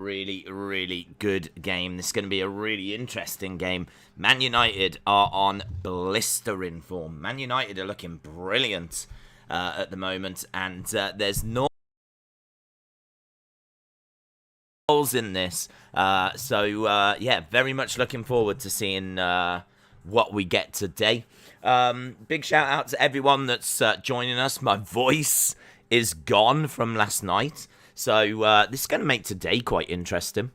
Really, really good game. This is going to be a really interesting game. Man United are on blistering form. Man United are looking brilliant at the moment, and there's no goals in this. Yeah, very much looking forward to seeing what we get today. Big shout out to everyone that's joining us. My voice is gone from last night. So this is going to make today quite interesting,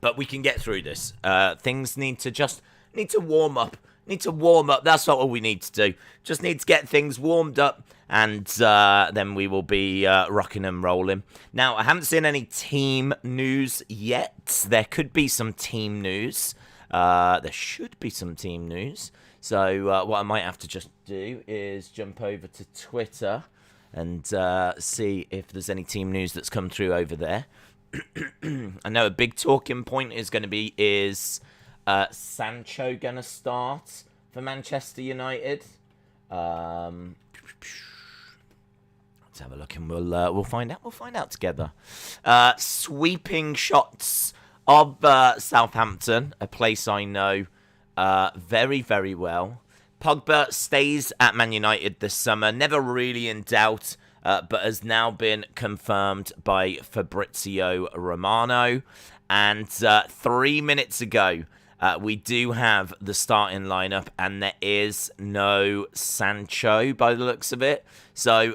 but we can get through this. Things need to warm up. That's all we need to do. Just need to get things warmed up, and then we will be rocking and rolling. Now, I haven't seen any team news yet. There could be some team news. There should be some team news. So what I might have to just do is jump over to Twitter and see if there's any team news that's come through over there. I know a big talking point is Sancho going to start for Manchester United? Let's have a look and we'll find out. We'll find out together. Sweeping shots of Southampton, a place I know very, very well. Pogba stays at Man United this summer, never really in doubt, but has now been confirmed by Fabrizio Romano. And 3 minutes ago, we do have the starting lineup, and there is no Sancho by the looks of it. So,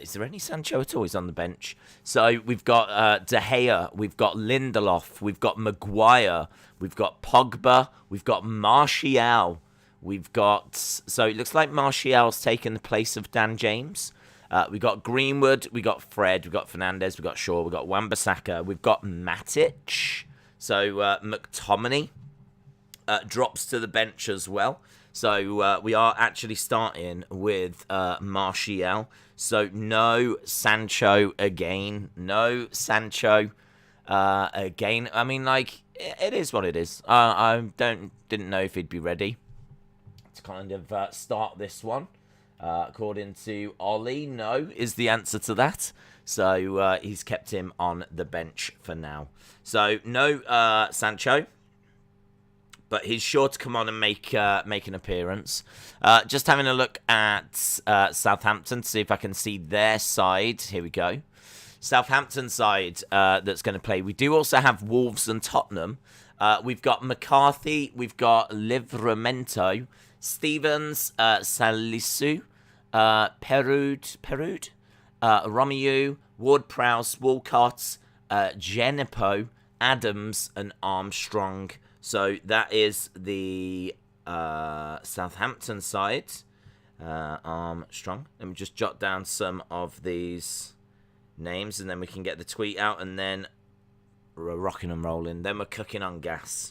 is there any Sancho at all? He's on the bench. So, we've got De Gea, we've got Lindelof, we've got Maguire, we've got Pogba, we've got Martial. We've got, so it looks like Martial's taken the place of Dan James. We got Greenwood, we got Fred, we got Fernandes, we got Shaw, we got Wan-Bissaka, we've got Matic. So McTominay drops to the bench as well. So we are actually starting with Martial. So no Sancho again. No Sancho again. I mean, like, it is what it is. I didn't know if he'd be ready to kind of start this one. According to Ollie, no is the answer to that. So he's kept him on the bench for now. So no Sancho, but he's sure to come on and make an appearance. Just having a look at Southampton to see if I can see their side. Here we go. Southampton side that's going to play. We do also have Wolves and Tottenham. We've got McCarthy. We've got Livramento. Stevens, Salisu, Perud, Romeu, Ward-Prowse, Walcott, Genipo, Adams, and Armstrong. So that is the Southampton side. Armstrong. Let me just jot down some of these names, and then we can get the tweet out, and then we're rocking and rolling. Then we're cooking on gas.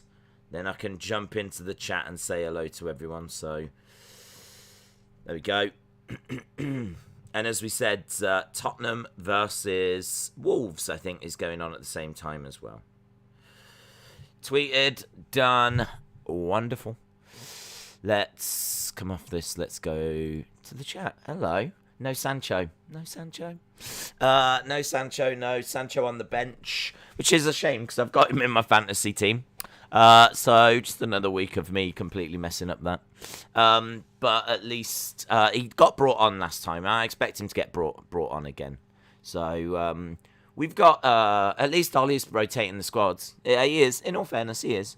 Then I can jump into the chat and say hello to everyone. So, there we go. And as we said, Tottenham versus Wolves, I think, is going on at the same time as well. Tweeted, done, wonderful. Let's come off this. Let's go to the chat. Hello. No Sancho. No Sancho. No Sancho. No Sancho on the bench, which is a shame because I've got him in my fantasy team. So just another week of me completely messing up that. But at least he got brought on last time. I expect him to get brought on again. So we've got at least Ollie's rotating the squads. Yeah, he is. In all fairness, he is.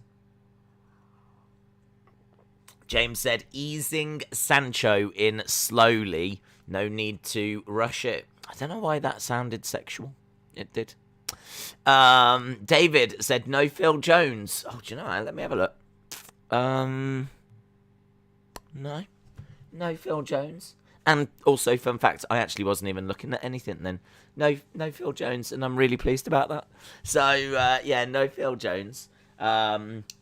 James said, easing Sancho in slowly. No need to rush it. I don't know why that sounded sexual. It did. David said no Phil Jones. Oh, do you know? Let me have a look. No Phil Jones. And also, fun fact, I actually wasn't even looking at anything then. No Phil Jones, and I'm really pleased about that. So yeah, no Phil Jones.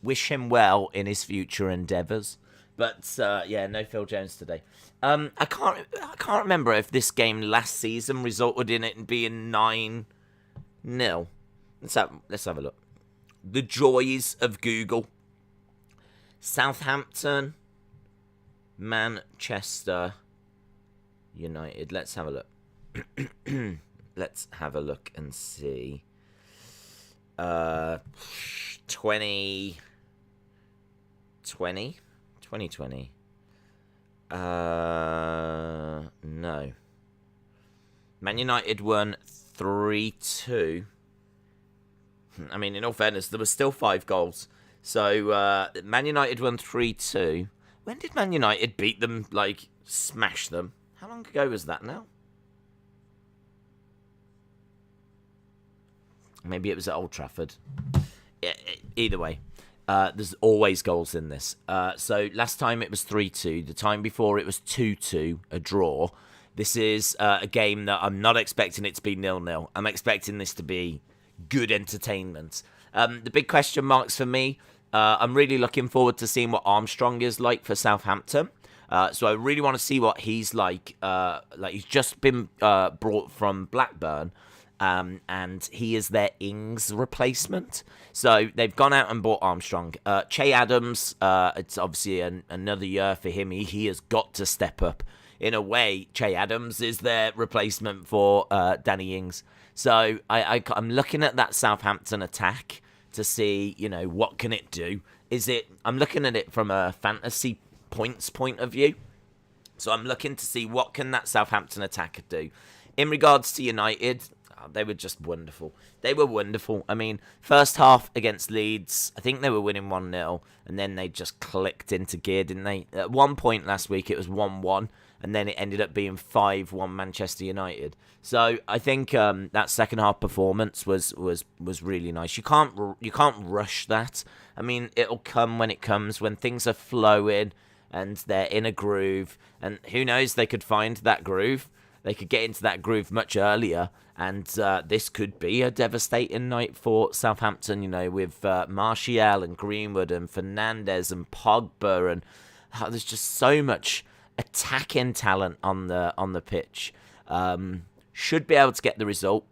Wish him well in his future endeavours. But yeah, no Phil Jones today. I can't remember if this game last season resulted in it being 9-0. Let's have a look. The joys of Google. Southampton, Manchester United. Let's have a look. Let's have a look and see. 2020. 2020. No. Man United won 3-2. I mean, in all fairness, there were still 5 goals. So, Man United won 3-2. When did Man United beat them, like, smash them? How long ago was that now? Maybe it was at Old Trafford. Either way, there's always goals in this. So last time it was 3-2. The time before it was 2-2, a draw. This is a game that I'm not expecting it to be 0-0. I'm expecting this to be good entertainment. The big question marks for me, I'm really looking forward to seeing what Armstrong is like for Southampton. So I really want to see what he's like. He's just been brought from Blackburn. And he is their Ings replacement. So they've gone out and bought Armstrong. Che Adams, it's obviously another year for him. He has got to step up. In a way, Che Adams is their replacement for Danny Ings. So I'm looking at that Southampton attack to see, what can it do? I'm looking at it from a fantasy points point of view. So I'm looking to see what can that Southampton attacker do. In regards to United, they were just wonderful. They were wonderful. I mean, first half against Leeds, I think they were winning 1-0, and then they just clicked into gear, didn't they? At one point last week, it was 1-1, and then it ended up being 5-1 Manchester United. So I think that second half performance was really nice. You can't rush that. I mean, it'll come when it comes, when things are flowing and they're in a groove. And who knows, they could find that groove. They could get into that groove much earlier, and this could be a devastating night for Southampton, with Martial and Greenwood and Fernandes and Pogba, and there's just so much attacking talent on the pitch. Should be able to get the result.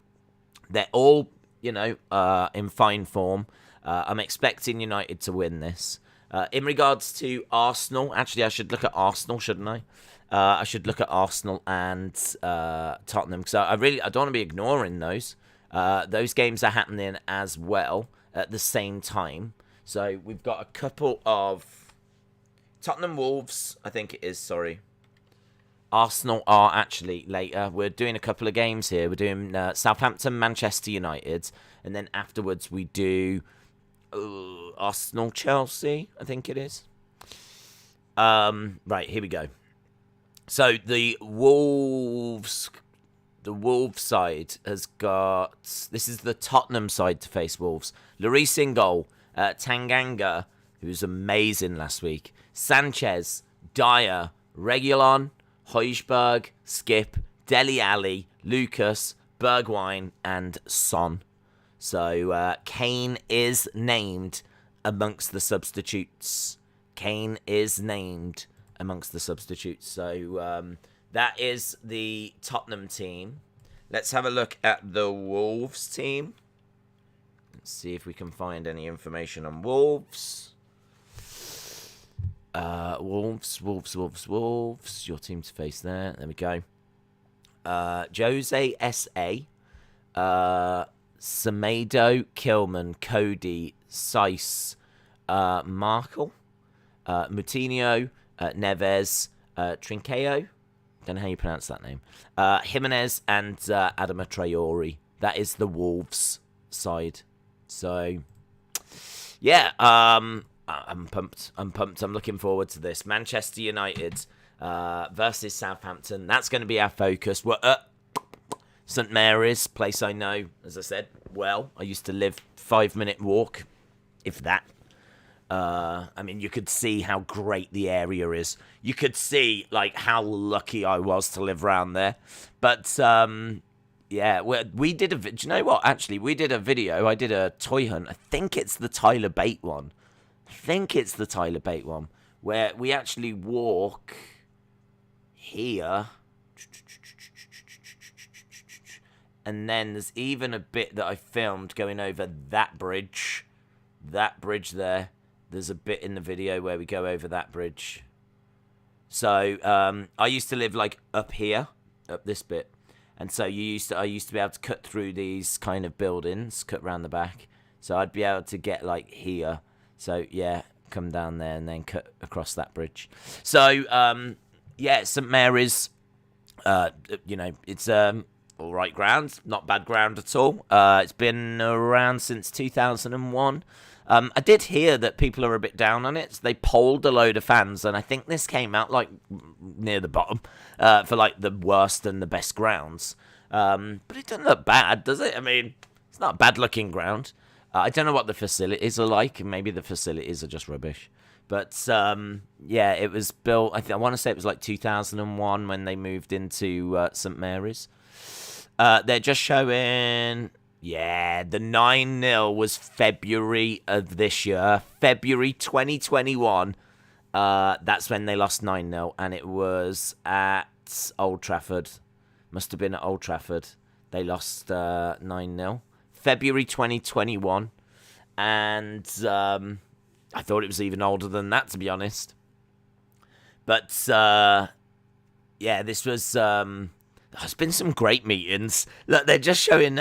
They're all, in fine form. I'm expecting United to win this. In regards to Arsenal, actually, I should look at Arsenal, shouldn't I? I should look at Arsenal and Tottenham, because I don't want to be ignoring those. Those games are happening as well at the same time. So we've got a couple of Tottenham Wolves, I think it is, sorry. Arsenal are actually later. We're doing a couple of games here. We're doing Southampton, Manchester United, and then afterwards we do Arsenal, Chelsea, I think it is. Right, here we go. So the Wolves side has got... This is the Tottenham side to face Wolves. Lloris in goal. Tanganga, who was amazing last week. Sanchez, Dyer, Reguilon, Højbjerg, Skip, Dele Alli, Lucas, Bergwijn, and Son. So Kane is named amongst the substitutes. So that is the Tottenham team. Let's have a look at the Wolves team. Let's see if we can find any information on Wolves. Wolves. Your team to face there. There we go. Jose S.A. Semedo, Kilman, Cody, Seiss, Markle, Moutinho, Neves, Trincao. Don't know how you pronounce that name. Jimenez and Adama Traore. That is the Wolves side. So, yeah, I'm pumped. I'm looking forward to this. Manchester United versus Southampton. That's going to be our focus. We're at St Mary's, place I know, as I said, well. I used to live 5-minute walk, if that. I mean, you could see how great the area is. You could see, how lucky I was to live around there. But, yeah, we did do you know what? Actually, we did a video. I did a toy hunt. I think it's the Tyler Bate one. Where we actually walk here. And then there's even a bit that I filmed going over that bridge. That bridge there. There's a bit in the video where we go over that bridge. So, I used to live, up here. Up this bit. And so I used to be able to cut through these kind of buildings. Cut round the back. So I'd be able to get like here. So yeah, come down there and then cut across that bridge. So yeah, St Mary's, it's all right ground, not bad ground at all. It's been around since 2001. I did hear that people are a bit down on it. So they polled a load of fans, and I think this came out like near the bottom for like the worst and the best grounds. But it doesn't look bad, does it? I mean, it's not a bad-looking ground. I don't know what the facilities are like. Maybe the facilities are just rubbish. But, yeah, it was built, I want to say it was like 2001 when they moved into St Mary's. They're just showing, yeah, the 9-0 was February of this year. February 2021. That's when they lost 9-0, and it was at Old Trafford. Must have been at Old Trafford. They lost 9-0. February 2021. And I thought it was even older than that, to be honest. But, yeah, this was... there's been some great meetings. Look, they're just showing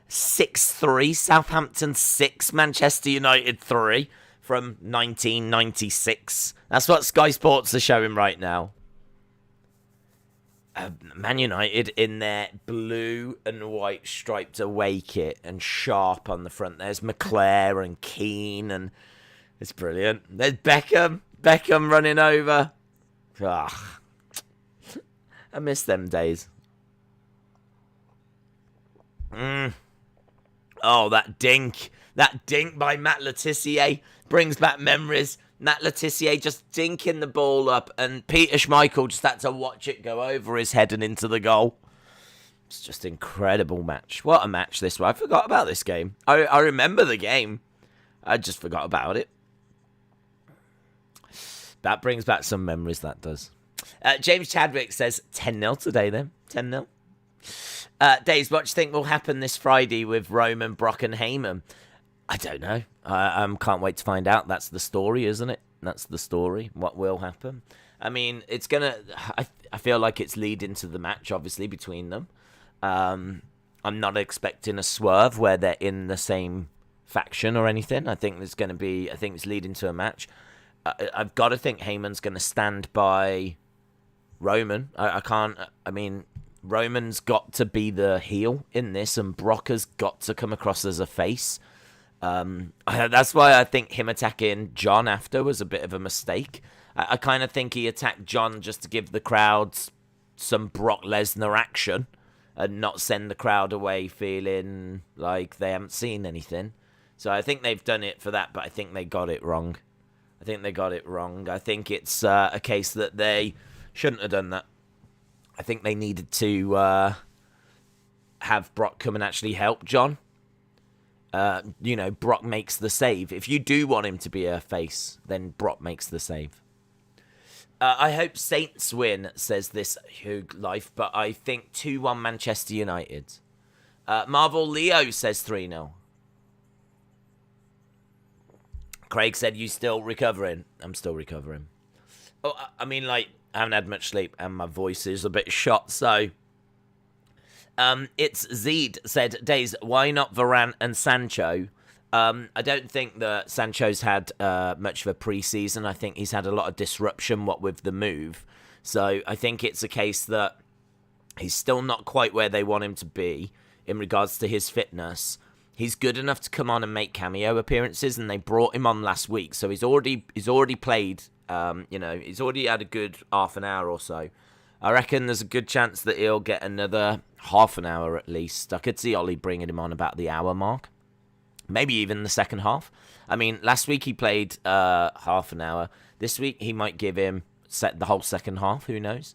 6-3, Southampton 6, Manchester United 3 from 1996. That's what Sky Sports are showing right now. Man United in their blue and white striped away kit and sharp on the front. There's McClare and Keane, and it's brilliant. There's Beckham running over. Ugh. I miss them days. Oh, that dink by Matt Le Tissier brings back memories. Matt Le Tissier just dinking the ball up, and Peter Schmeichel just had to watch it go over his head and into the goal. It's just an incredible match. What a match this was. I forgot about this game. I remember the game. I just forgot about it. That brings back some memories, that does. James Chadwick says 10-0 today then. 10-0. Days, what do you think will happen this Friday with Roman, Brock and Heyman? I don't know. I can't wait to find out. That's the story, isn't it? That's the story. What will happen? I mean, it's going to... I feel like it's leading to the match, obviously, between them. I'm not expecting a swerve where they're in the same faction or anything. I think there's going to be... I think it's leading to a match. I've got to think Heyman's going to stand by Roman. I can't... I mean... Roman's got to be the heel in this, and Brock has got to come across as a face. That's why I think him attacking John after was a bit of a mistake. I kind of think he attacked John just to give the crowds some Brock Lesnar action and not send the crowd away feeling like they haven't seen anything. So I think they've done it for that, but I think they got it wrong. I think it's a case that they shouldn't have done that. I think they needed to have Brock come and actually help John. Brock makes the save. If you do want him to be a face, then Brock makes the save. I hope Saints win, says this Hugh Life, but I think 2-1 Manchester United. Marvel Leo says 3-0. Craig said, you still recovering? I'm still recovering. Oh, I mean, like, I haven't had much sleep and my voice is a bit shot, so... It's Zed said, Days, why not Varane and Sancho? I don't think that Sancho's had much of a pre-season. I think he's had a lot of disruption, what with the move. So I think it's a case that he's still not quite where they want him to be in regards to his fitness. He's good enough to come on and make cameo appearances, and they brought him on last week. So he's already played, he's already had a good half an hour or so. I reckon there's a good chance that he'll get another half an hour at least. I could see Ollie bringing him on about the hour mark. Maybe even the second half. I mean, last week he played half an hour. This week he might give him the whole second half. Who knows?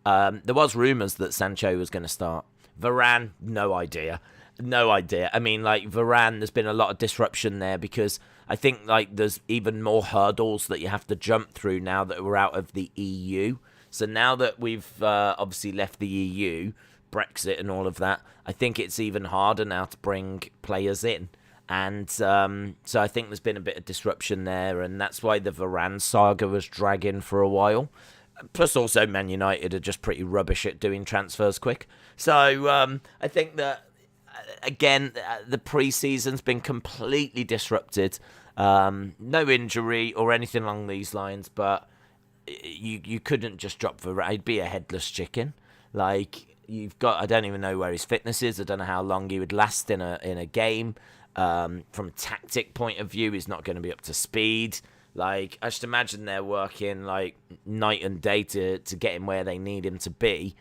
There was rumours that Sancho was going to start. Varane, no idea. I mean, like, Varane, there's been a lot of disruption there because I think, like, there's even more hurdles that you have to jump through now that we're out of the EU. So now that we've obviously left the EU, Brexit and all of that, I think it's even harder now to bring players in. And so I think there's been a bit of disruption there, and that's why the Varane saga was dragging for a while. Plus also Man United are just pretty rubbish at doing transfers quick. So I think that again, the pre-season's been completely disrupted. No injury or anything along these lines, but you couldn't just drop Varane. He'd be a headless chicken. Like, you've got, I don't even know where his fitness is. I don't know how long he would last in a game. From a tactic point of view, he's not going to be up to speed. Like, I just imagine they're working like night and day to get him where they need him to be.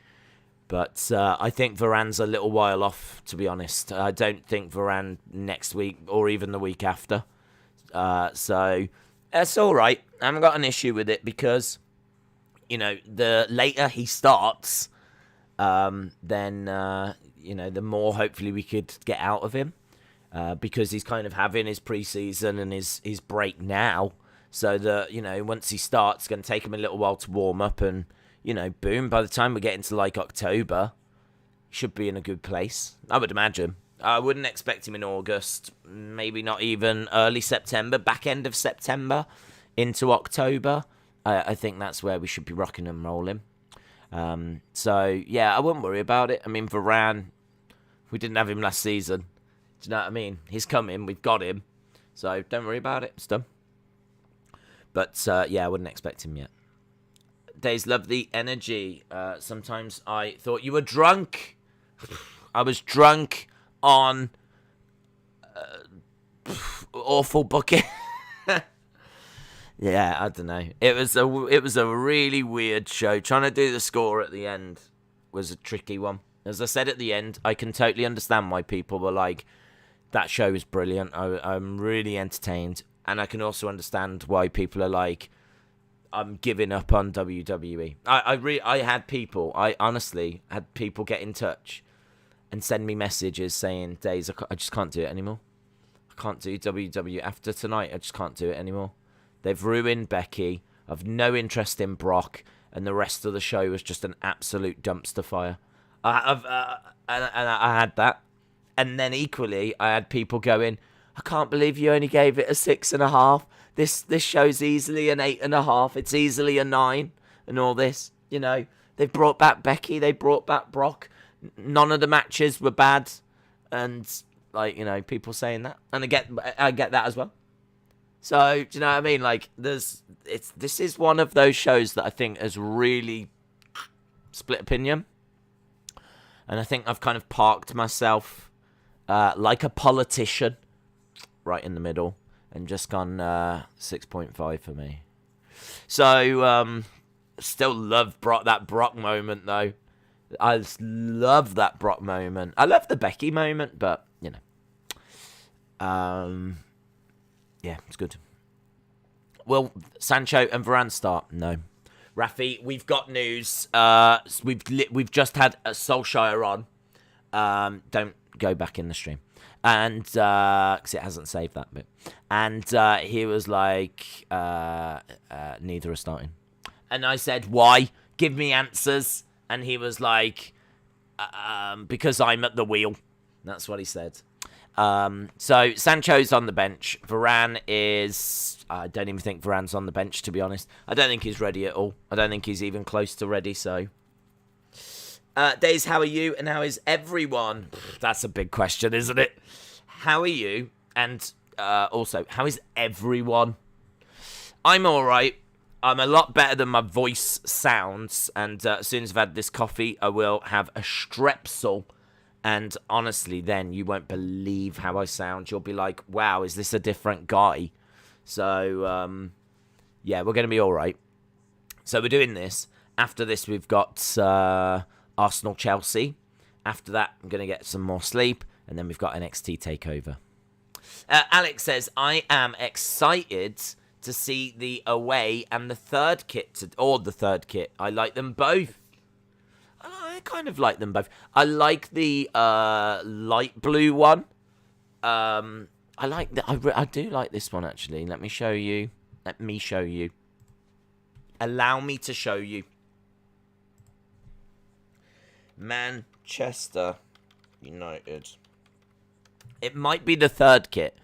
But I think Varane's a little while off, to be honest. I don't think Varane next week or even the week after. So it's all right. I haven't got an issue with it because, the later he starts, then, the more hopefully we could get out of him. Because he's kind of having his pre-season and his break now. So that, once he starts, it's going to take him a little while to warm up. And, boom, by the time we get into like October, he should be in a good place. I would imagine. I wouldn't expect him in August. Maybe not even early September, back end of September into October. I think that's where we should be rocking and rolling. So, yeah, I wouldn't worry about it. I mean, Varane, we didn't have him last season. Do you know what I mean? He's coming. We've got him. So don't worry about it. It's done. But, yeah, I wouldn't expect him yet. Days, love the energy. Sometimes I thought you were drunk. I was drunk on awful booking. Yeah, I don't know. It was a really weird show. Trying to do the score at the end was a tricky one. As I said at the end, I can totally understand why people were like, that show is brilliant. I'm really entertained. And I can also understand why people are like, I'm giving up on WWE. I honestly had people get in touch and send me messages saying, Days, I just can't do it anymore. I can't do WWE after tonight. I just can't do it anymore. They've ruined Becky. I've no interest in Brock. And the rest of the show was just an absolute dumpster fire. I had that. And then equally, I had people going, I can't believe you only gave it a 6.5. This show's easily an 8.5. It's easily a 9 and all this. They brought back Becky. They brought back Brock. None of the matches were bad. And, people saying that. And I get that as well. So, do you know what I mean? Like, this is one of those shows that I think has really split opinion. And I think I've kind of parked myself like a politician right in the middle and just gone 6.5 for me. So, still love that Brock moment, though. I love that Brock moment. I love the Becky moment, but, yeah, it's good. Will Sancho and Varane start? No. Rafi, we've got news. We've just had a Solskjaer on. Don't go back in the stream. And, because it hasn't saved that bit. And he was like, neither are starting. And I said, why? Give me answers. And he was like, because I'm at the wheel. That's what he said. So Sancho's on the bench. Varane is... I don't even think Varane's on the bench, to be honest. I don't think he's ready at all. I don't think he's even close to ready, so... Days, how are you and how is everyone? That's a big question, isn't it? How are you? And also, how is everyone? I'm all right. I'm a lot better than my voice sounds. And as soon as I've had this coffee, I will have a Strepsil. And honestly, then you won't believe how I sound. You'll be like, wow, is this a different guy? So, yeah, we're going to be all right. So we're doing this. After this, we've got Arsenal-Chelsea. After that, I'm going to get some more sleep. And then we've got NXT TakeOver. Alex says, I am excited to see the away and the third kit. The third kit. I like them both. I kind of like them both. I like the light blue one. I do like this one, actually. Let me show you. Allow me to show you. Manchester United. It might be the third kit.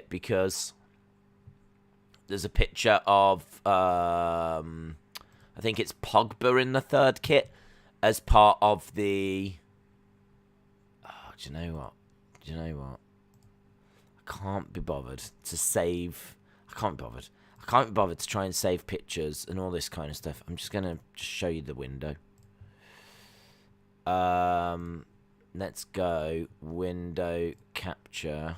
Because there's a picture of... I think it's Pogba in the third kit as part of the... do you know what? Do you know what? I can't be bothered to save. I can't be bothered. I can't be bothered to try and save pictures and all this kind of stuff. I'm just gonna show you the window. Let's go window capture.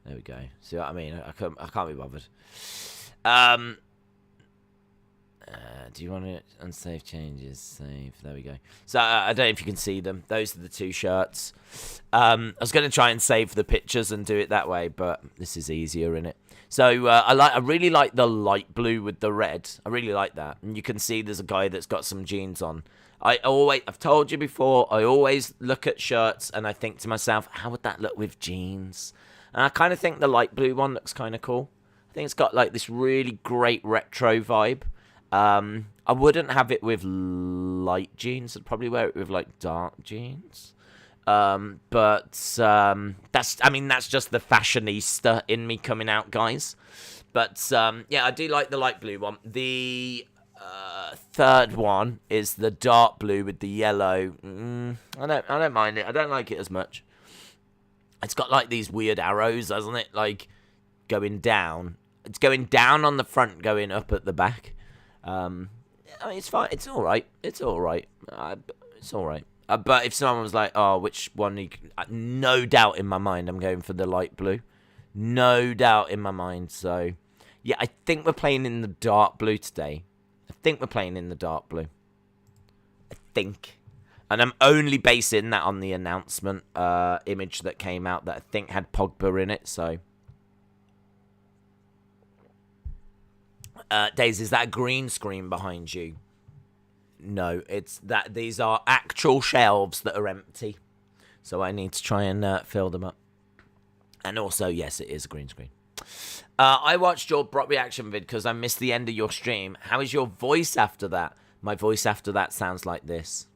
There we go. See what I mean? I can't be bothered. Do you want to unsave changes? Save. There we go. So I don't know if you can see them. Those are the two shirts. I was going to try and save the pictures and do it that way, but this is easier, innit? So I really like the light blue with the red. I really like that. And you can see there's a guy that's got some jeans on. I've told you before, I always look at shirts and I think to myself, how would that look with jeans? And I kind of think the light blue one looks kind of cool. I think it's got like this really great retro vibe. I wouldn't have it with light jeans. I'd probably wear it with like dark jeans. But that's just the fashionista in me coming out, guys. But yeah, I do like the light blue one. The third one is the dark blue with the yellow. I don't mind it. I don't like it as much. It's got like these weird arrows, hasn't it? Like going down. It's going down on the front, going up at the back. I mean, it's fine. It's all right. It's all right. It's all right. But if someone was like, "Oh, which one?" No doubt in my mind, I'm going for the light blue. No doubt in my mind. So, yeah, I think we're playing in the dark blue today. I think we're playing in the dark blue. I think. And I'm only basing that on the announcement image that came out that I think had Pogba in it. So, Daisy, is that a green screen behind you? No, it's that these are actual shelves that are empty. So I need to try and fill them up. And also, yes, it is a green screen. I watched your Brock reaction vid because I missed the end of your stream. How is your voice after that? My voice after that sounds like this.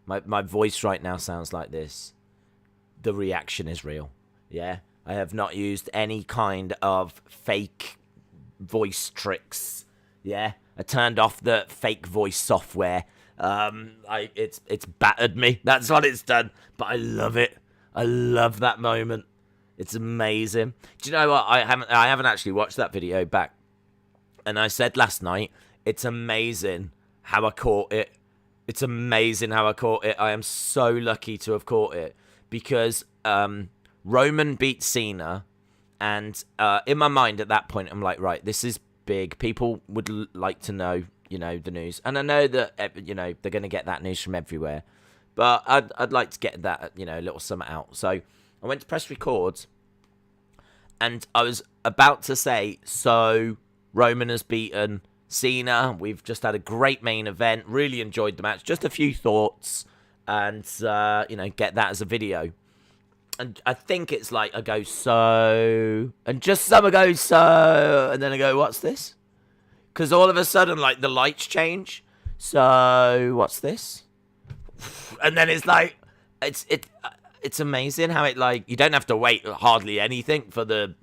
My voice right now sounds like this. The reaction is real. Yeah, I have not used any kind of fake voice tricks. Yeah, I turned off the fake voice software. It's battered me. That's what it's done. But I love it. I love that moment. It's amazing. Do you know what? I haven't actually watched that video back. And I said last night, it's amazing how I caught it. It's amazing how I caught it. I am so lucky to have caught it because Roman beat Cena, and in my mind at that point, I'm like, right, this is big. People would like to know, the news, and I know that they're going to get that news from everywhere, but I'd like to get that a little something out. So I went to press record, and I was about to say, so Roman has beaten Cena. We've just had a great main event. Really enjoyed the match. Just a few thoughts, and get that as a video. And I think it's like I go so, and just someone goes so, and then I go, what's this? Because all of a sudden, like the lights change. So what's this? And then it's like it's amazing how it like you don't have to wait hardly anything for the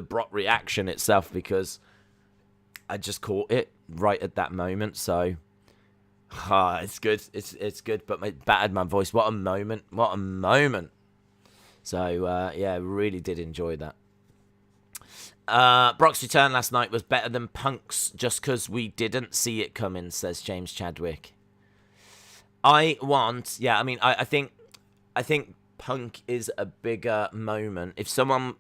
Brock reaction itself because I just caught it right at that moment. So it's good. It's good, but it battered my voice. What a moment! What a moment! So, yeah, really did enjoy that. Brock's return last night was better than Punk's just because we didn't see it coming, says James Chadwick. I think Punk is a bigger moment. If someone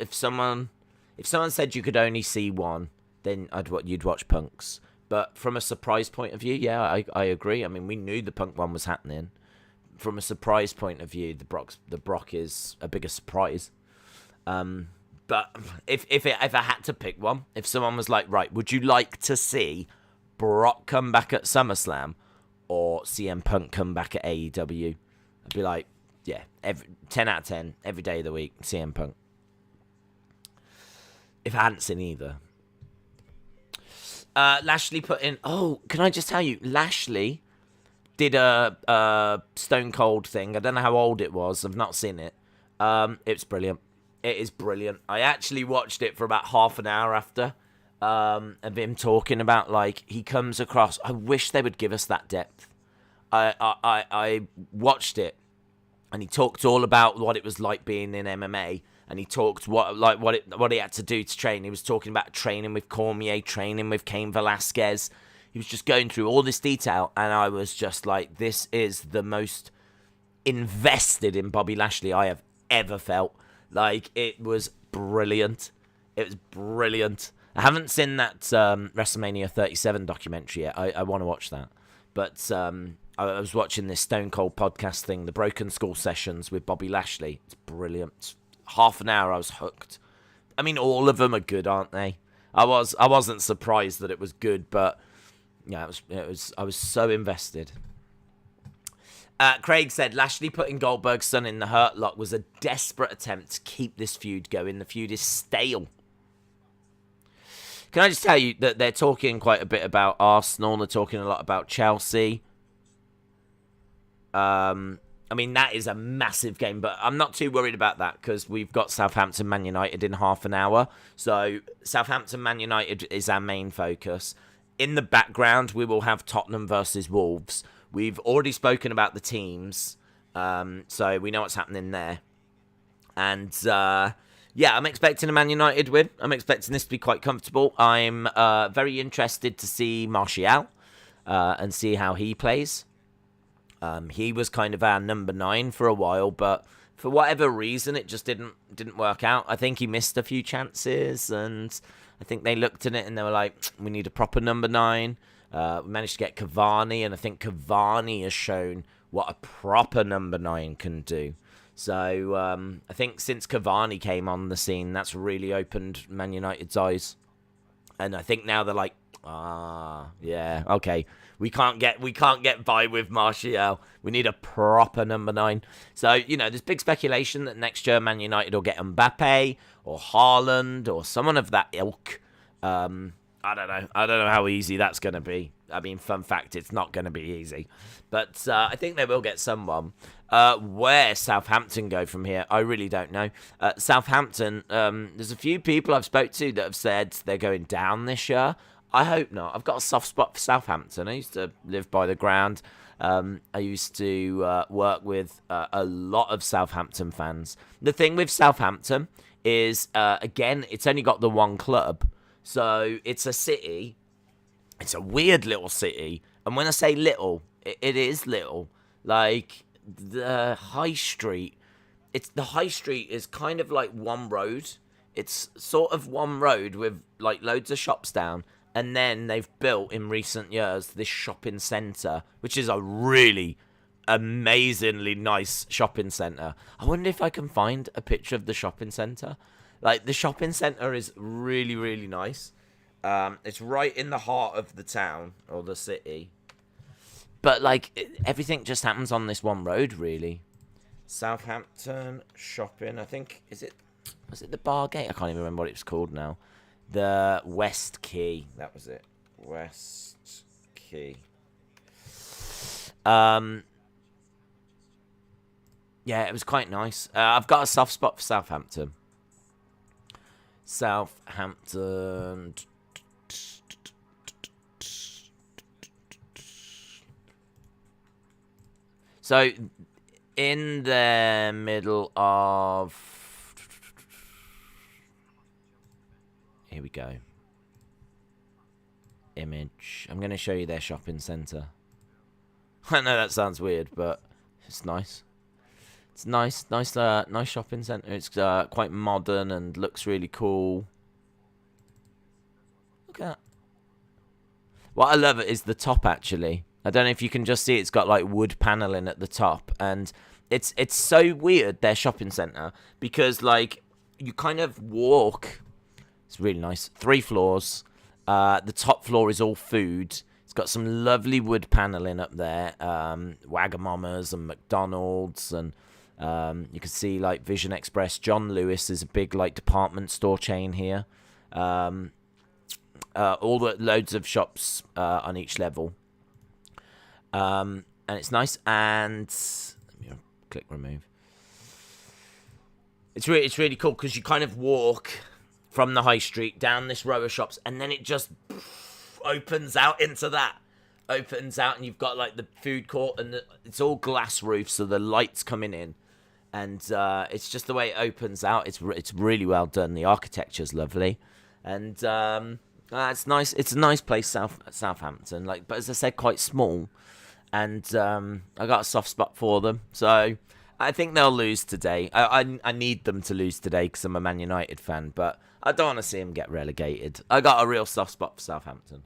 said you could only see one, then you'd watch Punk's. But from a surprise point of view, yeah, I agree. I mean, we knew the Punk one was happening. From a surprise point of view, the Brock is a bigger surprise. But if I had to pick one, if someone was like, right, would you like to see Brock come back at SummerSlam or CM Punk come back at AEW? I'd be like, yeah, 10 out of 10, every day of the week, CM Punk. If I hadn't seen either. Lashley put in, can I just tell you, Lashley did a Stone Cold thing. I don't know how old it was. I've not seen it. It's brilliant. It is brilliant. I actually watched it for about half an hour after of him talking about, like, he comes across... I wish they would give us that depth. I watched it, and he talked all about what it was like being in MMA, and he talked what he had to do to train. He was talking about training with Cormier, training with Cain Velasquez. He was just going through all this detail, and I was just like, this is the most invested in Bobby Lashley I have ever felt. Like, it was brilliant. It was brilliant. I haven't seen that WrestleMania 37 documentary yet. I want to watch that. But I was watching this Stone Cold podcast thing, the Broken Skull Sessions with Bobby Lashley. It's brilliant. Half an hour, I was hooked. I mean, all of them are good, aren't they? I wasn't surprised that it was good, but yeah, I was so invested. Craig said, Lashley putting Goldberg's son in the Hurt Lock was a desperate attempt to keep this feud going. The feud is stale. Can I just tell you that they're talking quite a bit about Arsenal. They're talking a lot about Chelsea. I mean, that is a massive game, but I'm not too worried about that because we've got Southampton Man United in half an hour. So Southampton Man United is our main focus. In the background, we will have Tottenham versus Wolves. We've already spoken about the teams, so we know what's happening there. And yeah, I'm expecting a Man United win. I'm expecting this to be quite comfortable. I'm very interested to see Martial and see how he plays. He was kind of our number 9 for a while, but for whatever reason, it just didn't work out. I think he missed a few chances, and I think they looked at it and they were like, we need a proper number 9. We managed to get Cavani, and I think Cavani has shown what a proper number 9 can do. So I think since Cavani came on the scene, that's really opened Man United's eyes. And I think now they're like, yeah, okay. We can't get by with Martial. We need a proper number 9. So, you know, there's big speculation that next year Man United will get Mbappe or Haaland or someone of that ilk. I don't know. I don't know how easy that's going to be. I mean, fun fact, it's not going to be easy. But I think they will get someone. Where Southampton go from here, I really don't know. Southampton, there's a few people I've spoke to that have said they're going down this year. I hope not. I've got a soft spot for Southampton. I used to live by the ground. I used to work with a lot of Southampton fans. The thing with Southampton is, again, it's only got the one club. So it's a city. It's a weird little city. And when I say little, it is little. Like, the high street. The high street is kind of like one road. It's sort of one road with, like, loads of shops down. And then they've built, in recent years, this shopping centre, which is a really amazingly nice shopping centre. I wonder if I can find a picture of the shopping centre. Like, the shopping centre is really, really nice. It's right in the heart of the town, or the city. But, like, everything just happens on this one road, really. Southampton shopping, I think, was it the Bargate? I can't even remember what it was called now. The West Quay. That was it. West Quay. Yeah, it was quite nice. I've got a soft spot for Southampton. Southampton. So, in the middle of... Here we go. Image. I'm going to show you their shopping centre. I know that sounds weird, but it's nice. It's nice shopping centre. It's quite modern and looks really cool. Look at that. What I love is the top, actually. I don't know if you can just see it's got like wood panelling at the top, and it's so weird, their shopping centre, because like you kind of walk. It's really nice. 3 floors. The top floor is all food. It's got some lovely wood panelling up there. Wagamama's and McDonald's, and you can see like Vision Express. John Lewis is a big like department store chain here. All the loads of shops on each level. And it's nice. And let me click remove. It's really cool because you kind of walk from the high street down this row of shops, and then it just opens out into that. Opens out, and you've got like the food court, and it's all glass roofs, so the light's coming in. And it's just the way it opens out. It's really well done. The architecture's lovely, and it's nice. It's a nice place, Southampton. Like, but as I said, quite small, and I got a soft spot for them. So I think they'll lose today. I need them to lose today because I'm a Man United fan, but I don't want to see them get relegated. I got a real soft spot for Southampton.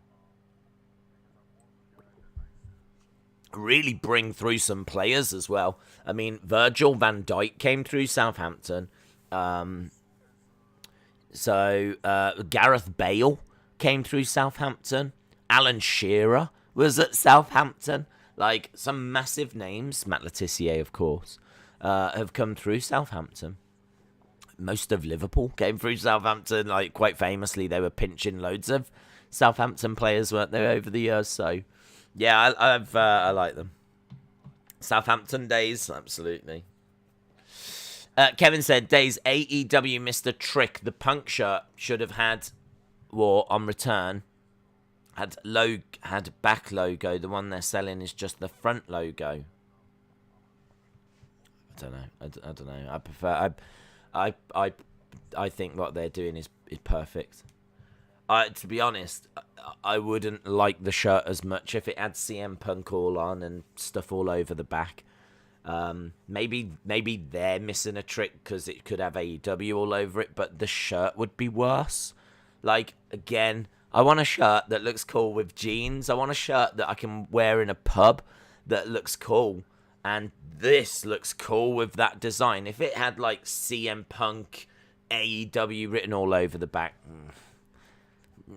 Really bring through some players as well. I mean, Virgil van Dijk came through Southampton. Gareth Bale came through Southampton. Alan Shearer was at Southampton. Like, some massive names, Matt Letizia, of course, have come through Southampton. Most of Liverpool came through Southampton. Like, quite famously, they were pinching loads of Southampton players, weren't they, over the years? So, yeah, I like them. Southampton days, absolutely. Kevin said, Days, AEW missed a trick. The Punk shirt should have had, on return, had back logo. The one they're selling is just the front logo. I don't know. I don't know. I prefer. I think what they're doing is perfect. To be honest, I wouldn't like the shirt as much if it had CM Punk all on and stuff all over the back. Maybe they're missing a trick because it could have AEW all over it, but the shirt would be worse. Like, again, I want a shirt that looks cool with jeans. I want a shirt that I can wear in a pub that looks cool. And this looks cool with that design. If it had, like, CM Punk, AEW written all over the back,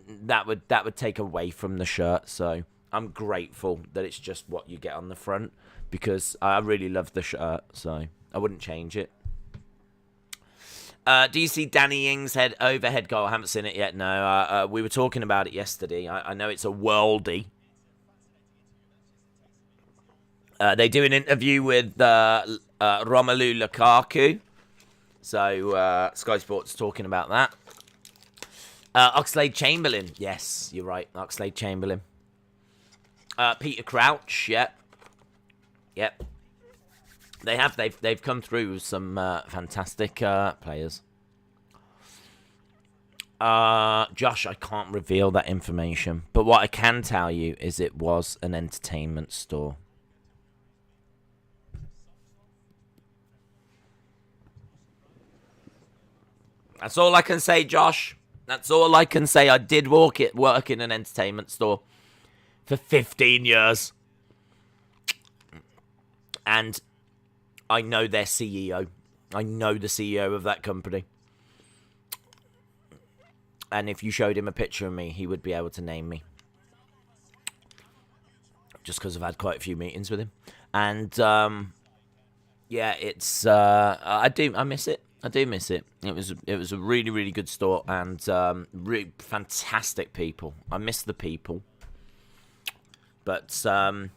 that would take away from the shirt. So I'm grateful that it's just what you get on the front, because I really love the shirt, so I wouldn't change it. Do you see Danny Ings' overhead goal? I haven't seen it yet, no. We were talking about it yesterday. I know it's a worldie. They do an interview with Romelu Lukaku. So Sky Sports talking about that. Oxlade-Chamberlain. Yes, you're right. Oxlade-Chamberlain. Peter Crouch. Yep. They've come through with some fantastic players. Josh, I can't reveal that information, but what I can tell you is it was an entertainment store. That's all I can say, Josh. That's all I can say. I did work in an entertainment store for 15 years. And I know their CEO. I know the CEO of that company. And if you showed him a picture of me, he would be able to name me. Just because I've had quite a few meetings with him. And, yeah, it's... I miss it. I do miss it. It was a really, really good store, and really fantastic people. I miss the people. But, I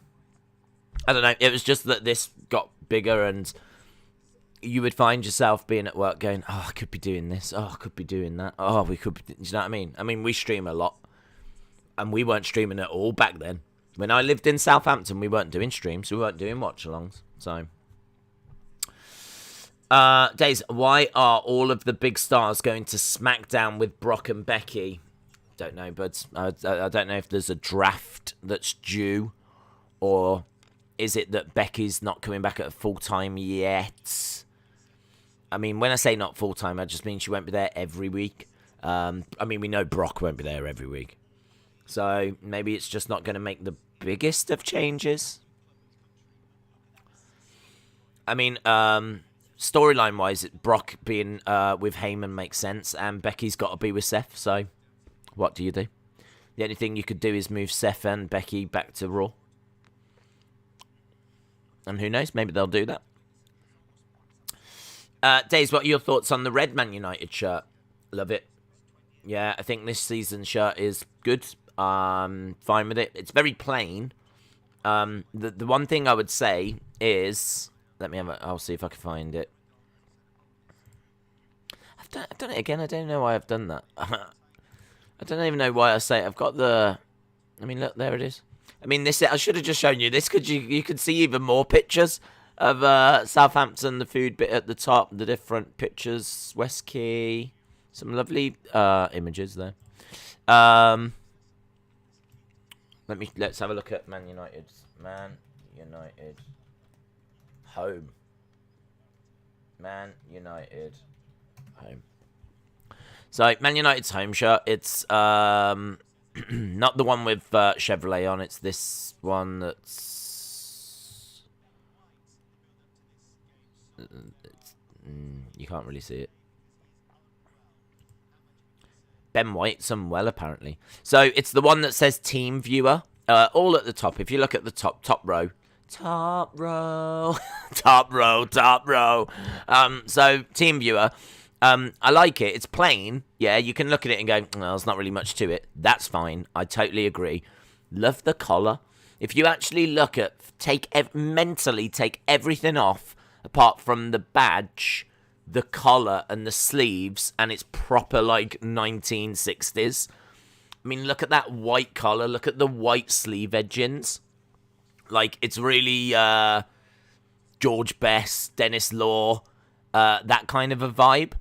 don't know. It was just that this got bigger, and you would find yourself being at work going, oh, I could be doing this. Oh, I could be doing that. Oh, we could be... Do you know what I mean? I mean, we stream a lot, and we weren't streaming at all back then. When I lived in Southampton, we weren't doing streams. We weren't doing watch-alongs. So... Days, why are all of the big stars going to SmackDown with Brock and Becky? Don't know, but I don't know if there's a draft that's due, or is it that Becky's not coming back at full time yet? I mean, when I say not full time, I just mean she won't be there every week. I mean, we know Brock won't be there every week, so maybe it's just not going to make the biggest of changes. I mean, storyline-wise, Brock being with Heyman makes sense, and Becky's got to be with Seth, so what do you do? The only thing you could do is move Seth and Becky back to Raw. And who knows, maybe they'll do that. Days, what are your thoughts on the red Man United shirt? Love it. Yeah, I think this season's shirt is good. Fine with it. It's very plain. The one thing I would say is... I'll see if I can find it. I've done it again. I don't know why I've done that. I don't even know why I say it. I've got the... I mean, look, there it is. I mean, this... I should have just shown you this, because you could see even more pictures. of Southampton, the food bit at the top, the different pictures, West Quay, some lovely images there. Let's have a look at Man United's Man United home. Man United home. So Man United's home shirt. It's not the one with Chevrolet on. It's this one that's you can't really see it. Ben White, some well apparently. So it's the one that says Team Viewer, all at the top. If you look at the top row, top row. So Team Viewer, I like it. It's plain. Yeah, you can look at it and go, well, there's not really much to it. That's fine. I totally agree. Love the collar. If you actually look at, mentally take everything off apart from the badge, the collar and the sleeves, and it's proper like 1960s. I mean, look at that white collar. Look at the white sleeve edgings. Like, it's really George Best, Dennis Law, that kind of a vibe.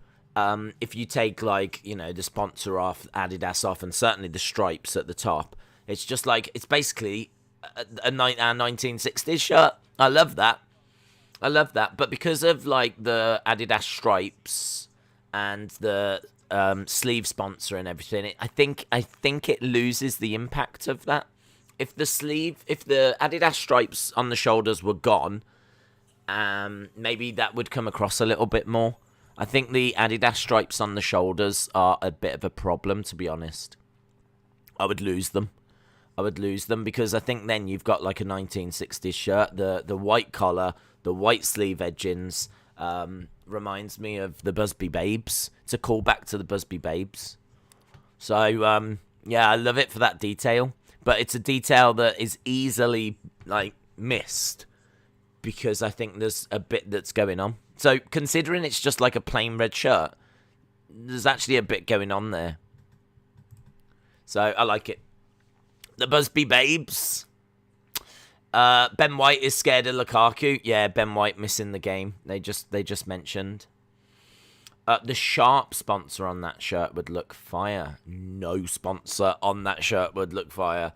If you take, like, you know, the sponsor off, Adidas off, and certainly the stripes at the top, it's just like, it's basically our 1960s shirt. I love that. But because of, like, the Adidas stripes and the sleeve sponsor and everything, I think it loses the impact of that. If the Adidas stripes on the shoulders were gone, maybe that would come across a little bit more. I think the Adidas stripes on the shoulders are a bit of a problem, to be honest. I would lose them because I think then you've got like a 1960s shirt. The white collar, the white sleeve edgings reminds me of the Busby Babes. It's a callback to the Busby Babes. So, yeah, I love it for that detail. But it's a detail that is easily, like, missed because I think there's a bit that's going on. So, considering it's just like a plain red shirt, there's actually a bit going on there. So, I like it. The Busby Babes. Ben White is scared of Lukaku. Yeah, Ben White missing the game. They just mentioned. The Sharp sponsor on that shirt would look fire. No sponsor on that shirt would look fire.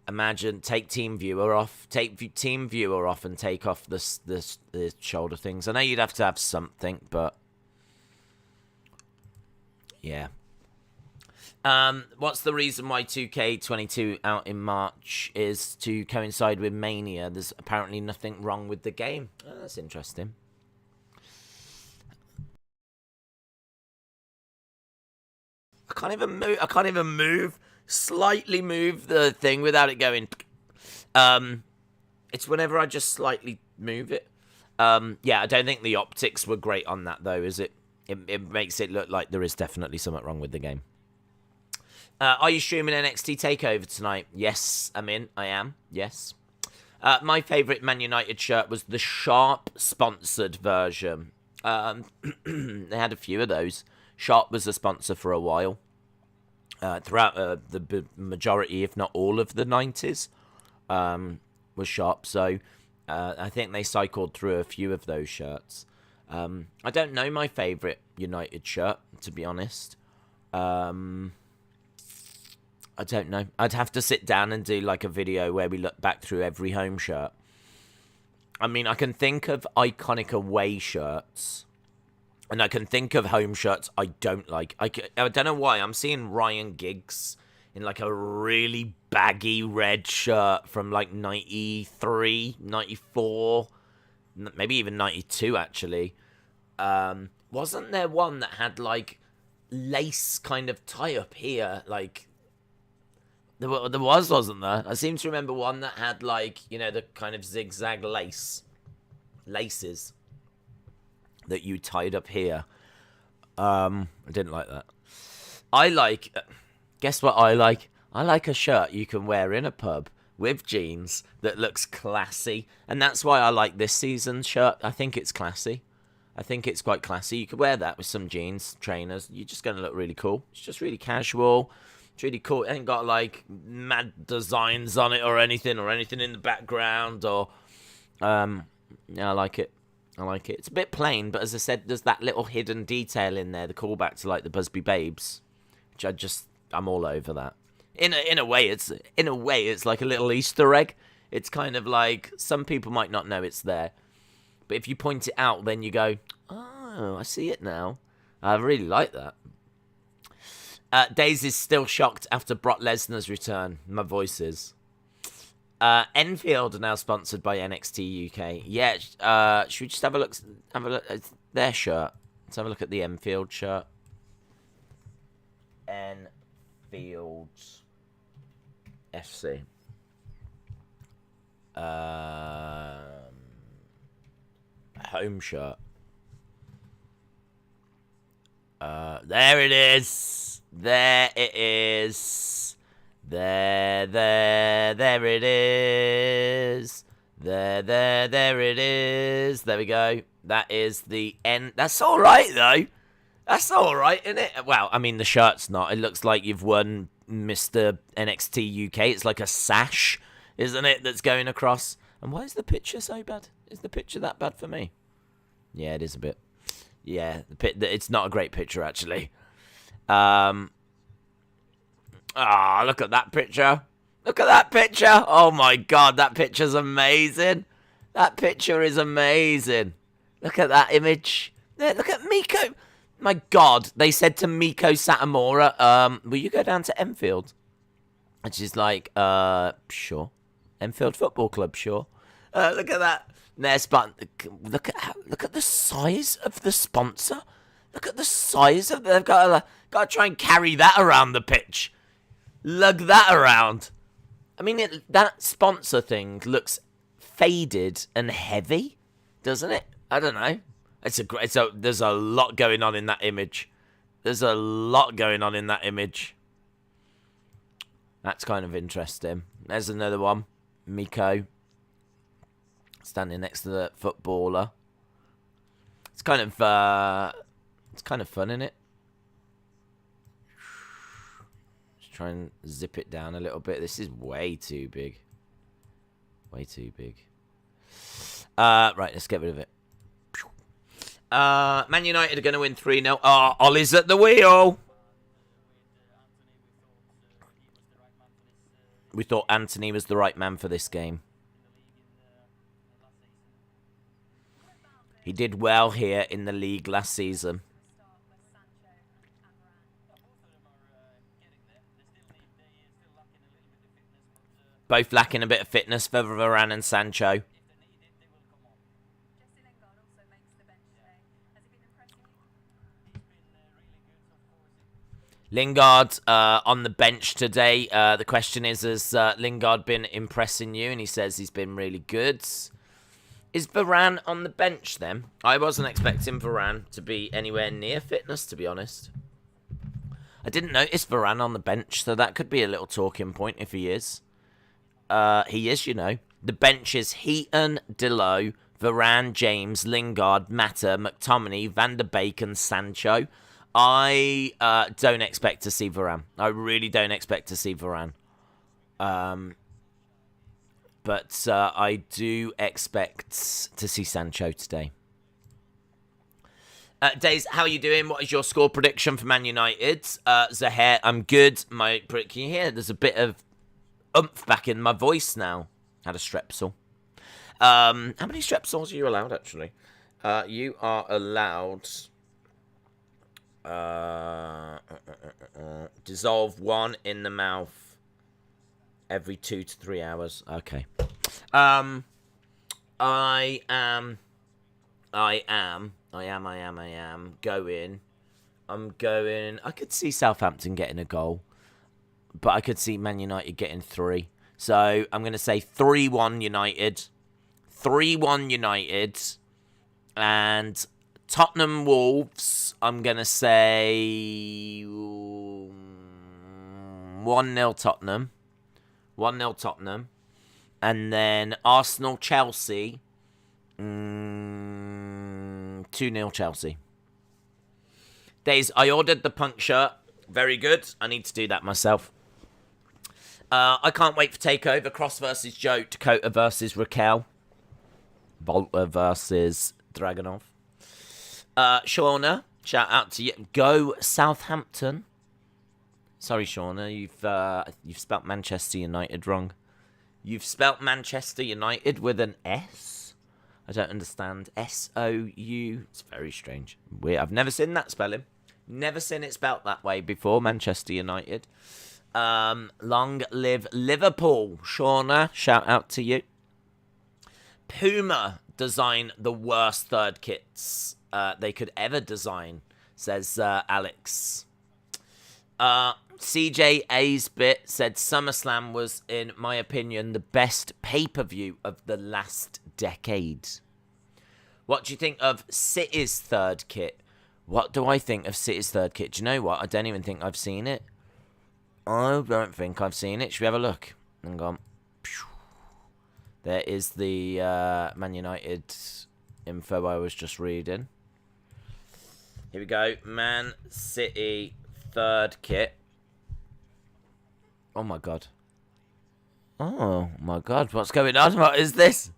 Imagine, take Team Viewer off. Take Team Viewer off and take off the shoulder things. I know you'd have to have something, but yeah. What's the reason why 2K22 out in March is to coincide with Mania? There's apparently nothing wrong with the game. Oh, that's interesting. I can't even move. Slightly move the thing without it going. It's whenever I just slightly move it. Yeah, I don't think the optics were great on that though, is it? It makes it look like there is definitely something wrong with the game. Are you streaming NXT TakeOver tonight? Yes, I'm in. I am. Yes. My favourite Man United shirt was the Sharp sponsored version. They had a few of those. Sharp was a sponsor for a while. Throughout the majority, if not all of the 90s, was Sharp. So I think they cycled through a few of those shirts. I don't know my favourite United shirt, to be honest. I don't know. I'd have to sit down and do like a video where we look back through every home shirt. I mean, I can think of iconic away shirts. And I can think of home shirts I don't like. I don't know why. I'm seeing Ryan Giggs in like a really baggy red shirt from like 93, 94, maybe even 92 actually. Wasn't there one that had like lace kind of tie up here? Like, there was, wasn't there? I seem to remember one that had like, you know, the kind of zigzag laces that you tied up here. I didn't like that. Guess what I like? I like a shirt you can wear in a pub with jeans that looks classy. And that's why I like this season's shirt. I think it's classy. I think it's quite classy. You could wear that with some jeans, trainers. You're just going to look really cool. It's just really casual. It's really cool. It ain't got like mad designs on it or anything in the background or Yeah, I like it. I like it. It's a bit plain, but as I said, there's that little hidden detail in there, the callback to like the Busby Babes, which I'm all over that. In a way, it's like a little Easter egg. It's kind of like some people might not know it's there, but if you point it out, then you go, oh, I see it now. I really like that. Daisy's still shocked after Brock Lesnar's return. My voice is. Enfield are now sponsored by NXT UK. Yeah, should we just have a look? Have a look at their shirt. Let's have a look at the Enfield shirt. Enfield FC. Home shirt. There it is. There it is. There it is. There it is. There we go. That is the end. That's all right, though. That's all right, isn't it? Well, I mean, the shirt's not. It looks like you've won Mr. NXT UK. It's like a sash, isn't it, that's going across. And why is the picture so bad? Is the picture that bad for me? Yeah, it is a bit. Yeah, it's not a great picture, actually. Look at that picture. Look at that picture. Oh, my God, that picture's amazing. That picture is amazing. Look at that image. There, look at Miko. My God, they said to Miko Satomura, will you go down to Enfield? And she's like, sure. Enfield Football Club, sure. Look at that. There's look at the size of the sponsor. Look at the size of. They've got to try and carry that around the pitch. Lug that around. I mean, that sponsor thing looks faded and heavy, doesn't it? I don't know. There's a lot going on in that image. There's a lot going on in that image. That's kind of interesting. There's another one. Miko. Standing next to the footballer. It's kind of fun, isn't it? Just try and zip it down a little bit. This is way too big. Way too big. Right, let's get rid of it. Man United are going to win 3-0. Oh, Ollie's at the wheel. We thought Anthony was the right man for this game. He did well here in the league last season. Both lacking a bit of fitness for Varane and Sancho. Lingard on the bench today. The question is, has Lingard been impressing you? And he says he's been really good. Is Varane on the bench then? I wasn't expecting Varane to be anywhere near fitness, to be honest. I didn't notice Varane on the bench, so that could be a little talking point if he is. He is, you know. The bench is Heaton, Dillo, Varane, James, Lingard, Mata, McTominay, Van der Beek and Sancho. I don't expect to see Varane. I really don't expect to see Varane. But I do expect to see Sancho today. Days, how are you doing? What is your score prediction for Man United? Zaher, I'm good. My prediction here, there's a bit of oomph back in my voice now. Had a strepsil. How many strepsils are you allowed, actually? You are allowed... dissolve one in the mouth every 2 to 3 hours. Okay. I am going. I'm going. I could see Southampton getting a goal, but I could see Man United getting 3. So I'm going to say 3-1 United. 3-1 United. And Tottenham Wolves, I'm going to say 1-0 Tottenham. 1-0 Tottenham. And then Arsenal Chelsea. 2-0 Chelsea. Days, I ordered the punk shirt. Very good. I need to do that myself. I can't wait for TakeOver. Cross versus Joe. Dakota versus Raquel. Volta versus Dragunov. Shauna, shout out to you. Go Southampton. Sorry, Shauna, you've spelt Manchester United wrong. You've spelt Manchester United with an S. I don't understand. S-O-U. It's very strange. Weird. I've never seen that spelling. Never seen it spelt that way before. Manchester United. Long live Liverpool. Shauna, shout out to you. Puma design the worst third kits they could ever design, says Alex. CJ Aesbit said SummerSlam was, in my opinion, the best pay-per-view of the last decade. What do you think of City's third kit? What do I think of City's third kit? Do you know what? I don't even think I've seen it. I don't think I've seen it. Should we have a look? Hang on. There is the Man United info I was just reading. Here we go. Man City third kit. Oh my god. Oh my god. What's going on? What is this?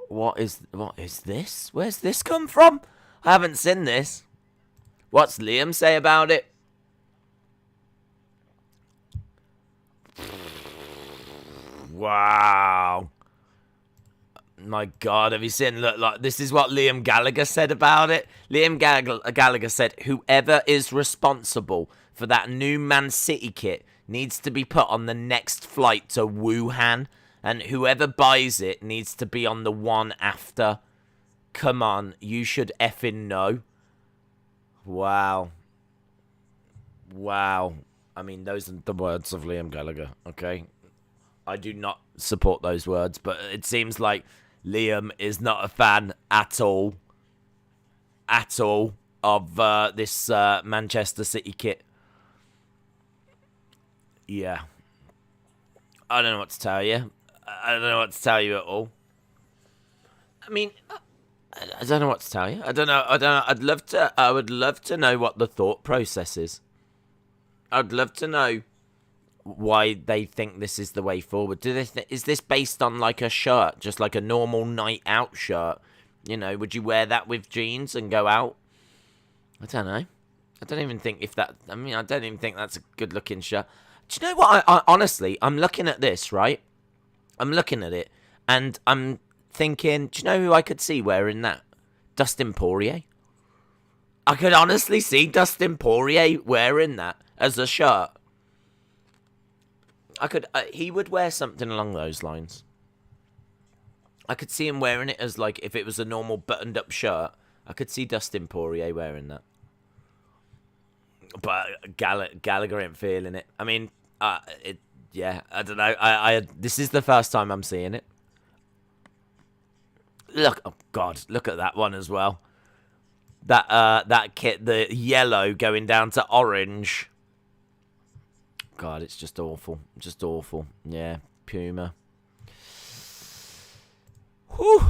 What is this? Where's this come from? I haven't seen this. What's Liam say about it? Wow. My god, have you seen? Look, like, this is what Liam Gallagher said about it. Liam Gallagher said, whoever is responsible for that new Man City kit needs to be put on the next flight to Wuhan, and whoever buys it needs to be on the one after. Come on, you should effing know. Wow. Wow. I mean, those are the words of Liam Gallagher, okay? I do not support those words, but it seems like Liam is not a fan at all of this Manchester City kit. Yeah. I don't know what to tell you. I don't know what to tell you at all. I mean, I don't know what to tell you. I don't know. I would love to know what the thought process is. I'd love to know why they think this is the way forward. Do they is this based on like a shirt, just like a normal night out shirt? You know, would you wear that with jeans and go out? I don't know. I don't even think if that. I mean, I don't even think that's a good looking shirt. Do you know what? I honestly, I'm looking at this, right? I'm looking at it, and I'm thinking, do you know who I could see wearing that? Dustin Poirier. I could honestly see Dustin Poirier wearing that as a shirt. He would wear something along those lines. I could see him wearing it as, like, if it was a normal buttoned-up shirt, I could see Dustin Poirier wearing that. But Gallagher ain't feeling it. I mean, yeah, I don't know. This is the first time I'm seeing it. Look, oh God, look at that one as well. That kit, the yellow going down to orange. God, it's just awful. Just awful. Yeah, Puma. Whew.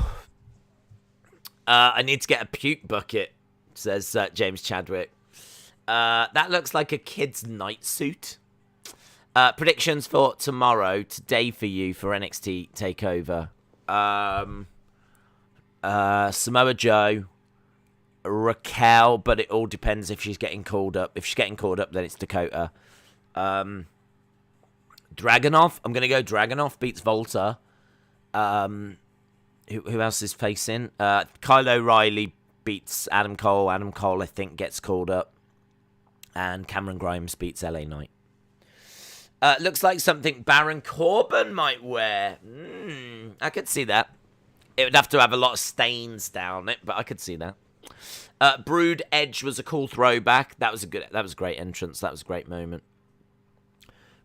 I need to get a puke bucket, says James Chadwick. That looks like a kid's night suit. Predictions for tomorrow, today for you, for NXT TakeOver. Samoa Joe, Raquel, but it all depends if she's getting called up. If she's getting called up, then it's Dakota. Dragunov, I'm going to go Dragunov beats Volta. Who else is facing? Kyle O'Reilly beats Adam Cole. Adam Cole, I think, gets called up. And Cameron Grimes beats LA Knight. Looks like something Baron Corbin might wear. I could see that. It would have to have a lot of stains down it, but I could see that. Brood Edge was a cool throwback. That was a great entrance. That was a great moment.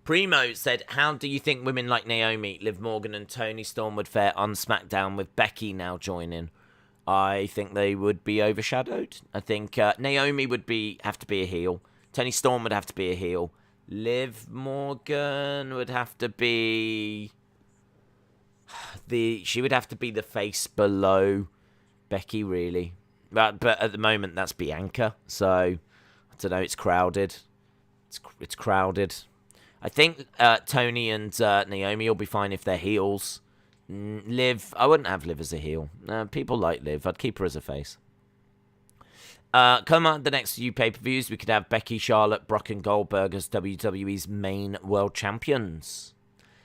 Primo said, how do you think women like Naomi, Liv Morgan and Toni Storm would fare on SmackDown with Becky now joining? I think they would be overshadowed. I think Naomi would have to be a heel. Toni Storm would have to be a heel. Liv Morgan would have to be she would have to be the face below Becky, really. But at the moment that's Bianca. So I don't know, it's crowded. It's crowded. I think Tony and Naomi will be fine if they're heels. Liv, I wouldn't have Liv as a heel. People like Liv. I'd keep her as a face. Come on, the next few pay-per-views, we could have Becky, Charlotte, Brock, and Goldberg as WWE's main world champions.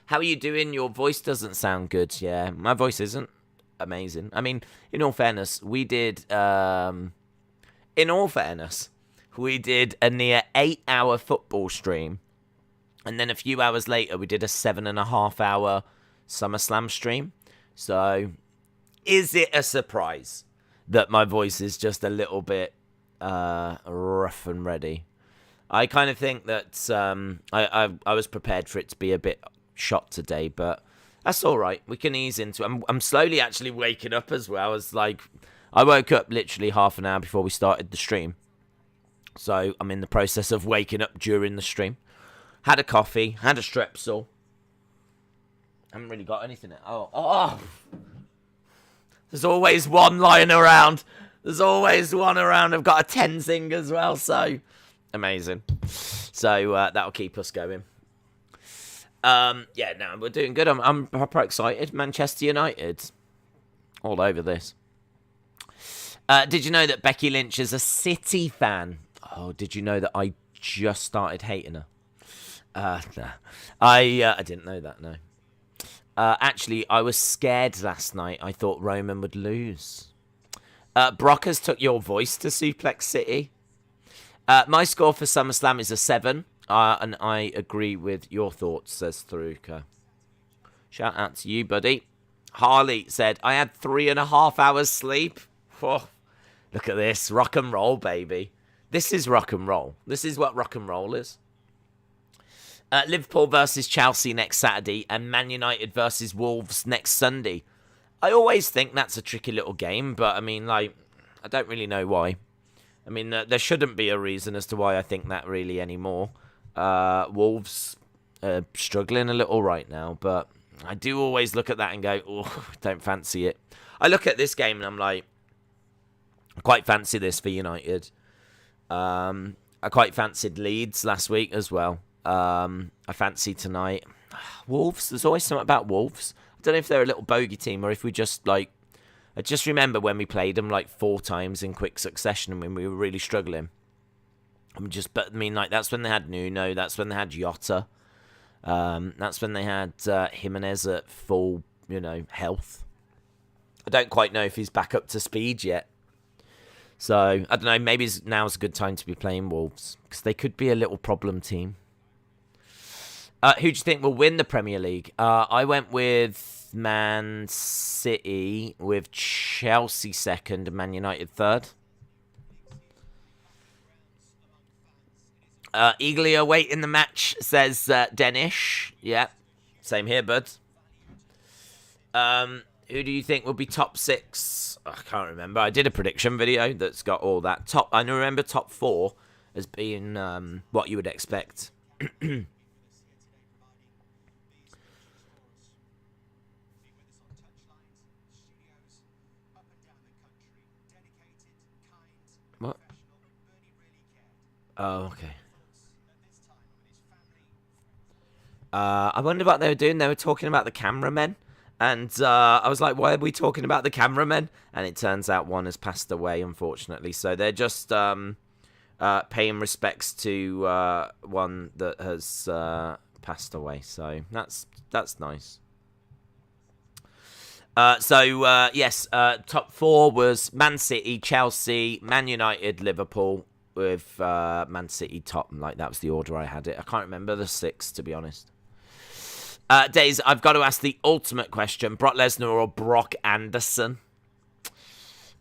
How are you doing? Your voice doesn't sound good. Yeah, my voice isn't amazing. I mean, in all fairness, we did... in all fairness, we did a near 8-hour football stream. And then a few hours later, we did a 7.5-hour SummerSlam stream. So, is it a surprise that my voice is just a little bit rough and ready? I kind of think that I was prepared for it to be a bit shot today, but that's all right. We can ease into it. I'm slowly actually waking up as well. As like, I woke up literally half an hour before we started the stream. So I'm in the process of waking up during the stream. Had a coffee, had a strepsil. Haven't really got anything. Oh. There's always one lying around. There's always one around. I've got a Tenzing as well, so amazing. So that'll keep us going. Yeah, no, we're doing good. I'm proper excited. Manchester United. All over this. Did you know that Becky Lynch is a City fan? Oh, did you know that I just started hating her? No. I didn't know that, no. Actually, I was scared last night. I thought Roman would lose. Brock has took your voice to Suplex City. My score for SummerSlam is a 7. And I agree with your thoughts, says Tharuka. Shout out to you, buddy. Harley said, I had 3.5 hours sleep. Oh, look at this. Rock and roll, baby. This is rock and roll. This is what rock and roll is. Liverpool versus Chelsea next Saturday and Man United versus Wolves next Sunday. I always think that's a tricky little game, but I mean, like, I don't really know why. I mean, there shouldn't be a reason as to why I think that really anymore. Wolves are struggling a little right now, but I do always look at that and go, oh, don't fancy it. I look at this game and I'm like, I quite fancy this for United. I quite fancied Leeds last week as well. I fancy tonight. Wolves, there's always something about Wolves. I don't know if they're a little bogey team or if we just like... I just remember when we played them like 4 times in quick succession and when we were really struggling. But I mean, like, that's when they had Nuno, that's when they had Jota. That's when they had Jimenez at full, health. I don't quite know if he's back up to speed yet. So, I don't know, maybe now's a good time to be playing Wolves. Because they could be a little problem team. Who do you think will win the Premier League? I went with Man City, with Chelsea second and Man United third. Eagerly awaiting the match, says Denish. Yeah, same here, bud. Who do you think will be top 6? I can't remember. I did a prediction video that's got all that. I remember top 4 as being what you would expect. What? Oh, okay. I wondered what they were doing. They were talking about the cameramen. And I was like, why are we talking about the cameramen? And it turns out one has passed away, unfortunately. So they're just paying respects to one that has passed away. So that's nice. Yes, top 4 was Man City, Chelsea, Man United, Liverpool, with Man City top. Like, that was the order I had it. I can't remember the 6, to be honest. Days, I've got to ask the ultimate question. Brock Lesnar or Brock Anderson?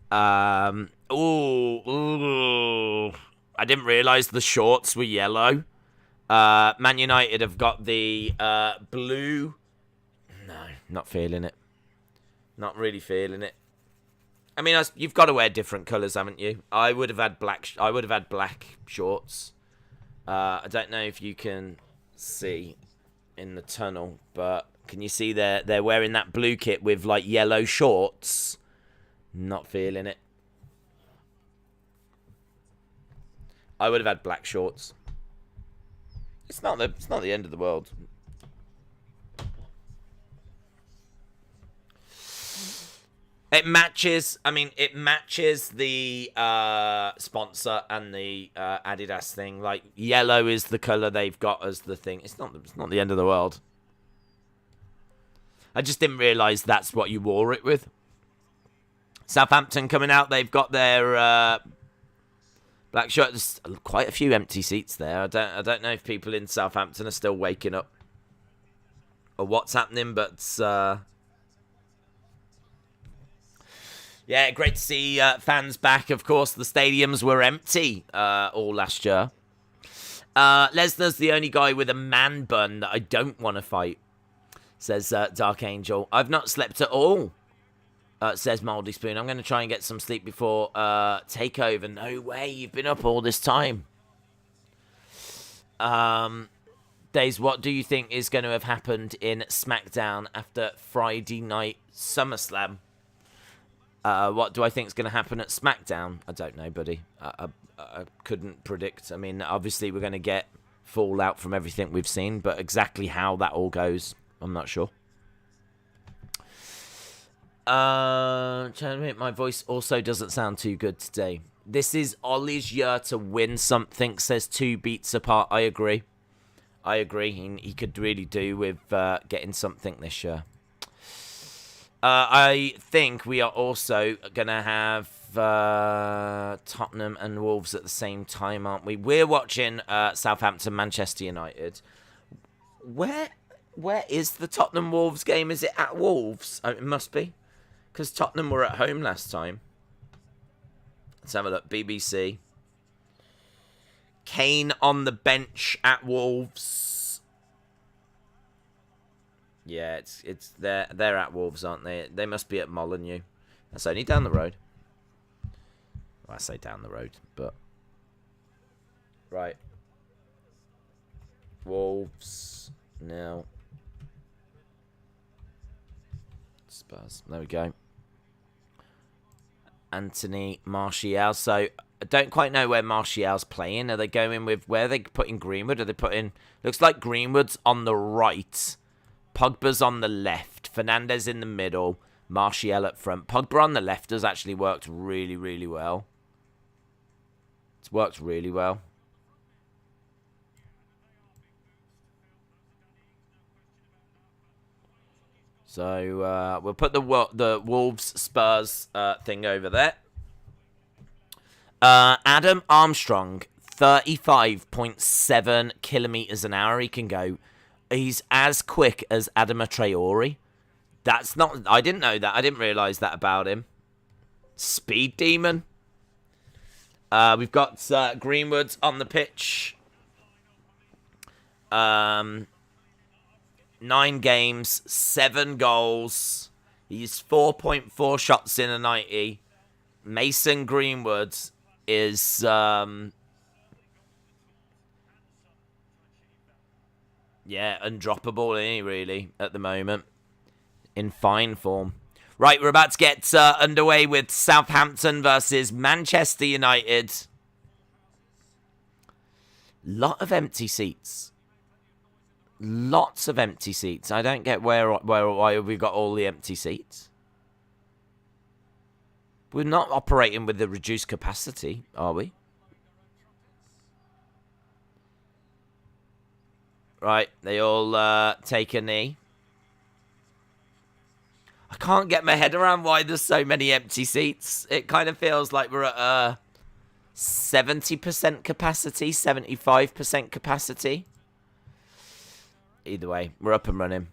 I didn't realise the shorts were yellow. Man United have got the blue. No, not feeling it. Not really feeling it. I mean, you've got to wear different colours, haven't you? I would have had black shorts. I don't know if you can see in the tunnel, but can you see they're wearing that blue kit with like yellow shorts? Not feeling it. I would have had black shorts. It's not the end of the world. It matches. I mean, it matches the sponsor and the Adidas thing. Like, yellow is the color they've got as the thing. It's not the end of the world. I just didn't realize that's what you wore it with. Southampton coming out. They've got their black shirt. There's quite a few empty seats there. I don't know if people in Southampton are still waking up or what's happening, but yeah, great to see fans back. Of course, the stadiums were empty all last year. Lesnar's the only guy with a man bun that I don't want to fight, says Dark Angel. I've not slept at all, says Mouldy Spoon. I'm going to try and get some sleep before Takeover. No way, you've been up all this time. Days, what do you think is going to have happened in SmackDown after Friday night SummerSlam? What do I think is going to happen at SmackDown? I don't know, buddy. I couldn't predict. I mean, obviously we're going to get fallout from everything we've seen, but exactly how that all goes, I'm not sure. Trying to admit, my voice also doesn't sound too good today. This is Ollie's year to win something, says 2 beats apart. I agree. He could really do with getting something this year. I think we are also going to have Tottenham and Wolves at the same time, aren't we? We're watching Southampton, Manchester United. Where is the Tottenham Wolves game? Is it at Wolves? Oh, it must be, because Tottenham were at home last time. Let's have a look. BBC. Kane on the bench at Wolves. Yeah, it's they're at Wolves, aren't they? They must be at Molineux. That's only down the road. Well, I say down the road, but right. Wolves now. Spurs. There we go. Anthony Martial. So I don't quite know where Martial's playing. Are they going with where are they putting Greenwood? Are they putting? Looks like Greenwood's on the right. Pogba's on the left. Fernandes in the middle. Martial up front. Pogba on the left has actually worked really, really well. It's worked really well. So we'll put the Wolves Spurs thing over there. Adam Armstrong, 35.7 kilometers an hour he can go. He's as quick as Adama Traore. That's not... I didn't know that. I didn't realise that about him. Speed demon. We've got Greenwood on the pitch. 9 games, 7 goals. He's 4.4 shots in a 90. Mason Greenwood is... yeah, undroppable, isn't he, really, at the moment. In fine form. Right, we're about to get underway with Southampton versus Manchester United. Lot of empty seats. Lots of empty seats. I don't get why have we got all the empty seats. We're not operating with the reduced capacity, are we? Right, they all take a knee. I can't get my head around why there's so many empty seats. It kind of feels like we're at 70% capacity, 75% capacity. Either way, we're up and running.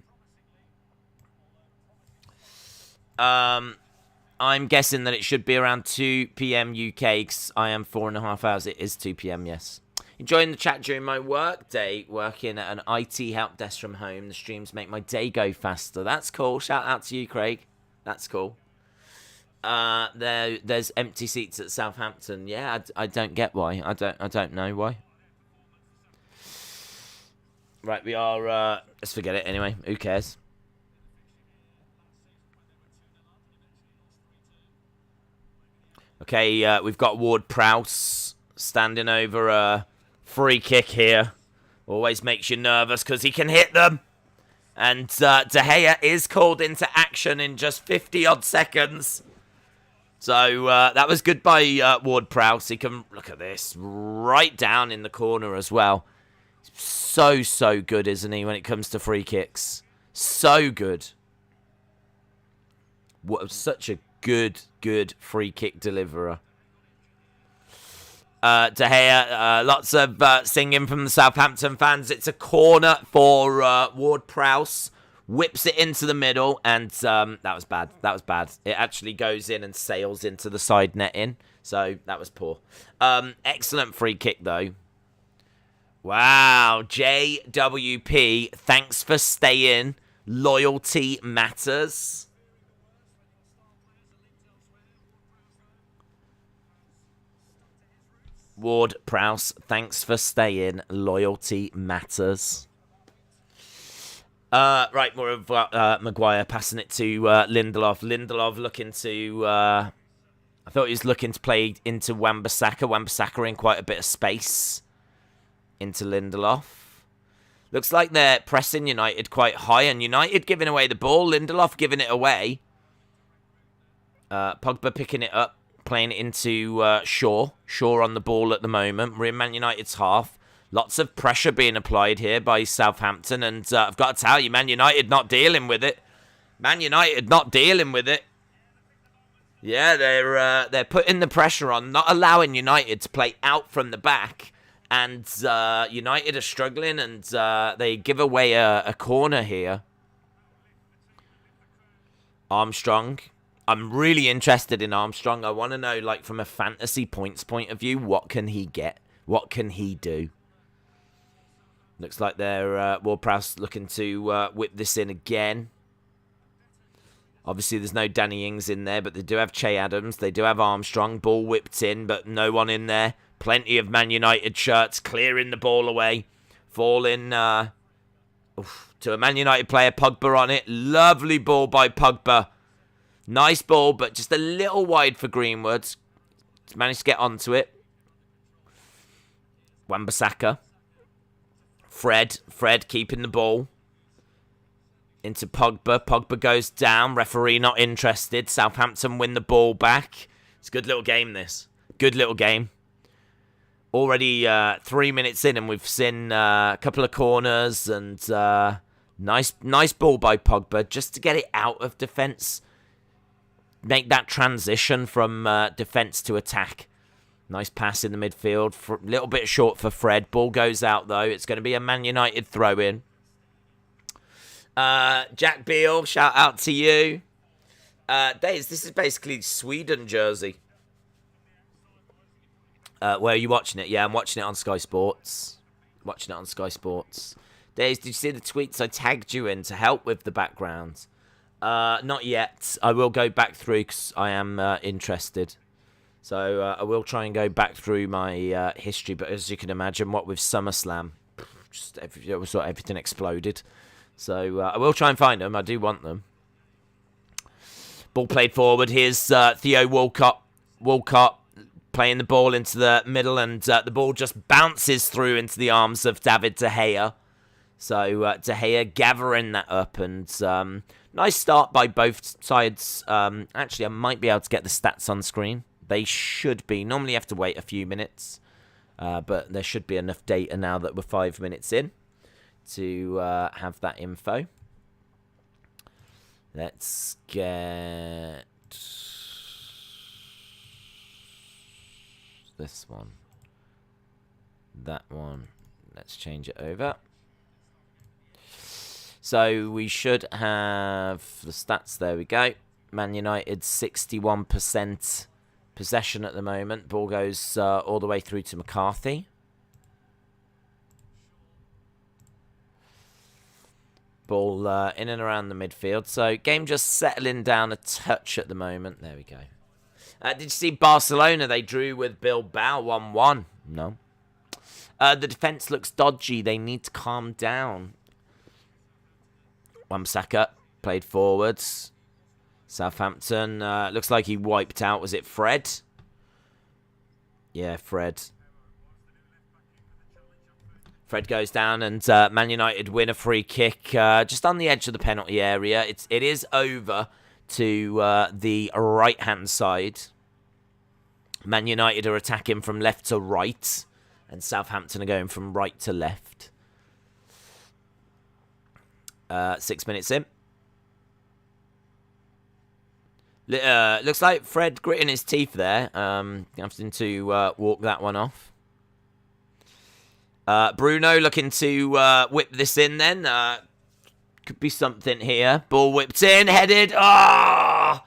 I'm guessing that it should be around 2 p.m. UK, because I am 4.5 hours. It is 2 p.m, yes. Enjoying the chat during my work day, working at an IT help desk from home. The streams make my day go faster. That's cool. Shout out to you, Craig. That's cool. There's empty seats at Southampton. Yeah, I don't get why. I don't know why. Right, we are... let's forget it anyway. Who cares? Okay, we've got Ward-Prowse standing over a free kick here. Always makes you nervous because he can hit them. And De Gea is called into action in just 50-odd seconds. So that was good by Ward-Prowse. He can, look at this, right down in the corner as well. So good, isn't he, when it comes to free kicks? So good. What such a good free kick deliverer. De Gea, lots of singing from the Southampton fans. It's a corner for Ward-Prowse. Whips it into the middle, and that was bad. That was bad. It actually goes in and sails into the side netting. So that was poor. Excellent free kick, though. Wow, JWP, thanks for staying. Loyalty matters. Ward-Prowse, thanks for staying. Loyalty matters. Right, more of Maguire passing it to Lindelof. Lindelof looking to... I thought he was looking to play into Wan-Bissaka. Wan-Bissaka in quite a bit of space. Into Lindelof. Looks like they're pressing United quite high, and United giving away the ball. Lindelof giving it away. Pogba picking it up, playing it into Shaw. Shaw on the ball at the moment. We're in Man United's half. Lots of pressure being applied here by Southampton, and I've got to tell you, Man United not dealing with it. Man United not dealing with it. Yeah, they're putting the pressure on, not allowing United to play out from the back. And United are struggling, and they give away a corner here. Armstrong. I'm really interested in Armstrong. I want to know, like, from a fantasy points point of view, what can he get? What can he do? Looks like they're Ward-Prowse looking to whip this in again. Obviously, there's no Danny Ings in there, but they do have Che Adams. They do have Armstrong. Ball whipped in, but no one in there. Plenty of Man United shirts clearing the ball away. Falling to a Man United player, Pogba on it. Lovely ball by Pogba. Nice ball, but just a little wide for Greenwood. Managed to get onto it. Wan-Bissaka. Fred keeping the ball. Into Pogba. Pogba goes down. Referee not interested. Southampton win the ball back. It's a good little game, this. Good little game. Already 3 minutes in, and we've seen a couple of corners, and nice ball by Pogba just to get it out of defence. Make that transition from defence to attack. Nice pass in the midfield. A little bit short for Fred. Ball goes out, though. It's going to be a Man United throw-in. Jack Beale, shout out to you. Days, this is basically Sweden jersey. Where are you watching it? Yeah, I'm watching it on Sky Sports. Days, did you see the tweets I tagged you in to help with the background? Not yet. I will go back through because I am interested. So I will try and go back through my history. But as you can imagine, what with SummerSlam, everything exploded. So I will try and find them. I do want them. Ball played forward. Here's Theo Walcott. Walcott playing the ball into the middle, and the ball just bounces through into the arms of David De Gea. So De Gea gathering that up, and nice start by both sides. Actually, I might be able to get the stats on screen. They should be. Normally you have to wait a few minutes, but there should be enough data now that we're 5 minutes in to have that info. Let's get this one. That one. Let's change it over. So we should have the stats. There we go. Man United 61% possession at the moment. Ball goes all the way through to McCarthy. Ball in and around the midfield. So game just settling down a touch at the moment. There we go. Did you see Barcelona? They drew with Bilbao 1-1. No. The defence looks dodgy. They need to calm down. Wan-Bissaka played forwards. Southampton. Looks like he wiped out. Was it Fred? Yeah, Fred. Fred goes down, and Man United win a free kick just on the edge of the penalty area. It is over to the right-hand side. Man United are attacking from left to right, and Southampton are going from right to left. 6 minutes in. Looks like Fred gritting his teeth there, having to walk that one off. Bruno looking to whip this in then. Could be something here. Ball whipped in, headed. Oh!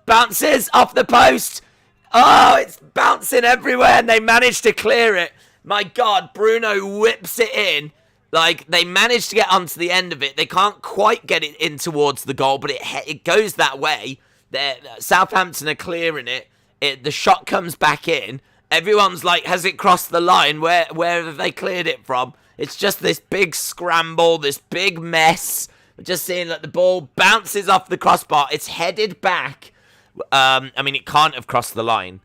Bounces off the post. Oh, it's bouncing everywhere, and they managed to clear it. My God, Bruno whips it in. Like, they managed to get onto the end of it. They can't quite get it in towards the goal, but it goes that way. Southampton are clearing it. The shot comes back in. Everyone's like, has it crossed the line? Where have they cleared it from? It's just this big scramble, this big mess. We're just seeing that the ball bounces off the crossbar. It's headed back. I mean, it can't have crossed the line.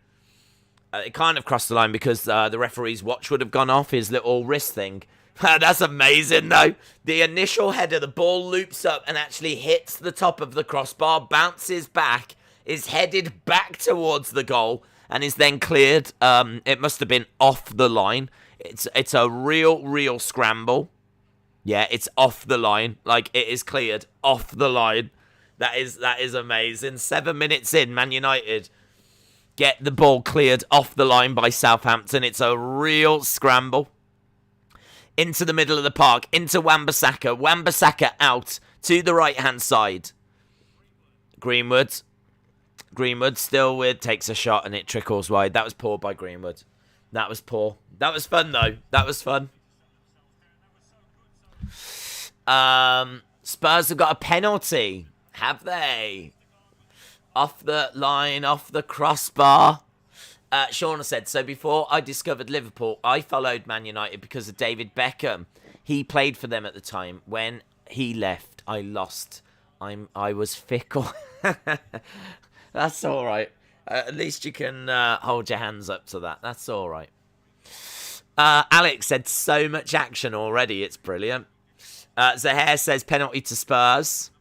It can't have crossed the line because the referee's watch would have gone off, his little wrist thing. That's amazing, though. The initial header, the ball loops up and actually hits the top of the crossbar, bounces back, is headed back towards the goal, and is then cleared. It must have been off the line. It's a real scramble. Yeah, it's off the line. Like, it is cleared off the line. That is amazing. 7 minutes in, Man United get the ball cleared off the line by Southampton. It's a real scramble. Into the middle of the park, into Wan-Bissaka. Wan-Bissaka out to the right-hand side. Greenwood still with, takes a shot and it trickles wide. That was poor by Greenwood. That was poor. That was fun, though. That was fun. Spurs have got a penalty. Have they? Off the line, off the crossbar. Shauna said, so before I discovered Liverpool, I followed Man United because of David Beckham. He played for them at the time. When he left, I lost. I was fickle. That's all right. At least you can hold your hands up to that. That's all right. Alex said, so much action already. It's brilliant. Zahair says, penalty to Spurs.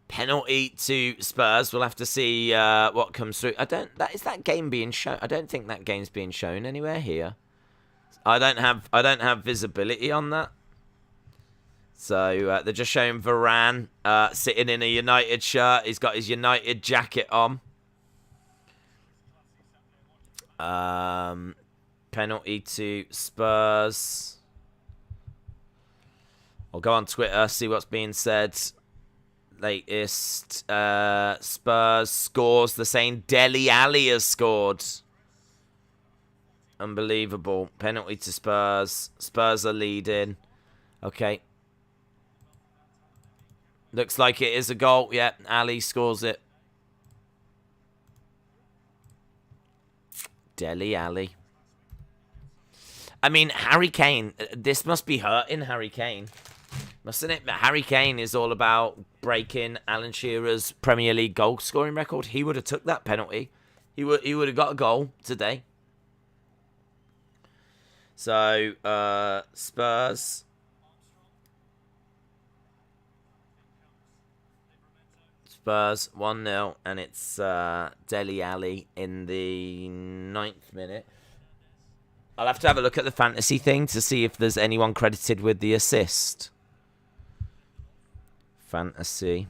Penalty to Spurs. We'll have to see what comes through. Is that game being shown? I don't think that game's being shown anywhere here. I don't have visibility on that. So they're just showing Varane sitting in a United shirt. He's got his United jacket on. Penalty to Spurs. I'll go on Twitter, see what's being said. Latest Spurs scores. They're saying Dele Alli has scored. Unbelievable. Penalty to Spurs. Spurs are leading. Okay. Looks like it is a goal. Yeah, Ali scores it. Dele Alli. I mean, Harry Kane. This must be hurting Harry Kane. Mustn't it? Harry Kane is all about breaking Alan Shearer's Premier League goal scoring record. He would have took that penalty. He would have got a goal today. So, Spurs. Spurs 1-0, and it's Dele Alli in the 9th minute. I'll have to have a look at the fantasy thing to see if there's anyone credited with the assist. Fantasy.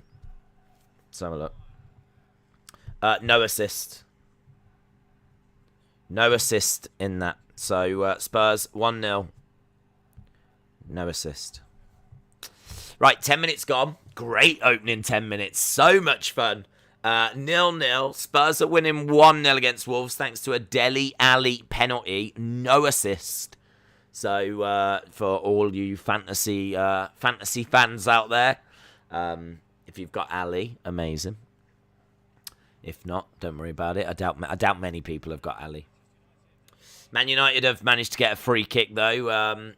Let's have a look. No assist. No assist in that. So, Spurs 1-0. No assist. Right, 10 minutes gone. Great opening 10 minutes. So much fun. 0-0. Spurs are winning 1-0 against Wolves thanks to a Dele Alli penalty. No assist. So, for all you fantasy fans out there, if you've got Ali, amazing. If not, don't worry about it. I doubt many people have got Ali. Man United have managed to get a free kick, though.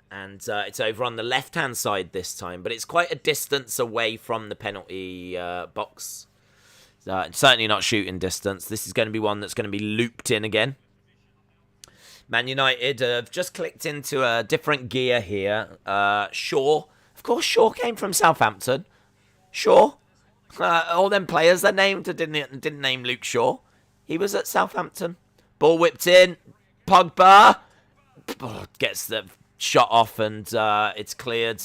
And it's over on the left-hand side this time. But it's quite a distance away from the penalty box. It's certainly not shooting distance. This is going to be one that's going to be looped in again. Man United have just clicked into a different gear here. Shaw. Of course, Shaw came from Southampton. Shaw. All them players they named didn't name Luke Shaw. He was at Southampton. Ball whipped in. Pogba gets the shot off and it's cleared.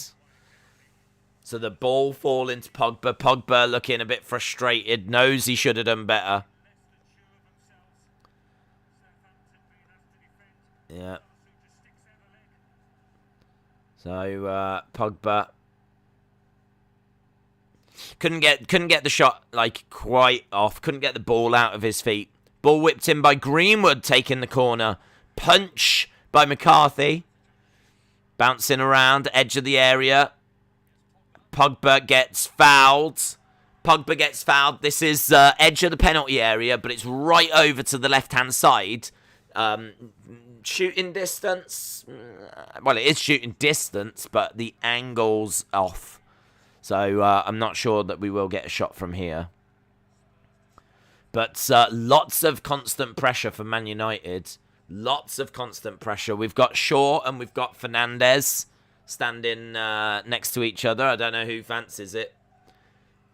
So the ball falling to Pogba. Pogba looking a bit frustrated. Knows he should have done better. Yeah. So Pogba couldn't get the shot like quite off. Couldn't get the ball out of his feet. Ball whipped in by Greenwood, taking the corner. Punch by McCarthy. Bouncing around edge of the area. Pogba gets fouled. This is edge of the penalty area, but it's right over to the left-hand side. Shooting distance. Well, it is shooting distance, but the angle's off. So I'm not sure that we will get a shot from here. But lots of constant pressure for Man United. Lots of constant pressure. We've got Shaw and we've got Fernandes standing next to each other. I don't know who fancies it.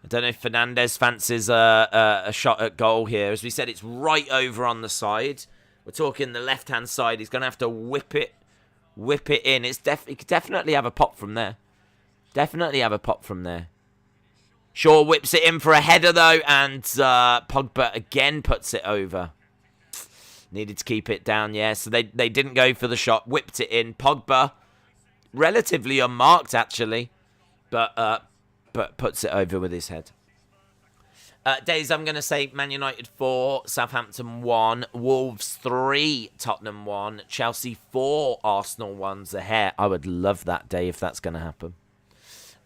I don't know if Fernandes fancies a shot at goal here. As we said, it's right over on the side. We're talking the left-hand side. He's going to have to whip it in. He could definitely have a pop from there. Shaw whips it in for a header, though, and Pogba again puts it over. Needed to keep it down, yeah. So they didn't go for the shot. Whipped it in. Pogba, relatively unmarked, actually, but puts it over with his head. Days, I'm going to say Man United 4, Southampton 1, Wolves 3, Tottenham 1, Chelsea 4, Arsenal 1's a hair. I would love that day if that's going to happen.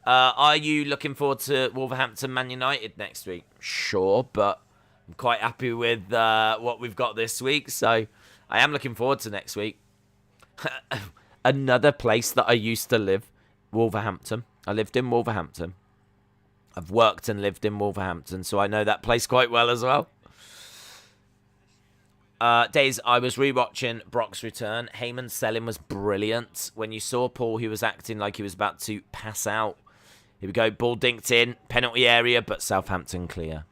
Are you looking forward to Wolverhampton Man United next week? Sure, but I'm quite happy with what we've got this week, so I am looking forward to next week. Another place that I used to live, Wolverhampton. I lived in Wolverhampton. I've worked and lived in Wolverhampton, so I know that place quite well as well. Days, I was rewatching Brock's Return. Heyman's selling was brilliant. When you saw Paul, he was acting like he was about to pass out. Here we go, ball dinked in, penalty area, but Southampton clear.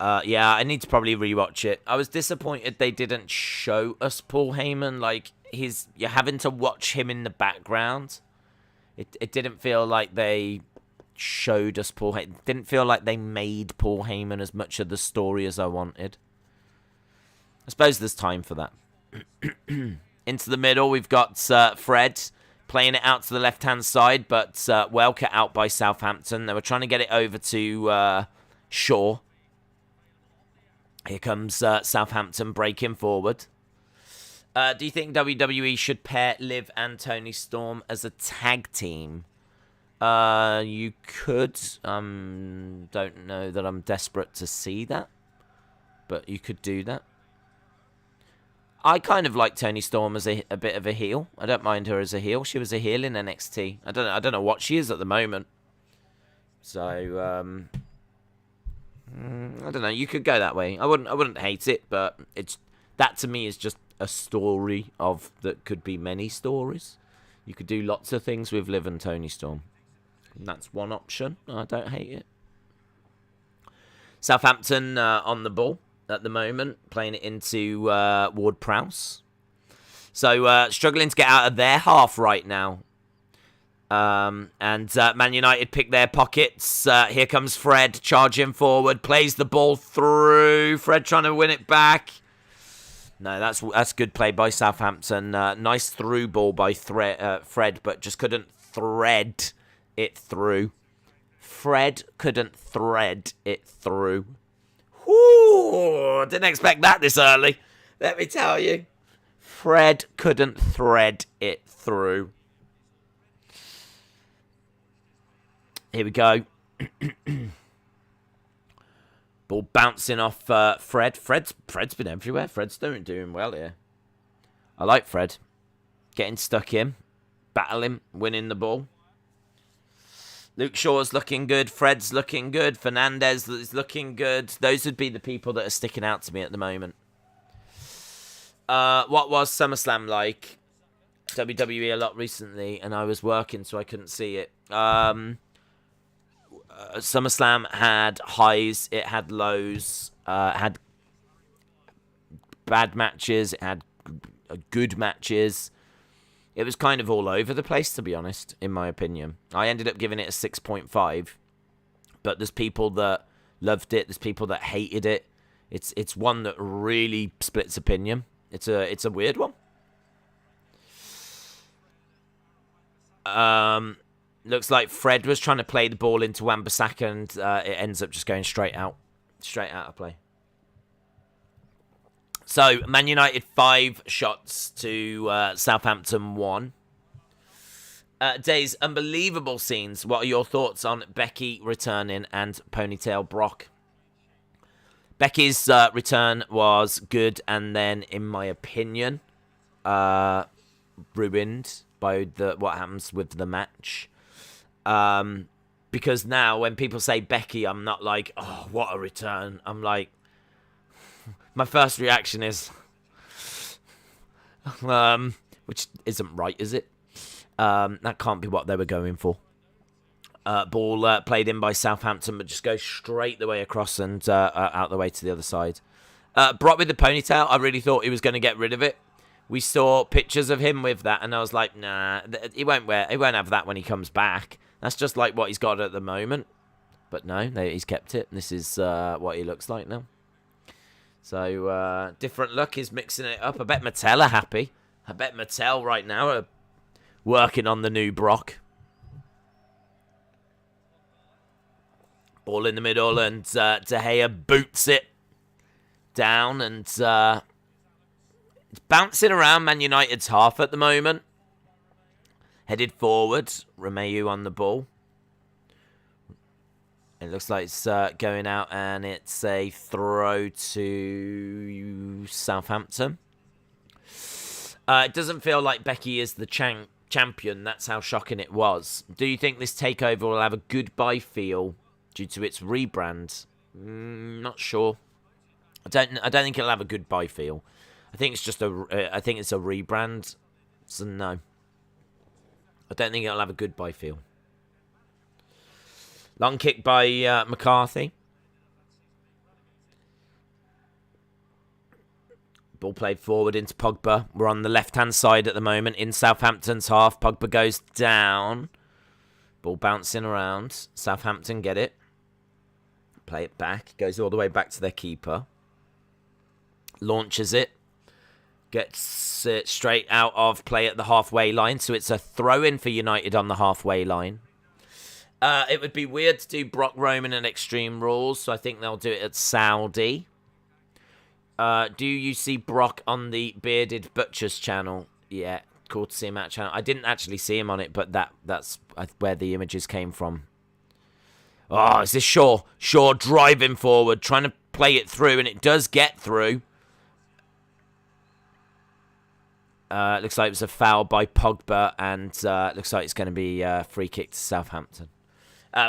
Yeah, I need to probably rewatch it. I was disappointed they didn't show us Paul Heyman. Like, you're having to watch him in the background. It didn't feel like they showed us Paul Heyman. It didn't feel like they made Paul Heyman as much of the story as I wanted. I suppose there's time for that. Into the middle, we've got Fred playing it out to the left-hand side, but well cut out by Southampton. They were trying to get it over to Shaw. Here comes Southampton breaking forward. Do you think WWE should pair Liv and Toni Storm as a tag team? You could. Don't know that I'm desperate to see that, but you could do that. I kind of like Toni Storm as a bit of a heel. I don't mind her as a heel. She was a heel in NXT. I don't know what she is at the moment. So I don't know. You could go that way. I wouldn't hate it, but that to me is just a story that could be many stories. You could do lots of things with Liv and Toni Storm. And that's one option. I don't hate it. Southampton on the ball at the moment, playing it into Ward-Prowse. So struggling to get out of their half right now. And Man United pick their pockets. Here comes Fred charging forward, plays the ball through. Fred trying to win it back. No, that's good play by Southampton. Nice through ball by Fred, but just couldn't thread it through. Fred couldn't thread it through. Whoo! Didn't expect that this early. Let me tell you. Fred couldn't thread it through. Here we go. Ball bouncing off Fred. Fred's been everywhere. Fred's doing well here. I like Fred. Getting stuck in. Battling. Winning the ball. Luke Shaw's looking good. Fred's looking good. Fernandes is looking good. Those would be the people that are sticking out to me at the moment. What was SummerSlam like? WWE a lot recently, and I was working, so I couldn't see it. SummerSlam had highs, it had lows, it had bad matches, it had good matches. It was kind of all over the place, to be honest, in my opinion. I ended up giving it a 6.5, but there's people that loved it, there's people that hated it. It's one that really splits opinion. It's a weird one. Looks like Fred was trying to play the ball into Wan-Bissaka, and it ends up just going straight out of play. So, Man United 5 shots to Southampton 1. Days, unbelievable scenes. What are your thoughts on Becky returning and Ponytail Brock? Becky's return was good, and then, in my opinion, ruined by what happens with the match. Because now, when people say Becky, I'm not like, oh, what a return. I'm like, my first reaction is, which isn't right, is it? That can't be what they were going for. Ball played in by Southampton, but just goes straight the way across and out the way to the other side. Brock with the ponytail, I really thought he was going to get rid of it. We saw pictures of him with that, and I was like, nah, he won't have that when he comes back. That's just like what he's got at the moment. But no, he's kept it. This is what he looks like now. So, different look. He's mixing it up. I bet Mattel are happy. I bet Mattel right now are working on the new Brock. Ball in the middle, and De Gea boots it down, and it's bouncing around Man United's half at the moment. Headed forward. Romeu on the ball. It looks like it's going out, and it's a throw to Southampton. It doesn't feel like Becky is the champion. That's how shocking it was. Do you think this takeover will have a goodbye feel due to its rebrand? Not sure. I don't think it'll have a goodbye feel. I think it's just I think it's a rebrand. So no. I don't think it'll have a goodbye feel. Long kick by McCarthy. Ball played forward into Pogba. We're on the left-hand side at the moment in Southampton's half. Pogba goes down. Ball bouncing around. Southampton get it. Play it back. Goes all the way back to their keeper. Launches it. Gets it straight out of play at the halfway line. So it's a throw-in for United on the halfway line. It would be weird to do Brock Roman and Extreme Rules, so I think they'll do it at Saudi. Do you see Brock on the Bearded Butchers channel? Yeah, cool to see him at channel. I didn't actually see him on it, but that's where the images came from. Oh, is this Shaw? Shaw driving forward, trying to play it through, and it does get through. Looks like it was a foul by Pogba, and looks like it's going to be a free kick to Southampton.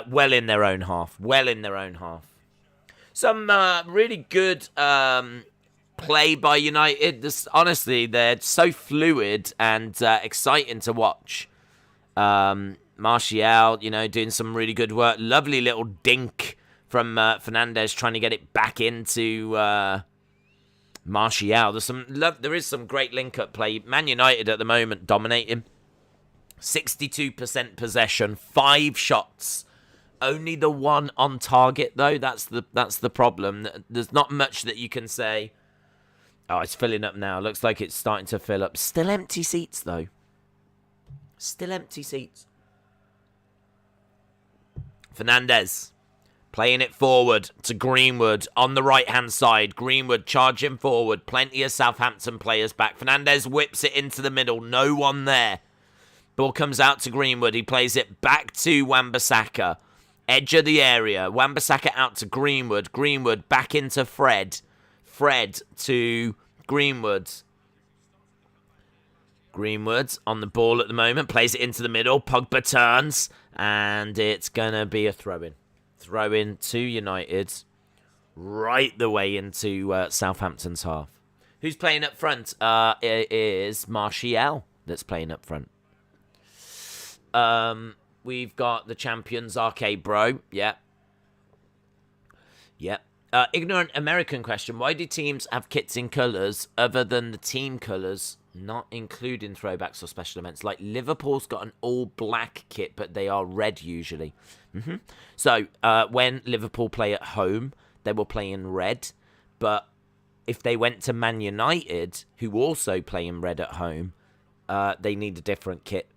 Well in their own half. Some really good play by United. Honestly, they're so fluid and exciting to watch. Martial, doing some really good work. Lovely little dink from Fernandes trying to get it back into Martial. There is some great link-up play. Man United at the moment dominating. 62% possession, 5 shots. Only the one on target, though. That's the problem. There's not much that you can say. Oh, it's filling up now. Looks like it's starting to fill up. Still empty seats, though. Still empty seats. Fernandes playing it forward to Greenwood on the right-hand side. Greenwood charging forward. Plenty of Southampton players back. Fernandes whips it into the middle. No one there. Ball comes out to Greenwood. He plays it back to Wan-Bissaka. Edge of the area. Wan-Bissaka out to Greenwood. Greenwood back into Fred. Fred to Greenwood. Greenwood on the ball at the moment. Plays it into the middle. Pogba turns. And it's going to be a throw-in. Throw-in to United. Right the way into Southampton's half. Who's playing up front? It is Martial that's playing up front. We've got the champions, Arcade Bro. Yeah. Ignorant American question. Why do teams have kits in colours other than the team colours, not including throwbacks or special events? Like Liverpool's got an all-black kit, but they are red usually. So when Liverpool play at home, they will play in red. But if they went to Man United, who also play in red at home, they need a different kit.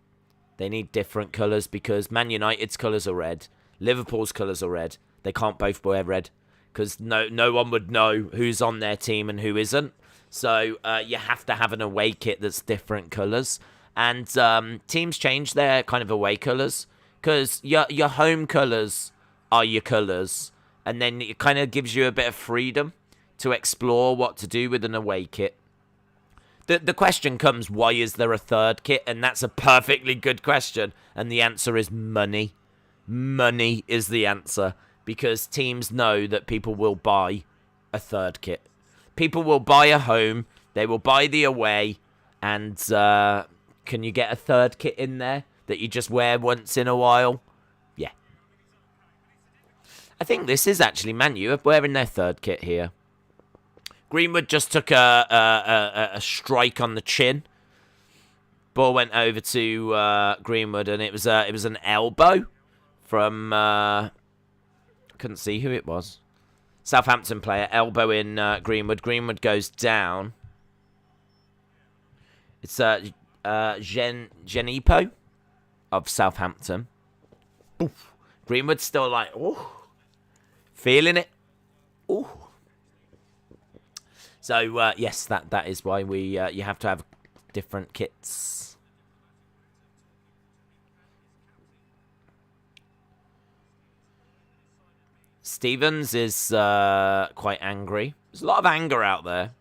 They need different colours because Man United's colours are red. Liverpool's colours are red. They can't both wear red because no one would know who's on their team and who isn't. So you have to have an away kit that's different colours. And teams change their kind of away colours because your home colours are your colours. And then it kind of gives you a bit of freedom to explore what to do with an away kit. The question comes, why is there a third kit? And that's a perfectly good question. And the answer is money. Money is the answer. Because teams know that people will buy a third kit. People will buy a home. They will buy the away. And can you get a third kit in there that you just wear once in a while? Yeah. I think this is actually Man U wearing their third kit here. Greenwood just took a strike on the chin. Ball went over to Greenwood, and it was an elbow from couldn't see who it was. Southampton player elbowing Greenwood. Greenwood goes down. It's Genipo of Southampton. Oof. Greenwood's still like, ooh, feeling it. Ooh. So, yes, that is why you have to have different kits. Stevens is quite angry. There's a lot of anger out there.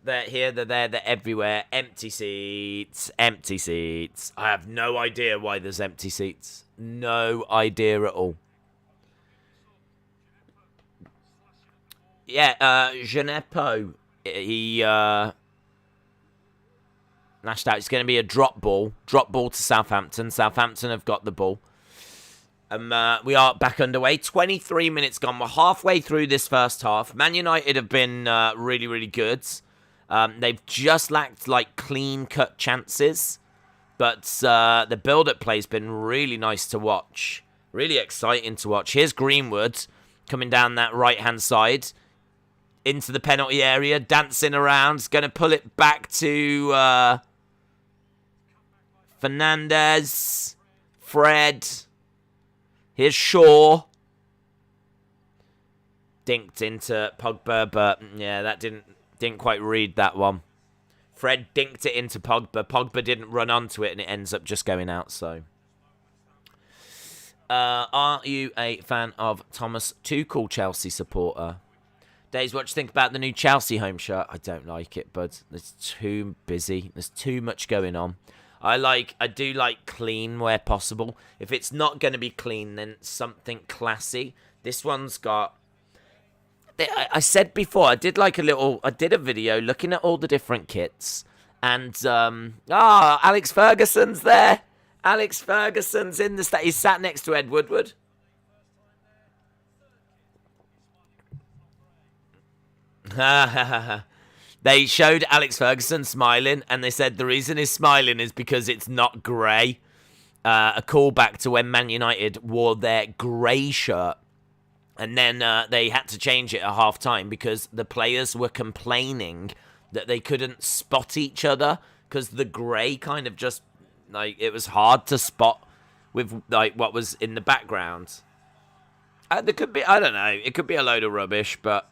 They're here, they're there, they're everywhere. Empty seats, empty seats. I have no idea why there's empty seats. No idea at all. Yeah, Genepo, he lashed out. It's going to be a drop ball to Southampton. Southampton have got the ball. We are back underway. 23 minutes gone. We're halfway through this first half. Man United have been really, really good. They've just lacked like clean-cut chances. But the build-up play's been really nice to watch. Really exciting to watch. Here's Greenwood coming down that right-hand side. Into the penalty area, dancing around. Going to pull it back to Fernandes. Fred. Here's Shaw. Dinked into Pogba, but yeah, that didn't quite read that one. Fred dinked it into Pogba. Pogba didn't run onto it, and it ends up just going out, so. Are you a fan of Thomas Tuchel, Chelsea supporter? Days, what do you think about the new Chelsea home shirt? I don't like it, bud. It's too busy. There's too much going on. I do like clean where possible. If it's not going to be clean, then something classy. This one's got... I said before, I did a video looking at all the different kits. And, Alex Ferguson's there. Alex Ferguson's in the state. He's sat next to Ed Woodward. They showed Alex Ferguson smiling, and they said the reason he's smiling is because it's not grey. A callback to when Man United wore their grey shirt. And then they had to change it at half-time because the players were complaining that they couldn't spot each other because the grey kind of just, like, it was hard to spot with, like, what was in the background. There could be, I don't know, it could be a load of rubbish, but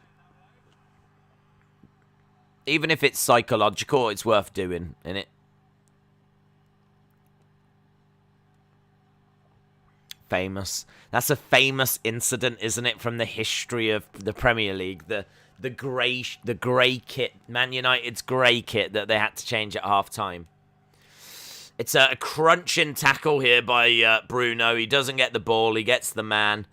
even if it's psychological, it's worth doing, innit? Famous. That's a famous incident, isn't it, from the history of the Premier League? The grey kit, Man United's grey kit that they had to change at half time. It's a crunching tackle here by Bruno. He doesn't get the ball. He gets the man.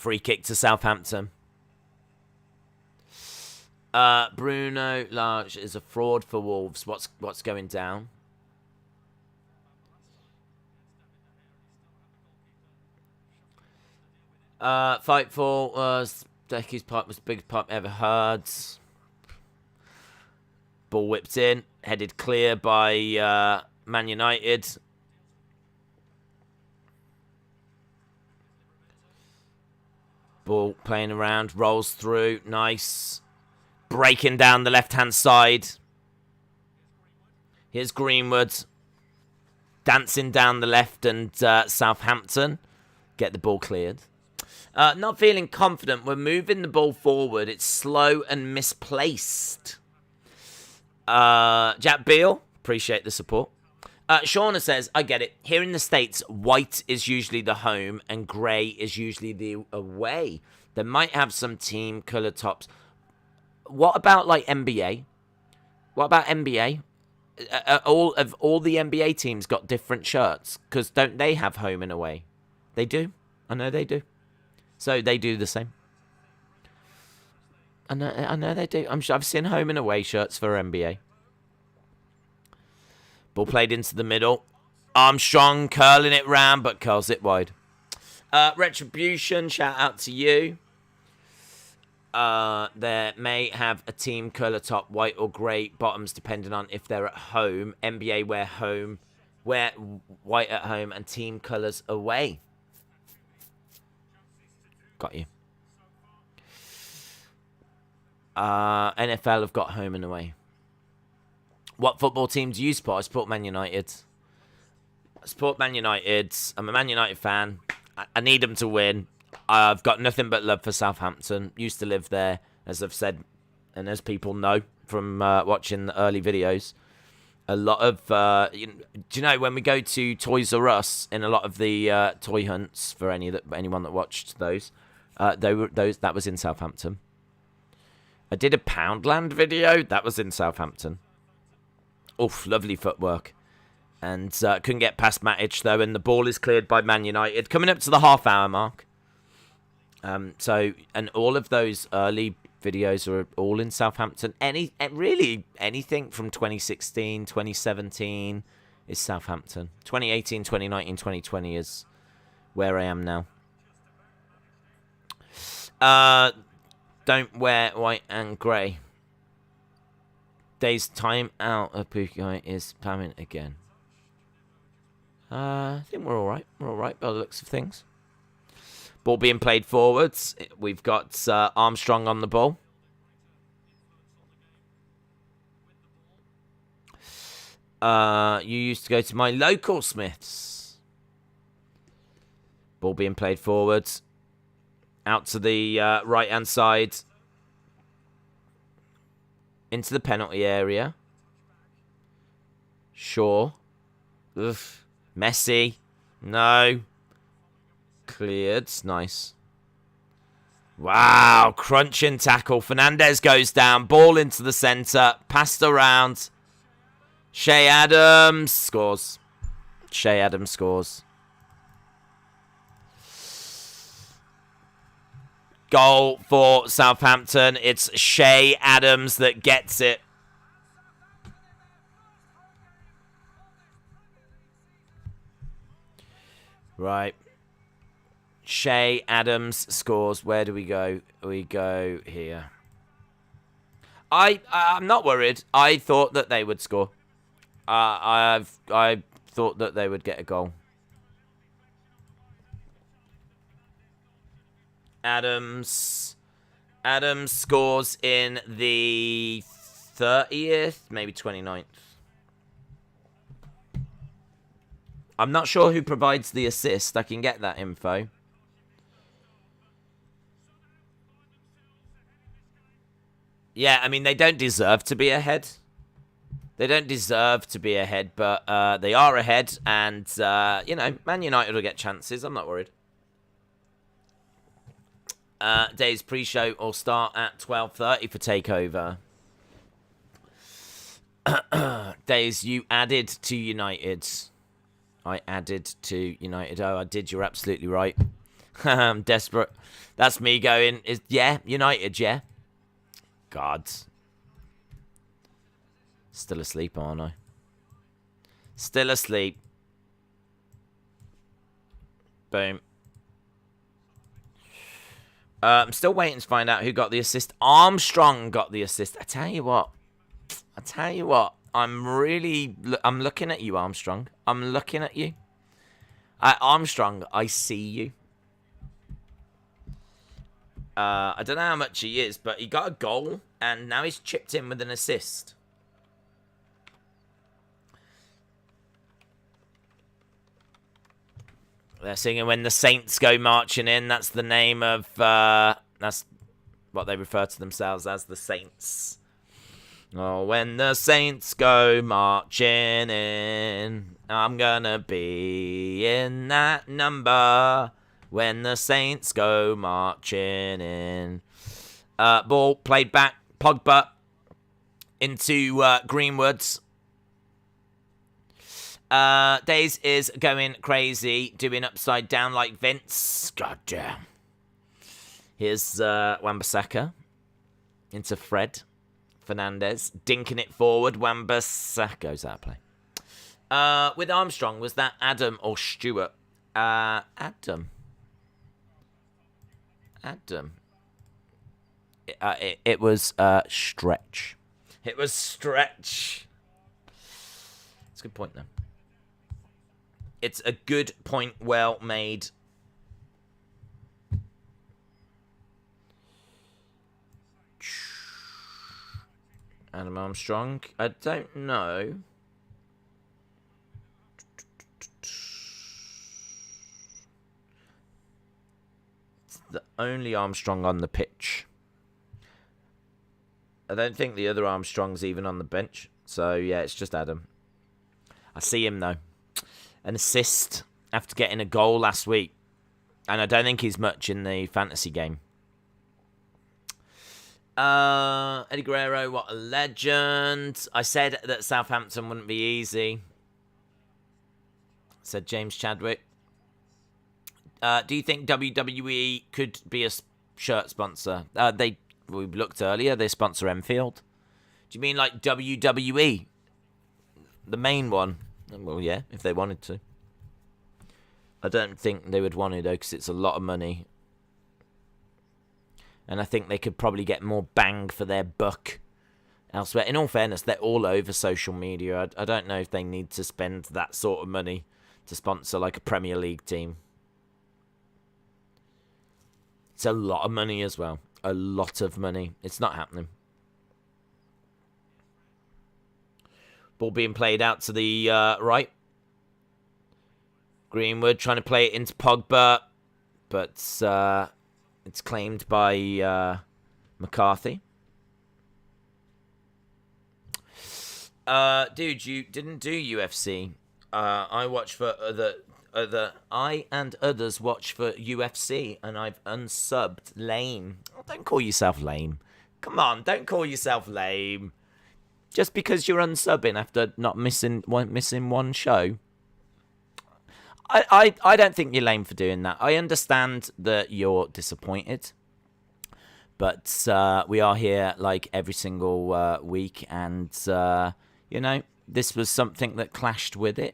Free kick to Southampton. Bruno Lage is a fraud for Wolves. What's going down? Fightful was Decky's pipe was the biggest pipe ever heard. Ball whipped in, headed clear by Man United. Ball playing around, rolls through, nice. Breaking down the left-hand side. Here's Greenwood. Dancing down the left, and Southampton get the ball cleared. Not feeling confident. We're moving the ball forward. It's slow and misplaced. Jack Beale, appreciate the support. Shauna says, I get it. Here in the States, white is usually the home and grey is usually the away. They might have some team colour tops. What about, like, NBA? What about NBA? All the NBA teams got different shirts, because don't they have home and away? They do. I know they do. So they do the same. I know they do. I've seen home and away shirts for NBA. Ball played into the middle. Armstrong curling it round, but curls it wide. Retribution, shout out to you. They may have a team colour top, white or grey bottoms, depending on if they're at home. NBA wear white at home and team colours away. Got you. NFL have got home and away. What football team do you support? I support Man United. I'm a Man United fan. I need them to win. I've got nothing but love for Southampton. Used to live there, as I've said, and as people know from watching the early videos. A lot of, do you know, when we go to Toys R Us, in a lot of the toy hunts for anyone that watched those, that was in Southampton. I did a Poundland video. That was in Southampton. Oof, lovely footwork. And couldn't get past Matic, though, and the ball is cleared by Man United. Coming up to the half-hour mark. And all of those early videos are all in Southampton. Really, anything from 2016, 2017 is Southampton. 2018, 2019, 2020 is where I am now. Don't wear white and grey. Day's time out of Pukai is spamming again. I think we're all right. We're all right by the looks of things. Ball being played forwards. We've got Armstrong on the ball. You used to go to my local Smiths. Ball being played forwards. Out to the right-hand side. Into the penalty area. Shaw. Oof. Messi. No. Cleared. Nice. Wow. Crunching tackle. Fernandez goes down. Ball into the centre. Passed around. Shea Adams scores. Shea Adams scores. Goal for Southampton. It's Shea Adams that gets it. Right. Shea Adams scores. Where do we go? We go here. I'm not worried. I thought that they would score. I thought that they would get a goal. Adams scores in the 30th, maybe 29th. I'm not sure who provides the assist. I can get that info. Yeah, I mean, they don't deserve to be ahead. They don't deserve to be ahead, but they are ahead. And, you know, Man United will get chances. I'm not worried. Day's pre-show will start at 12:30 for TakeOver. Days, you added to United. I added to United. Oh, I did. You're absolutely right. I'm desperate. That's me going, yeah, United, yeah. God. Still asleep, aren't I? Still asleep. Boom. I'm still waiting to find out who got the assist. Armstrong got the assist. I tell you what. I'm looking at you, Armstrong. I'm looking at you. Armstrong, I see you. I don't know how much he is, but he got a goal, and now he's chipped in with an assist. They're singing When the Saints Go Marching In. That's the name of... that's what they refer to themselves as, the Saints. Oh, when the Saints go marching in, I'm gonna be in that number. When the Saints go marching in. Ball played back. Pogba into Greenwood's. Days is going crazy, doing upside down like Vince. God damn. Here's Wan-Bissaka into Fred Fernandez, dinking it forward. Wan-Bissaka goes out of play. With Armstrong, was that Adam or Stewart? Adam. It was Stretch. It was Stretch. It's a good point, though. It's a good point, well made. Adam Armstrong. I don't know. It's the only Armstrong on the pitch. I don't think the other Armstrong's even on the bench. So, yeah, it's just Adam. I see him, though. An assist after getting a goal last week. And I don't think he's much in the fantasy game. Eddie Guerrero, what a legend. I said that Southampton wouldn't be easy. Said James Chadwick. Do you think WWE could be a shirt sponsor? We looked earlier, they sponsor Enfield. Do you mean like WWE? The main one? Well, yeah, if they wanted to. I don't think they would want to, though, because it's a lot of money. And I think they could probably get more bang for their buck elsewhere. In all fairness, they're all over social media. I don't know if they need to spend that sort of money to sponsor like a Premier League team. It's a lot of money as well. A lot of money. It's not happening. Ball being played out to the right. Greenwood trying to play it into Pogba. But it's claimed by McCarthy. Dude, you didn't do UFC. I watch for I and others watch for UFC, and I've unsubbed lame. Oh, don't call yourself lame. Come on, don't call yourself lame. Just because you're unsubbing after not missing one show. I don't think you're lame for doing that. I understand that you're disappointed. But we are here like every single week. And, you know, this was something that clashed with it.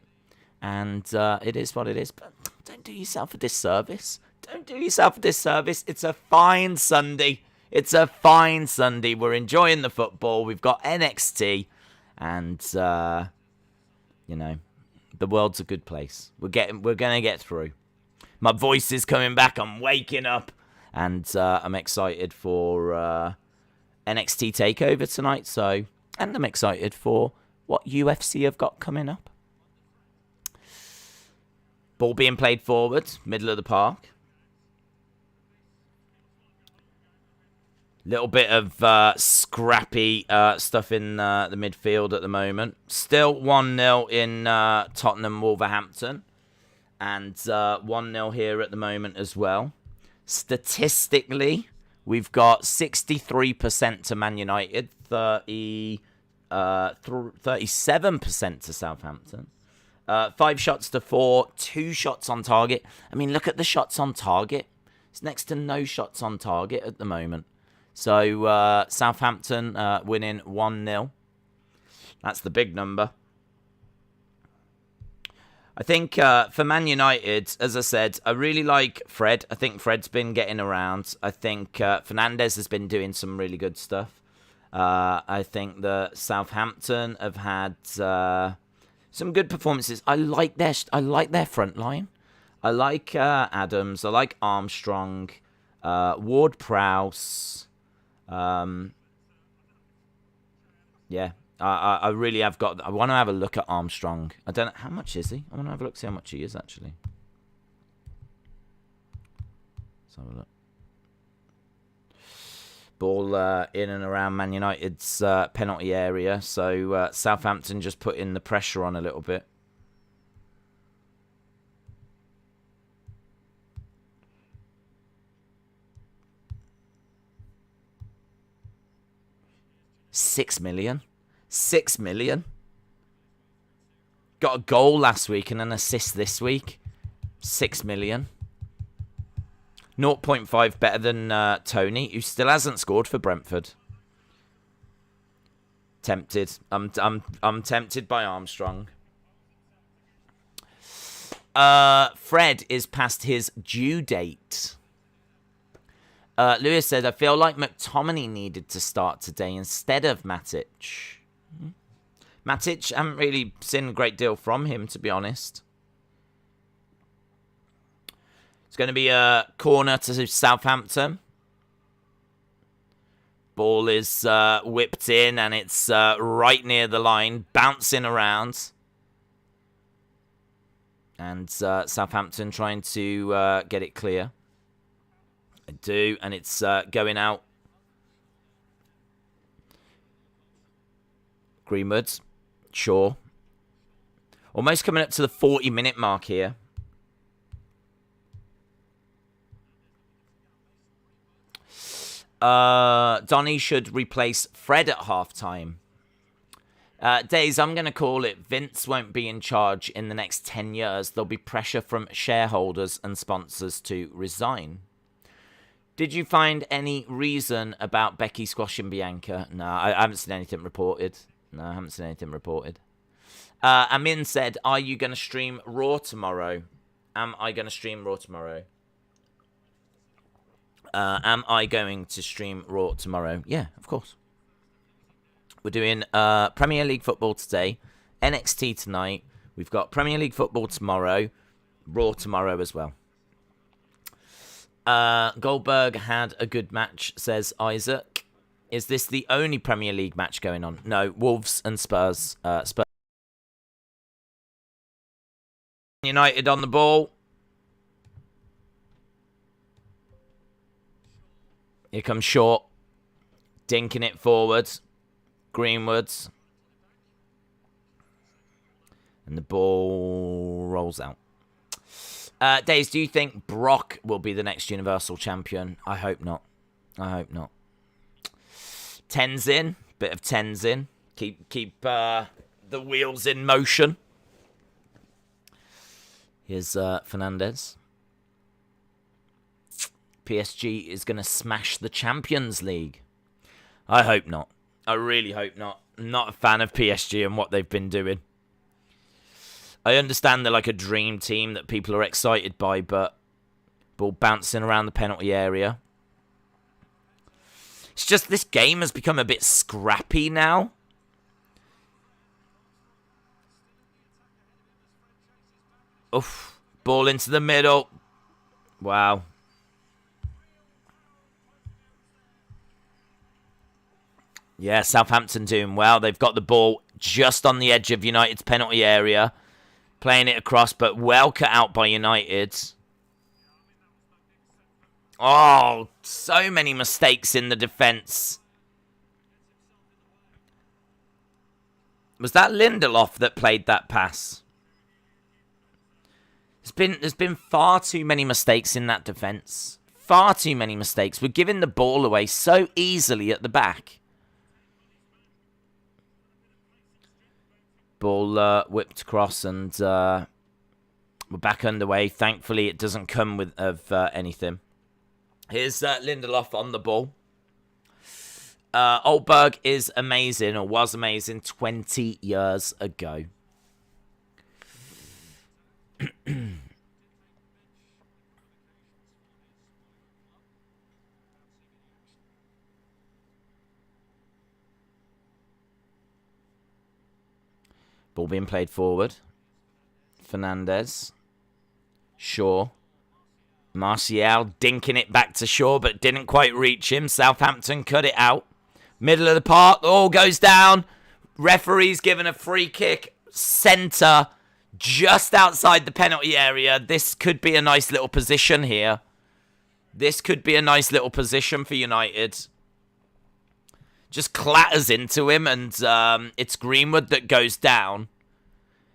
And it is what it is. But don't do yourself a disservice. Don't do yourself a disservice. It's a fine Sunday. It's a fine Sunday. We're enjoying the football. We've got NXT. And, you know, the world's a good place. We're going to get through. My voice is coming back. I'm waking up. And I'm excited for NXT TakeOver tonight. And I'm excited for what UFC have got coming up. Ball being played forward, middle of the park. Little bit of scrappy stuff in the midfield at the moment. Still 1-0 in Tottenham Wolverhampton. And 1-0 here at the moment as well. Statistically, we've got 63% to Man United, 37% to Southampton. 5 shots to 4, 2 shots on target. I mean, look at the shots on target. It's next to no shots on target at the moment. So Southampton winning 1-0. That's the big number. I think for Man United, as I said, I really like Fred. I think Fred's been getting around. I think Fernandes has been doing some really good stuff. I think that Southampton have had some good performances. I like their front line. I like Adams. I like Armstrong, Ward-Prowse. Yeah, I really have got. I want to have a look at Armstrong. I don't know how much is he. I want to have a look, see how much he is actually. Let's have a look. Ball in and around Man United's penalty area, so Southampton just putting the pressure on a little bit. $6 million. 6 million. Got a goal last week and an assist this week. 6 million. 0.5 better than Tony, who still hasn't scored for Brentford. Tempted. I'm tempted by Armstrong. Fred is past his due date. Lewis said, I feel like McTominay needed to start today instead of Matic. Matic, I haven't really seen a great deal from him, to be honest. It's going to be a corner to Southampton. Ball is whipped in and it's right near the line, bouncing around. And Southampton trying to get it clear. I do, and it's going out. Greenwood, sure. Almost coming up to the 40-minute mark here. Donny should replace Fred at halftime. Days, I'm going to call it. Vince won't be in charge in the next 10 years. There'll be pressure from shareholders and sponsors to resign. Did you find any reason about Becky squashing Bianca? No, I haven't seen anything reported. Amin said, are you going to stream Raw tomorrow? Am I going to stream Raw tomorrow? Yeah, of course. We're doing Premier League football today, NXT tonight. We've got Premier League football tomorrow, Raw tomorrow as well. Goldberg had a good match, says Isaac. Is this the only Premier League match going on? No, Wolves and Spurs. Spurs. United on the ball. Here comes Short. Dinking it forward. Greenwood. And the ball rolls out. Days, do you think Brock will be the next Universal Champion? I hope not. Tenzin. Bit of Tenzin. Keep the wheels in motion. Here's Fernandes. PSG is going to smash the Champions League. I hope not. I really hope not. I'm not a fan of PSG and what they've been doing. I understand they're like a dream team that people are excited by, but ball bouncing around the penalty area. It's just this game has become a bit scrappy now. Oof. Ball into the middle. Wow. Yeah, Southampton doing well. They've got the ball just on the edge of United's penalty area. Playing it across, but well cut out by United. Oh, so many mistakes in the defence. Was that Lindelof that played that pass? There's been far too many mistakes in that defence. Far too many mistakes. We're giving the ball away so easily at the back. Ball whipped across, and we're back underway. Thankfully, it doesn't come with anything. Here's Lindelof on the ball. Oldberg is amazing, or was amazing 20 years ago. Ball being played forward. Fernandes. Shaw. Martial dinking it back to Shaw, but didn't quite reach him. Southampton cut it out. Middle of the park. All goes down. Referee's given a free kick. Centre. Just outside the penalty area. This could be a nice little position here. This could be a nice little position for United. Just clatters into him, and it's Greenwood that goes down.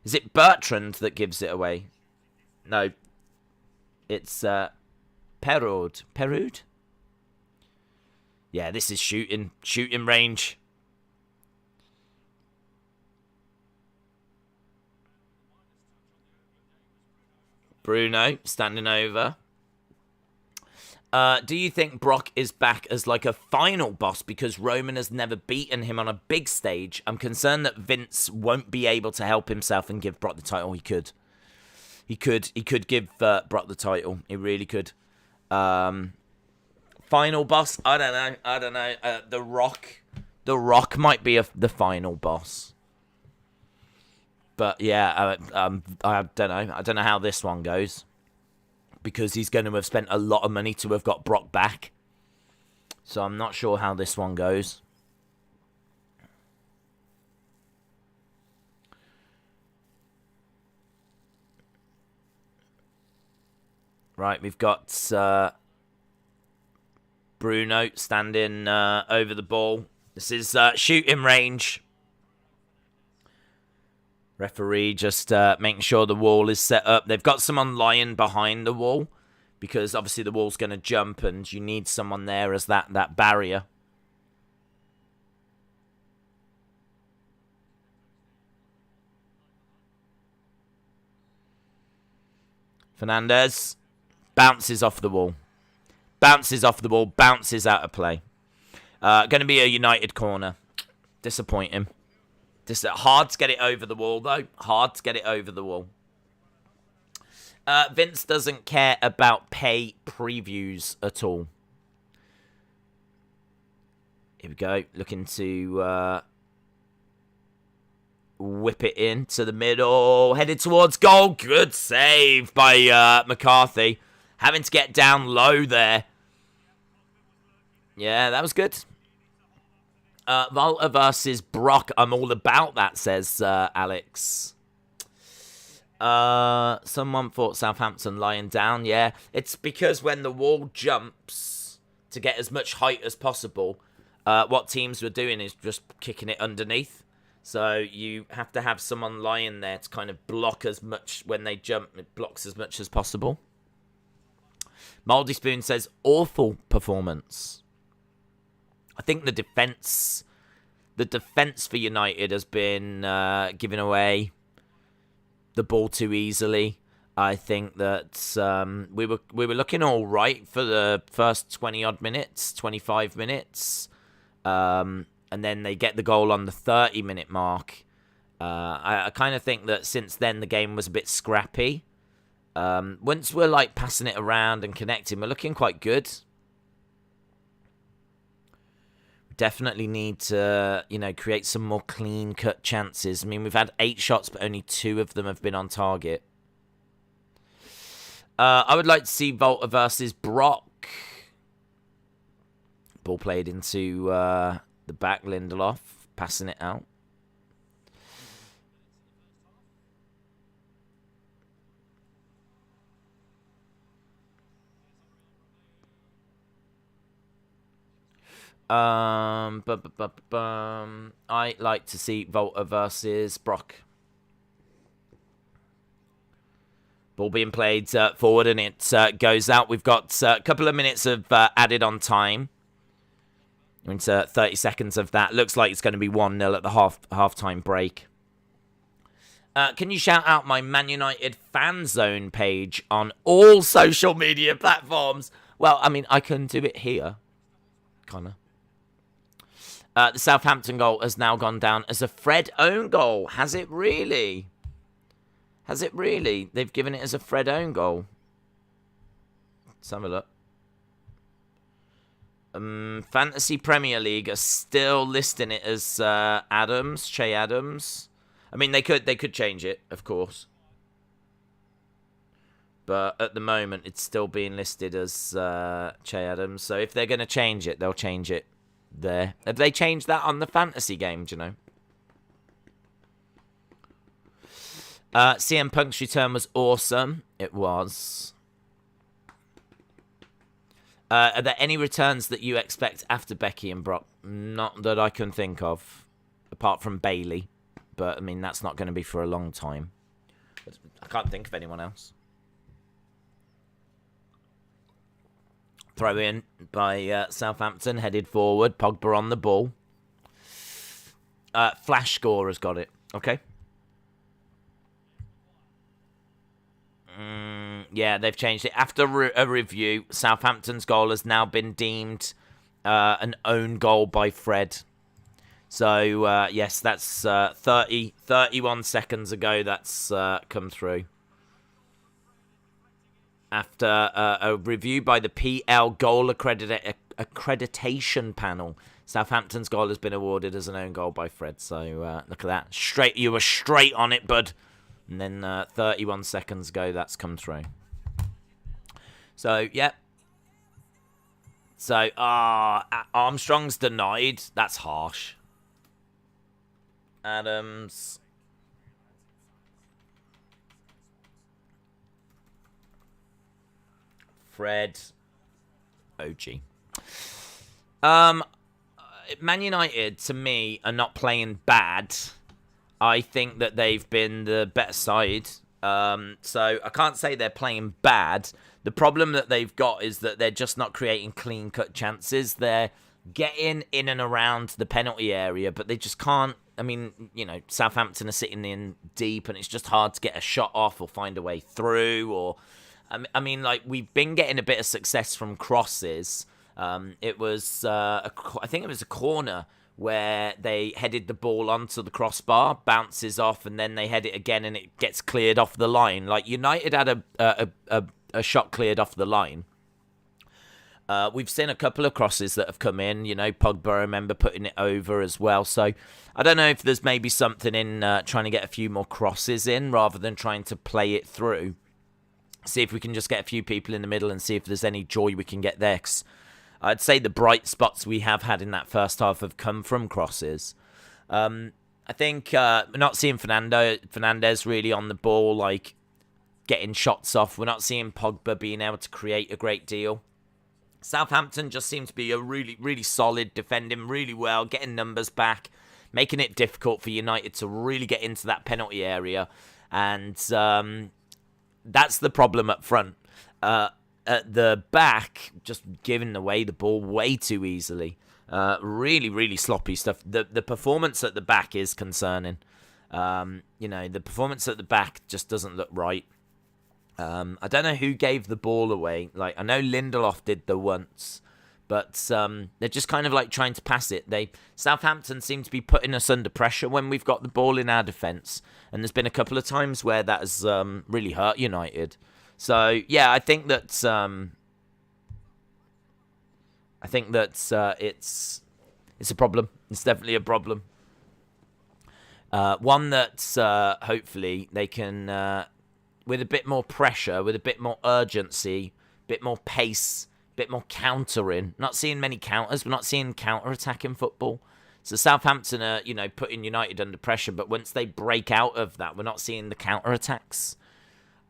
Is it Bertrand that gives it away? No. It's Perraud. Perraud? Yeah, this is shooting range. Bruno standing over. Do you think Brock is back as like a final boss because Roman has never beaten him on a big stage? I'm concerned that Vince won't be able to help himself and give Brock the title. He could. He could give Brock the title. He really could. Final boss? I don't know. The Rock might be the final boss. But yeah, I don't know. I don't know how this one goes. Because he's going to have spent a lot of money to have got Brock back. So I'm not sure how this one goes. Right, we've got Bruno standing over the ball. This is shooting range. Referee just making sure the wall is set up. They've got someone lying behind the wall because obviously the wall's going to jump and you need someone there as that barrier. Fernandes bounces off the wall. Bounces off the ball, bounces out of play. Going to be a United corner. Disappointing. Hard to get it over the wall, though. Hard to get it over the wall. Vince doesn't care about pay previews at all. Here we go. Looking to whip it into the middle. Headed towards goal. Good save by McCarthy. Having to get down low there. Yeah, that was good. Volta versus Brock. I'm all about that, says Alex. Someone thought Southampton lying down. Yeah, it's because when the wall jumps to get as much height as possible, what teams were doing is just kicking it underneath. So you have to have someone lying there to kind of block as much when they jump. It blocks as much as possible. Mouldy Spoon says, awful performance. I think the defense for United has been giving away the ball too easily. I think that we were looking all right for the first 20-odd minutes, 25 minutes. And then they get the goal on the 30-minute mark. I kind of think that since then the game was a bit scrappy. Once we're like passing it around and connecting, we're looking quite good. Definitely need to, create some more clean-cut chances. I mean, we've had 8 shots, but only 2 of them have been on target. I would like to see Volta versus Brock. Ball played into the back, Lindelof, passing it out. I like to see Volta versus Brock. Ball being played forward and it goes out. We've got a couple of minutes of added on time. We're into 30 seconds of that. Looks like it's going to be 1-0 at the half-time break. Can you shout out my Man United fan zone page on all social media platforms? Well, I mean, I can do it here. Kinda. The Southampton goal has now gone down as a Fred own goal. Has it really? Has it really? They've given it as a Fred own goal. Let's have a look. Fantasy Premier League are still listing it as Che Adams. I mean, they could change it, of course. But at the moment, it's still being listed as Che Adams. So if they're going to change it, they'll change it there. Have they changed that on the fantasy game, do you know? CM Punk's return was awesome. It was. Are there any returns that you expect after Becky and Brock? Not that I can think of, apart from Bailey. But, I mean, that's not going to be for a long time. I can't think of anyone else. Throw in by Southampton, headed forward. Pogba on the ball. Flash score has got it. Okay. Yeah, they've changed it. After a review, Southampton's goal has now been deemed an own goal by Fred. So, yes, that's 31 seconds ago that's come through. After a review by the PL Goal Accreditation Panel, Southampton's goal has been awarded as an own goal by Fred. So, look at that. You were straight on it, bud. And then 31 seconds ago, that's come through. So, yeah. So, Armstrong's denied. That's harsh. Adams. Fred. OG. Man United, to me, are not playing bad. I think that they've been the better side. So I can't say they're playing bad. The problem that they've got is that they're just not creating clean-cut chances. They're getting in and around the penalty area, but they just can't. I mean, you know, Southampton are sitting in deep, and it's just hard to get a shot off or find a way through. Or, I mean, like, we've been getting a bit of success from crosses. It was, I think it was a corner where they headed the ball onto the crossbar, bounces off, and then they head it again, and it gets cleared off the line. Like, United had a shot cleared off the line. We've seen a couple of crosses that have come in. You know, Pogba, I remember putting it over as well. So I don't know if there's maybe something in trying to get a few more crosses in rather than trying to play it through. See if we can just get a few people in the middle and see if there's any joy we can get there. 'Cause I'd say the bright spots we have had in that first half have come from crosses. I think we're not seeing Fernandes really on the ball, like getting shots off. We're not seeing Pogba being able to create a great deal. Southampton just seem to be a really, really solid, defending really well, getting numbers back, making it difficult for United to really get into that penalty area. And that's the problem up front. At the back, just giving away the ball way too easily. Really, really sloppy stuff. The performance at the back is concerning. You know, the performance at the back just doesn't look right. I don't know who gave the ball away. Like, I know Lindelof did the once, but they're just kind of like trying to pass it. Southampton seem to be putting us under pressure when we've got the ball in our defence, and there's been a couple of times where that has really hurt United. So yeah, I think that it's a problem. It's definitely a problem. One that hopefully they can. With a bit more pressure, with a bit more urgency, a bit more pace, a bit more countering. Not seeing many counters. We're not seeing counter-attacking football. So Southampton are, you know, putting United under pressure, but once they break out of that, we're not seeing the counter-attacks.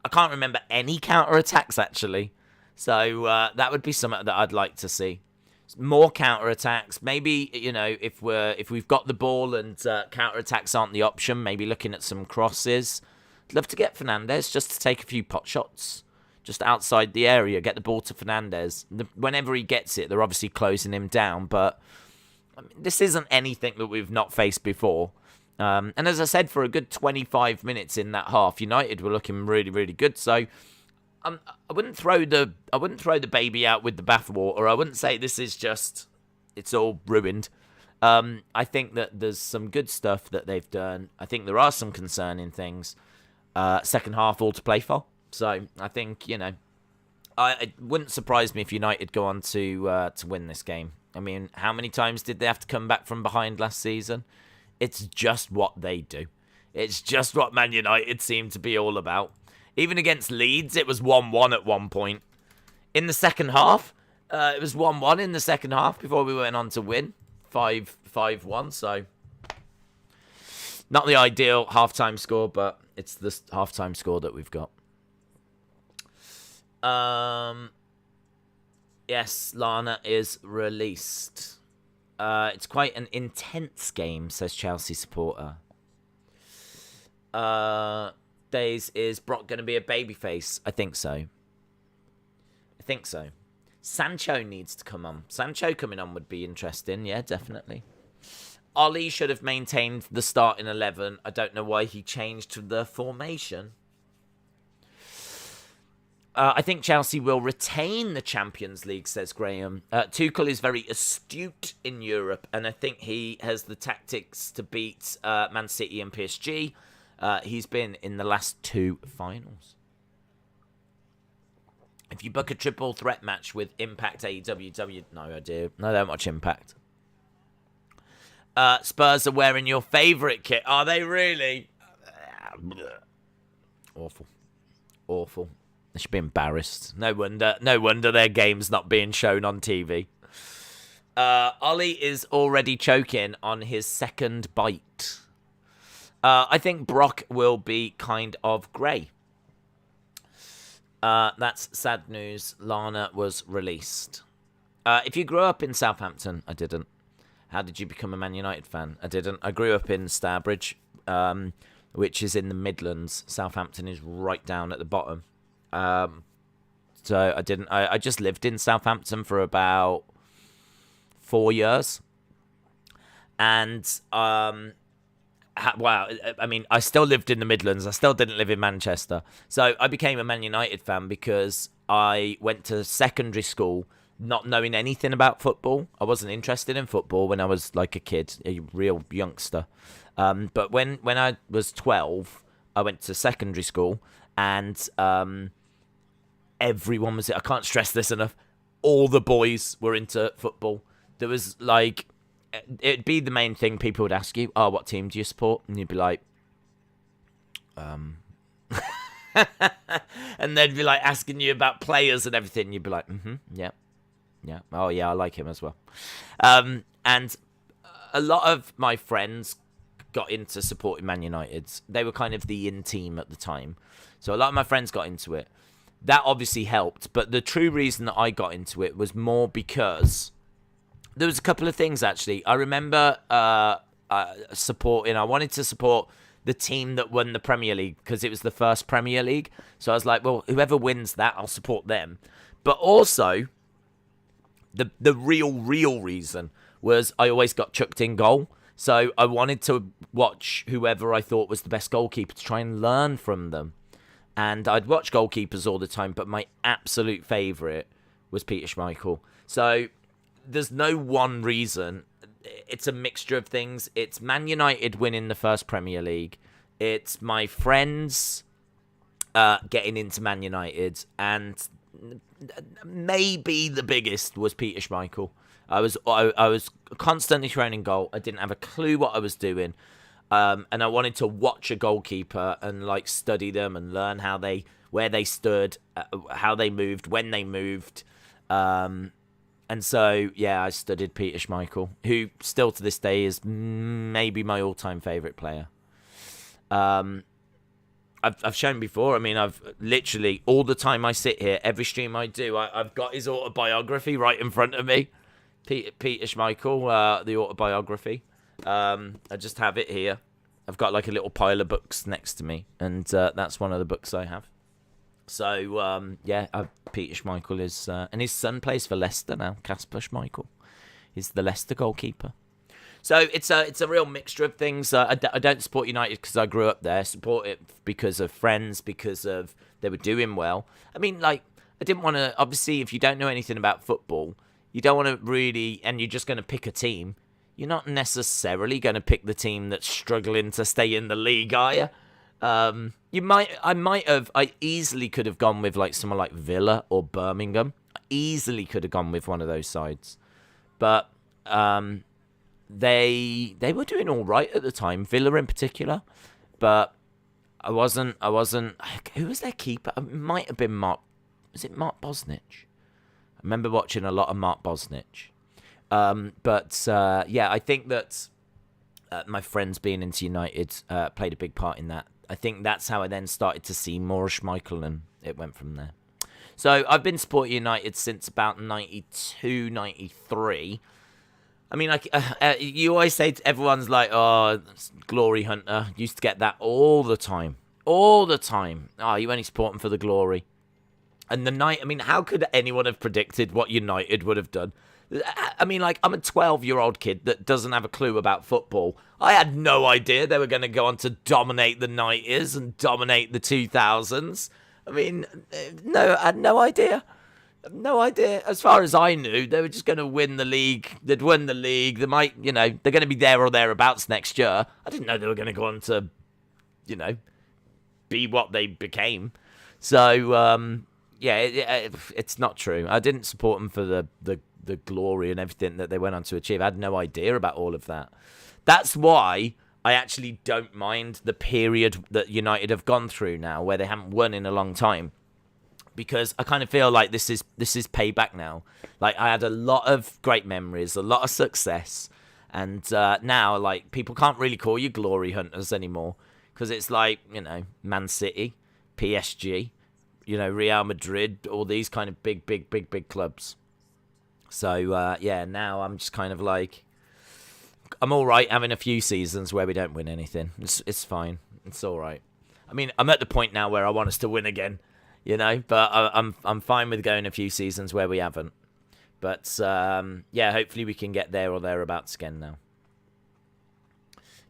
I can't remember any counter-attacks, actually. So that would be something that I'd like to see. More counter-attacks. Maybe, you know, if we've got the ball and counter-attacks aren't the option, maybe looking at some crosses. I'd love to get Fernandes just to take a few pot shots just outside the area, get the ball to Fernandes. Whenever he gets it, they're obviously closing him down, but I mean, this isn't anything that we've not faced before. And as I said, for a good 25 minutes in that half, United were looking really, really good. So I wouldn't throw the baby out with the bathwater. I wouldn't say this is just it's all ruined. I think that there's some good stuff that they've done. I think there are some concerning things. Second half, all to play for. So I think it wouldn't surprise me if United go on to win this game. I mean, how many times did they have to come back from behind last season? It's just what they do. It's just what Man United seem to be all about. Even against Leeds, it was 1-1 at one point. In the second half, it was 1-1 in the second half before we went on to win 5-1. So, not the ideal halftime score, but it's the halftime score that we've got. Yes, Lana is released. It's quite an intense game, says Chelsea supporter. Days, is Brock going to be a babyface? I think so. Sancho needs to come on. Sancho coming on would be interesting. Yeah, definitely. Ollie should have maintained the starting 11. I don't know why he changed the formation. I think Chelsea will retain the Champions League, says Graham. Tuchel is very astute in Europe, and I think he has the tactics to beat Man City and PSG. He's been in the last 2 finals. If you book a triple threat match with Impact AEW, no idea. No, they don't watch Impact. Spurs are wearing your favourite kit. Are they really? Awful. They should be embarrassed. No wonder their game's not being shown on TV. Ollie is already choking on his second bite. I think Brock will be kind of grey. That's sad news. Lana was released. If you grew up in Southampton, I didn't. How did you become a Man United fan? I didn't. I grew up in Starbridge, which is in the Midlands. Southampton is right down at the bottom. So I didn't. I just lived in Southampton for about 4 years, and wow. I mean, I still lived in the Midlands. I still didn't live in Manchester. So I became a Man United fan because I went to secondary school not knowing anything about football. I wasn't interested in football when I was like a kid, a real youngster. But when I was 12, I went to secondary school, and everyone was. I can't stress this enough. All the boys were into football. There was like, it'd be the main thing. People would ask you, "Oh, what team do you support?" And you'd be like, and they'd be like asking you about players and everything. You'd be like, yeah. Oh, yeah, I like him as well. And a lot of my friends got into supporting Man United. They were kind of the in team at the time. So a lot of my friends got into it. That obviously helped. But the true reason that I got into it was more because there was a couple of things, actually. I remember supporting. I wanted to support the team that won the Premier League because it was the first Premier League. So I was like, well, whoever wins that, I'll support them. But also, the real reason was I always got chucked in goal. So I wanted to watch whoever I thought was the best goalkeeper to try and learn from them. And I'd watch goalkeepers all the time, but my absolute favourite was Peter Schmeichel. So there's no one reason. It's a mixture of things. It's Man United winning the first Premier League. It's my friends getting into Man United. And maybe the biggest was Peter Schmeichel. I was constantly thrown in goal. I didn't have a clue what I was doing. And I wanted to watch a goalkeeper and like study them and learn where they stood, how they moved, when they moved. And so, yeah, I studied Peter Schmeichel, who still to this day is maybe my all-time favourite player. I've shown before. I mean, I've literally, all the time I sit here, every stream I do, I've got his autobiography right in front of me. Peter Schmeichel, the autobiography. I just have it here. I've got like a little pile of books next to me, and that's one of the books I have. So, yeah, Peter Schmeichel is... and his son plays for Leicester now, Kasper Schmeichel. He's the Leicester goalkeeper. So it's a real mixture of things. I don't support United because I grew up there. I support it because of friends, because of they were doing well. I mean, like, I didn't want to. Obviously, if you don't know anything about football, you don't want to really, and you're just going to pick a team. You're not necessarily going to pick the team that's struggling to stay in the league, are you? I easily could have gone with like someone like Villa or Birmingham. I easily could have gone with one of those sides, but they were doing all right at the time, Villa in particular, but I wasn't. Who was their keeper? It might have been Mark. Was it Mark Bosnich? I remember watching a lot of Mark Bosnich. Yeah, I think that my friends being into United played a big part in that. I think that's how I then started to see more of Schmeichel, and it went from there. So I've been supporting United since about 92, 93. I mean, like you always say to everyone's like, oh, glory hunter. Used to get that all the time. All the time. Oh, you only support them for the glory. And the night, I mean, how could anyone have predicted what United would have done? I mean, like, I'm a 12-year-old kid that doesn't have a clue about football. I had no idea they were going to go on to dominate the 90s and dominate the 2000s. I mean, no, I had no idea. No idea. As far as I knew, they were just going to win the league. They'd win the league. They might, they're going to be there or thereabouts next year. I didn't know they were going to go on to, be what they became. So, it's not true. I didn't support them for the glory and everything that they went on to achieve. I had no idea about all of that. That's why I actually don't mind the period that United have gone through now, where they haven't won in a long time, because I kind of feel like this is payback now. Like, I had a lot of great memories, a lot of success, and now, like, people can't really call you glory hunters anymore, because it's like, Man City, PSG, Real Madrid, all these kind of big clubs. So, now I'm just kind of like, I'm all right having a few seasons where we don't win anything. It's fine. It's all right. I mean, I'm at the point now where I want us to win again, but I'm fine with going a few seasons where we haven't. But, hopefully we can get there or thereabouts again now.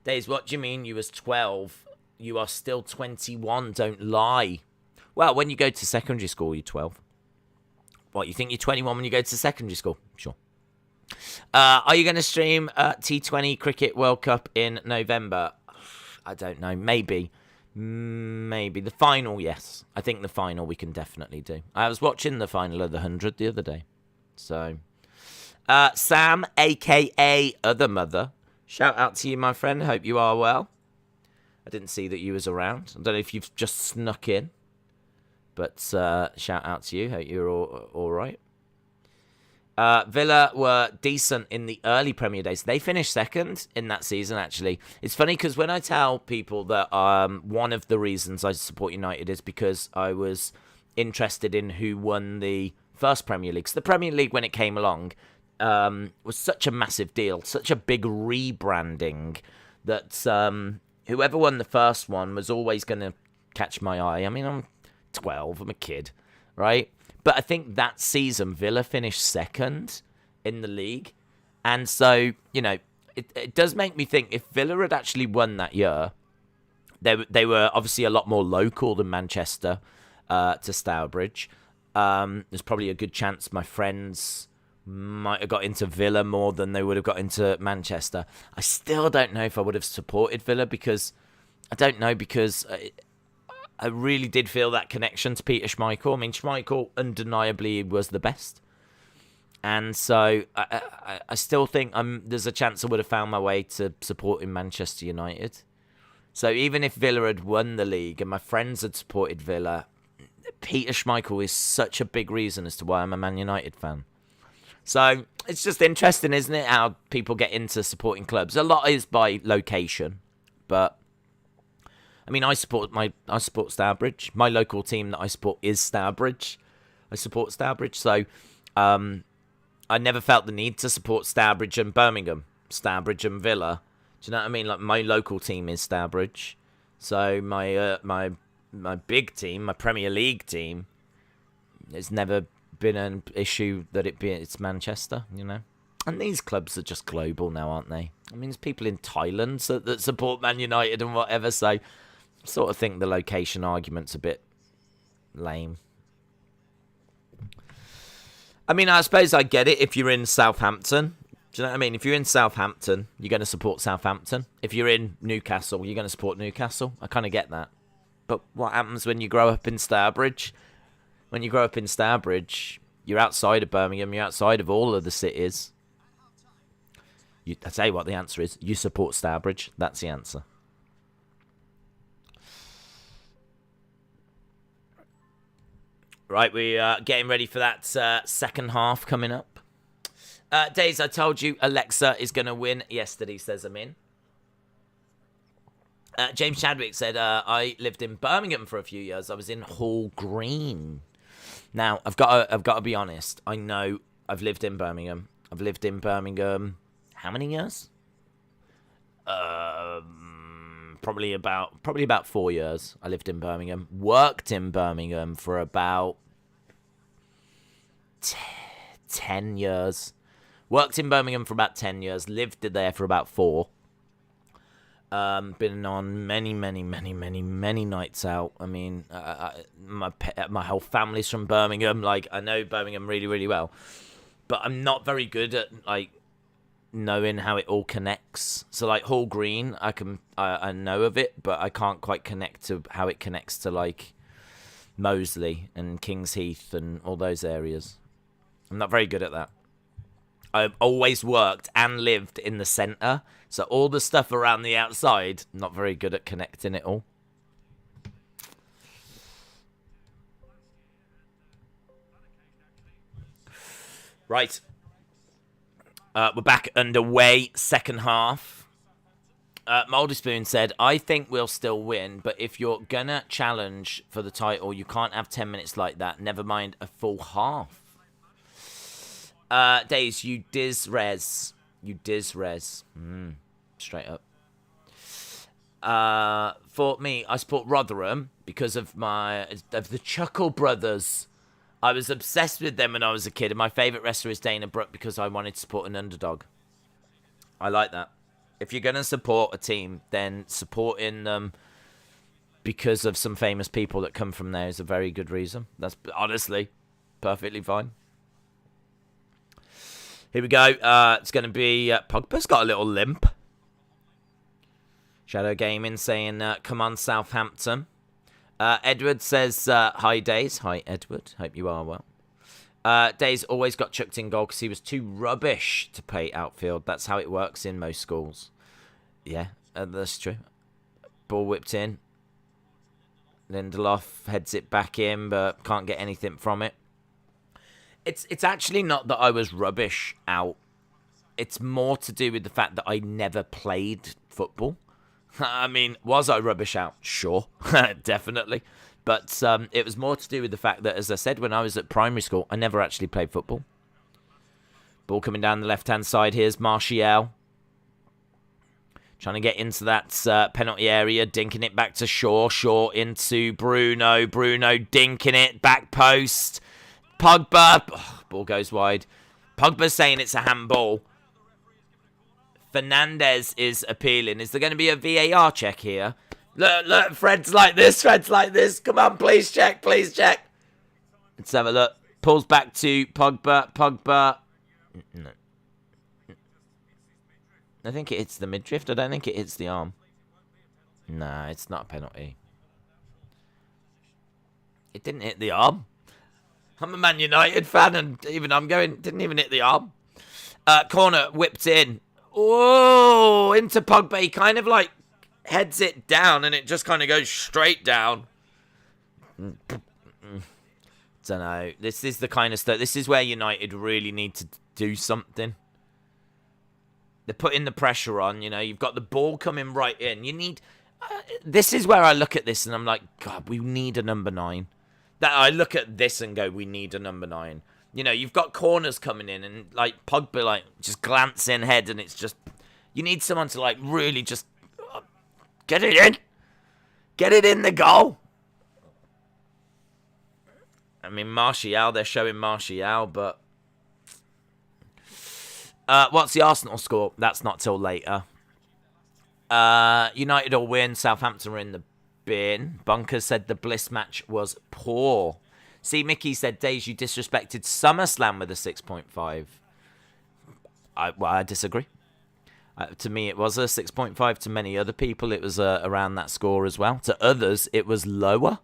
Days, what do you mean you was 12? You are still 21, don't lie. Well, when you go to secondary school, you're 12. What, you think you're 21 when you go to secondary school? Sure. Are you going to stream T20 Cricket World Cup in November? I don't know. Maybe. The final, yes. I think the final we can definitely do. I was watching the final of the 100 the other day. So, Sam, a.k.a. Other Mother. Shout out to you, my friend. Hope you are well. I didn't see that you was around. I don't know if you've just snuck in. But shout out to you. Hope you're all right. Villa were decent in the early Premier days. They finished second in that season, actually. It's funny because when I tell people that one of the reasons I support United is because I was interested in who won the first Premier League. So the Premier League, when it came along, was such a massive deal, such a big rebranding that whoever won the first one was always going to catch my eye. I mean, I'm 12, I'm a kid, right? But I think that season Villa finished second in the league, and so it does make me think if Villa had actually won that year, they were obviously a lot more local than Manchester to Stourbridge. There's probably a good chance my friends might have got into Villa more than they would have got into Manchester. I still don't know if I would have supported Villa because I really did feel that connection to Peter Schmeichel. I mean, Schmeichel undeniably was the best. And so I still think there's a chance I would have found my way to supporting Manchester United. So even if Villa had won the league and my friends had supported Villa, Peter Schmeichel is such a big reason as to why I'm a Man United fan. So it's just interesting, isn't it, how people get into supporting clubs. A lot is by location, but I mean, I support Stourbridge. My local team that I support is Stourbridge. I support Stourbridge, so I never felt the need to support Stourbridge and Birmingham, Stourbridge and Villa. Do you know what I mean? Like, my local team is Stourbridge, so my big team, my Premier League team, there's never been an issue that it's Manchester. And these clubs are just global now, aren't they? I mean, there's people in Thailand that support Man United and whatever, so I sort of think the location argument's a bit lame. I mean, I suppose I get it if you're in Southampton. Do you know what I mean? If you're in Southampton, you're going to support Southampton. If you're in Newcastle, you're going to support Newcastle. I kind of get that. But what happens when you grow up in Stourbridge? When you grow up in Stourbridge, you're outside of Birmingham, you're outside of all of the cities. I tell you what the answer is. You support Stourbridge. That's the answer. Right, we are getting ready for that second half coming up. Days, I told you Alexa is going to win. Yesterday, says I'm in. James Chadwick said, I lived in Birmingham for a few years. I was in Hall Green. Now, I've got to be honest. I know I've lived in Birmingham. I've lived in Birmingham how many years? Probably about 4 years. I lived in Birmingham. Worked in Birmingham for about 10 years. Worked in Birmingham for about 10 years. Lived there for about 4. Been on many nights out. I mean, my whole family's from Birmingham. Like, I know Birmingham really, really well. But I'm not very good at, like, knowing how it all connects. So, like, Hall Green, I know of it, but I can't quite connect to how it connects to, like, Moseley and Kings Heath and all those areas. I'm not very good at that. I've always worked and lived in the centre, so all the stuff around the outside, not very good at connecting it all. Right. We're back underway, second half. Mouldy Spoon said, I think we'll still win, but if you're going to challenge for the title, you can't have 10 minutes like that, never mind a full half. Days, you diz-res. Straight up. For me, I support Rotherham because of the Chuckle Brothers. I was obsessed with them when I was a kid, and my favourite wrestler is Dana Brooke because I wanted to support an underdog. I like that. If you're going to support a team, then supporting them because of some famous people that come from there is a very good reason. That's honestly perfectly fine. Here we go. It's going to be... Pogba's got a little limp. Shadow Gaming saying, come on, Southampton. Edward says, hi, Days. Hi, Edward. Hope you are well. Days always got chucked in goal because he was too rubbish to play outfield. That's how it works in most schools. Yeah, that's true. Ball whipped in. Lindelof heads it back in, but can't get anything from it. It's actually not that I was rubbish out. It's more to do with the fact that I never played football. I mean, was I rubbish out? Sure, definitely. But it was more to do with the fact that, as I said, when I was at primary school, I never actually played football. Ball coming down the left-hand side. Here's Martial. Trying to get into that penalty area. Dinking it back to Shaw. Shaw into Bruno. Bruno dinking it. Back post. Pogba. Oh, ball goes wide. Pogba's saying it's a handball. Fernandez is appealing. Is there going to be a VAR check here? Look, Fred's like this. Come on, please check. Let's have a look. Pulls back to Pogba. No. I think it hits the midriff. I don't think it hits the arm. Nah, it's not a penalty. It didn't hit the arm. I'm a Man United fan, and even I'm going, didn't even hit the arm. Corner whipped in. Oh, into Pogba. He kind of like heads it down, and it just kind of goes straight down. Don't know. This is the kind of stuff. This is where United really need to do something. They're putting the pressure on. You know, you've got the ball coming right in. You need. This is where I look at this, and I'm like, God, we need a number 9. That I look at this and go, we need a number 9. You know, you've got corners coming in, and like Pogba, like just glance in head, and it's just you need someone to like really just get it in the goal. I mean, Martial, they're showing Martial, but What's the Arsenal score? That's not till later. United will win. Southampton are in the bin. Bunker said the Bliss match was poor. See, Mickey said, Days, you disrespected SummerSlam with a 6.5. I disagree. To me, it was a 6.5. To many other people, it was around that score as well. To others, it was lower.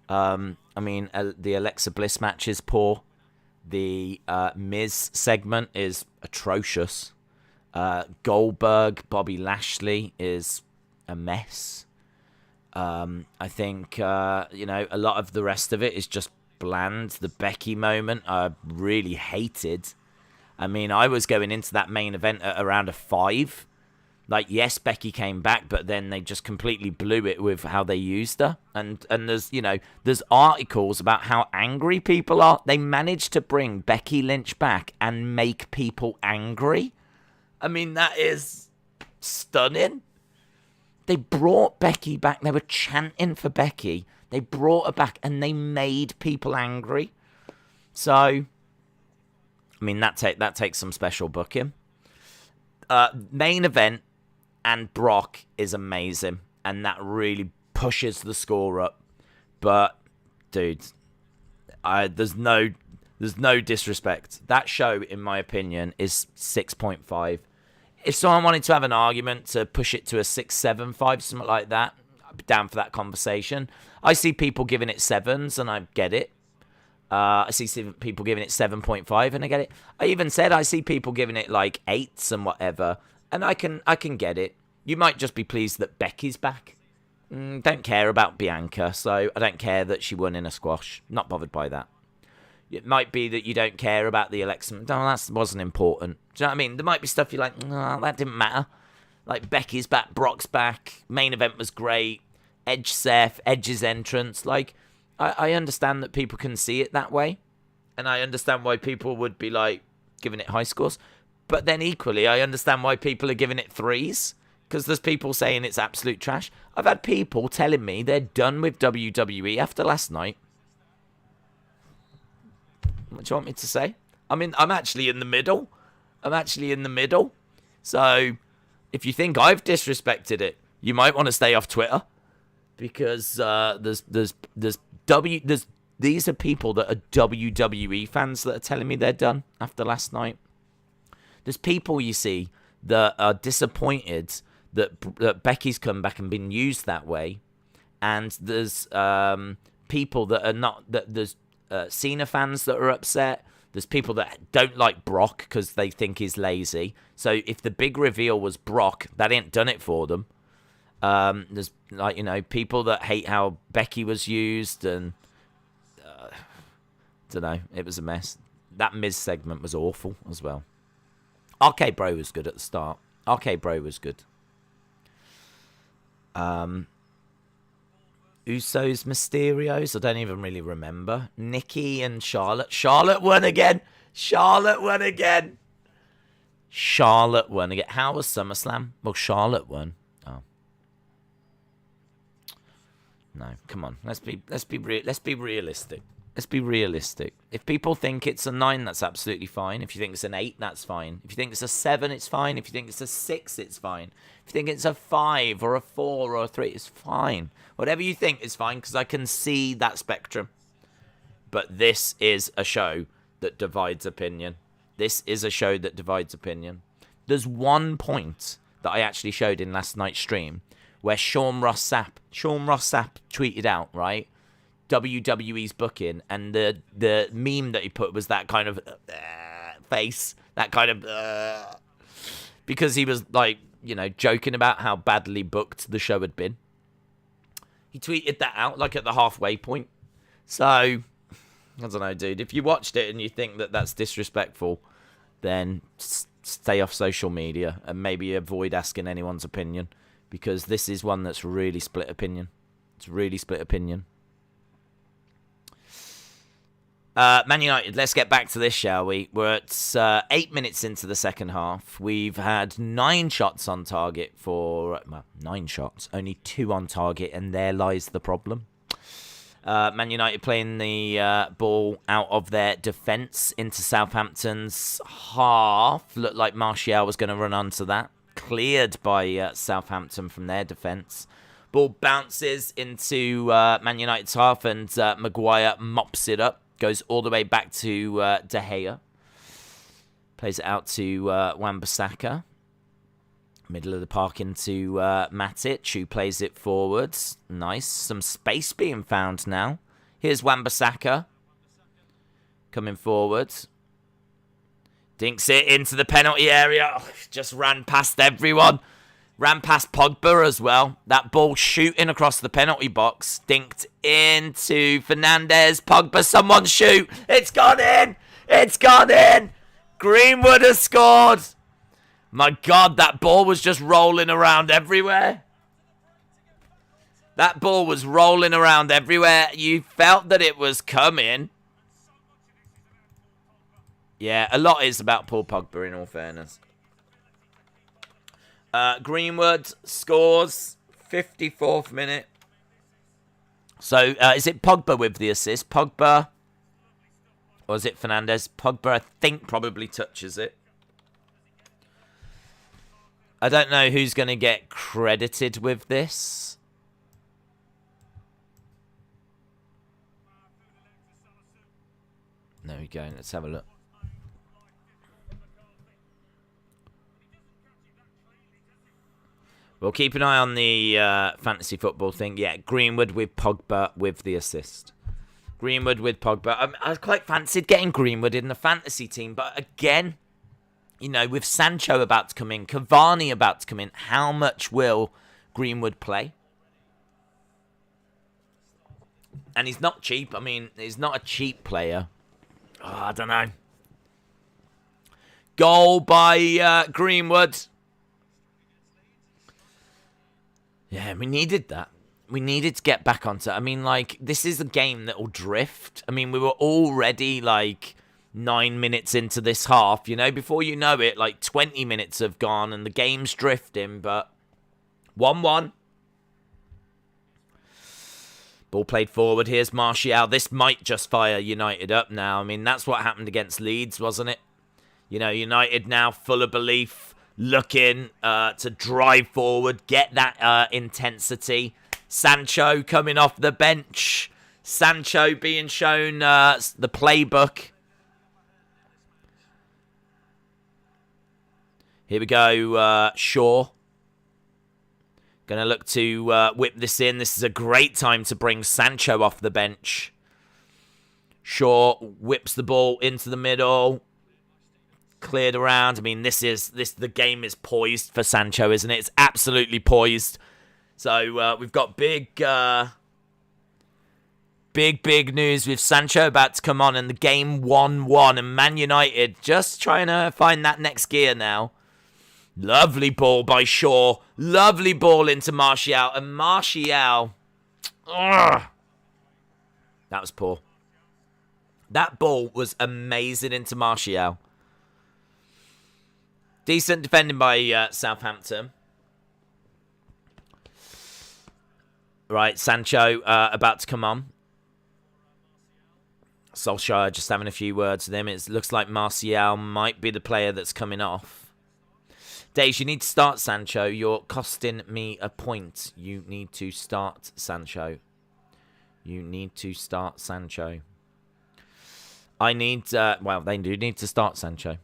The Alexa Bliss match is poor. The Miz segment is atrocious. Goldberg, Bobby Lashley is a mess. I think, a lot of the rest of it is just bland. The Becky moment, I really hated. I mean, I was going into that main event at around a 5. Like, yes, Becky came back, but then they just completely blew it with how they used her. And there's articles about how angry people are. They managed to bring Becky Lynch back and make people angry. I mean, that is stunning. They brought Becky back. They were chanting for Becky. They brought her back and they made people angry. So, I mean, that takes some special booking. Main event and Brock is amazing. And that really pushes the score up. But, dude, there's no disrespect. That show, in my opinion, is 6.5. If someone wanted to have an argument to push it to a 6.75, something like that, I'd be down for that conversation. I see people giving it 7s, and I get it. I see people giving it 7.5, and I get it. I even said I see people giving it like 8s and whatever, and I can get it. You might just be pleased that Becky's back. Don't care about Bianca, so I don't care that she won in a squash. Not bothered by that. It might be that you don't care about the election. No, that wasn't important. Do you know what I mean? There might be stuff you're like, no, that didn't matter. Like, Becky's back, Brock's back, main event was great, Edge's entrance. Like, I understand that people can see it that way. And I understand why people would be, like, giving it high scores. But then equally, I understand why people are giving it 3s. Because there's people saying it's absolute trash. I've had people telling me they're done with WWE after last night. What do you want me to say? I mean, I'm actually in the middle. So, if you think I've disrespected it, you might want to stay off Twitter. Because these are people that are WWE fans that are telling me they're done after last night. There's people, you see, that are disappointed that Becky's come back and been used that way. And there's people that are not... There's Cena fans that are upset. There's people that don't like Brock because they think he's lazy. So if the big reveal was Brock, that ain't done it for them. There's people that hate how Becky was used, and don't know, it was a mess. That Miz segment was awful as well. RK Bro was good at the start. RK Bro was good. Usos, Mysterios, I don't even really remember. Nikki and Charlotte. Charlotte won again. How was SummerSlam? Well, Charlotte won. Oh. No, come on. Let's be realistic. If people think it's a 9, that's absolutely fine. If you think it's an 8, that's fine. If you think it's a 7, it's fine. If you think it's a 6, it's fine. If you think it's a 5 or a 4 or a 3, it's fine. Whatever you think is fine, because I can see that spectrum. But this is a show that divides opinion. There's one point that I actually showed in last night's stream where Sean Ross Sapp tweeted out, right? WWE's booking, and the meme that he put was that kind of face, that kind of because he was like, joking about how badly booked the show had been. He tweeted that out like at the halfway point. So I don't know, dude. If you watched it and you think that that's disrespectful, then stay off social media and maybe avoid asking anyone's opinion, because this is one that's really split opinion. It's really split opinion. Man United, let's get back to this, shall we? We're at 8 minutes into the second half. We've had 9 shots on target for... Well, 9 shots. Only 2 on target, and there lies the problem. Man United playing the ball out of their defence into Southampton's half. Looked like Martial was going to run onto that. Cleared by Southampton from their defence. Ball bounces into Man United's half, and Maguire mops it up. Goes all the way back to De Gea. Plays it out to Wan-Bissaka. Middle of the park into Matic, who plays it forwards. Nice. Some space being found now. Here's Wan-Bissaka. Coming forward. Dinks it into the penalty area. Oh, just ran past everyone. Ran past Pogba as well. That ball shooting across the penalty box. Dinked into Fernandes. Pogba, someone shoot. It's gone in. It's gone in. Greenwood has scored. My God, that ball was just rolling around everywhere. That ball was rolling around everywhere. You felt that it was coming. Yeah, a lot is about Paul Pogba, in all fairness. Greenwood scores, 54th minute. So, is it Pogba with the assist? Pogba, or is it Fernandes? Pogba, I think, probably touches it. I don't know who's going to get credited with this. There we go. Let's have a look. We'll keep an eye on the fantasy football thing. Yeah, Greenwood with Pogba with the assist. Greenwood with Pogba. I quite fancied getting Greenwood in the fantasy team, but again, you know, with Sancho about to come in, Cavani about to come in, how much will Greenwood play? And he's not cheap. I mean, he's not a cheap player. Oh, I don't know. Goal by Greenwood. Yeah, we needed that. We needed to get back onto it. I mean, like, this is a game that will drift. I mean, we were already, like, 9 minutes into this half, you know, before you know it, like 20 minutes have gone and the game's drifting, but 1-1. Ball played forward. Here's Martial. This might just fire United up now. I mean, that's what happened against Leeds, wasn't it? You know, United now full of belief, looking to drive forward, get that intensity. Sancho coming off the bench. Sancho being shown the playbook. Here we go, Shaw. Going to look to whip this in. This is a great time to bring Sancho off the bench. Shaw whips the ball into the middle. Cleared around. I mean, the game is poised for Sancho, isn't it? It's absolutely poised. So we've got big news with Sancho about to come on, and the game 1-1, and Man United just trying to find that next gear now. Lovely ball by Shaw. Lovely ball into Martial. And Martial. Ugh, that was poor. That ball was amazing into Martial. Decent defending by Southampton. Right, Sancho about to come on. Solskjaer just having a few words with him. It looks like Martial might be the player that's coming off. Days, you need to start Sancho. You're costing me a point. You need to start Sancho. You need to start Sancho. I need... well, they do need to start Sancho.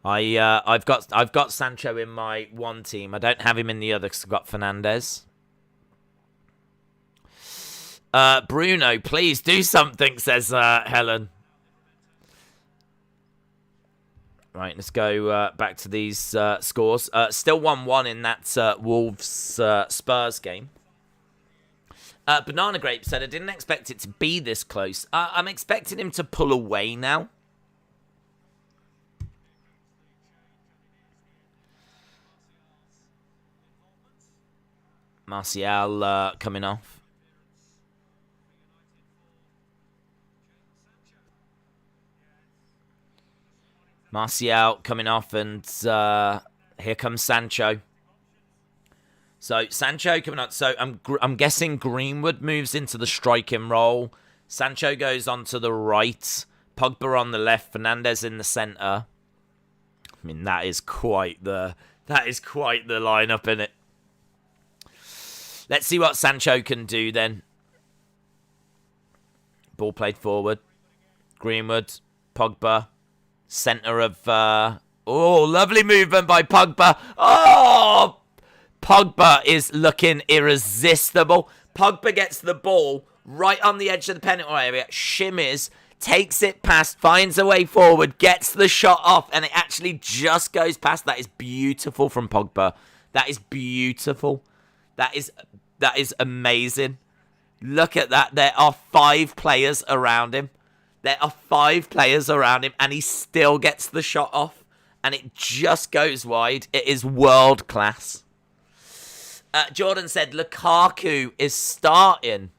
I've got Sancho in my one team. I don't have him in the other because I've got Fernandes. Bruno, please do something, says Helen. Right, let's go back to these scores. Still 1-1 in that Wolves-Spurs game. Banana Grape said, I didn't expect it to be this close. I'm expecting him to pull away now. Martial coming off. Martial coming off, and here comes Sancho. So Sancho coming up. So I'm guessing Greenwood moves into the striking role. Sancho goes onto the right. Pogba on the left. Fernandes in the centre. I mean, that is quite the lineup, innit? Let's see what Sancho can do then. Ball played forward. Greenwood, Pogba, centre of... lovely movement by Pogba. Oh, Pogba is looking irresistible. Pogba gets the ball right on the edge of the penalty area, shimmies, takes it past, finds a way forward, gets the shot off, and it actually just goes past. That is beautiful from Pogba. That is beautiful. That is amazing. Look at that. There are 5 players around him. And he still gets the shot off, and it just goes wide. It is world class. Jordan said Lukaku is starting.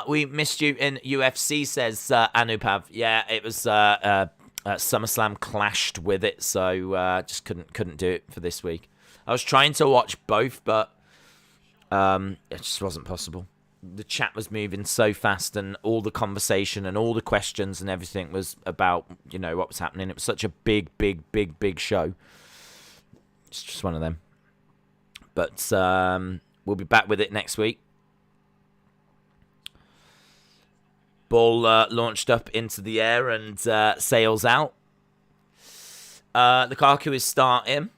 We missed you in UFC, says Anupav. Yeah, it was SummerSlam clashed with it, so just couldn't do it for this week. I was trying to watch both, but it just wasn't possible. The chat was moving so fast, and all the conversation and all the questions and everything was about, what was happening. It was such a big show. It's just one of them. But we'll be back with it next week. Ball launched up into the air and sails out. Lukaku is starting.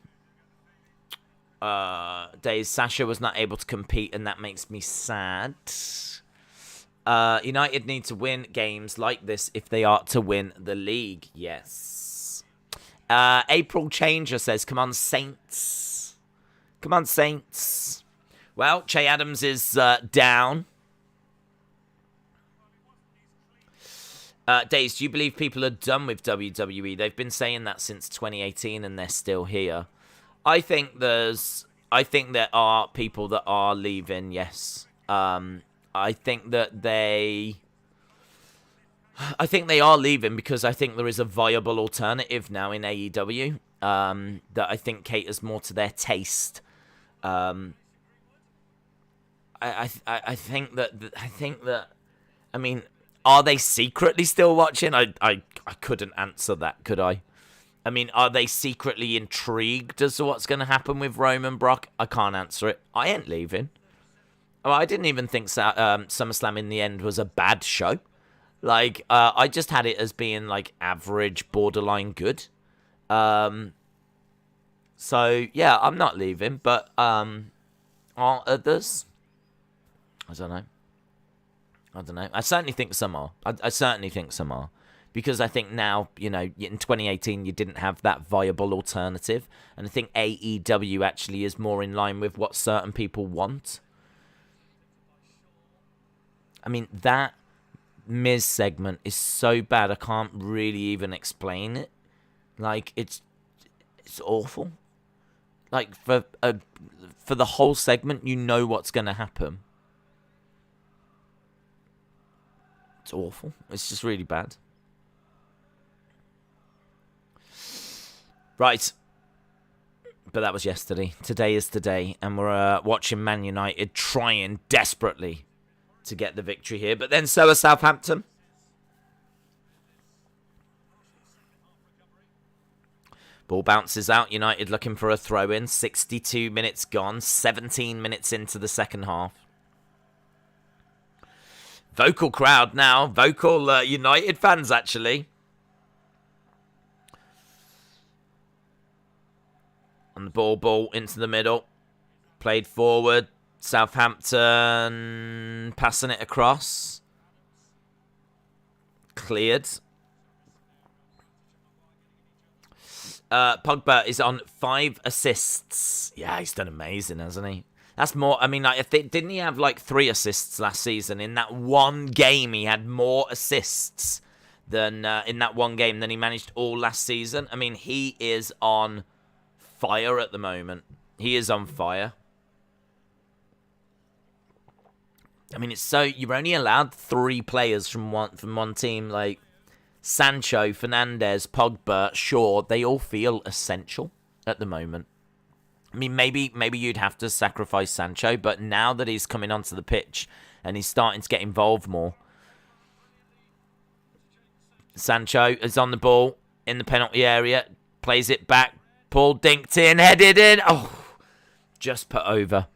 Days Sasha was not able to compete, and that makes me sad. United need to win games like this if they are to win the league. Yes. April Changer says, come on, Saints. Come on, Saints. Well, Che Adams is down. Days, do you believe people are done with WWE? They've been saying that since 2018, and they're still here. I think there are people that are leaving. Yes. I think they are leaving because I think there is a viable alternative now in AEW that I think caters more to their taste. I think that. I mean, are they secretly still watching? I couldn't answer that, could I? I mean, are they secretly intrigued as to what's going to happen with Roman Brock? I can't answer it. I ain't leaving. Well, I didn't even think SummerSlam in the end was a bad show. Like, I just had it as being, like, average, borderline good. So, yeah, I'm not leaving. But, are others? I don't know. I certainly think some are. I certainly think some are. Because I think now, in 2018, you didn't have that viable alternative. And I think AEW actually is more in line with what certain people want. I mean, that Miz segment is so bad, I can't really even explain it. Like, it's awful. Like, for the whole segment, you know what's going to happen. It's awful. It's just really bad. Right. But that was yesterday. Today is today. And we're watching Man United trying desperately to get the victory here. But then so are Southampton. Ball bounces out. United looking for a throw-in. 62 minutes gone. 17 minutes into the second half. Vocal crowd now. Vocal United fans, actually. And the ball into the middle. Played forward. Southampton passing it across. Cleared. Pogba is on 5 assists. Yeah, he's done amazing, hasn't he? That's more. I mean, didn't he have like 3 assists last season? In that one game, he had more assists than in that one game than he managed all last season. I mean, he is on fire at the moment. He is on fire. I mean, it's so you're only allowed 3 players from one team. Like Sancho, Fernandes, Pogba, Shaw. They all feel essential at the moment. I mean, maybe you'd have to sacrifice Sancho, but now that he's coming onto the pitch and he's starting to get involved more, Sancho is on the ball in the penalty area, plays it back, Paul dinked in, headed in. Oh, just put over.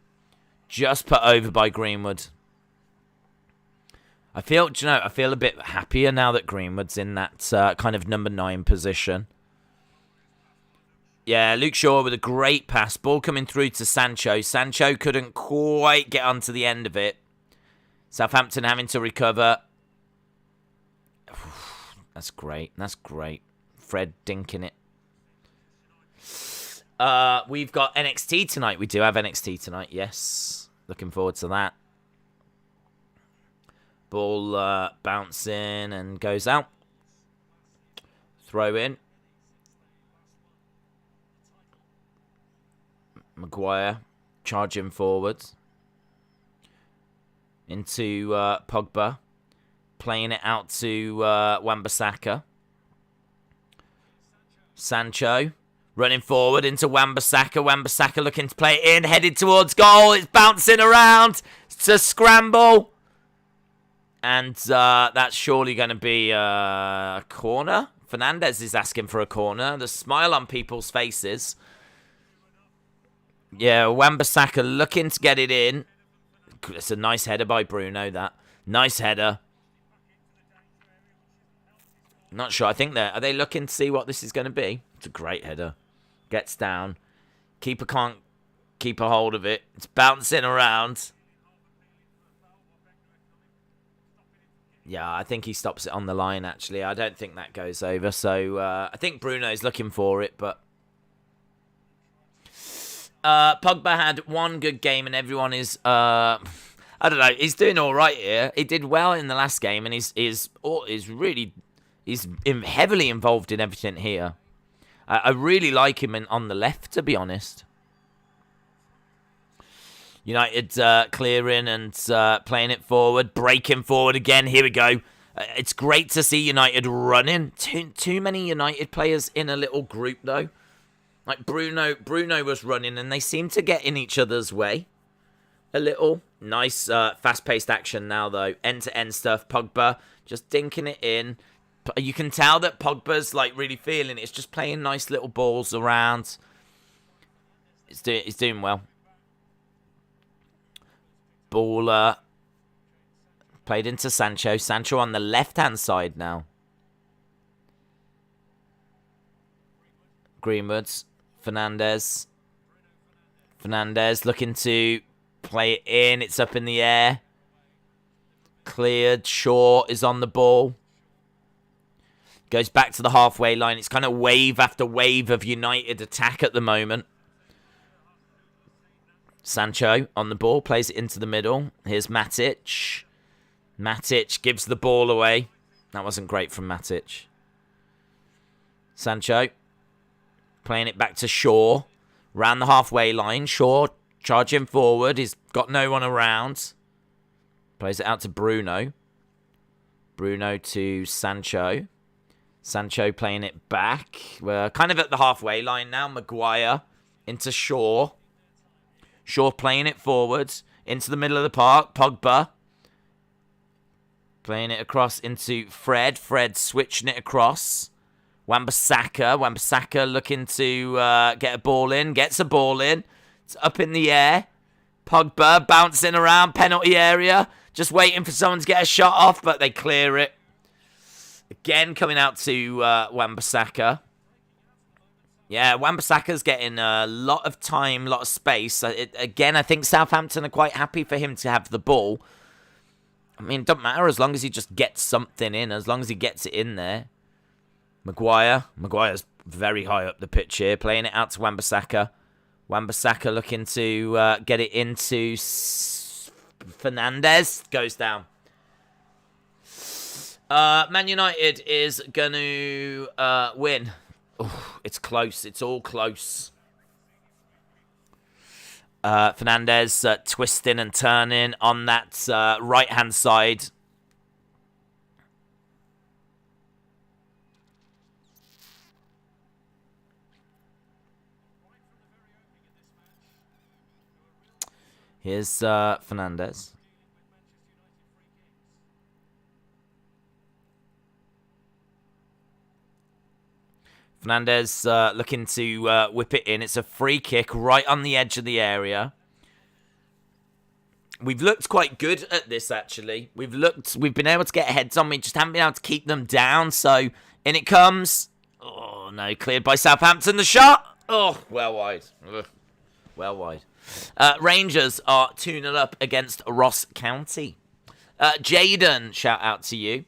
Just put over by Greenwood. I feel a bit happier now that Greenwood's in that kind of number 9 position. Yeah, Luke Shaw with a great pass. Ball coming through to Sancho. Sancho couldn't quite get onto the end of it. Southampton having to recover. That's great. That's great. Fred dinking it. We've got NXT tonight. We do have NXT tonight, yes. Looking forward to that. Ball bouncing and goes out. Throw in. Maguire charging forward. Into Pogba. Playing it out to Wan-Bissaka. Sancho running forward into Wan-Bissaka. Wan-Bissaka looking to play it in. Headed towards goal. It's bouncing around. It's a scramble. And that's surely going to be a corner. Fernandes is asking for a corner. The smile on people's faces. Yeah, Wan-Bissaka looking to get it in. It's a nice header by Bruno, that. Nice header. Not sure. I think are they looking to see what this is going to be? It's a great header. Gets down. Keeper can't keep a hold of it. It's bouncing around. Yeah, I think he stops it on the line, actually. I don't think that goes over. So I think Bruno's looking for it, but Pogba had one good game and everyone is, I don't know, he's doing all right here. He did well in the last game and he's heavily involved in everything here. I really like him on the left, to be honest. United clearing and playing it forward, breaking forward again. Here we go. It's great to see United running. Too many United players in a little group, though. Like Bruno was running, and they seem to get in each other's way a little. Nice, fast-paced action now, though. End-to-end stuff. Pogba just dinking it in. You can tell that Pogba's like really feeling it. It's just playing nice little balls around. He's doing well. Baller. Played into Sancho. Sancho on the left-hand side now. Greenwood's. Fernandes. Fernandes looking to play it in. It's up in the air. Cleared. Shaw is on the ball. Goes back to the halfway line. It's kind of wave after wave of United attack at the moment. Sancho on the ball. Plays it into the middle. Here's Matic. Matic gives the ball away. That wasn't great from Matic. Sancho. Playing it back to Shaw. Round the halfway line. Shaw charging forward. He's got no one around. Plays it out to Bruno. Bruno to Sancho. Sancho playing it back. We're kind of at the halfway line now. Maguire into Shaw. Shaw playing it forward. Into the middle of the park. Pogba. Playing it across into Fred. Fred switching it across. Wan-Bissaka. Wan-Bissaka looking to get a ball in. Gets a ball in. It's up in the air. Pogba bouncing around penalty area. Just waiting for someone to get a shot off, but they clear it. Again, coming out to Wan-Bissaka. Yeah, Wan-Bissaka's getting a lot of time, a lot of space. Again, I think Southampton are quite happy for him to have the ball. I mean, it doesn't matter as long as he just gets something in, as long as he gets it in there. Maguire. Maguire's very high up the pitch here, playing it out to Wan-Bissaka. Wan-Bissaka looking to get it into Fernandes. Goes down. Man United is going to win. Ooh, it's close. It's all close. Fernandes twisting and turning on that right-hand side. Here's Fernandes. Fernandes looking to whip it in. It's a free kick right on the edge of the area. We've looked quite good at this, actually. We've been able to get heads on. We just haven't been able to keep them down. So, in it comes. Oh, no. Cleared by Southampton. The shot. Oh, well wide. Ugh. Well wide. Rangers are 2-0 up against Ross County. Jaden, shout out to you.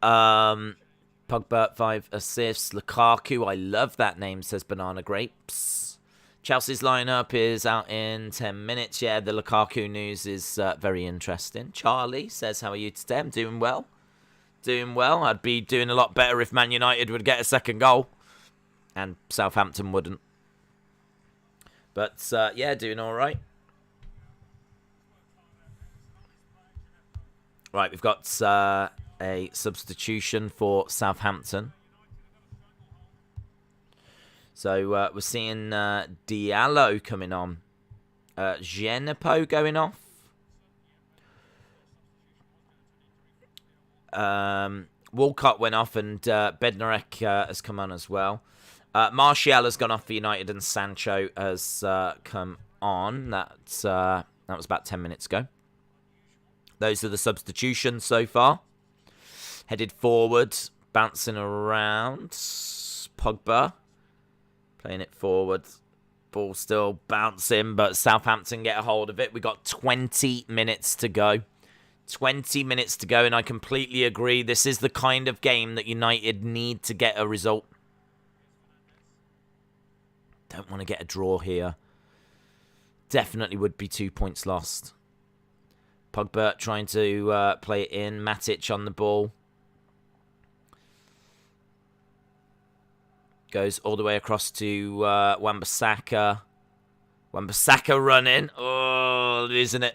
Pogba, 5 assists. Lukaku, I love that name, says Banana Grapes. Chelsea's lineup is out in 10 minutes. Yeah, the Lukaku news is very interesting. Charlie says, how are you today? I'm doing well. Doing well. I'd be doing a lot better if Man United would get a second goal. And Southampton wouldn't. But, yeah, doing all right. Right, we've got a substitution for Southampton. So we're seeing Diallo coming on. Genepo going off. Walcott went off and Bednarek has come on as well. Martial has gone off for United and Sancho has come on. That was about 10 minutes ago. Those are the substitutions so far. Headed forward, bouncing around. Pogba. Playing it forward. Ball still bouncing, but Southampton get a hold of it. We got 20 minutes to go. 20 minutes to go, and I completely agree. This is the kind of game that United need to get a result. Don't want to get a draw here. Definitely would be 2 points lost. Pogba trying to play it in. Matic on the ball. Goes all the way across to Wan-Bissaka. Wan-Bissaka running. Oh, isn't it?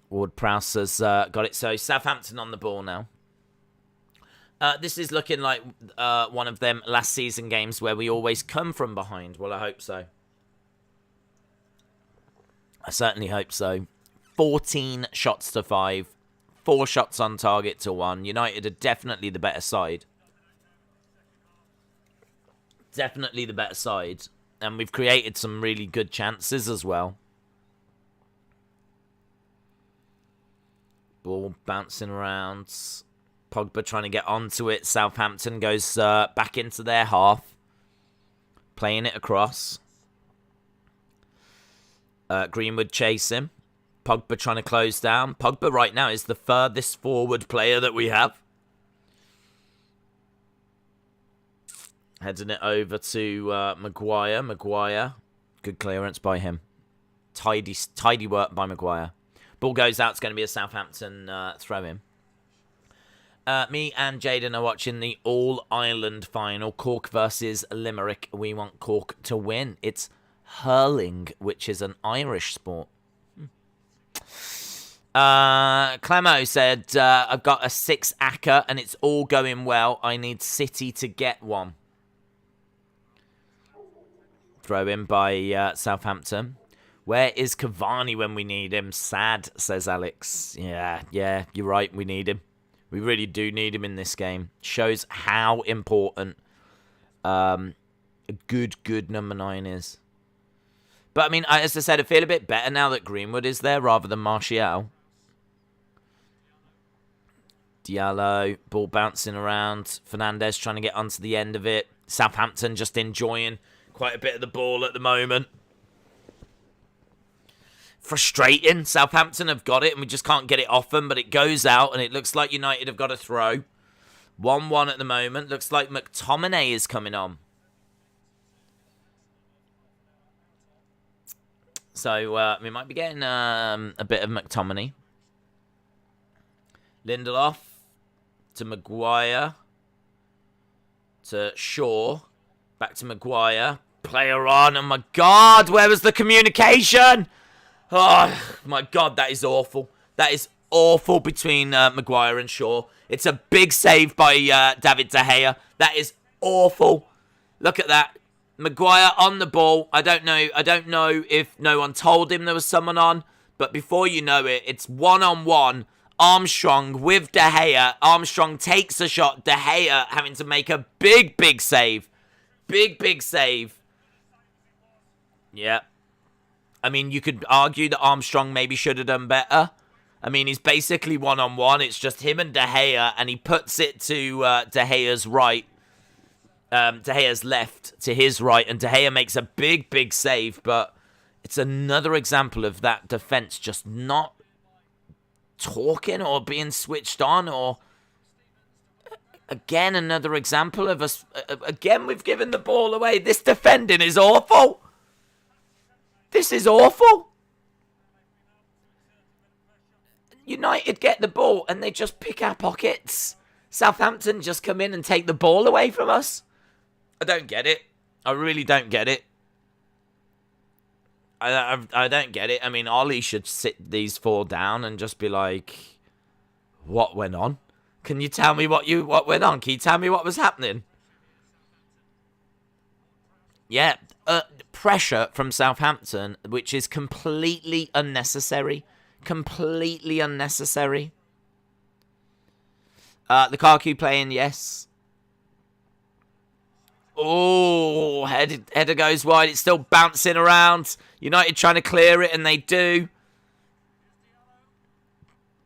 Ward-Prowse has got it. So Southampton on the ball now. This is looking like one of them last season games where we always come from behind. Well, I hope so. I certainly hope so. 14 shots to 5. 4 shots on target to 1. United are definitely the better side. Definitely the better side. And we've created some really good chances as well. Ball bouncing around. Pogba trying to get onto it. Southampton goes back into their half. Playing it across. Greenwood chasing. Pogba trying to close down. Pogba right now is the furthest forward player that we have. Heading it over to Maguire. Maguire. Good clearance by him. Tidy work by Maguire. Ball goes out. It's going to be a Southampton throw-in. Me and Jaden are watching the All-Ireland final. Cork versus Limerick. We want Cork to win. It's hurling, which is an Irish sport. Clemo said, I've got a 6 Xhaka and it's all going well. I need City to get one. Throw in by Southampton. Where is Cavani when we need him? Sad, says Alex. Yeah, you're right. We need him. We really do need him in this game. Shows how important a good number 9 is. But, I mean, as I said, I feel a bit better now that Greenwood is there rather than Martial. Diallo, ball bouncing around. Fernandes trying to get onto the end of it. Southampton just enjoying quite a bit of the ball at the moment. Frustrating. Southampton have got it and we just can't get it off them, but it goes out and it looks like United have got a throw. 1-1 at the moment. Looks like McTominay is coming on. So we might be getting a bit of McTominay. Lindelof to Maguire to Shaw. Back to Maguire. Player on. Oh my God, where was the communication? Oh my God, that is awful. That is awful between Maguire and Shaw. It's a big save by David De Gea. That is awful. Look at that. Maguire on the ball. I don't know if no one told him there was someone on, but before you know it, it's one-on-one. Armstrong with De Gea. Armstrong takes a shot. De Gea having to make a big save. Big save. Yeah. I mean, you could argue that Armstrong maybe should have done better. I mean, he's basically one-on-one. It's just him and De Gea, and he puts it to De Gea's right. De Gea's left to his right, and De Gea makes a big save, but it's another example of that defense just not talking or being switched on, or again, another example of us. Again, we've given the ball away. This defending is awful. This is awful. United get the ball and they just pick our pockets. Southampton just come in and take the ball away from us. I don't get it. I really don't get it. I don't get it. I mean, Ollie should sit these four down and just be like, what went on? Can you tell me what went on? Can you tell me what was happening? Yeah, pressure from Southampton, which is completely unnecessary. Completely unnecessary. Lukaku playing, yes. Oh, header goes wide. It's still bouncing around. United trying to clear it, and they do.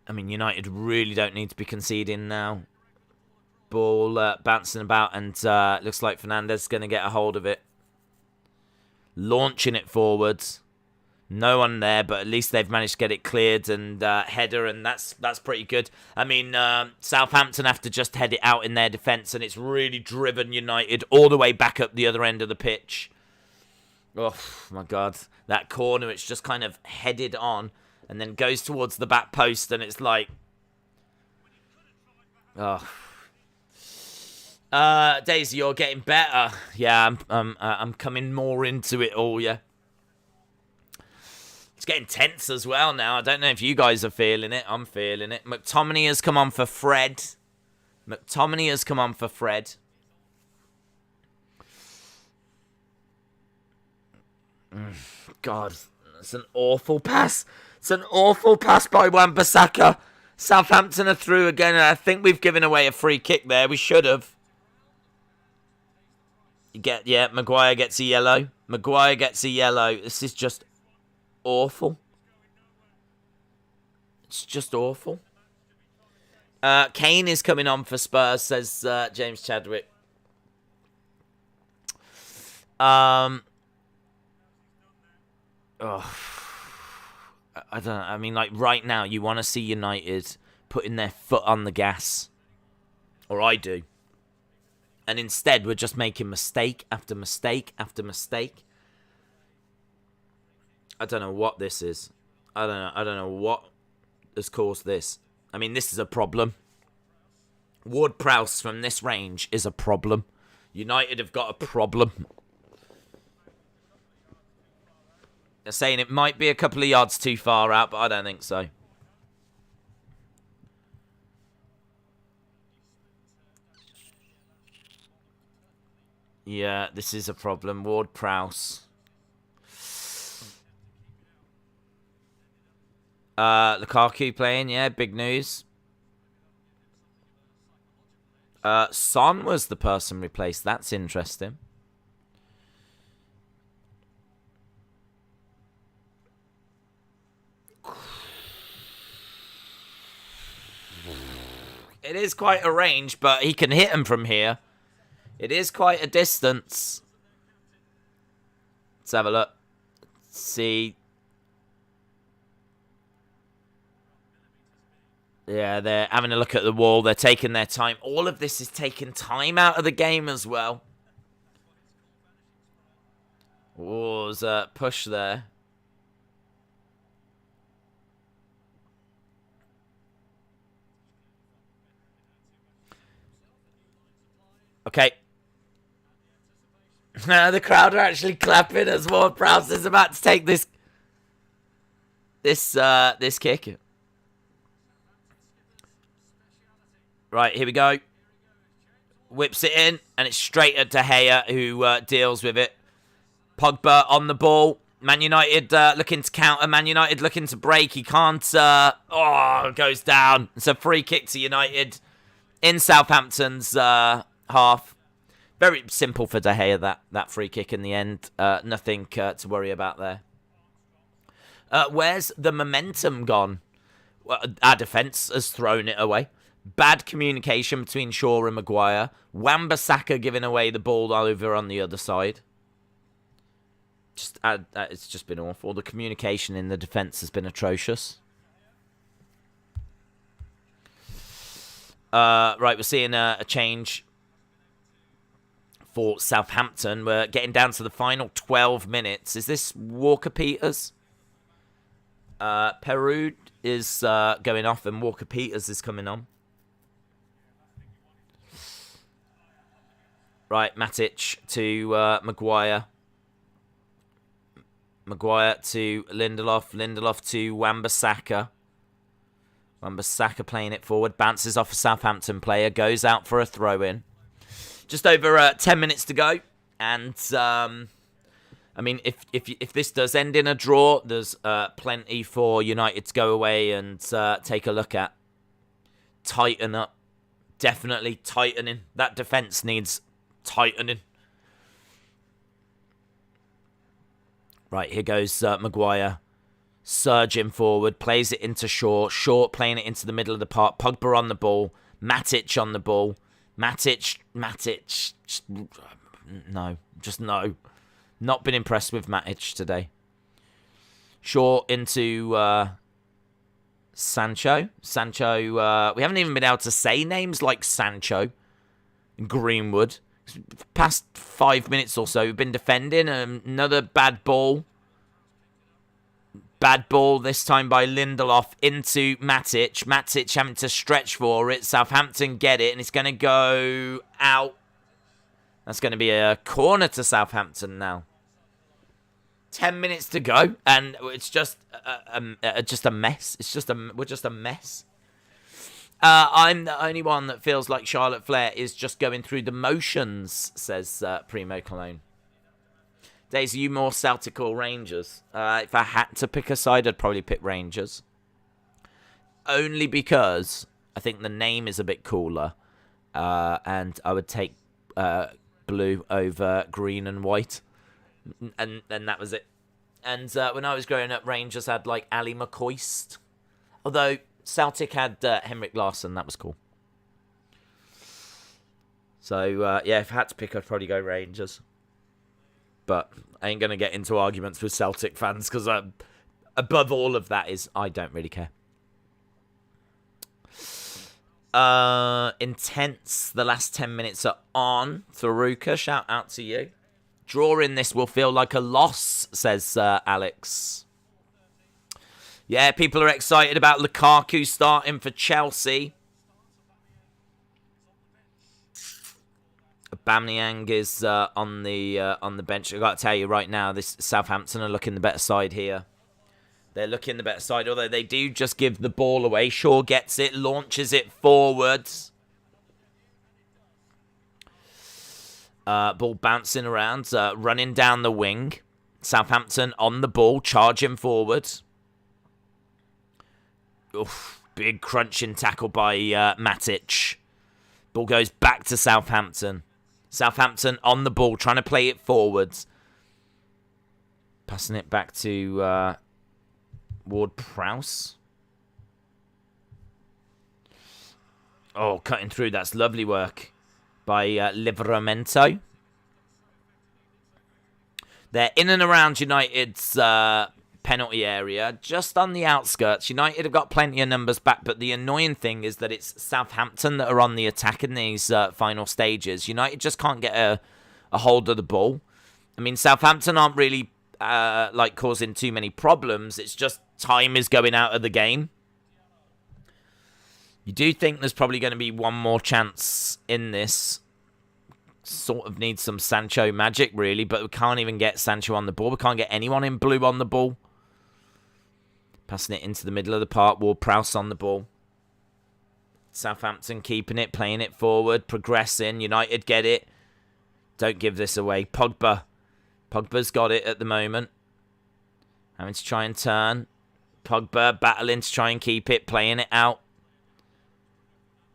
I mean, United really don't need to be conceding now. Ball bouncing about, and looks like Fernandes is going to get a hold of it. Launching it forwards. No one there, but at least they've managed to get it cleared and header, and that's pretty good. I mean, Southampton have to just head it out in their defence, and it's really driven United all the way back up the other end of the pitch. Oh, my God. That corner, it's just kind of headed on and then goes towards the back post, and it's like... Oh. Daisy, you're getting better. Yeah, I'm coming more into it all, yeah. It's getting tense as well now. I don't know if you guys are feeling it. I'm feeling it. McTominay has come on for Fred. God, it's an awful pass. It's an awful pass by Wan-Bissaka. Southampton are through again, and I think we've given away a free kick there. We should have. Maguire gets a yellow. This is just awful. It's just awful. Kane is coming on for Spurs, says James Chadwick. I don't know. I mean, like, right now, you want to see United putting their foot on the gas. Or I do. And instead, we're just making mistake after mistake after mistake. I don't know what this is. I don't know what has caused this. I mean, this is a problem. Ward-Prowse from this range is a problem. United have got a problem. They're saying it might be a couple of yards too far out, but I don't think so. Yeah, this is a problem. Ward-Prowse. Lukaku playing, yeah, big news. Son was the person replaced. That's interesting. It is quite a range, but he can hit him from here. It is quite a distance. Let's have a look. Let's see. Yeah, they're having a look at the wall. They're taking their time. All of this is taking time out of the game as well. Oh, there's a push there. Okay. The crowd are actually clapping as Ward-Prowse is about to take this kick. Right, here we go. Whips it in, and it's straight at De Gea, who deals with it. Pogba on the ball. Man United looking to counter. Man United looking to break. He can't. Goes down. It's a free kick to United in Southampton's half. Very simple for De Gea, that free kick in the end. Nothing to worry about there. Where's the momentum gone? Well, our defence has thrown it away. Bad communication between Shaw and Maguire. Wan-Bissaka giving away the ball over on the other side. It's just been awful. The communication in the defence has been atrocious. Right, we're seeing a change for Southampton. We're getting down to the final 12 minutes. Is this Walker-Peters? Perud is going off and Walker-Peters is coming on. Right, Matic to Maguire. Maguire to Lindelof. Lindelof to Wan-Bissaka. Wan-Bissaka playing it forward. Bounces off a Southampton player. Goes out for a throw-in. Just over 10 minutes to go. And, I mean, if this does end in a draw, there's plenty for United to go away and take a look at. Tighten up. Definitely tightening. That defence needs tightening. Right, here goes Maguire. Surging forward. Plays it into Shaw. Shaw playing it into the middle of the park. Pogba on the ball. Matic on the ball. Matic. No. Just no. Not been impressed with Matic today. Shaw into Sancho. Sancho, we haven't even been able to say names like Sancho and Greenwood. Past 5 minutes or so, we've been defending. Another bad ball. Bad ball this time by Lindelof into Matic. Matic having to stretch for it. Southampton get it, and it's going to go out. That's going to be a corner to Southampton now. 10 minutes to go, and it's just a mess. We're just a mess. I'm the only one that feels like Charlotte Flair is just going through the motions, says Primo Cologne. Daisy, you more Celtic or Rangers? If I had to pick a side, I'd probably pick Rangers. Only because I think the name is a bit cooler, and I would take blue over green and white. And that was it. And when I was growing up, Rangers had like Ali McCoist. Although Celtic had Henrik Larsson, that was cool. So yeah, if I had to pick, I'd probably go Rangers. But I ain't gonna get into arguments with Celtic fans because above all of that is I don't really care. Intense. The last 10 minutes are on. Tharuka, shout out to you. Drawing this will feel like a loss, says Alex. Yeah, people are excited about Lukaku starting for Chelsea. Aubameyang is on the bench. I've got to tell you right now, this Southampton are looking the better side here. They're looking the better side, although they do just give the ball away. Shaw gets it, launches it forwards. Ball bouncing around, running down the wing. Southampton on the ball, charging forward. Oof, big crunching tackle by Matic. Ball goes back to Southampton. Southampton on the ball, trying to play it forwards. Passing it back to Ward-Prowse. Oh, cutting through. That's lovely work by Livramento. They're in and around United's penalty area, just on the outskirts. United have got plenty of numbers back, but the annoying thing is that it's Southampton that are on the attack in these final stages. United just can't get a hold of the ball. I mean, Southampton aren't really causing too many problems. It's just time is going out of the game. You do think there's probably going to be one more chance in this. Sort of needs some Sancho magic, really, but we can't even get Sancho on the ball. We can't get anyone in blue on the ball. Passing it into the middle of the park. Ward-Prowse on the ball. Southampton keeping it, playing it forward, progressing. United get it. Don't give this away. Pogba Pogba's got it at the moment. Having to try and turn. Pogba battling to try and keep it, playing it out.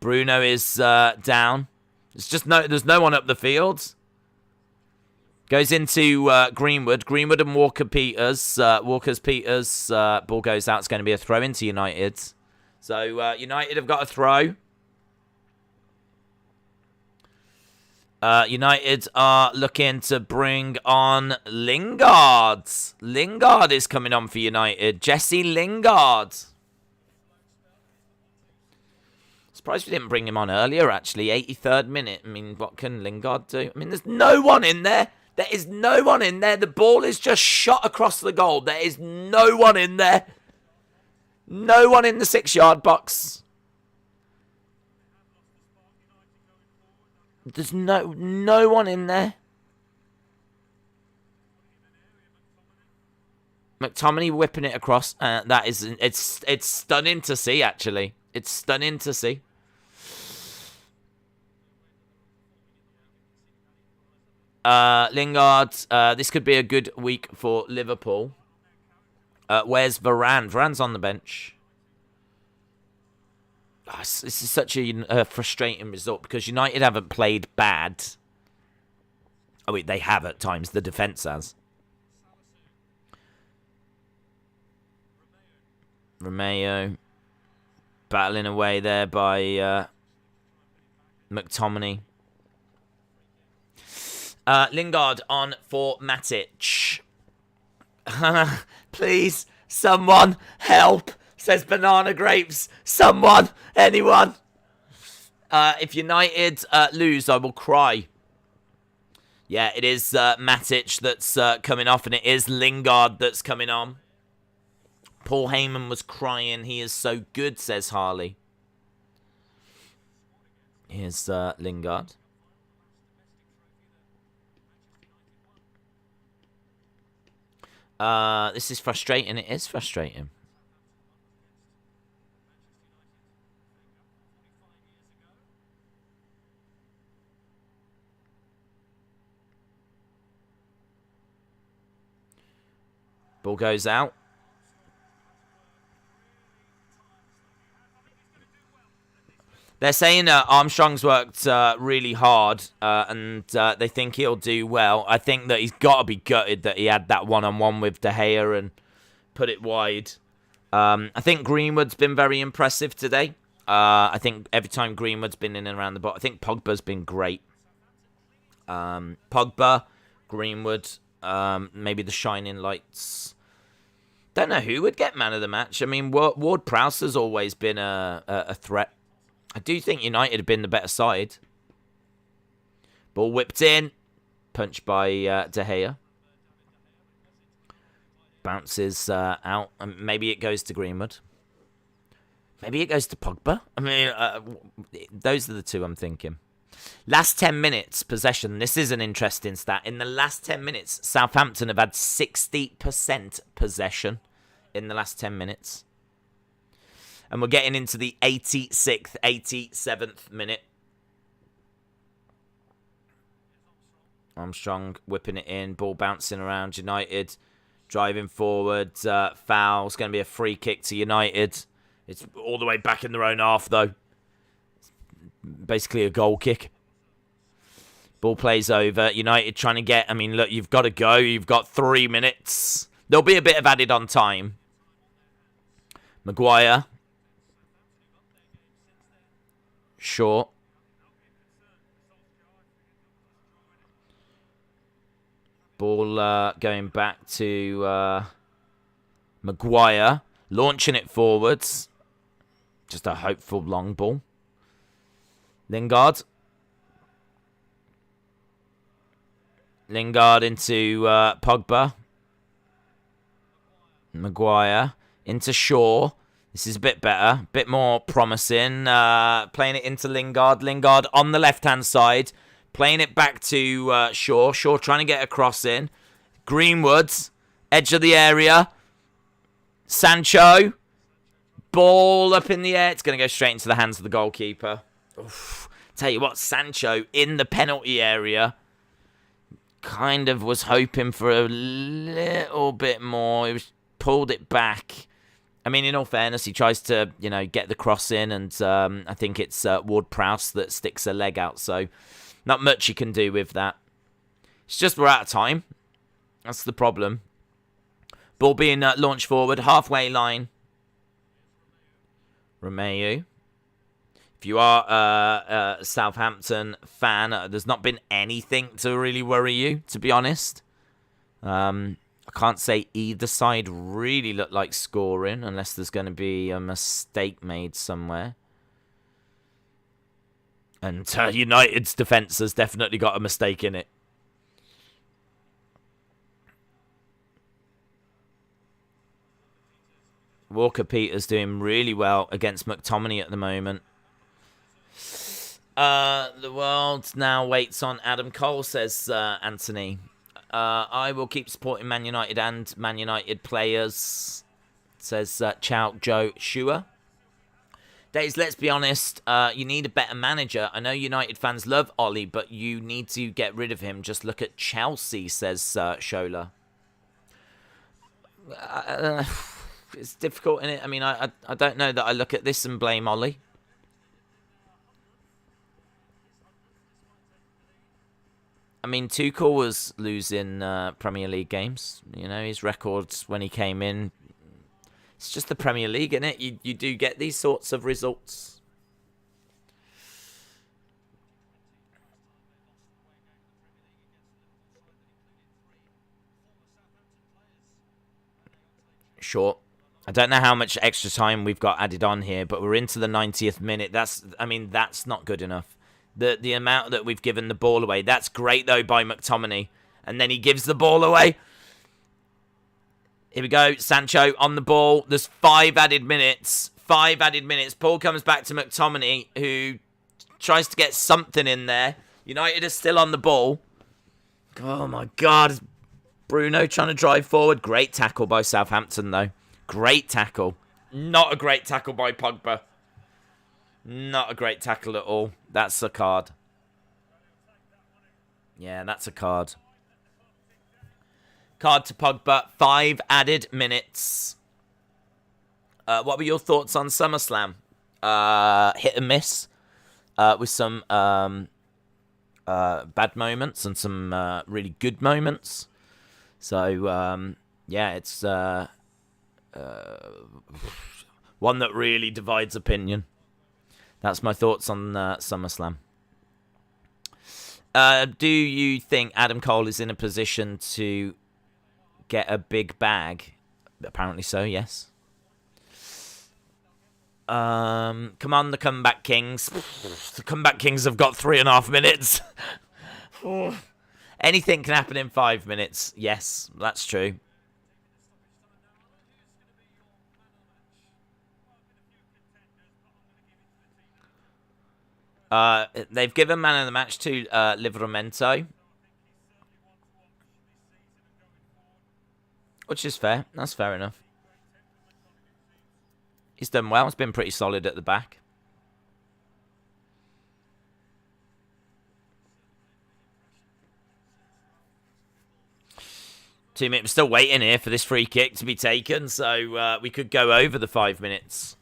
Bruno is down. There's no one up the field. Goes into Greenwood. Greenwood and Walker-Peters. Walker-Peters. Ball goes out. It's going to be a throw into United. So United have got a throw. United are looking to bring on Lingard. Lingard is coming on for United. Jesse Lingard. Surprised we didn't bring him on earlier, actually. 83rd minute. I mean, what can Lingard do? I mean, there's no one in there. There is no one in there. The ball is just shot across the goal. There is no one in there. No one in the 6-yard box. There's no one in there. McTominay whipping it across. That is, it's stunning to see, actually. It's stunning to see. Lingard, this could be a good week for Liverpool. Where's Varane? Varane's on the bench. Oh, this is such a frustrating result because United haven't played bad. Oh, wait, they have at times. The defence has. Romeo battling away there by McTominay. Lingard on for Matic. Please, someone help, says Banana Grapes. Someone, anyone. If United lose, I will cry. Yeah, it is Matic that's coming off, and it is Lingard that's coming on. Paul Heyman was crying. He is so good, says Harley. Here's Lingard. This is frustrating. It is frustrating. Ball goes out. They're saying Armstrong's worked really hard and they think he'll do well. I think that he's got to be gutted that he had that one-on-one with De Gea and put it wide. I think Greenwood's been very impressive today. I think every time Greenwood's been in and around the box, I think Pogba's been great. Pogba, Greenwood, maybe the shining lights. Don't know who would get man of the match. I mean, Ward-Prowse has always been a threat. I do think United have been the better side. Ball whipped in. Punched by De Gea. Bounces out. Maybe it goes to Greenwood. Maybe it goes to Pogba. I mean, those are the two I'm thinking. Last 10 minutes possession. This is an interesting stat. In the last 10 minutes, Southampton have had 60% possession in the last 10 minutes. And we're getting into the 86th, 87th minute. Armstrong whipping it in. Ball bouncing around. United driving forward. Foul. It's going to be a free kick to United. It's all the way back in their own half, though. It's basically a goal kick. Ball plays over. United trying to get... I mean, look, you've got to go. You've got 3 minutes. There'll be a bit of added on time. Maguire. Short. Ball going back to Maguire. Launching it forwards. Just a hopeful long ball. Lingard. Lingard into Pogba. Maguire. Into Shaw. This is a bit better, a bit more promising. Playing it into Lingard. Lingard on the left-hand side. Playing it back to Shaw. Shaw trying to get a cross in. Greenwood, edge of the area. Sancho. Ball up in the air. It's going to go straight into the hands of the goalkeeper. Oof. Tell you what, Sancho in the penalty area. kind of was hoping for a little bit more. He pulled it back. I mean, in all fairness, he tries to, get the cross in, and I think it's Ward-Prowse that sticks a leg out, so not much he can do with that. It's just we're out of time. That's the problem. Ball being launched forward, halfway line. Romeu. If you are a Southampton fan, there's not been anything to really worry you, to be honest. I can't say either side really look like scoring unless there's going to be a mistake made somewhere. And United's defence has definitely got a mistake in it. Walker-Peters doing really well against McTominay at the moment. The world now waits on Adam Cole, says Anthony. I will keep supporting Man United and Man United players, says Chow Joe Shua. Days, let's be honest, you need a better manager. I know United fans love Ollie, but you need to get rid of him. Just look at Chelsea, says Shola. It's difficult, innit? I mean, I don't know that I look at this and blame Ollie. I mean, Tuchel was losing Premier League games. His records when he came in. It's just the Premier League, isn't it? You do get these sorts of results. Sure. I don't know how much extra time we've got added on here, but we're into the 90th minute. That's not good enough. The amount that we've given the ball away. That's great, though, by McTominay. And then he gives the ball away. Here we go. Sancho on the ball. There's 5 added minutes. 5 added minutes. Paul comes back to McTominay, who tries to get something in there. United is still on the ball. Oh, my God. Bruno trying to drive forward. Great tackle by Southampton, though. Great tackle. Not a great tackle by Pogba. Not a great tackle at all. That's a card. Yeah, that's a card. Card to Pogba. 5 added minutes. What were your thoughts on SummerSlam? Hit and miss. With some bad moments and some really good moments. So, yeah, it's one that really divides opinion. That's my thoughts on SummerSlam. Do you think Adam Cole is in a position to get a big bag? Apparently so, yes. Come on, the Comeback Kings. The Comeback Kings have got 3.5 minutes. Anything can happen in 5 minutes. Yes, that's true. They've given man of the match to Livramento, which is fair. That's fair enough. He's done well. He's been pretty solid at the back. Teammate, we're still waiting here for this free kick to be taken, so we could go over the 5 minutes.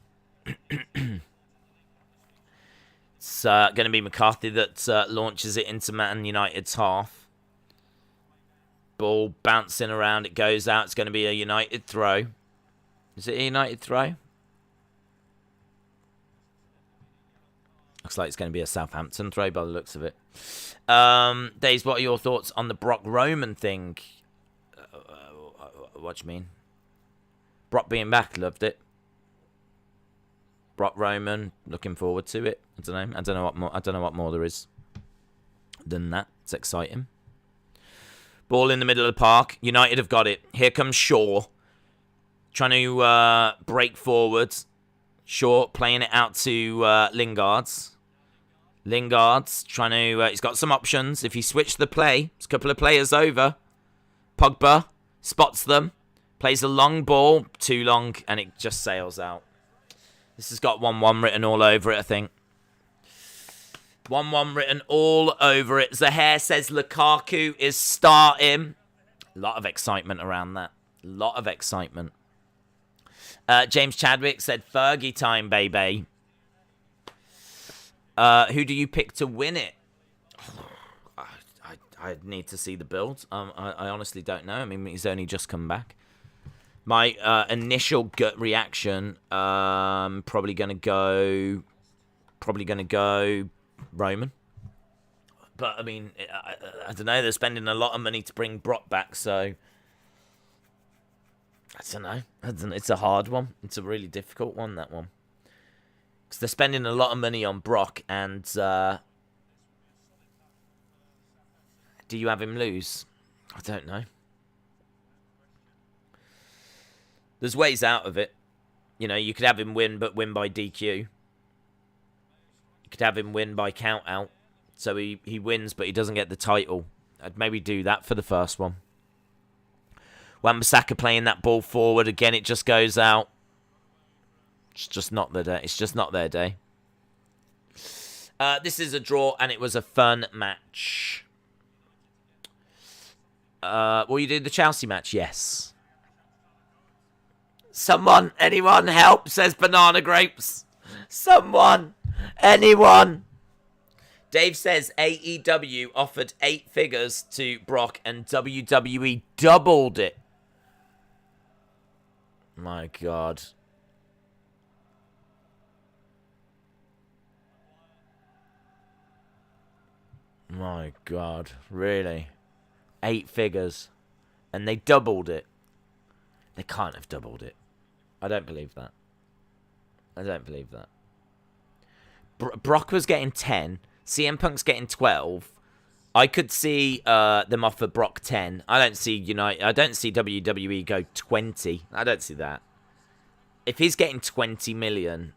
It's going to be McCarthy that launches it into Man United's half. Ball bouncing around. It goes out. It's going to be a United throw. Is it a United throw? Looks like it's going to be a Southampton throw by the looks of it. Days, what are your thoughts on the Brock Roman thing? What do you mean? Brock being back, loved it. Brock Roman, looking forward to it. I don't know. I don't know what more there is than that. It's exciting. Ball in the middle of the park. United have got it. Here comes Shaw, trying to break forwards. Shaw playing it out to Lingard's. Lingard's trying to. He's got some options. If he switched the play, it's a couple of players over. Pogba spots them, plays a long ball, too long, and it just sails out. This has got 1-1 written all over it, I think. 1-1 written all over it. Zahair says Lukaku is starting. A lot of excitement around that. A lot of excitement. James Chadwick said Fergie time, baby. Who do you pick to win it? I need to see the build. I honestly don't know. I mean, he's only just come back. My initial gut reaction, probably gonna go Roman. But I mean, I don't know. They're spending a lot of money to bring Brock back, so I don't know. It's a hard one. It's a really difficult one, that one, because they're spending a lot of money on Brock, and do you have him lose? I don't know. There's ways out of it. You know, you could have him win, but win by DQ. You could have him win by count out. So he wins, but he doesn't get the title. I'd maybe do that for the first one. Wan-Bissaka playing that ball forward. Again, it just goes out. It's just not their day. It's just not their day. This is a draw, and it was a fun match. Will you do the Chelsea match? Yes. Someone, anyone, help, says Banana Grapes. Someone, anyone. Dave says AEW offered 8 figures to Brock and WWE doubled it. My God. My God. Really? 8 figures. And they doubled it. They can't have doubled it. I don't believe that. I don't believe that. Brock was getting 10. CM Punk's getting 12. I could see them offer Brock 10. I don't see WWE go 20. I don't see that. If he's getting 20 million.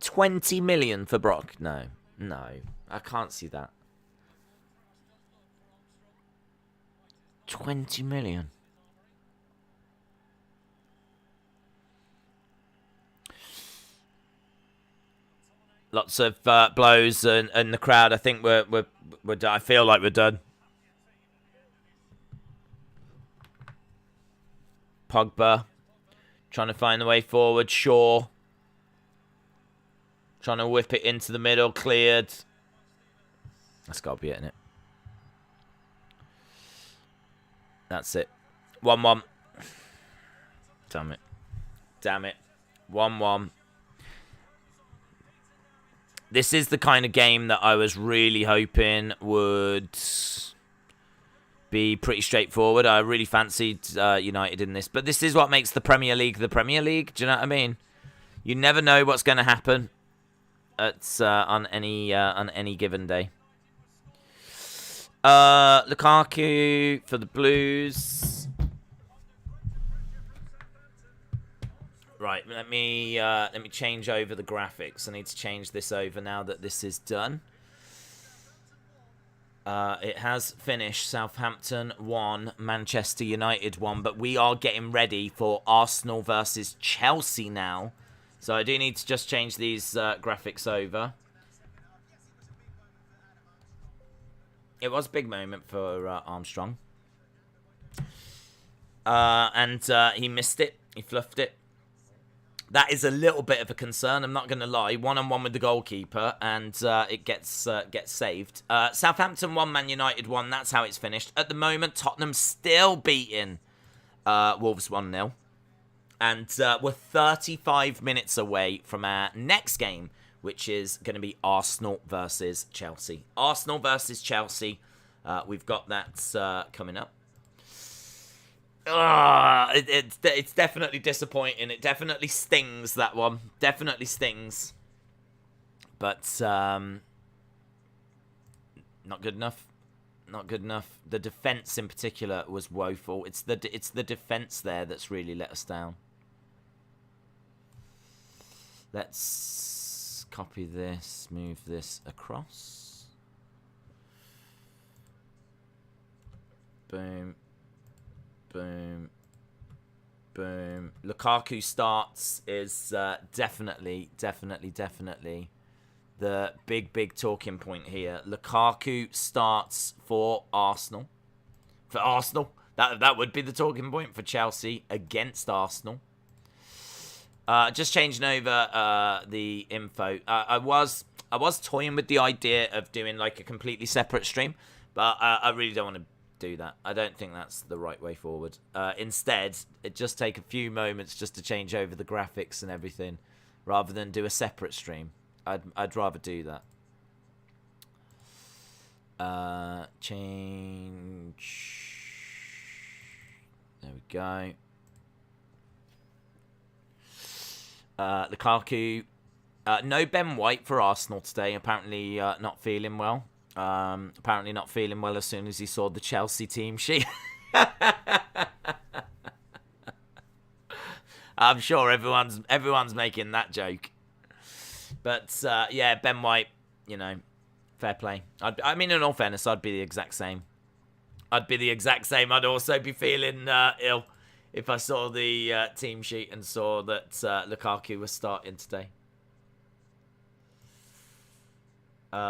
20 million for Brock? No. No. I can't see that. 20 million. Lots of blows and the crowd. I think we're done. I feel like we're done. Pogba trying to find the way forward. Shaw trying to whip it into the middle. Cleared. That's got to be it, innit? That's it. 1-1. Damn it. Damn it. 1-1. This is the kind of game that I was really hoping would be pretty straightforward. I really fancied United in this. But this is what makes the Premier League the Premier League. Do you know what I mean? You never know what's going to happen on any given day. Lukaku for the Blues. Right, let me change over the graphics. I need to change this over now that this is done. It has finished. Southampton 1, Manchester United 1, but we are getting ready for Arsenal versus Chelsea now. So I do need to just change these graphics over. It was a big moment for Armstrong. And he missed it. He fluffed it. That is a little bit of a concern, I'm not going to lie. 1-on-1 with the goalkeeper, and it gets saved. Southampton 1, Man United 1. That's how it's finished. At the moment, Tottenham still beating Wolves 1-0. And we're 35 minutes away from our next game, which is going to be Arsenal versus Chelsea. Arsenal versus Chelsea. We've got that coming up. It's definitely disappointing. It definitely stings, that one. Definitely stings. But not good enough. Not good enough. The defence in particular was woeful. It's the defence there that's really let us down. Let's copy this, move this across. Boom. Boom. Boom. Lukaku starts is definitely the big talking point here. Lukaku starts for Arsenal. For Arsenal. That would be the talking point for Chelsea against Arsenal. Just changing over the info. I was toying with the idea of doing like a completely separate stream, but I really don't want to do that. I don't think that's the right way forward. Instead, it just take a few moments just to change over the graphics and everything, rather than do a separate stream. I'd rather do that. Change. There we go. Lukaku. No Ben White for Arsenal today. Apparently not feeling well. Apparently not feeling well as soon as he saw the Chelsea team sheet. I'm sure everyone's making that joke. But yeah, Ben White, you know, fair play. I mean, in all fairness, I'd be the exact same. I'd also be feeling ill if I saw the team sheet and saw that Lukaku was starting today. Let's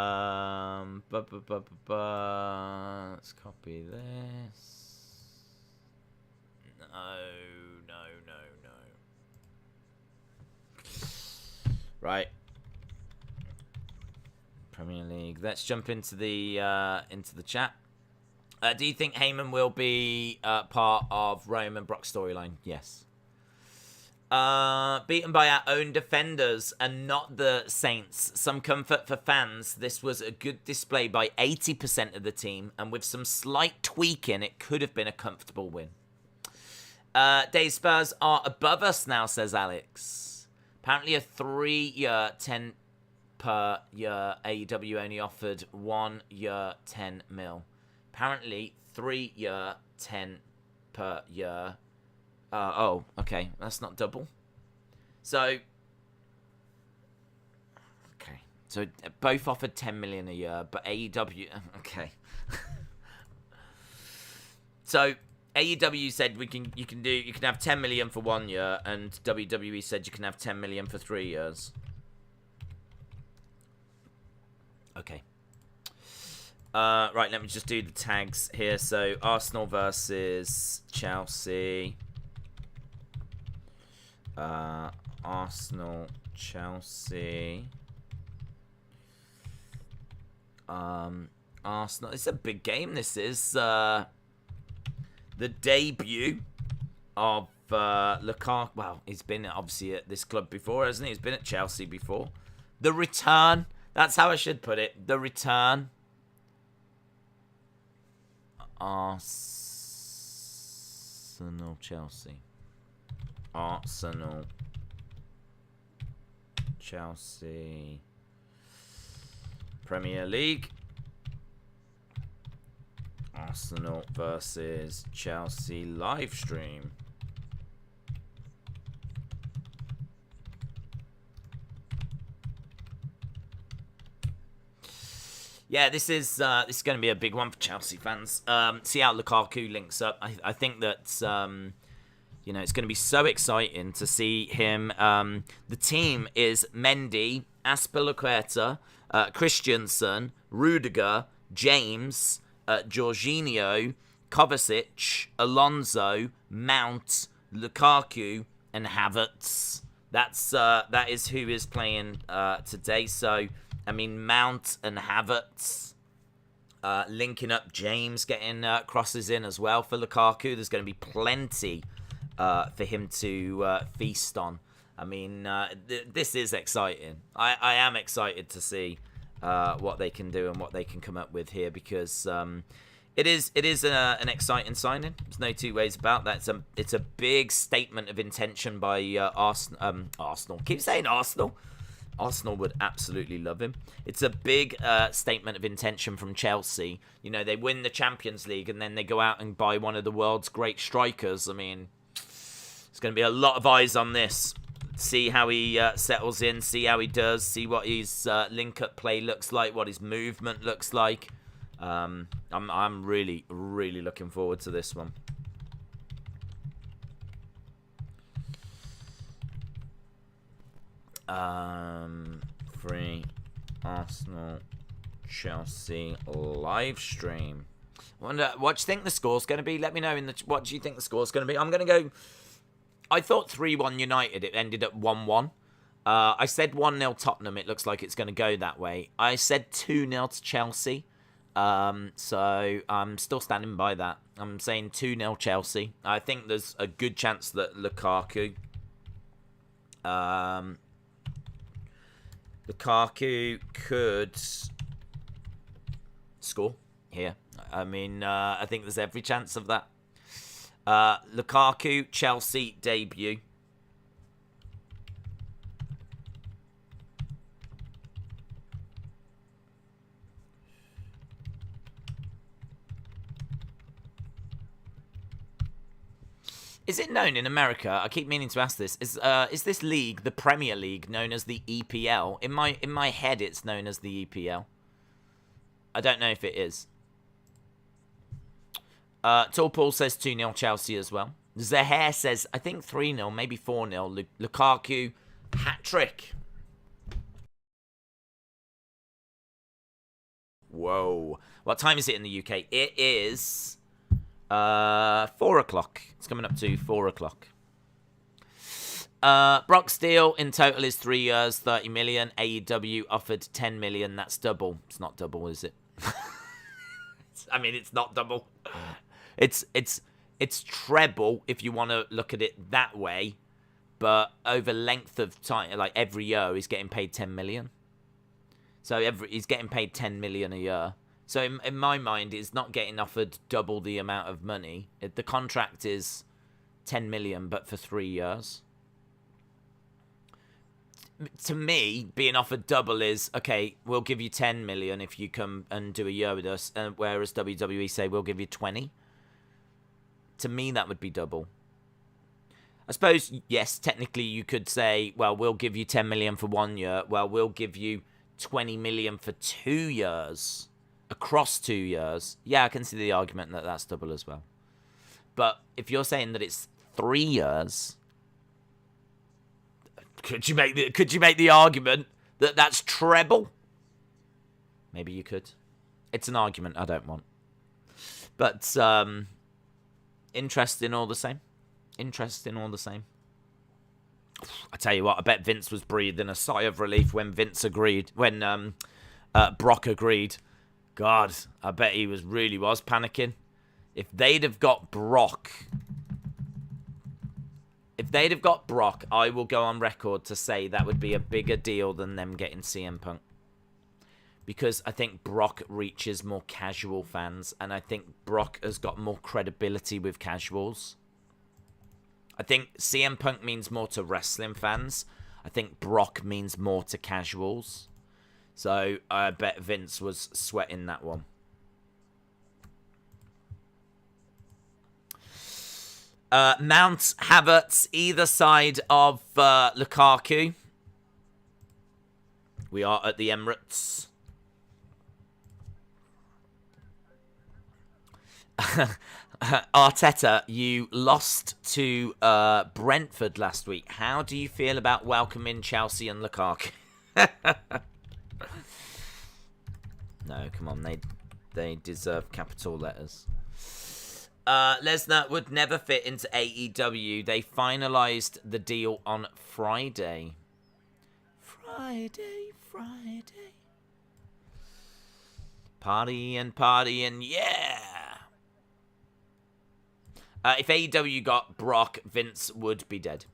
copy this. No. Right. Premier League. Let's jump into the chat. Do you think Heyman will be part of Rome and Brock's storyline? Yes. Beaten by our own defenders and not the Saints. Some comfort for fans. This was a good display by 80% of the team, and with some slight tweaking, it could have been a comfortable win. Day Spurs are above us now, says Alex. Apparently a 3-year, 10 per year. AEW only offered 1 year, 10 mil. Apparently 3-year, 10 per year. Oh, okay. That's not double. So, okay. So both offered 10 million a year, but AEW, okay. So AEW said you can have 10 million for 1 year, and WWE said you can have 10 million for 3 years. Okay. Right, let me just do the tags here. So Arsenal versus Chelsea. Arsenal, Chelsea. Arsenal. It's a big game. This is the debut of Lukaku. Well, he's been obviously at this club before, hasn't he? He's been at Chelsea before. The return. That's how I should put it. The return. Arsenal, Chelsea. Arsenal, Chelsea, Premier League. Arsenal versus Chelsea live stream. Yeah, this is going to be a big one for Chelsea fans. See how Lukaku links up. I think that you know, it's going to be so exciting to see him. The team is Mendy, Azpillicuerta, Christensen, Rudiger, James, Jorginho, Kovacic, Alonso, Mount, Lukaku, and Havertz. That is who is playing today. So, I mean, Mount and Havertz linking up. James getting crosses in as well for Lukaku. There's going to be plenty for him to feast on. I mean, this is exciting. I am excited to see what they can do and what they can come up with here, because it is an exciting signing. There's no two ways about that. It's a big statement of intention by Arsenal. Keep saying Arsenal. Arsenal would absolutely love him. It's a big statement of intention from Chelsea. You know, they win the Champions League and then they go out and buy one of the world's great strikers. I mean, there's going to be a lot of eyes on this. See how he settles in, see how he does, see what his link-up play looks like, what his movement looks like. I'm really, really looking forward to this one. Free Arsenal Chelsea live stream. Wonder what do you think the score's going to be? Let me know what do you think the score's going to be? I'm going to go. I thought 3-1 United. It ended at 1-1. I said 1-0 Tottenham. It looks like it's going to go that way. I said 2-0 to Chelsea. So I'm still standing by that. I'm saying 2-0 Chelsea. I think there's a good chance that Lukaku could score here. I mean, I think there's every chance of that. Lukaku, Chelsea debut. Is it known in America? I keep meaning to ask this. Is this league, the Premier League, known as the EPL? In my head, it's known as the EPL. I don't know if it is. Tall Paul says 2-0 Chelsea as well. Zahair says, I think 3-0, maybe 4-0. Lukaku, hat-trick. Whoa. What time is it in the UK? It is 4 o'clock. It's coming up to 4 o'clock. Brock's deal in total is 3 years, 30 million. AEW offered 10 million. That's double. It's not double, is it? I mean, it's not double. It's treble if you want to look at it that way, but over length of time, like every year, he's getting paid 10 million. So he's getting paid 10 million a year. So in my mind, he's not getting offered double the amount of money. The contract is 10 million, but for 3 years. To me, being offered double is, okay, we'll give you 10 million if you come and do a year with us, whereas WWE say, we'll give you 20. To me, that would be double. I suppose, yes, technically you could say, well, we'll give you 10 million for 1 year. Well, we'll give you 20 million for 2 years. Across 2 years. Yeah, I can see the argument that that's double as well. But if you're saying that it's 3 years, could you make the argument that that's treble? Maybe you could. It's an argument I don't want. But interesting all the same. Interesting all the same. I tell you what, I bet Vince was breathing a sigh of relief when Brock agreed. God, I bet he really was panicking. If they'd have got Brock, I will go on record to say that would be a bigger deal than them getting CM Punk. Because I think Brock reaches more casual fans, and I think Brock has got more credibility with casuals. I think CM Punk means more to wrestling fans. I think Brock means more to casuals. So I bet Vince was sweating that one. Mount, Havertz, either side of Lukaku. We are at the Emirates. Arteta, you lost to Brentford last week. How do you feel about welcoming Chelsea and Lukaku? No, come on, they deserve capital letters. Lesnar would never fit into AEW. They finalized the deal on Friday. Friday. Partying, yeah. If AEW got Brock, Vince would be dead.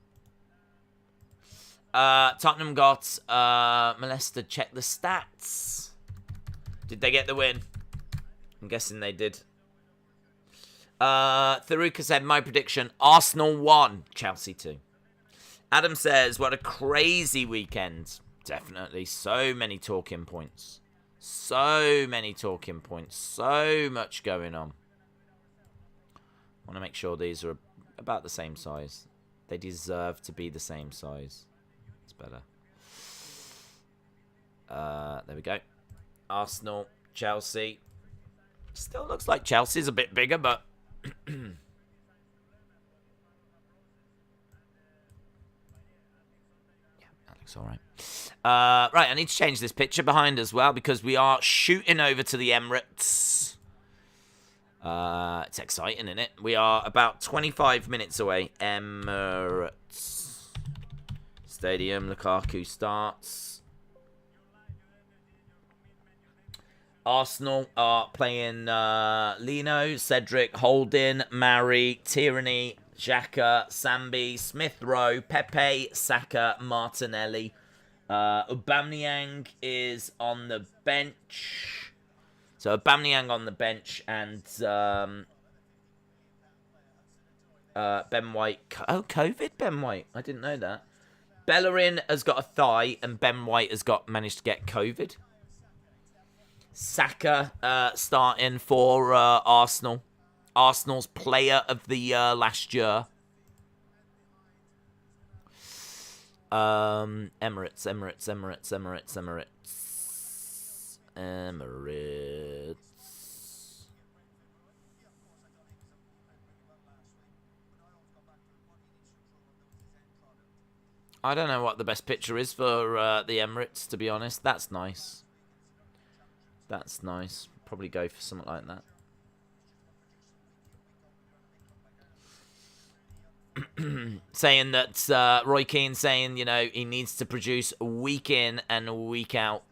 Tottenham got molested. Check the stats. Did they get the win? I'm guessing they did. Tharuka said, my prediction, Arsenal 1, Chelsea 2. Adam says, what a crazy weekend. Definitely. So many talking points. So much going on. I want to make sure these are about the same size. They deserve to be the same size. It's better. There we go. Arsenal, Chelsea. Still looks like Chelsea's a bit bigger, but... yeah, that looks alright. Right, I need to change this picture behind as well because we are shooting over to the Emirates. It's exciting, isn't it? We are about 25 minutes away. Emirates Stadium. Lukaku starts. Arsenal are playing Leno, Cedric, Holding, Mari, Tierney, Xhaka, Sambi, Smith Rowe, Pepe, Saka, Martinelli. Aubameyang is on the bench. So Aubameyang on the bench and Ben White. Oh, COVID Ben White. I didn't know that. Bellerin has got a thigh and Ben White has managed to get COVID. Saka starting for Arsenal. Arsenal's player of the year last year. Emirates. I don't know what the best picture is for the Emirates, to be honest. That's nice. That's nice. Probably go for something like that. Saying that Roy Keane saying, you know, he needs to produce week in and week out.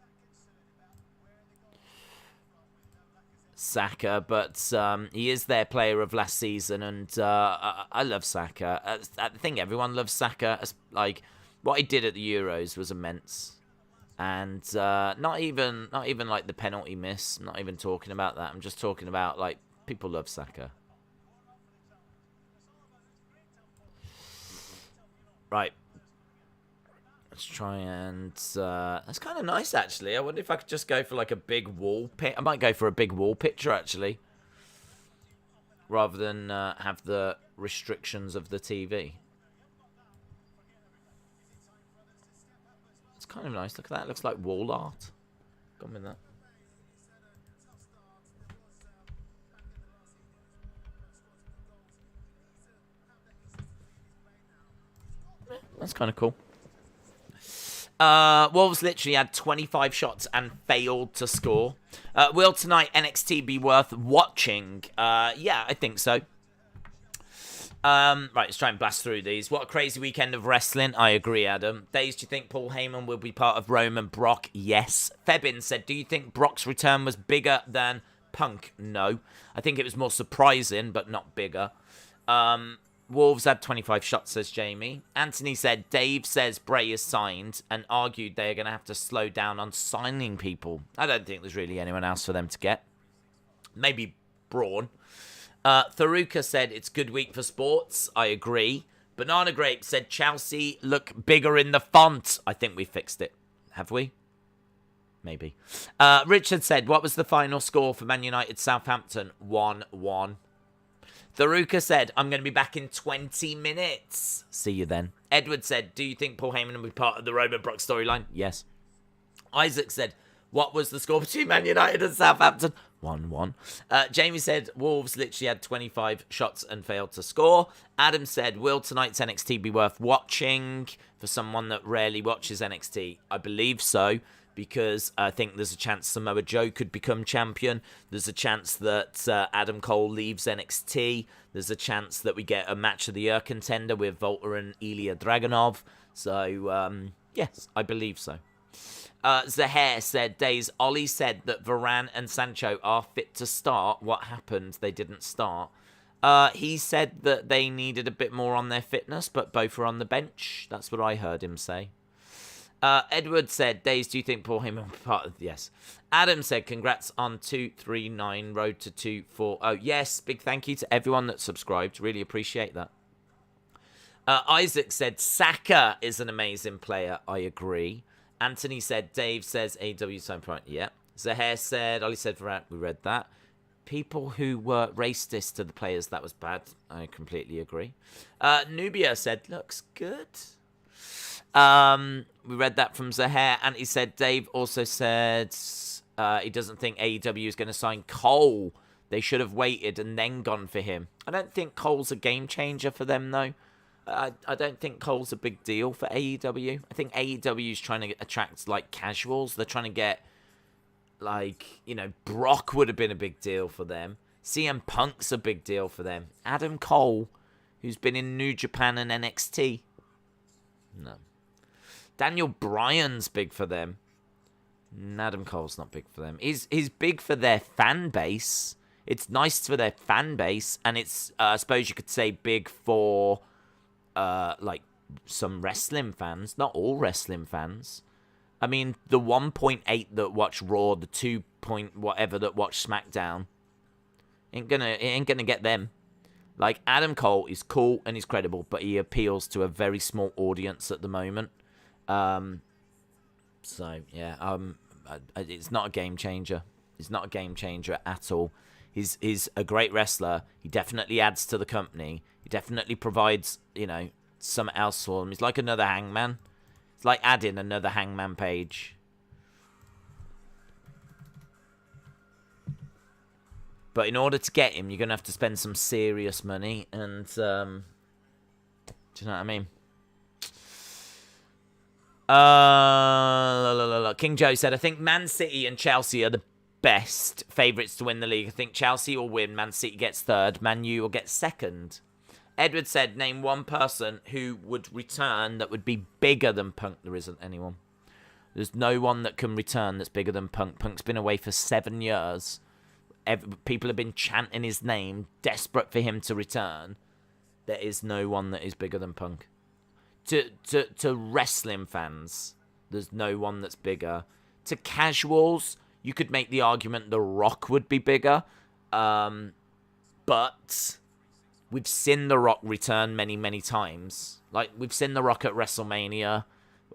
Saka, but he is their player of last season, and I love Saka. I think everyone loves Saka. Like, what he did at the Euros was immense, and not even like the penalty miss. I'm not even talking about that. I'm just talking about, like, people love Saka. Right. Let's try and... that's kind of nice, actually. I wonder if I could just go for, like, a big wall... I might go for a big wall picture, actually. Rather than have the restrictions of the TV. It's kind of nice. Look at that. It looks like wall art. Gone with that. Yeah, that's kind of cool. Wolves literally had 25 shots and failed to score. Will tonight NXT be worth watching? Yeah, I think so. Right, let's try and blast through these. What a crazy weekend of wrestling. I agree, Adam. Days, do you think Paul Heyman will be part of Rome and Brock? Yes. Febin said, do you think Brock's return was bigger than Punk? No. I think it was more surprising, but not bigger. Wolves had 25 shots, says Jamie. Anthony said, Dave says Bray is signed and argued they are going to have to slow down on signing people. I don't think there's really anyone else for them to get. Maybe Braun. Tharuka said, it's good week for sports. I agree. Banana Grape said, Chelsea look bigger in the font. I think we fixed it. Have we? Maybe. Richard said, what was the final score for Man United Southampton? 1-1. Tharuka said, I'm going to be back in 20 minutes. See you then. Edward said, do you think Paul Heyman will be part of the Roman Brock storyline? Yes. Isaac said, what was the score between Man United and Southampton? 1-1. Jamie said, Wolves literally had 25 shots and failed to score. Adam said, will tonight's NXT be worth watching for someone that rarely watches NXT? I believe so, because I think there's a chance Samoa Joe could become champion. There's a chance that Adam Cole leaves NXT. There's a chance that we get a match of the year contender with Volta and Ilya Dragunov. So, yes, I believe so. Zahair said, Days, Ollie said that Varane and Sancho are fit to start. What happened? They didn't start. He said that they needed a bit more on their fitness, but both were on the bench. That's what I heard him say. Edward said, Days, do you think Paul Heyman will be part of... Yes. Adam said, congrats on 239, road to 240. Yes, big thank you to everyone that subscribed. Really appreciate that. Isaac said, Saka is an amazing player. I agree. Anthony said, Dave says, AEW time point. Yeah. Zahair said, Ollie said, we read that. People who were racist to the players, that was bad. I completely agree. Nubia said, looks good. We read that from Zahair, and he said, Dave also said he doesn't think AEW is going to sign Cole. They should have waited and then gone for him. I don't think Cole's a game changer for them, though. I don't think Cole's a big deal for AEW. I think AEW is trying to attract like casuals. They're trying to get like, you know, Brock would have been a big deal for them. CM Punk's a big deal for them. Adam Cole, who's been in New Japan and NXT. No. Daniel Bryan's big for them. Adam Cole's not big for them. He's big for their fan base. It's nice for their fan base, and it's I suppose you could say big for like some wrestling fans. Not all wrestling fans. I mean, the 1.8 that watch Raw, the 2 point whatever that watch SmackDown, it ain't gonna get them. Like, Adam Cole is cool and he's credible, but he appeals to a very small audience at the moment. So yeah, it's not a game changer. It's not a game changer at all. He's a great wrestler. He definitely adds to the company. He definitely provides, you know, something else for them. He's like another Hangman. It's like adding another Hangman Page. But in order to get him, you're going to have to spend some serious money. And, do you know what I mean? King Joe said, I think Man City and Chelsea are the best favourites to win the league. I think Chelsea will win. Man City gets third. Man U will get second. Edward said, name one person who would return that would be bigger than Punk. There isn't anyone. There's no one that can return that's bigger than Punk. Punk's been away for 7 years. People have been chanting his name, desperate for him to return. There is no one that is bigger than Punk. To wrestling fans, there's no one that's bigger. To casuals, you could make the argument The Rock would be bigger. But we've seen The Rock return many, many times. Like, we've seen The Rock at WrestleMania.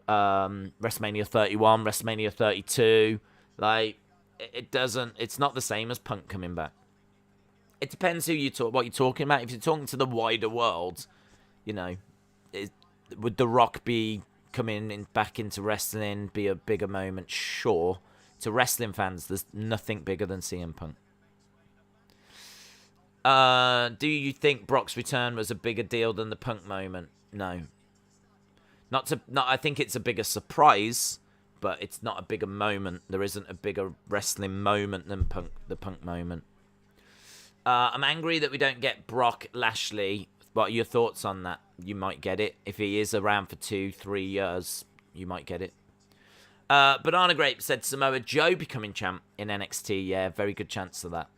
WrestleMania 31, WrestleMania 32. Like, it's not the same as Punk coming back. It depends what you're talking about. If you're talking to the wider world, you know, would The Rock be coming back into wrestling be a bigger moment? Sure. To wrestling fans, there's nothing bigger than CM Punk. Do you think Brock's return was a bigger deal than the Punk moment? No. I think it's a bigger surprise, but it's not a bigger moment. There isn't a bigger wrestling moment than the Punk moment. I'm angry that we don't get Brock Lashley. What are your thoughts on that? You might get it. If he is around for 2-3 years, you might get it. Banana Grape said Samoa Joe becoming champ in NXT. Yeah, very good chance of that.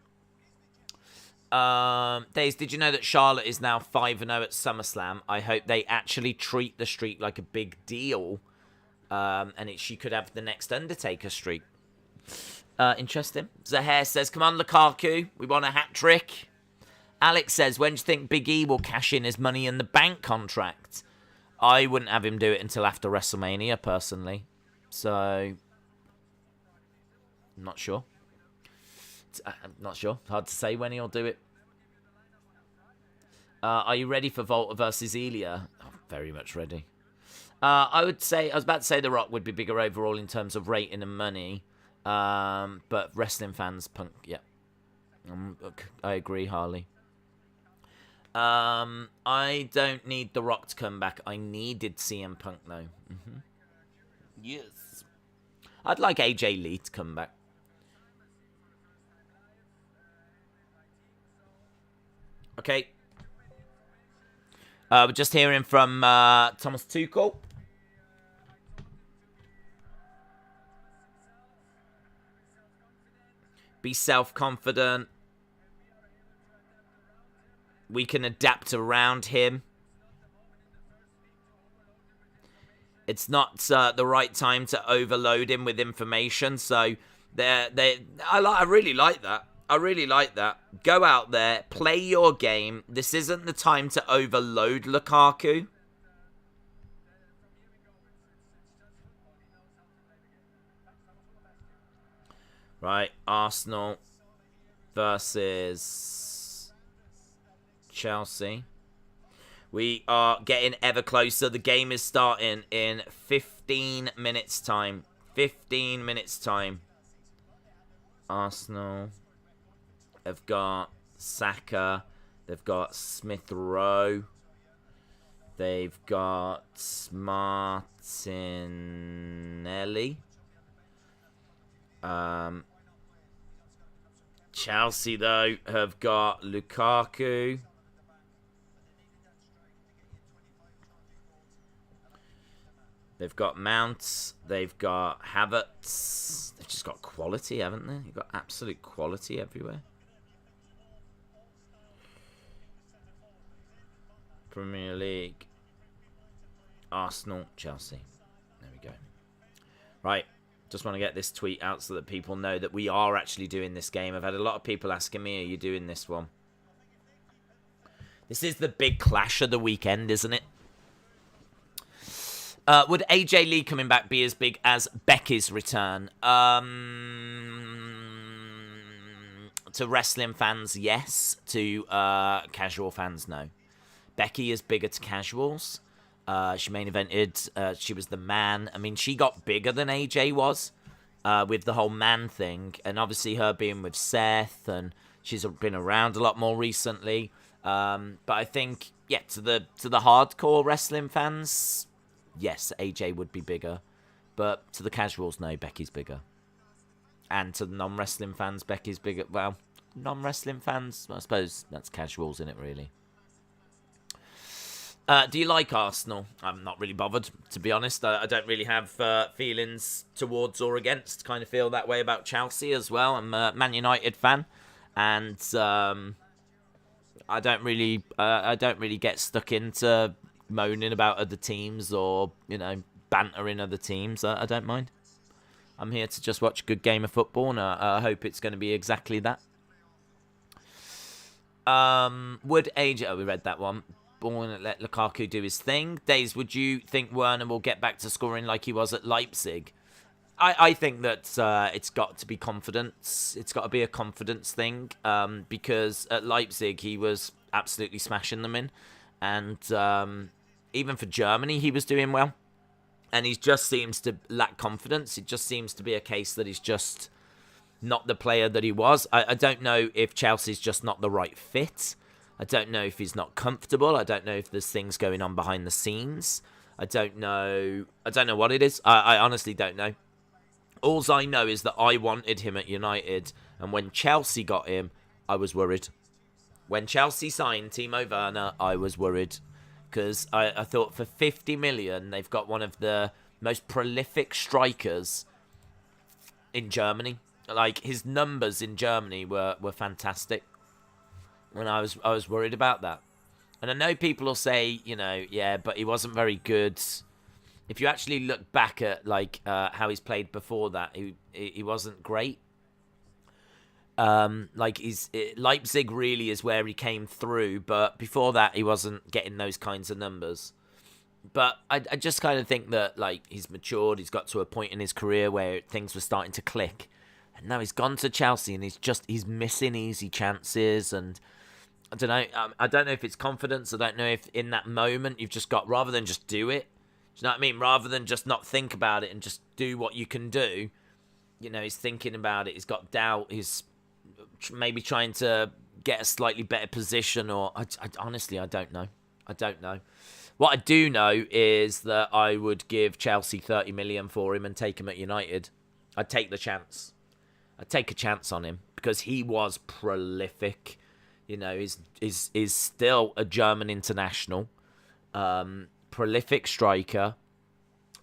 Days, did you know that Charlotte is now 5-0 at SummerSlam? I hope they actually treat the streak like a big deal. And she could have the next Undertaker streak. Interesting. Zahair says, come on, Lukaku. We want a hat-trick. Alex says, when do you think Big E will cash in his Money in the Bank contract? I wouldn't have him do it until after WrestleMania, personally. So, I'm not sure. I'm not sure. Hard to say when he'll do it. Are you ready for Volta versus Ilya? Oh, very much ready. I was about to say The Rock would be bigger overall in terms of rating and money. But wrestling fans, Punk, yeah. I agree, Harley. I don't need The Rock to come back. I needed CM Punk, though. Mm-hmm. Yes. I'd like AJ Lee to come back. Okay. We're just hearing from Thomas Tuchel. Be self-confident. We can adapt around him. It's not the right time to overload him with information. So I really like that. I really like that. Go out there, play your game. This isn't the time to overload Lukaku. Right, Arsenal versus Chelsea. We are getting ever closer. The game is starting in 15 minutes' time. 15 minutes' time. Arsenal have got Saka. They've got Smith Rowe. They've got Martinelli. Chelsea, though, have got Lukaku. They've got Mount. They've got Havertz. They've just got quality, haven't they? You've got absolute quality everywhere. Premier League. Arsenal, Chelsea. There we go. Right. Just want to get this tweet out so that people know that we are actually doing this game. I've had a lot of people asking me, are you doing this one? This is the big clash of the weekend, isn't it? Would AJ Lee coming back be as big as Becky's return? To wrestling fans, yes. To casual fans, no. Becky is bigger to casuals. She main evented. She was the man. I mean, she got bigger than AJ was with the whole man thing. And obviously her being with Seth. And she's been around a lot more recently. But I think, yeah, to the hardcore wrestling fans, yes, AJ would be bigger. But to the casuals, no, Becky's bigger. And to the non-wrestling fans, Becky's bigger. Well, non-wrestling fans, I suppose that's casuals, isn't it, really? Do you like Arsenal? I'm not really bothered, to be honest. I don't really have feelings towards or against. Kind of feel that way about Chelsea as well. I'm a Man United fan, and I don't really get stuck into moaning about other teams or bantering other teams. I don't mind. I'm here to just watch a good game of football, and I hope it's going to be exactly that. Would AJ? Oh, we read that one. Born and let Lukaku do his thing. Days, would you think Werner will get back to scoring like he was at Leipzig? I think that it's got to be confidence. It's got to be a confidence thing because at Leipzig he was absolutely smashing them in. And even for Germany he was doing well. And he just seems to lack confidence. It just seems to be a case that he's just not the player that he was. I don't know if Chelsea's just not the right fit. I don't know if he's not comfortable. I don't know if there's things going on behind the scenes. I don't know what it is. I honestly don't know. All I know is that I wanted him at United, and when Chelsea got him, I was worried. When Chelsea signed Timo Werner, I was worried. Because I thought for 50 million, they've got one of the most prolific strikers in Germany. Like, his numbers in Germany were fantastic. And I was worried about that. And I know people will say, yeah, but he wasn't very good. If you actually look back at how he's played before that, he wasn't great. Leipzig really is where he came through, but before that he wasn't getting those kinds of numbers. But I just kind of think that he's matured. He's got to a point in his career where things were starting to click. And now he's gone to Chelsea and he's missing easy chances. And I don't know. I don't know if it's confidence. I don't know if in that moment you've just got, rather than just do it. Do you know what I mean? Rather than just not think about it and just do what you can do. He's thinking about it. He's got doubt. He's maybe trying to get a slightly better position. Or honestly, I don't know. I don't know. What I do know is that I would give Chelsea 30 million for him and take him at United. I'd take the chance. I'd take a chance on him because he was prolific. He's still a German international. Prolific striker.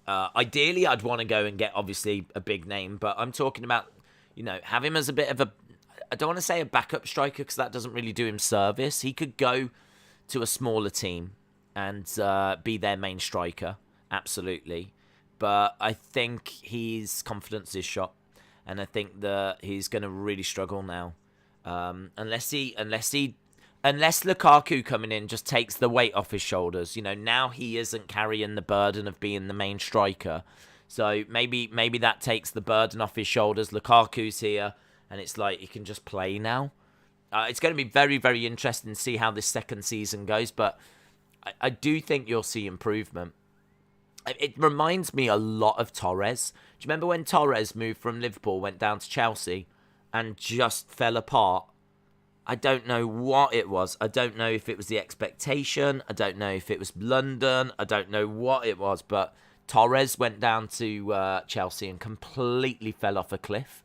Ideally, I'd want to go and get, obviously, a big name. But I'm talking about, have him as a bit of a... I don't want to say a backup striker because that doesn't really do him service. He could go to a smaller team and be their main striker. Absolutely. But I think his confidence is shot. And I think that he's going to really struggle now. Unless Lukaku coming in just takes the weight off his shoulders. Now he isn't carrying the burden of being the main striker. So maybe that takes the burden off his shoulders. Lukaku's here, and it's like he can just play now. It's going to be very, very interesting to see how this second season goes. But I do think you'll see improvement. It reminds me a lot of Torres. Do you remember when Torres moved from Liverpool, went down to Chelsea, and just fell apart I don't know what it was. I don't know if it was the expectation. I don't know if it was London. I don't know what it was. But Torres went down to Chelsea and completely fell off a cliff.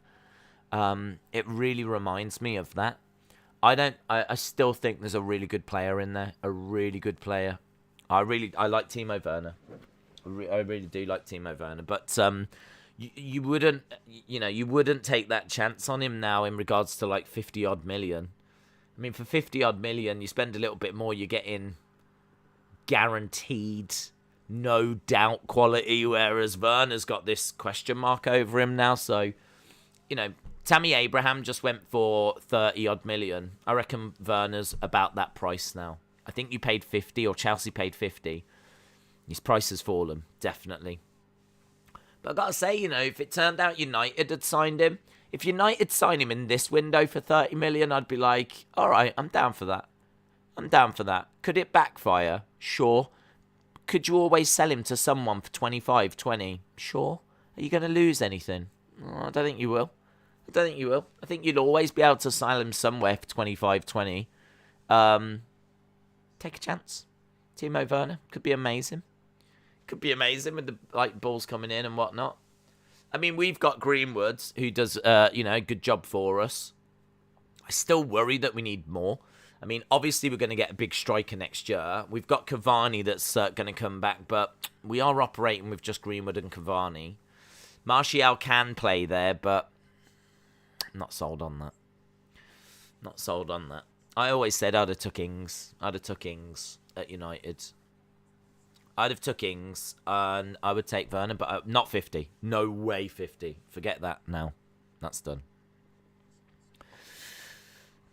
It really reminds me of that. I still think there's a really good player in there. A really good player. I like Timo Werner. I really do like Timo Werner. But you wouldn't take that chance on him now in regards to like 50 odd million. I mean, for 50 odd million, you spend a little bit more, you're getting guaranteed, no doubt quality, whereas Werner's got this question mark over him now. So, Tammy Abraham just went for 30 odd million. I reckon Werner's about that price now. I think you paid 50 or Chelsea paid 50. His price has fallen, definitely. But I've got to say, if it turned out United had signed him, if United signed him in this window for 30 million, I'd be like, all right, I'm down for that. Could it backfire? Sure. Could you always sell him to someone for 25, 20? Sure. Are you going to lose anything? I don't think you will. I think you'd always be able to sell him somewhere for 25, 20. Take a chance. Timo Werner could be amazing. Could be amazing with the balls coming in and whatnot. I mean, we've got Greenwood, who does a good job for us. I still worry that we need more. I mean, obviously we're going to get a big striker next year. We've got Cavani that's going to come back, but we are operating with just Greenwood and Cavani. Martial can play there, but I'm not sold on that. I always said I'd have took Ings at United. I'd have took Ings, and I would take Werner, but not 50. No way 50. Forget that now. That's done.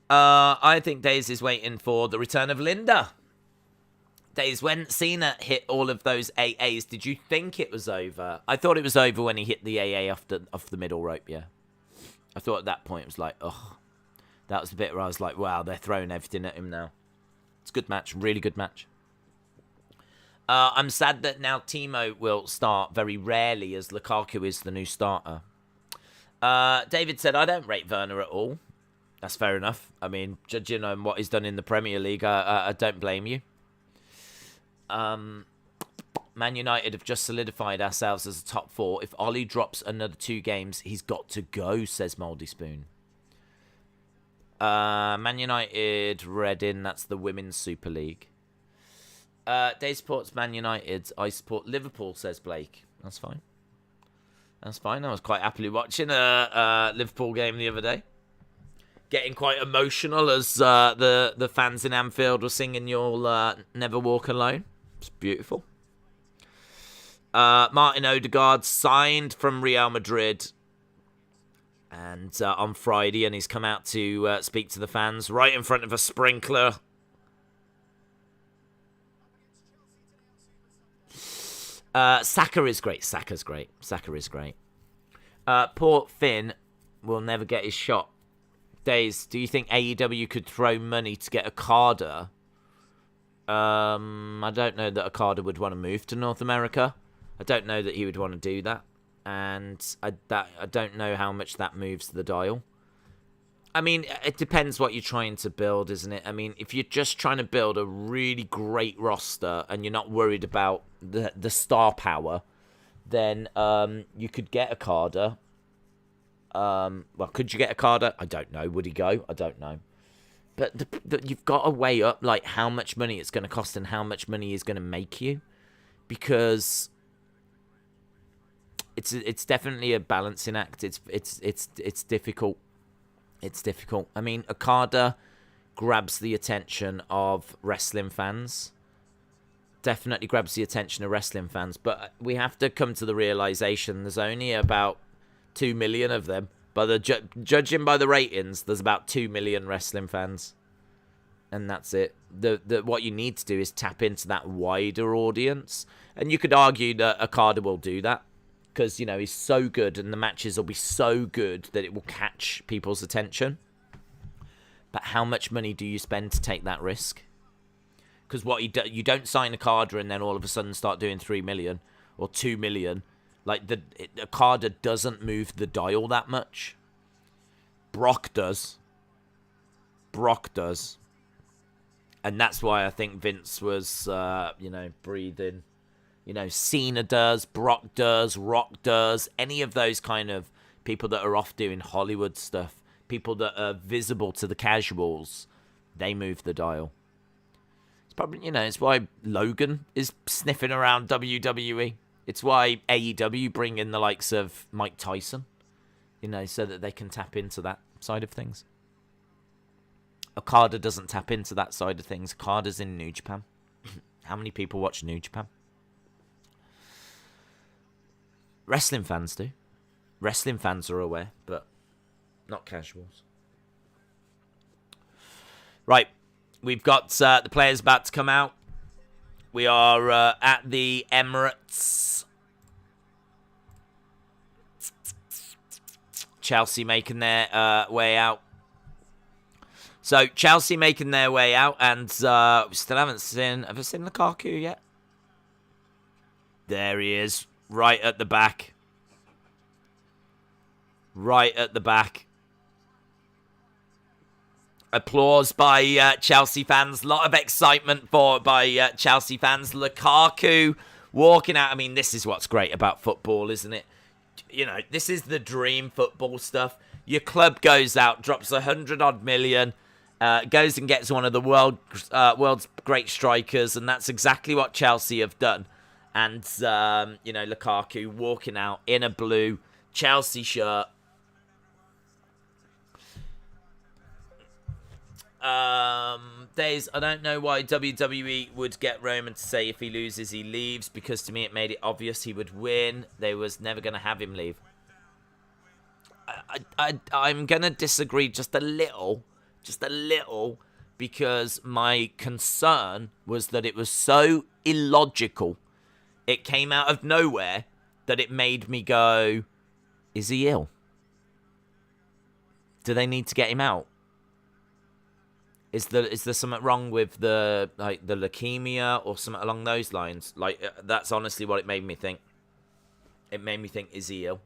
I think Days is waiting for the return of Linda. Days, when Cena hit all of those AAs, did you think it was over? I thought it was over when he hit the AA off the middle rope, yeah. I thought at that point it was like, ugh. That was the bit where I was like, wow, they're throwing everything at him now. It's a good match, really good match. I'm sad that now Timo will start very rarely as Lukaku is the new starter. David said, I don't rate Werner at all. That's fair enough. I mean, judging on what he's done in the Premier League, I don't blame you. Man United have just solidified ourselves as a top 4. If Ollie drops another 2 games, he's got to go, says Mouldy Spoon. Man United, Reading, that's the Women's Super League. Dave supports Man United. I support Liverpool, says Blake. That's fine. I was quite happily watching a Liverpool game the other day. Getting quite emotional as the fans in Anfield were singing You'll Never Walk Alone. It's beautiful. Martin Odegaard signed from Real Madrid and on Friday, and he's come out to speak to the fans right in front of a sprinkler. Saka is great. Saka is great. Poor Finn will never get his shot. Days, do you think AEW could throw money to get Okada? I don't know that Okada would want to move to North America. I don't know that he would want to do that. And I don't know how much that moves the dial. I mean, it depends what you're trying to build, isn't it? I mean, if you're just trying to build a really great roster and you're not worried about the star power, then you could get Okada. Well, could you get Okada? I don't know. Would he go? I don't know. But you've got to weigh up like how much money it's going to cost and how much money is going to make you, because it's definitely a balancing act. It's difficult. It's difficult. I mean, Okada grabs the attention of wrestling fans. Definitely grabs the attention of wrestling fans. But we have to come to the realization there's only about 2 million of them. Judging by the ratings, there's about 2 million wrestling fans. And that's it. What you need to do is tap into that wider audience. And you could argue that Okada will do that. Because, he's so good and the matches will be so good that it will catch people's attention. But how much money do you spend to take that risk? Because you don't sign Okada and then all of a sudden start doing 3 million or 2 million. Like, Okada doesn't move the dial that much. Brock does. Brock does. And that's why I think Vince was, breathing. Cena does, Brock does, Rock does, any of those kind of people that are off doing Hollywood stuff, people that are visible to the casuals, they move the dial. It's probably, it's why Logan is sniffing around WWE. It's why AEW bring in the likes of Mike Tyson, so that they can tap into that side of things. Okada doesn't tap into that side of things. Okada's in New Japan. How many people watch New Japan? Wrestling fans do. Wrestling fans are aware, but not casuals. Right. We've got the players about to come out. We are at the Emirates. Chelsea making their way out. So, Chelsea making their way out, and we still haven't seen... Have I seen Lukaku yet? There he is. Right at the back. Right at the back. Applause by Chelsea fans. A lot of excitement by Chelsea fans. Lukaku walking out. I mean, this is what's great about football, isn't it? This is the dream football stuff. Your club goes out, drops 100-odd million, goes and gets one of the world's great strikers, and that's exactly what Chelsea have done. And, Lukaku walking out in a blue Chelsea shirt. I don't know why WWE would get Roman to say if he loses, he leaves, because to me it made it obvious he would win. They was never going to have him leave. I'm going to disagree just a little, because my concern was that it was so illogical. It came out of nowhere that it made me go, is he ill? Do they need to get him out? Is there something wrong with the leukemia or something along those lines? That's honestly what it made me think. It made me think, is he ill?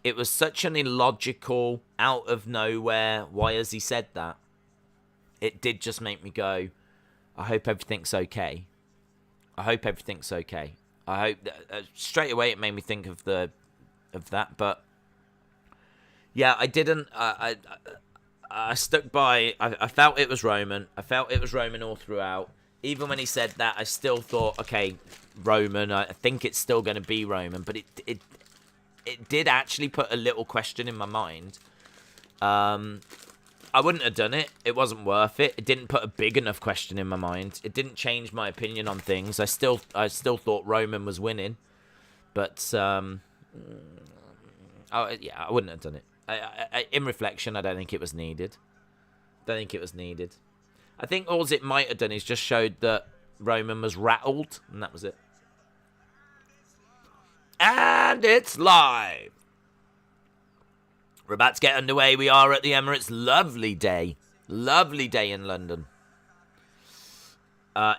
It was such an illogical, out of nowhere, why has he said that? It did just make me go, I hope everything's okay. I hope everything's okay. I hope that, straight away it made me think of that, but yeah, I didn't. I stuck by. I felt it was Roman. I felt it was Roman all throughout. Even when he said that, I still thought, okay, Roman. I think it's still going to be Roman, but it did actually put a little question in my mind. I wouldn't have done it. It wasn't worth it. It didn't put a big enough question in my mind. It didn't change my opinion on things. I still thought Roman was winning, but I wouldn't have done it. In reflection, I don't think it was needed. I think all it might have done is just showed that Roman was rattled, and that was it. And it's live. We're about to get underway. We are at the Emirates. Lovely day in London.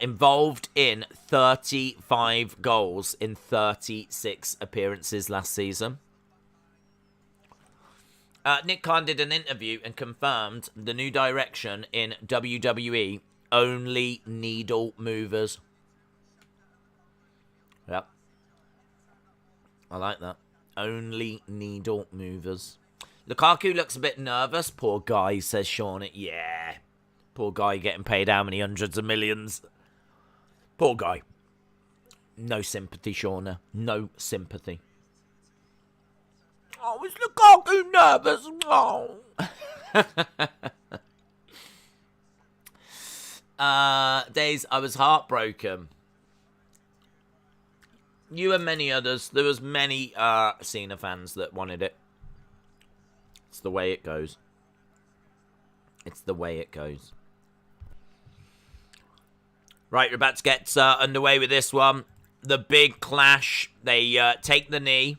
Involved in 35 goals in 36 appearances last season. Nick Khan did an interview and confirmed the new direction in WWE, only needle movers. Yep. I like that. Only needle movers. Lukaku looks a bit nervous. Poor guy, says Sean. Yeah. Poor guy getting paid how many hundreds of millions. Poor guy. No sympathy, Shauna. No sympathy. Oh, is Lukaku nervous? Oh. Days, I was heartbroken. You and many others. There was many Cena fans that wanted it. It's the way it goes. Right, we're about to get underway with this one. The big clash. They take the knee.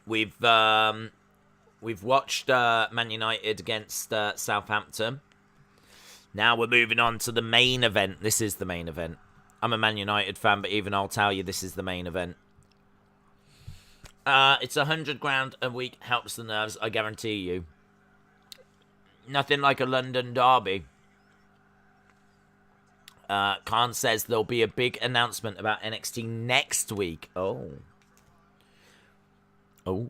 We've watched Man United against Southampton. Now we're moving on to the main event. This is the main event. I'm a Man United fan, but even I'll tell you this is the main event. It's $100,000 a week. Helps the nerves, I guarantee you. Nothing like a London derby. Khan says there'll be a big announcement about NXT next week. Oh. Ball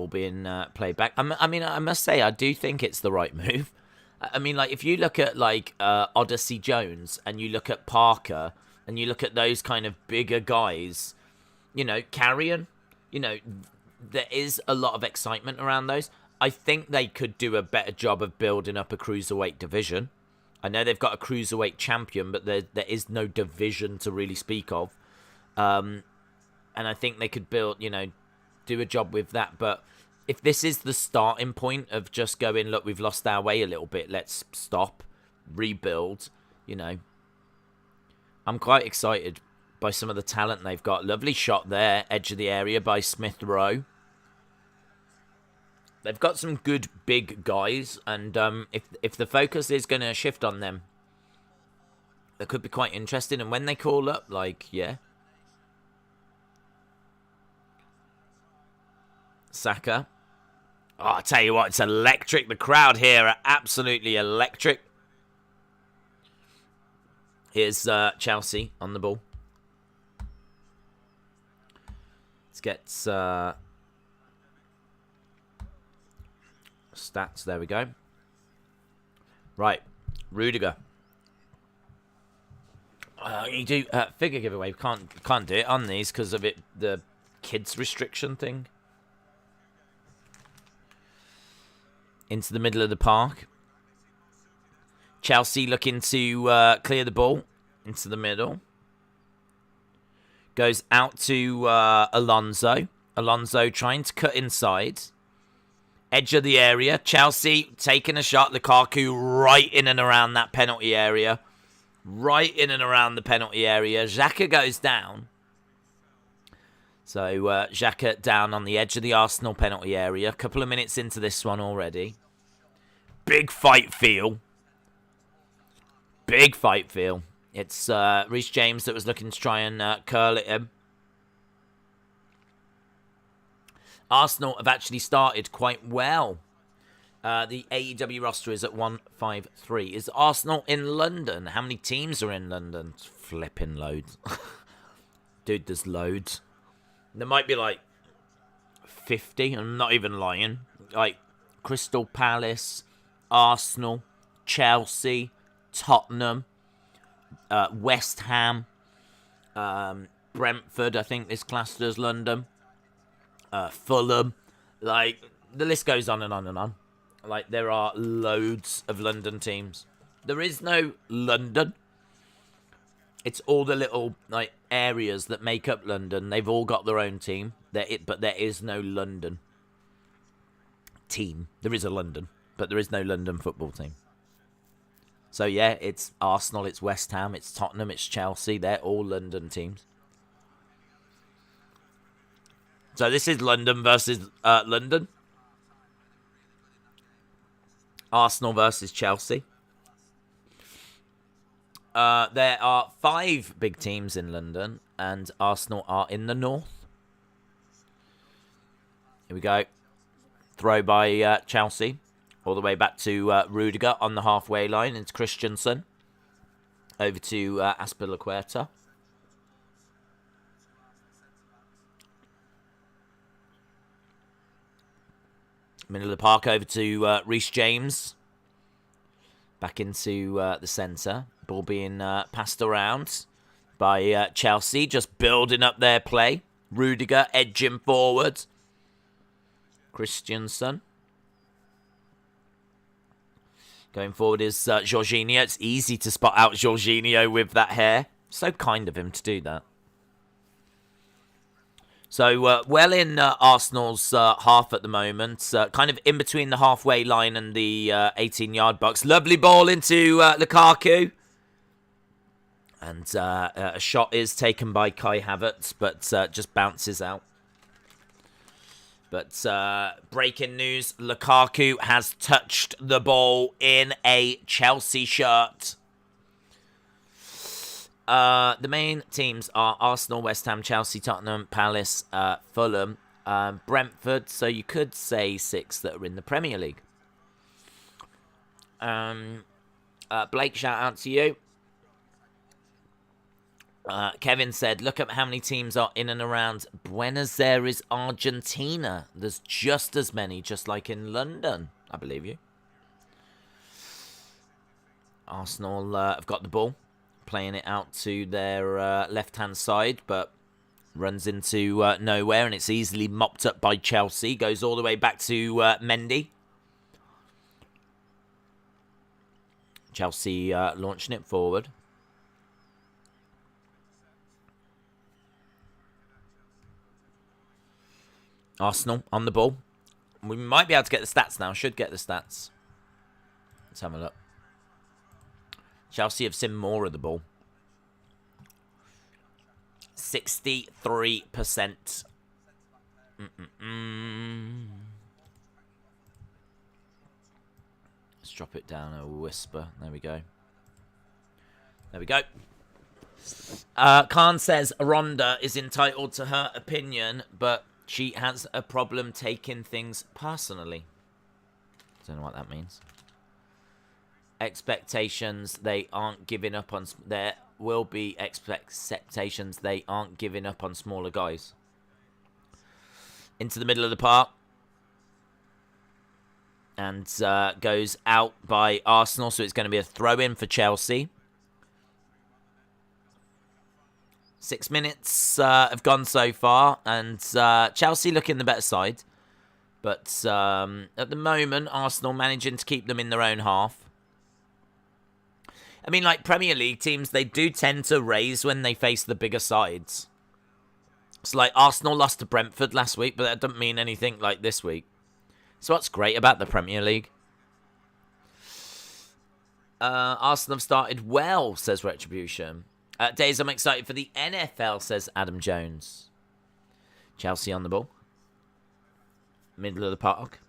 being played back. I mean, I must say, I do think it's the right move. I mean, like, if you look at, like, Odyssey Jones, and you look at Parker, and you look at those kind of bigger guys, you know, Carrion, you know, there is a lot of excitement around those. I think they could do a better job of building up a cruiserweight division. I know they've got a cruiserweight champion, but there is no division to really speak of. And I think they could build, you know, do a job with that. But if this is the starting point of just going, look, we've lost our way a little bit, let's stop, rebuild, you know. I'm quite excited by some of the talent they've got. Lovely shot there, edge of the area by Smith Rowe. They've got some good big guys, and if the focus is going to shift on them, that could be quite interesting. And when they call up, like, yeah. Saka. Oh, I tell you what, it's electric. The crowd here are absolutely electric. Here's Chelsea on the ball. Let's get stats. There we go. Right, Rudiger. You do figure giveaway. Can't do it on these because of the kids restriction thing. Into the middle of the park. Chelsea looking to clear the ball into the middle. Goes out to Alonso. Alonso trying to cut inside. Edge of the area. Chelsea taking a shot. Lukaku right in and around that penalty area. Right in and around the penalty area. Xhaka goes down. So Xhaka down on the edge of the Arsenal penalty area. A couple of minutes into this one already. Big fight feel. Big fight feel. It's Reece James that was looking to try and curl at him. Arsenal have actually started quite well. The AEW roster is at 153. Is Arsenal in London? How many teams are in London? Flipping loads. Dude, there's loads. There might be like 50. I'm not even lying. Like Crystal Palace, Arsenal, Chelsea, Tottenham, West Ham, Brentford, I think is classed as London, Fulham. Like, the list goes on and on and on. Like, there are loads of London teams. There is no London. It's all the little, like, areas that make up London. They've all got their own team. But there is no London team. There is a London, but there is no London football team. So, yeah, it's Arsenal, it's West Ham, it's Tottenham, it's Chelsea. They're all London teams. So, this is London versus London. Arsenal versus Chelsea. There are 5 big teams in London, and Arsenal are in the north. Here we go. Throw by Chelsea. All the way back to Rudiger on the halfway line. It's Christensen. Over to Azpillicuerta. Middle of the park over to Reece James. Back into the centre. Ball being passed around by Chelsea. Just building up their play. Rudiger edging forward. Christensen. Going forward is Jorginho. It's easy to spot out Jorginho with that hair. So kind of him to do that. So, well in Arsenal's half at the moment. Kind of in between the halfway line and the 18-yard box. Lovely ball into Lukaku. And a shot is taken by Kai Havertz, but just bounces out. But breaking news, Lukaku has touched the ball in a Chelsea shirt. The main teams are Arsenal, West Ham, Chelsea, Tottenham, Palace, Fulham. Brentford, so you could say 6 that are in the Premier League. Blake, shout out to you. Kevin said, look at how many teams are in and around Buenos Aires, Argentina. There's just as many, just like in London. I believe you. Arsenal have got the ball, playing it out to their left-hand side, but runs into nowhere, and it's easily mopped up by Chelsea. Goes all the way back to Mendy. Chelsea launching it forward. Arsenal on the ball. We might be able to get the stats now. Should get the stats. Let's have a look. Chelsea have seen more of the ball. 63%. Let's drop it down a whisper. There we go. There we go. Khan says Rhonda is entitled to her opinion, but she has a problem taking things personally. Don't know what that means. Expectations they aren't giving up on. There will be expectations they aren't giving up on smaller guys. Into the middle of the park. And goes out by Arsenal, so it's going to be a throw-in for Chelsea. 6 minutes have gone so far, and Chelsea looking the better side. But at the moment, Arsenal managing to keep them in their own half. I mean, like Premier League teams, they do tend to raise when they face the bigger sides. It's like Arsenal lost to Brentford last week, but that doesn't mean anything like this week. So what's great about the Premier League? Arsenal have started well, says Retribution. Days I'm excited for the NFL, says Adam Jones. Chelsea on the ball. Middle of the park.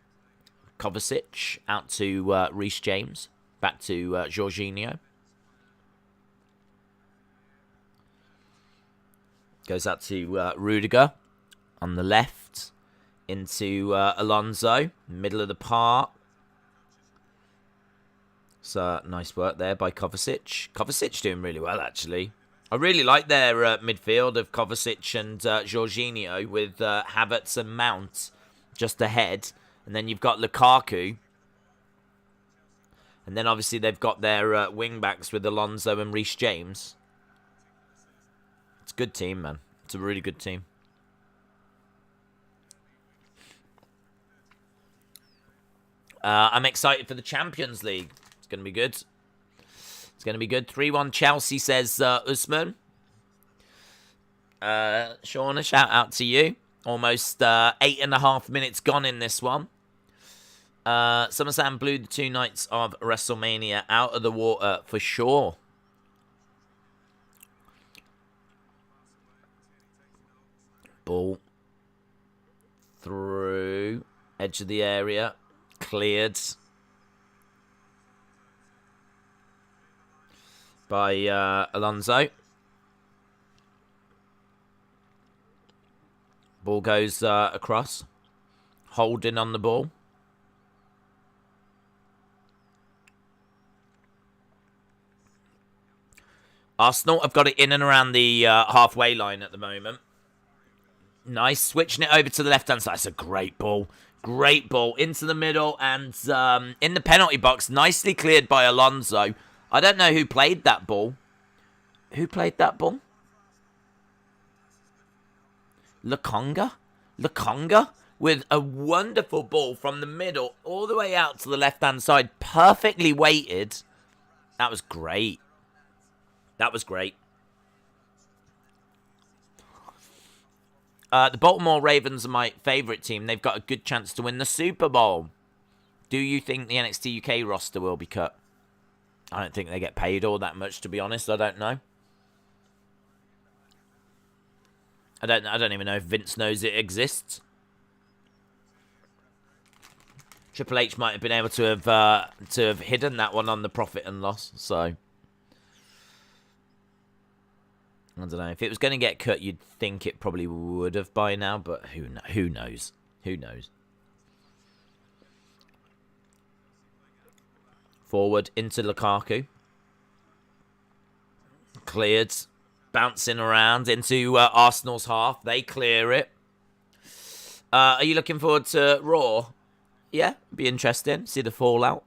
Kovacic out to Reece James. Back to Jorginho. Goes out to Rudiger on the left. Into Alonso. Middle of the park. So, nice work there by Kovacic. Kovacic doing really well, actually. I really like their midfield of Kovacic and Jorginho with Havertz and Mount just ahead. And then you've got Lukaku. And then, obviously, they've got their wing-backs with Alonso and Reece James. It's a good team, man. It's a really good team. I'm excited for the Champions League. It's going to be good. It's going to be good. 3-1 Chelsea, says Usman. Sean, a shout out to you. Almost 8.5 minutes gone in this one. SummerSlam blew the 2 nights of WrestleMania out of the water for sure. Ball through edge of the area. Cleared by Alonso. Ball goes across. Holding on the ball. Arsenal have got it in and around the halfway line at the moment. Nice. Switching it over to the left-hand side. It's a great ball. Great ball into the middle and in the penalty box. Nicely cleared by Alonso. I don't know who played that ball. Who played that ball? Lokonga? Lokonga with a wonderful ball from the middle all the way out to the left-hand side. Perfectly weighted. That was great. That was great. The Baltimore Ravens are my favourite team. They've got a good chance to win the Super Bowl. Do you think the NXT UK roster will be cut? I don't think they get paid all that much, to be honest. I don't know. I don't even know if Vince knows it exists. Triple H might have been able to have hidden that one on the profit and loss. So I don't know. If it was going to get cut, you'd think it probably would have by now, but who knows? Who knows? Forward into Lukaku. Cleared. Bouncing around into Arsenal's half. They clear it. Are you looking forward to Raw? Yeah, be interesting. See the fallout.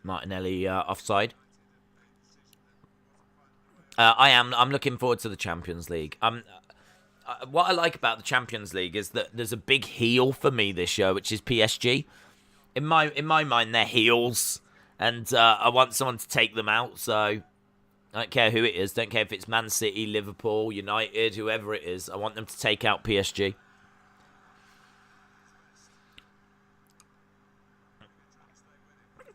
Martinelli offside. I am. I'm looking forward to the Champions League. What I like about the Champions League is that there's a big heel for me this year, which is PSG. In my mind, they're heels, and I want someone to take them out. So I don't care who it is. Don't care if it's Man City, Liverpool, United, whoever it is. I want them to take out PSG.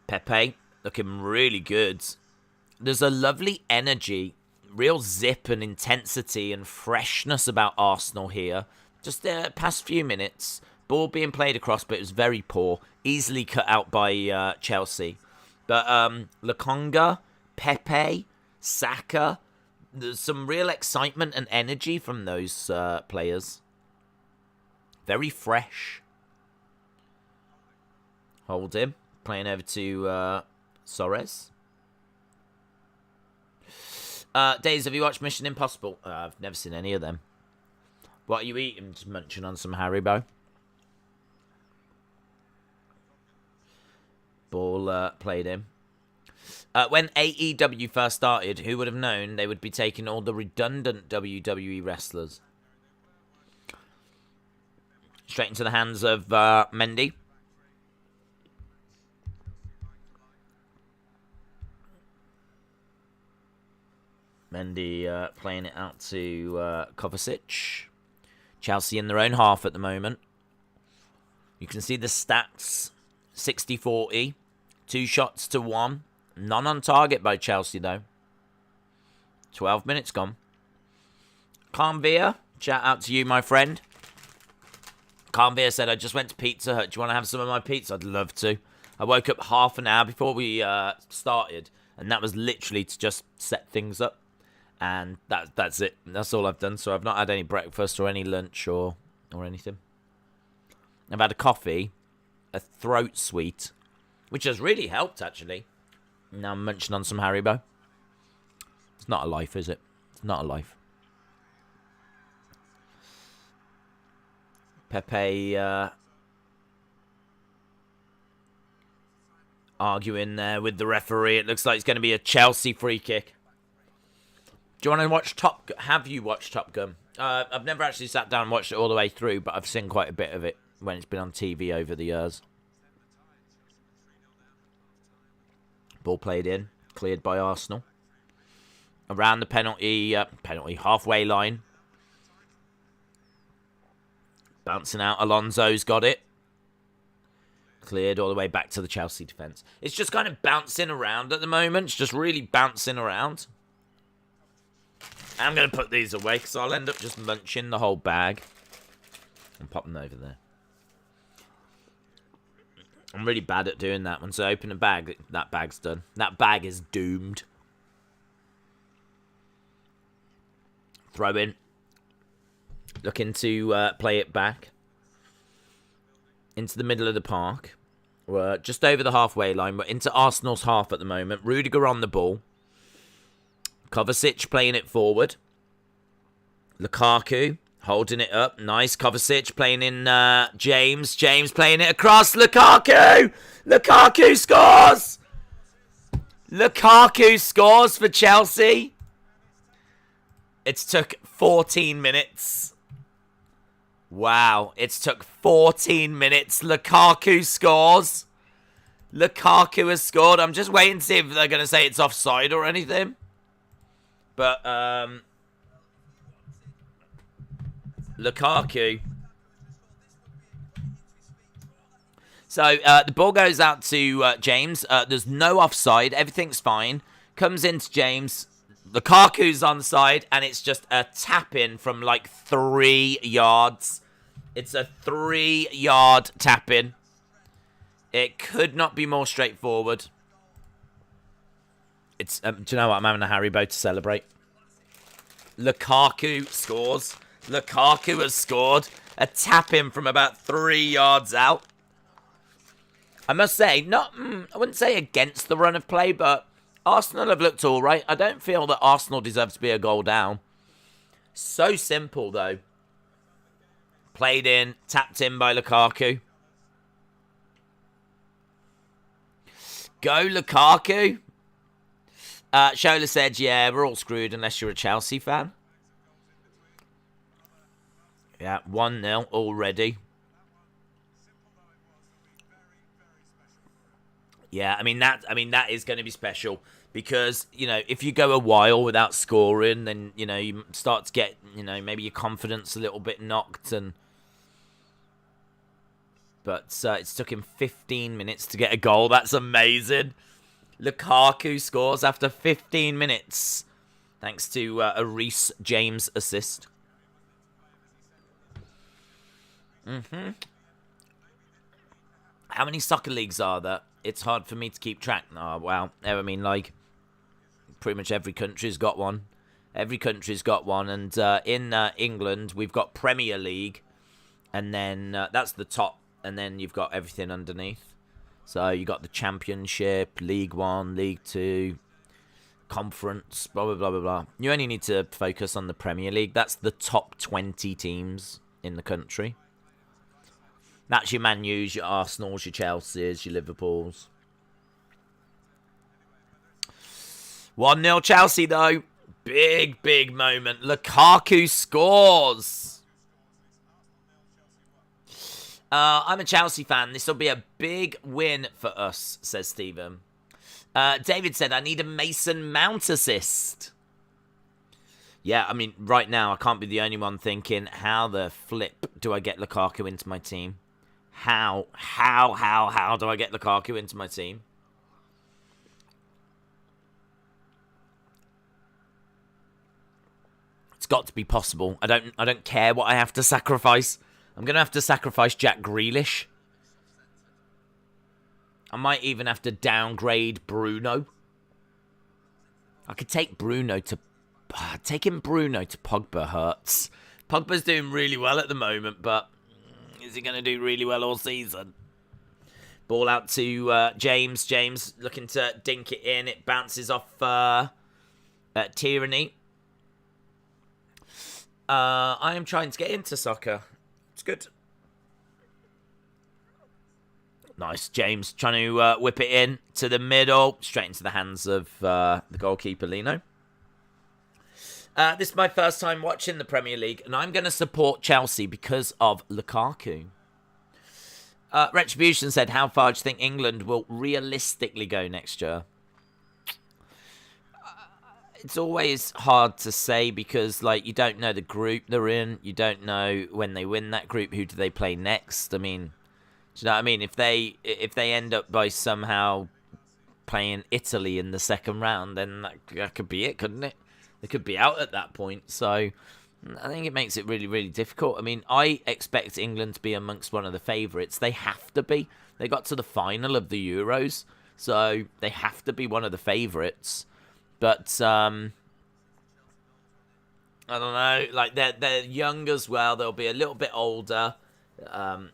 Pepe looking really good. There's a lovely energy, real zip and intensity and freshness about Arsenal here. Just the past few minutes, ball being played across, but it was very poor. Easily cut out by Chelsea. But Lokonga, Pepe, Saka, there's some real excitement and energy from those players. Very fresh. Hold him. Playing over to Suarez. Days, have you watched Mission Impossible? I've never seen any of them. What are you eating? Just munching on some Haribo. Ball played in. When AEW first started, who would have known they would be taking all the redundant WWE wrestlers? Straight into the hands of Mendy. Mendy playing it out to Kovacic. Chelsea in their own half at the moment. You can see the stats. 60-40. 2 shots to 1. None on target by Chelsea, though. 12 minutes gone. Carnvia, shout out to you, my friend. Carnvia said, I just went to Pizza Hut. Do you want to have some of my pizza? I'd love to. I woke up half an hour before we started, and that was literally to just set things up. And that's it. That's all I've done. So I've not had any breakfast or any lunch or anything. I've had a coffee, a throat sweet, which has really helped, actually. Now I'm munching on some Haribo. It's not a life, is it? It's not a life. Pepe arguing there with the referee. It looks like it's going to be a Chelsea free kick. Do you want to watch Top Gun? Have you watched Top Gun? I've never actually sat down and watched it all the way through, but I've seen quite a bit of it when it's been on TV over the years. Ball played in, cleared by Arsenal. Around the penalty halfway line. Bouncing out, Alonso's got it. Cleared all the way back to the Chelsea defence. It's just kind of bouncing around at the moment. It's just really bouncing around. I'm going to put these away because I'll end up just munching the whole bag. And pop them over there. I'm really bad at doing that. Once I open a bag, that bag's done. That bag is doomed. Throw in. Looking to play it back. Into the middle of the park. We're just over the halfway line. We're into Arsenal's half at the moment. Rudiger on the ball. Kovacic playing it forward. Lukaku holding it up. Nice. Kovacic playing in James. James playing it across. Lukaku! Lukaku scores! Lukaku scores for Chelsea. It's took 14 minutes. Wow. It's took 14 minutes. Lukaku scores. Lukaku has scored. I'm just waiting to see if they're going to say it's offside or anything. But, Lukaku. So, the ball goes out to James. There's no offside. Everything's fine. Comes into James. Lukaku's onside, and it's just a tap-in from, like, 3 yards. It's a 3-yard tap-in. It could not be more straightforward. It's do you know what? I'm having a Haribo to celebrate. Lukaku scores. Lukaku has scored. A tap in from about 3 yards out. I must say, I wouldn't say against the run of play, but Arsenal have looked all right. I don't feel that Arsenal deserves to be a goal down. So simple, though. Played in, tapped in by Lukaku. Go, Lukaku. Shola said, yeah, we're all screwed unless you're a Chelsea fan. Yeah, 1-0 already. Yeah, I mean that is going to be special because, you know, if you go a while without scoring, then, you know, you start to get, you know, maybe your confidence a little bit knocked. But it's took him 15 minutes to get a goal. That's amazing. Lukaku scores after 15 minutes thanks to a Reece James assist. How many soccer leagues are there? It's hard for me to keep track. Oh, wow. I mean, like, pretty much every country's got one. Every country's got one. And in England, we've got Premier League. And then that's the top. And then you've got everything underneath. So you got the Championship, League 1, League 2, Conference, blah, blah, blah, blah, blah. You only need to focus on the Premier League. That's the top 20 teams in the country. That's your Man U's, your Arsenal's, your Chelsea's, your Liverpool's. 1-0 Chelsea, though. Big, big moment. Lukaku scores. I'm a Chelsea fan. This will be a big win for us, says Stephen. David said, I need a Mason Mount assist. Yeah, I mean, right now, I can't be the only one thinking, how the flip do I get Lukaku into my team? How do I get Lukaku into my team? It's got to be possible. I don't care what I have to sacrifice. I'm going to have to sacrifice Jack Grealish. I might even have to downgrade Bruno. I could take Bruno to... taking Bruno to Pogba hurts. Pogba's doing really well at the moment, but is he going to do really well all season? Ball out to James. James looking to dink it in. It bounces off Tierney. I am trying to get into soccer. It's good. Nice. James trying to whip it in to the middle. Straight into the hands of the goalkeeper, Leno. This is my first time watching the Premier League, and I'm going to support Chelsea because of Lukaku. Retribution said, how far do you think England will realistically go next year? It's always hard to say because, like, you don't know the group they're in. You don't know when they win that group, who do they play next. I mean, do you know what I mean? If they end up by somehow playing Italy in the second round, then that could be it, couldn't it? They could be out at that point. So I think it makes it really, really difficult. I mean, I expect England to be amongst one of the favourites. They have to be. They got to the final of the Euros, so they have to be one of the favourites. But I don't know. Like they're young as well. They'll be a little bit older.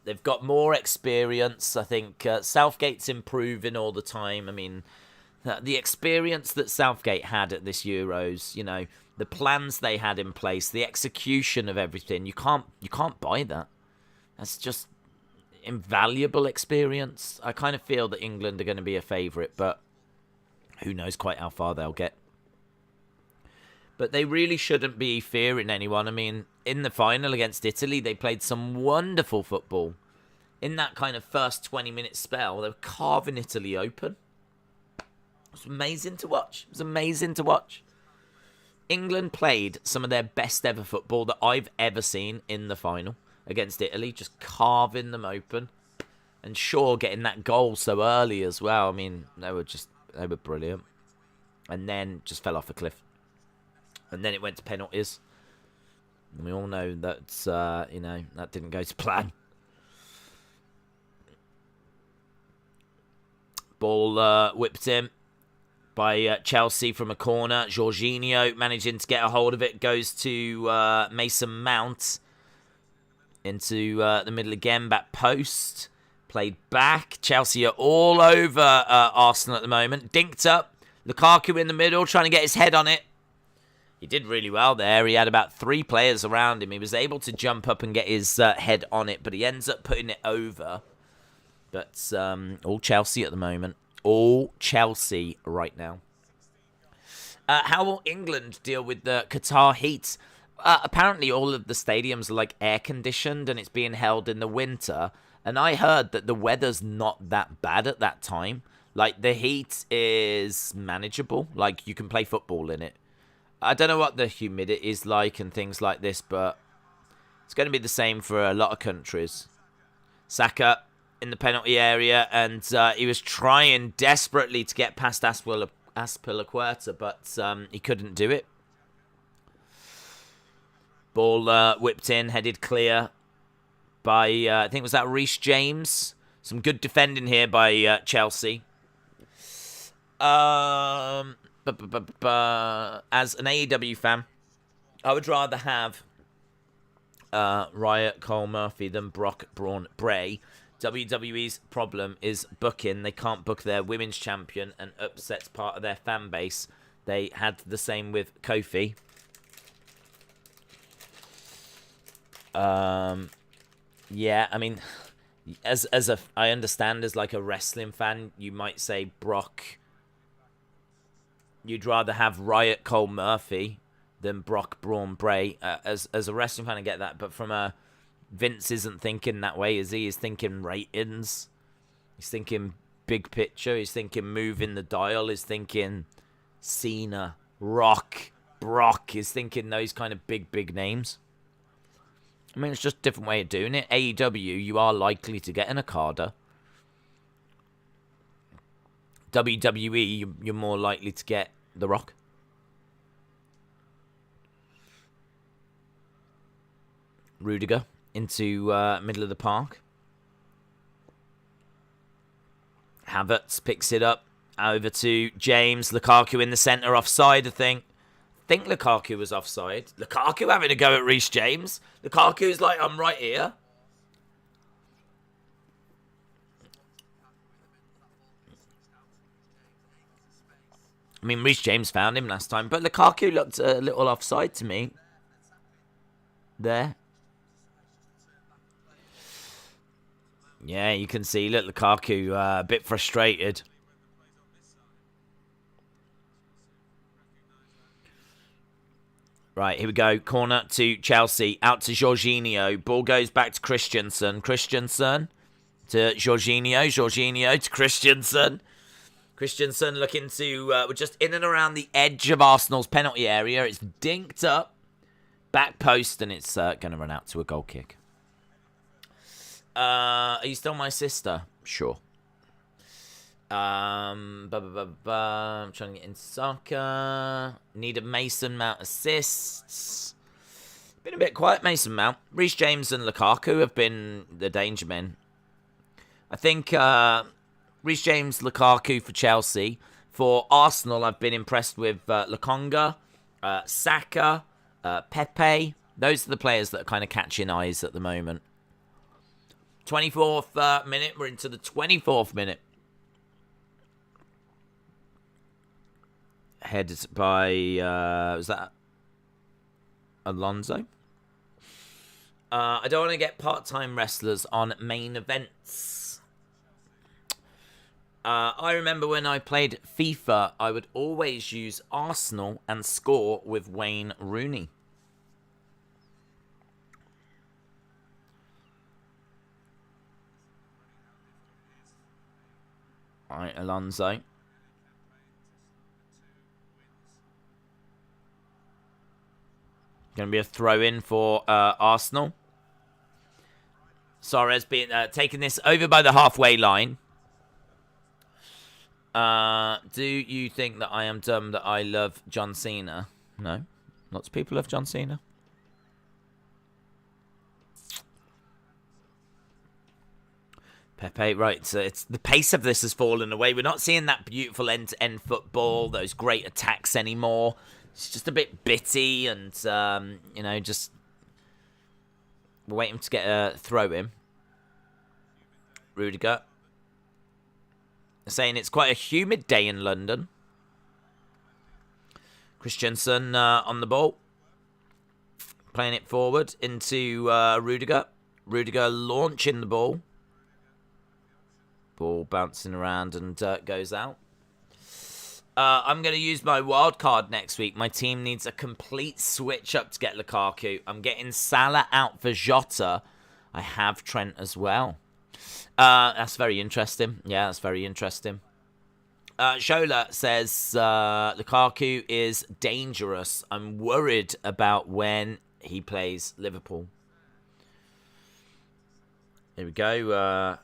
They've got more experience. I think Southgate's improving all the time. I mean, the experience that Southgate had at this Euros, you know, the plans they had in place, the execution of everything, you can't buy that. That's just invaluable experience. I kind of feel that England are going to be a favourite, but who knows quite how far they'll get. But they really shouldn't be fearing anyone. I mean, in the final against Italy, they played some wonderful football. In that kind of first 20-minute spell, they were carving Italy open. It was amazing to watch. It was amazing to watch. England played some of their best ever football that I've ever seen in the final against Italy, just carving them open. And Shaw getting that goal so early as well. I mean, they were brilliant. And then just fell off a cliff. And then it went to penalties. And we all know that, you know, that didn't go to plan. Ball whipped in. by Chelsea from a corner. Jorginho managing to get a hold of it. Goes to Mason Mount. Into the middle again. Back post. Played back. Chelsea are all over Arsenal at the moment. Dinked up. Lukaku in the middle trying to get his head on it. He did really well there. He had about 3 players around him. He was able to jump up and get his head on it, but he ends up putting it over. But all Chelsea at the moment. All Chelsea right now. How will England deal with the Qatar heat? Apparently all of the stadiums are like air-conditioned and it's being held in the winter. And I heard that the weather's not that bad at that time. Like, the heat is manageable. Like, you can play football in it. I don't know what the humidity is like and things like this, but it's going to be the same for a lot of countries. Saka in the penalty area, and he was trying desperately to get past Azpillicuerta, but he couldn't do it. Ball whipped in, headed clear by, I think was that Reece James. Some good defending here by Chelsea. As an AEW fan, I would rather have Riot Cole Murphy than Brock Braun Bray. WWE's problem is booking. They can't book their women's champion and upsets part of their fan base. They had the same with Kofi. Yeah, I mean, I understand as like a wrestling fan, you might say Brock. You'd rather have Riot Cole Murphy than Brock Braun Bray. As a wrestling fan, I get that. But from a... Vince isn't thinking that way, is he? He's thinking ratings. He's thinking big picture. He's thinking moving the dial. He's thinking Cena, Rock, Brock. He's thinking those kind of big names. I mean, it's just a different way of doing it. AEW, you are likely to get an Okada. WWE, you're more likely to get The Rock. Rudiger into middle of the park. Havertz picks it up over to James. Lukaku in the centre, offside, I think. I think Lukaku was offside. Lukaku having a go at Reece James. Lukaku's like, I'm right here. I mean, Reece James found him last time, but Lukaku looked a little offside to me. There. Yeah, you can see, look, Lukaku a bit frustrated. Right, here we go. Corner to Chelsea. Out to Jorginho. Ball goes back to Christensen. Christensen to Jorginho. Jorginho to Christensen. Christensen looking to... we're just in and around the edge of Arsenal's penalty area. It's dinked up. Back post, and it's going to run out to a goal kick. Are you still my sister? Sure. I'm trying to get in Saka. Need a Mason Mount assists. Been a bit quiet, Mason Mount. Reece James and Lukaku have been the danger men. I think Reece James, Lukaku for Chelsea. For Arsenal, I've been impressed with Lokonga, Saka, Pepe. Those are the players that are kind of catching eyes at the moment. 24th minute. We're into the 24th minute. Headed by, was that Alonso? I don't want to get part-time wrestlers on main events. I remember when I played FIFA, I would always use Arsenal and score with Wayne Rooney. All right, Alonso. Going to be a throw-in for Arsenal. Suarez being taking this over by the halfway line. Do you think that I am dumb that I love John Cena? No. Lots of people love John Cena. Pepe, right, so it's the pace of this has fallen away. We're not seeing that beautiful end-to-end football, those great attacks anymore. It's just a bit bitty and, just... We're waiting to get a throw in. Rudiger. Saying it's quite a humid day in London. Christensen on the ball. Playing it forward into Rudiger. Rudiger launching the ball. Ball bouncing around and goes out. I'm going to use my wild card next week. My team needs a complete switch up to get Lukaku. I'm getting Salah out for Jota. I have Trent as well. That's very interesting. Yeah, that's very interesting. Shola says Lukaku is dangerous. I'm worried about when he plays Liverpool. Here we go.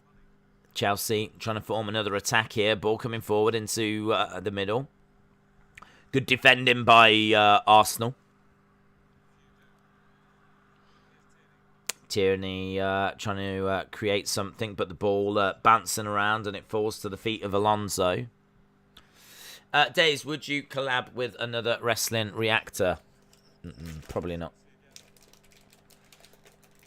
Chelsea trying to form another attack here. Ball coming forward into the middle. Good defending by Arsenal. Tierney trying to create something, but the ball bouncing around and it falls to the feet of Alonso. Days, would you collab with another wrestling reactor? Probably not.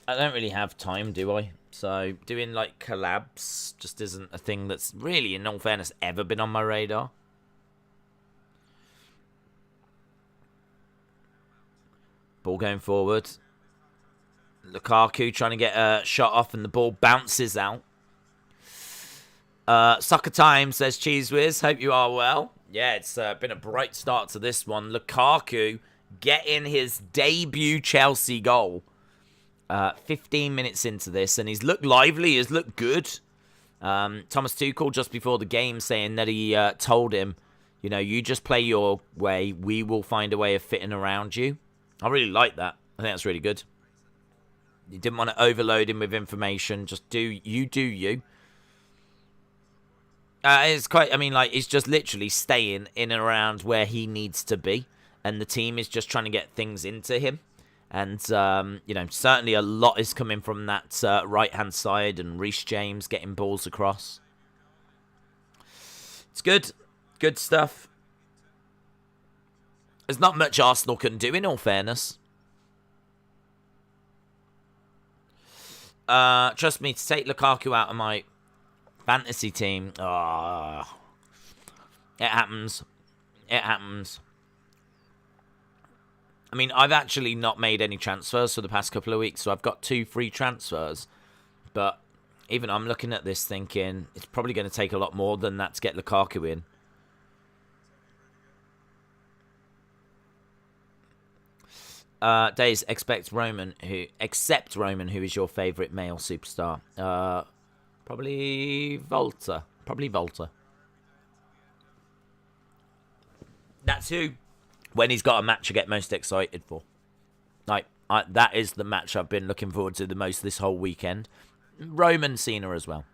I don't really have time, do I? So doing like collabs just isn't a thing that's really, in all fairness, ever been on my radar. Ball going forward. Lukaku trying to get a shot off and the ball bounces out. Soccer time, says Cheese Whiz. Hope you are well. Yeah, it's been a bright start to this one. Lukaku getting his debut Chelsea goal. 15 minutes into this, and he's looked lively, he's looked good. Thomas Tuchel just before the game saying that he told him, you just play your way, we will find a way of fitting around you. I really like that. I think that's really good. You didn't want to overload him with information, just do you. It's quite, he's just literally staying in and around where he needs to be, and the team is just trying to get things into him. And, certainly a lot is coming from that right-hand side and Reece James getting balls across. It's good. Good stuff. There's not much Arsenal can do, in all fairness. Trust me, to take Lukaku out of my fantasy team. It happens. It happens. I've actually not made any transfers for the past couple of weeks, so I've got 2 free transfers. But even I'm looking at this thinking it's probably going to take a lot more than that to get Lukaku in. Days, except Roman, who is your favourite male superstar? Probably Volta. That's who. When he's got a match I get most excited for. That is the match I've been looking forward to the most this whole weekend. Roman Cena as well.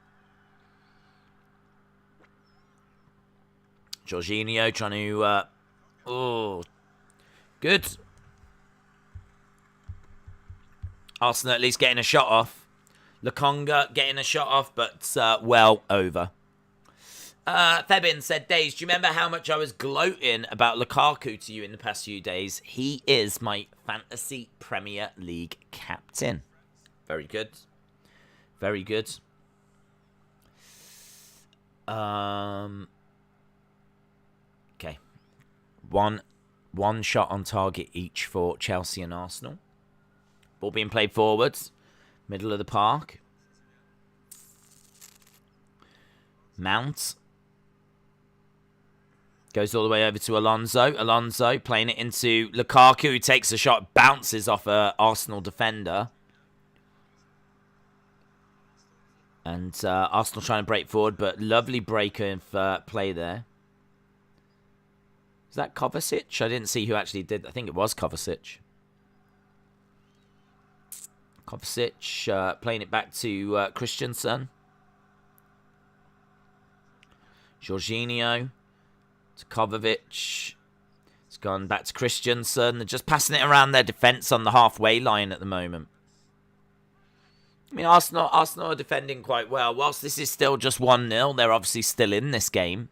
Jorginho trying to... good. Arsenal at least getting a shot off. Lokonga getting a shot off, but well over. Thebin said, Days, do you remember how much I was gloating about Lukaku to you in the past few days? He is my Fantasy Premier League captain. Very good. Very good. Okay. One shot on target each for Chelsea and Arsenal. Ball being played forwards. Middle of the park. Mount. Goes all the way over to Alonso. Alonso playing it into Lukaku, who takes a shot, bounces off a Arsenal defender. And Arsenal trying to break forward, but lovely break of play there. Is that Kovacic? I didn't see who actually did. I think it was Kovacic. Kovacic playing it back to Christensen. Jorginho. To Kovacic. It's gone back to Christensen. They're just passing it around their defence on the halfway line at the moment. I mean, Arsenal are defending quite well. Whilst this is still just 1-0, they're obviously still in this game.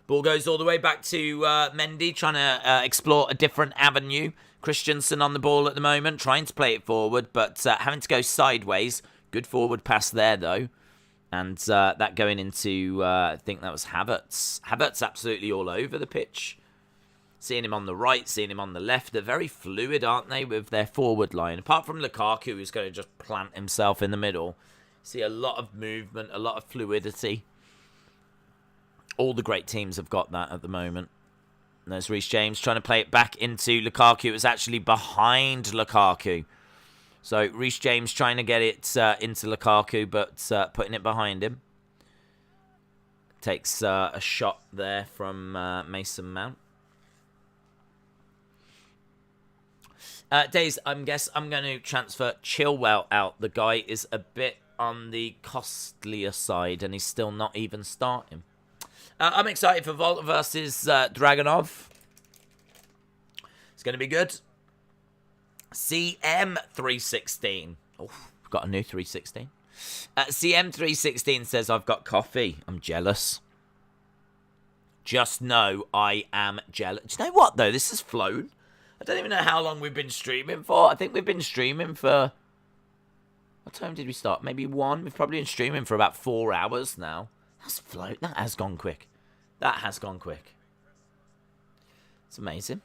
Ball goes all the way back to Mendy, trying to explore a different avenue. Christensen on the ball at the moment, trying to play it forward, but having to go sideways. Good forward pass there, though. And that going into, I think that was Havertz. Havertz absolutely all over the pitch. Seeing him on the right, seeing him on the left. They're very fluid, aren't they, with their forward line? Apart from Lukaku, who's going to just plant himself in the middle. See a lot of movement, a lot of fluidity. All the great teams have got that at the moment. And there's Reece James trying to play it back into Lukaku. It was actually behind Lukaku. So Reece James trying to get it into Lukaku, but putting it behind him. Takes a shot there from Mason Mount. Days, I'm going to transfer Chillwell out. The guy is a bit on the costlier side, and he's still not even starting. I'm excited for Volta versus Dragunov. It's going to be good. CM316. Oh, we've got a new 316. CM316 says, I've got coffee. I'm jealous. Just know I am jealous. Do you know what, though? This has flown. I don't even know how long we've been streaming for. I think we've been streaming for... What time did we start? Maybe 1? We've probably been streaming for about 4 hours now. That's float. That has gone quick. That has gone quick. It's amazing.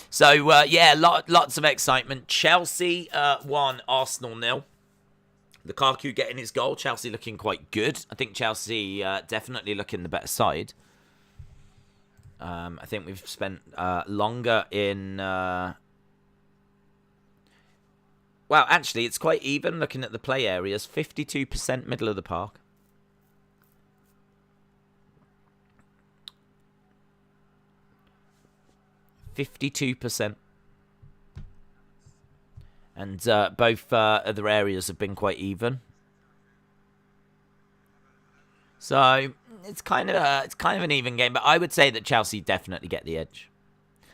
So, yeah, lots of excitement. Chelsea 1, Arsenal 0. Lukaku getting his goal. Chelsea looking quite good. I think Chelsea definitely looking the better side. I think we've spent longer in... Well, actually, it's quite even looking at the play areas. 52% middle of the park. 52%. And both other areas have been quite even. So it's kind of an even game, but I would say that Chelsea definitely get the edge.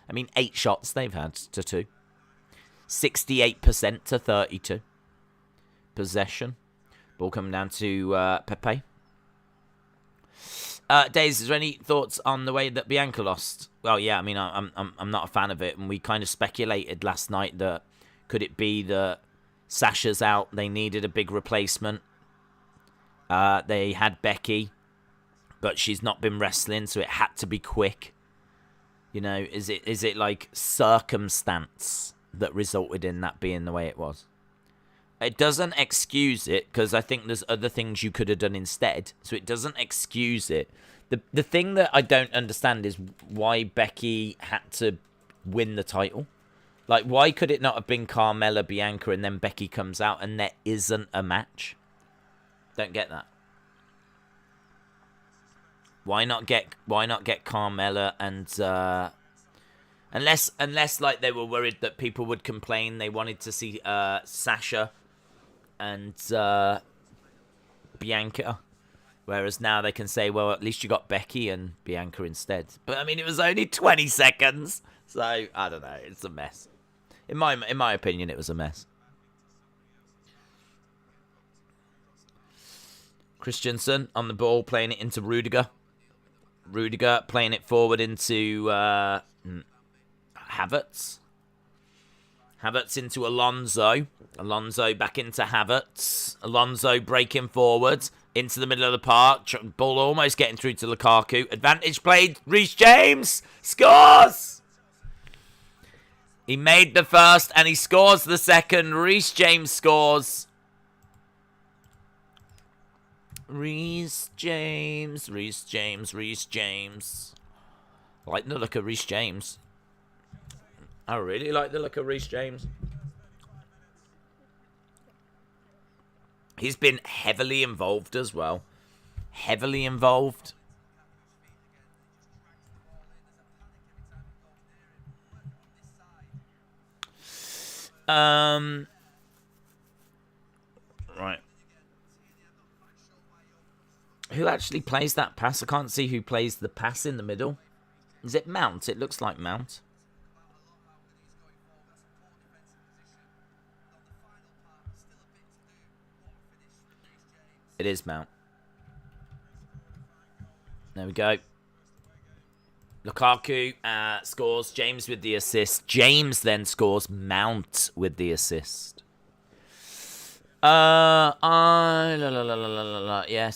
I mean, 8 shots they've had to 2. 68% to 32. Possession. Ball coming down to Pepe. Days, is there any thoughts on the way that Bianca lost? Well, yeah, I mean, I'm not a fan of it, and we kind of speculated last night that could it be that Sasha's out, they needed a big replacement. They had Becky, but she's not been wrestling, so it had to be quick. You know, is it like circumstance that resulted in that being the way it was? It doesn't excuse it, because I think there's other things you could have done instead. So it doesn't excuse it. The thing that I don't understand is why Becky had to win the title. Like, why could it not have been Carmella, Bianca, and then Becky comes out and there isn't a match? Don't get that. Why not get Carmella and unless like they were worried that people would complain, they wanted to see Sasha and Bianca, whereas now they can say, well, at least you got Becky and Bianca instead. But I mean, it was only 20 seconds, so I don't know. It's a mess. In my opinion, it was a mess. Christensen on the ball, playing it into Rudiger. Rudiger playing it forward into Havertz. Havertz into Alonso. Alonso back into Havertz. Alonso breaking forward into the middle of the park. Ball almost getting through to Lukaku. Advantage played. Reece James scores! He made the first and he scores the second. Reece James scores. Reece James. Reece James. Reece James. I like the look of Reece James. I really like the look of Reece James. He's been heavily involved as well. Heavily involved. Right. Who actually plays that pass? I can't see who plays the pass in the middle. Is it Mount? It looks like Mount. It is Mount. There we go. Lukaku scores. James with the assist. James then scores. Mount with the assist. Yes,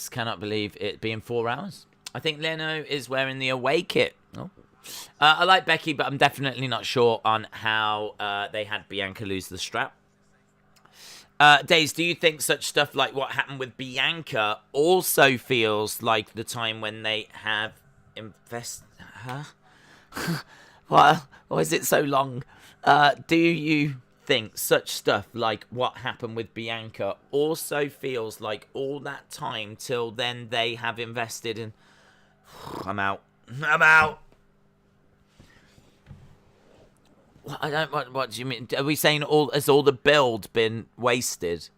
cannot believe it being 4 hours. I think Leno is wearing the away kit. Oh. I like Becky, but I'm definitely not sure on how they had Bianca lose the strap. Days, do you think such stuff like what happened with Bianca also feels like the time when they have Huh? Why is it so long? Do you think such stuff like what happened with Bianca also feels like all that time till then they have invested in... I'm out. I don't... What do you mean? Are we saying has all the build been wasted?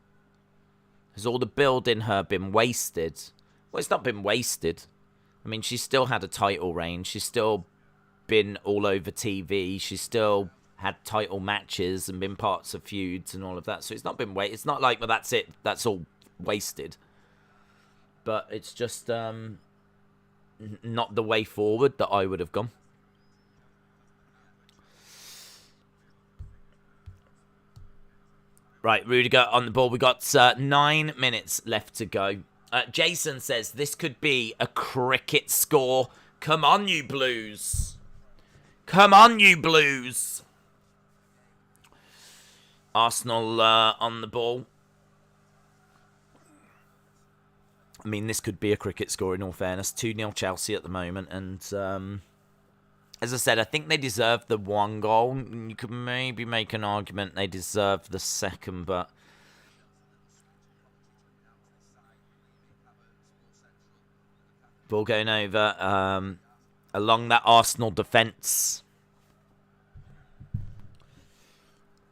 Has all the build in her been wasted? Well, it's not been wasted. I mean, she's still had a title reign. She's still been all over TV. She's still had title matches and been parts of feuds and all of that. So it's not been wasted. It's not like, well, that's it. That's all wasted. But it's just not the way forward that I would have gone. Right, Rudiger on the ball. We got 9 minutes left to go. Jason says, this could be a cricket score. Come on, you Blues. Come on, you Blues. Arsenal on the ball. I mean, this could be a cricket score in all fairness. 2-0 Chelsea at the moment. And as I said, I think they deserve the 1 goal. You could maybe make an argument they deserve the second, but... Ball going over along that Arsenal defence.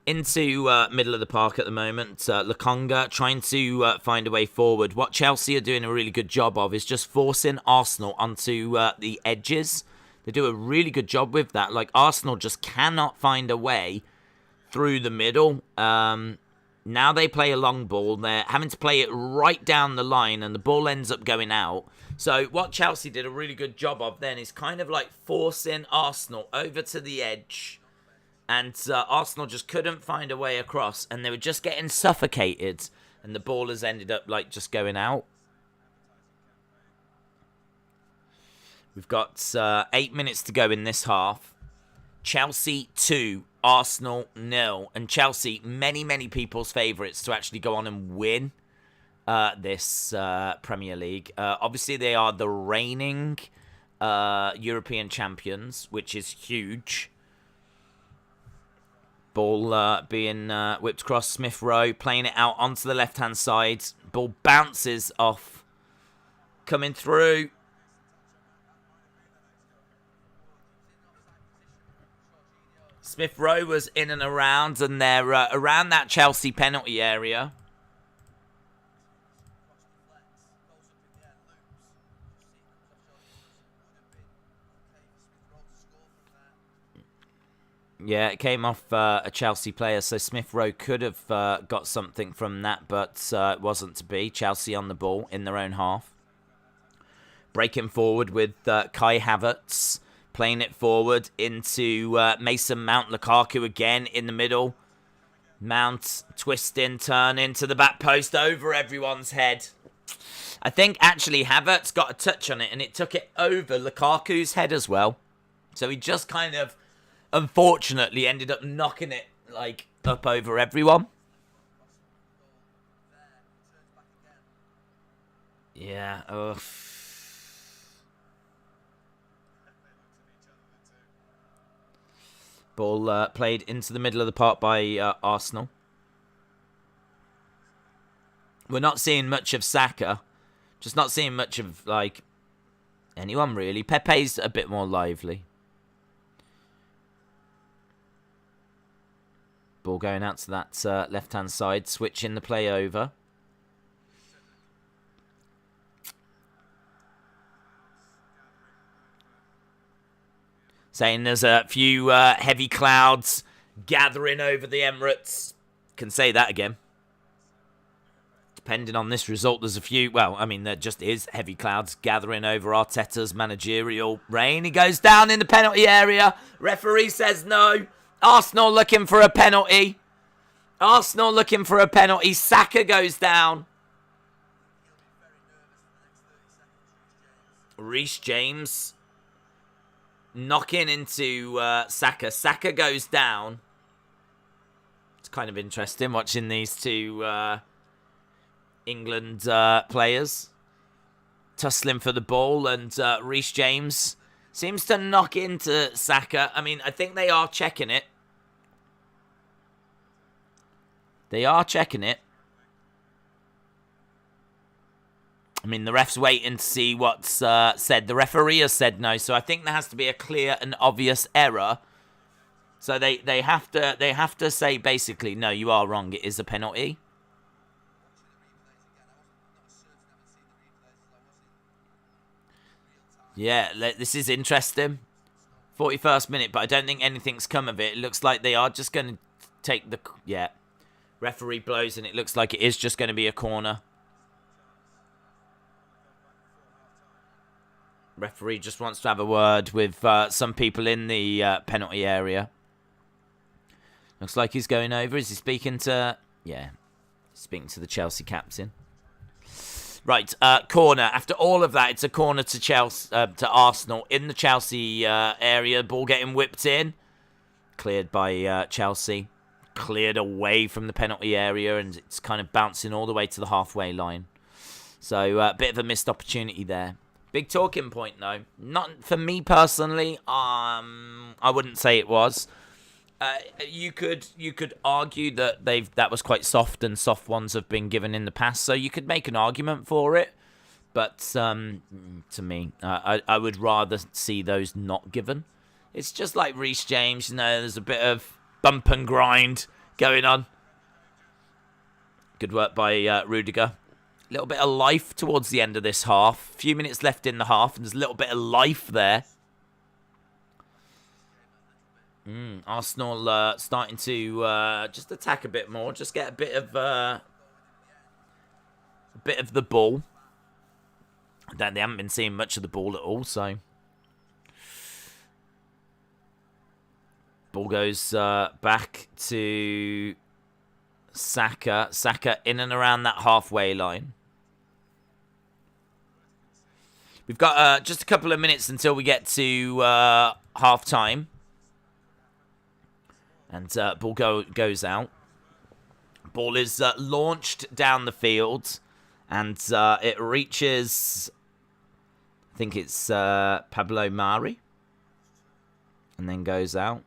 Into middle of the park at the moment. Lokonga trying to find a way forward. What Chelsea are doing a really good job of is just forcing Arsenal onto the edges. They do a really good job with that. Like, Arsenal just cannot find a way through the middle. Now they play a long ball. They're having to play it right down the line, and the ball ends up going out. So what Chelsea did a really good job of then is kind of like forcing Arsenal over to the edge. And Arsenal just couldn't find a way across. And they were just getting suffocated. And the ball has ended up like just going out. We've got 8 minutes to go in this half. Chelsea 2, Arsenal 0. And Chelsea, many, many people's favourites to actually go on and win this Premier League. Obviously, they are the reigning European champions, which is huge. Ball being whipped across. Smith Rowe playing it out onto the left-hand side. Ball bounces off. Coming through. Smith Rowe was in and around, and they're around that Chelsea penalty area. Yeah, it came off a Chelsea player, so Smith Rowe could have got something from that, but it wasn't to be. Chelsea on the ball in their own half. Breaking forward with Kai Havertz, playing it forward into Mason Mount. Lukaku again in the middle. Mount twisting, turning to the back post over everyone's head. I think actually Havertz got a touch on it, and it took it over Lukaku's head as well. So he just kind of, unfortunately, ended up knocking it like up over everyone. Yeah. Ugh. Ball played into the middle of the park by Arsenal. We're not seeing much of Saka. Just not seeing much of, like, anyone really. Pepe's a bit more lively. Ball going out to that left-hand side. Switching the play over. Saying there's a few heavy clouds gathering over the Emirates. Can say that again. depending on this result, there's a few... Well, I mean, there just is heavy clouds gathering over Arteta's managerial reign. He goes down in the penalty area. Referee says no. Arsenal looking for a penalty. Arsenal looking for a penalty. Saka goes down. Reece James knocking into Saka. Saka goes down. It's kind of interesting watching these two England players tussling for the ball, and Reece James seems to knock into Saka. I mean, I think they are checking it. They are checking it. I mean, the ref's waiting to see what's said. The referee has said no, so I think there has to be a clear and obvious error. So they have to say basically, no, you are wrong. It is a penalty. Yeah, this is interesting. 41st minute, but I don't think anything's come of it. It looks like they are just going to take the... Yeah. Referee blows, and it looks like it is just going to be a corner. Referee just wants to have a word with some people in the penalty area. Looks like he's going over. Is he speaking to... Yeah. Speaking to the Chelsea captain. Right, corner. After all of that, it's a corner to Chelsea, to Arsenal in the Chelsea area. Ball getting whipped in. Cleared by Chelsea. Cleared away from the penalty area, and it's kind of bouncing all the way to the halfway line. So, a bit of a missed opportunity there. Big talking point, though. Not for me personally. I wouldn't say it was. You could argue that that was quite soft, and soft ones have been given in the past, so you could make an argument for it. But to me, I would rather see those not given. It's just like Reece James, there's a bit of bump and grind going on. Good work by Rudiger. A little bit of life towards the end of this half. A few minutes left in the half, and there's a little bit of life there. Arsenal starting to just attack a bit more, just get a bit of the ball. They haven't been seeing much of the ball at all, so ball goes back to Saka. Saka in and around that halfway line. We've got just a couple of minutes until we get to half time. And ball goes out. Ball is launched down the field. And it reaches... I think it's Pablo Mari. And then goes out.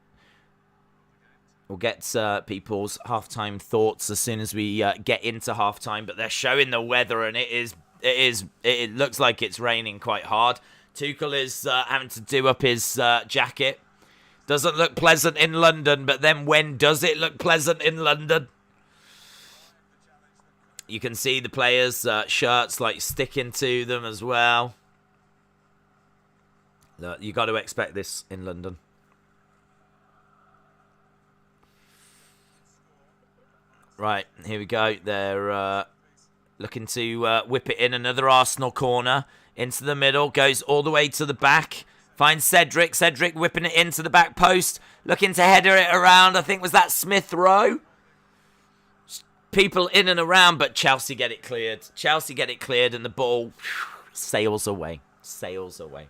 We'll get people's halftime thoughts as soon as we get into halftime. But they're showing the weather, and it looks like it's raining quite hard. Tuchel is having to do up his jacket. Doesn't look pleasant in London, but then when does it look pleasant in London? You can see the players' shirts like sticking to them as well. Look, you got to expect this in London. Right, here we go. They're looking to whip it in. Another Arsenal corner into the middle. Goes all the way to the back. Finds Cedric. Cedric whipping it into the back post. Looking to header it around. I think was that Smith Rowe. People in and around, but Chelsea get it cleared. Chelsea get it cleared, and the ball sails away. Sails away.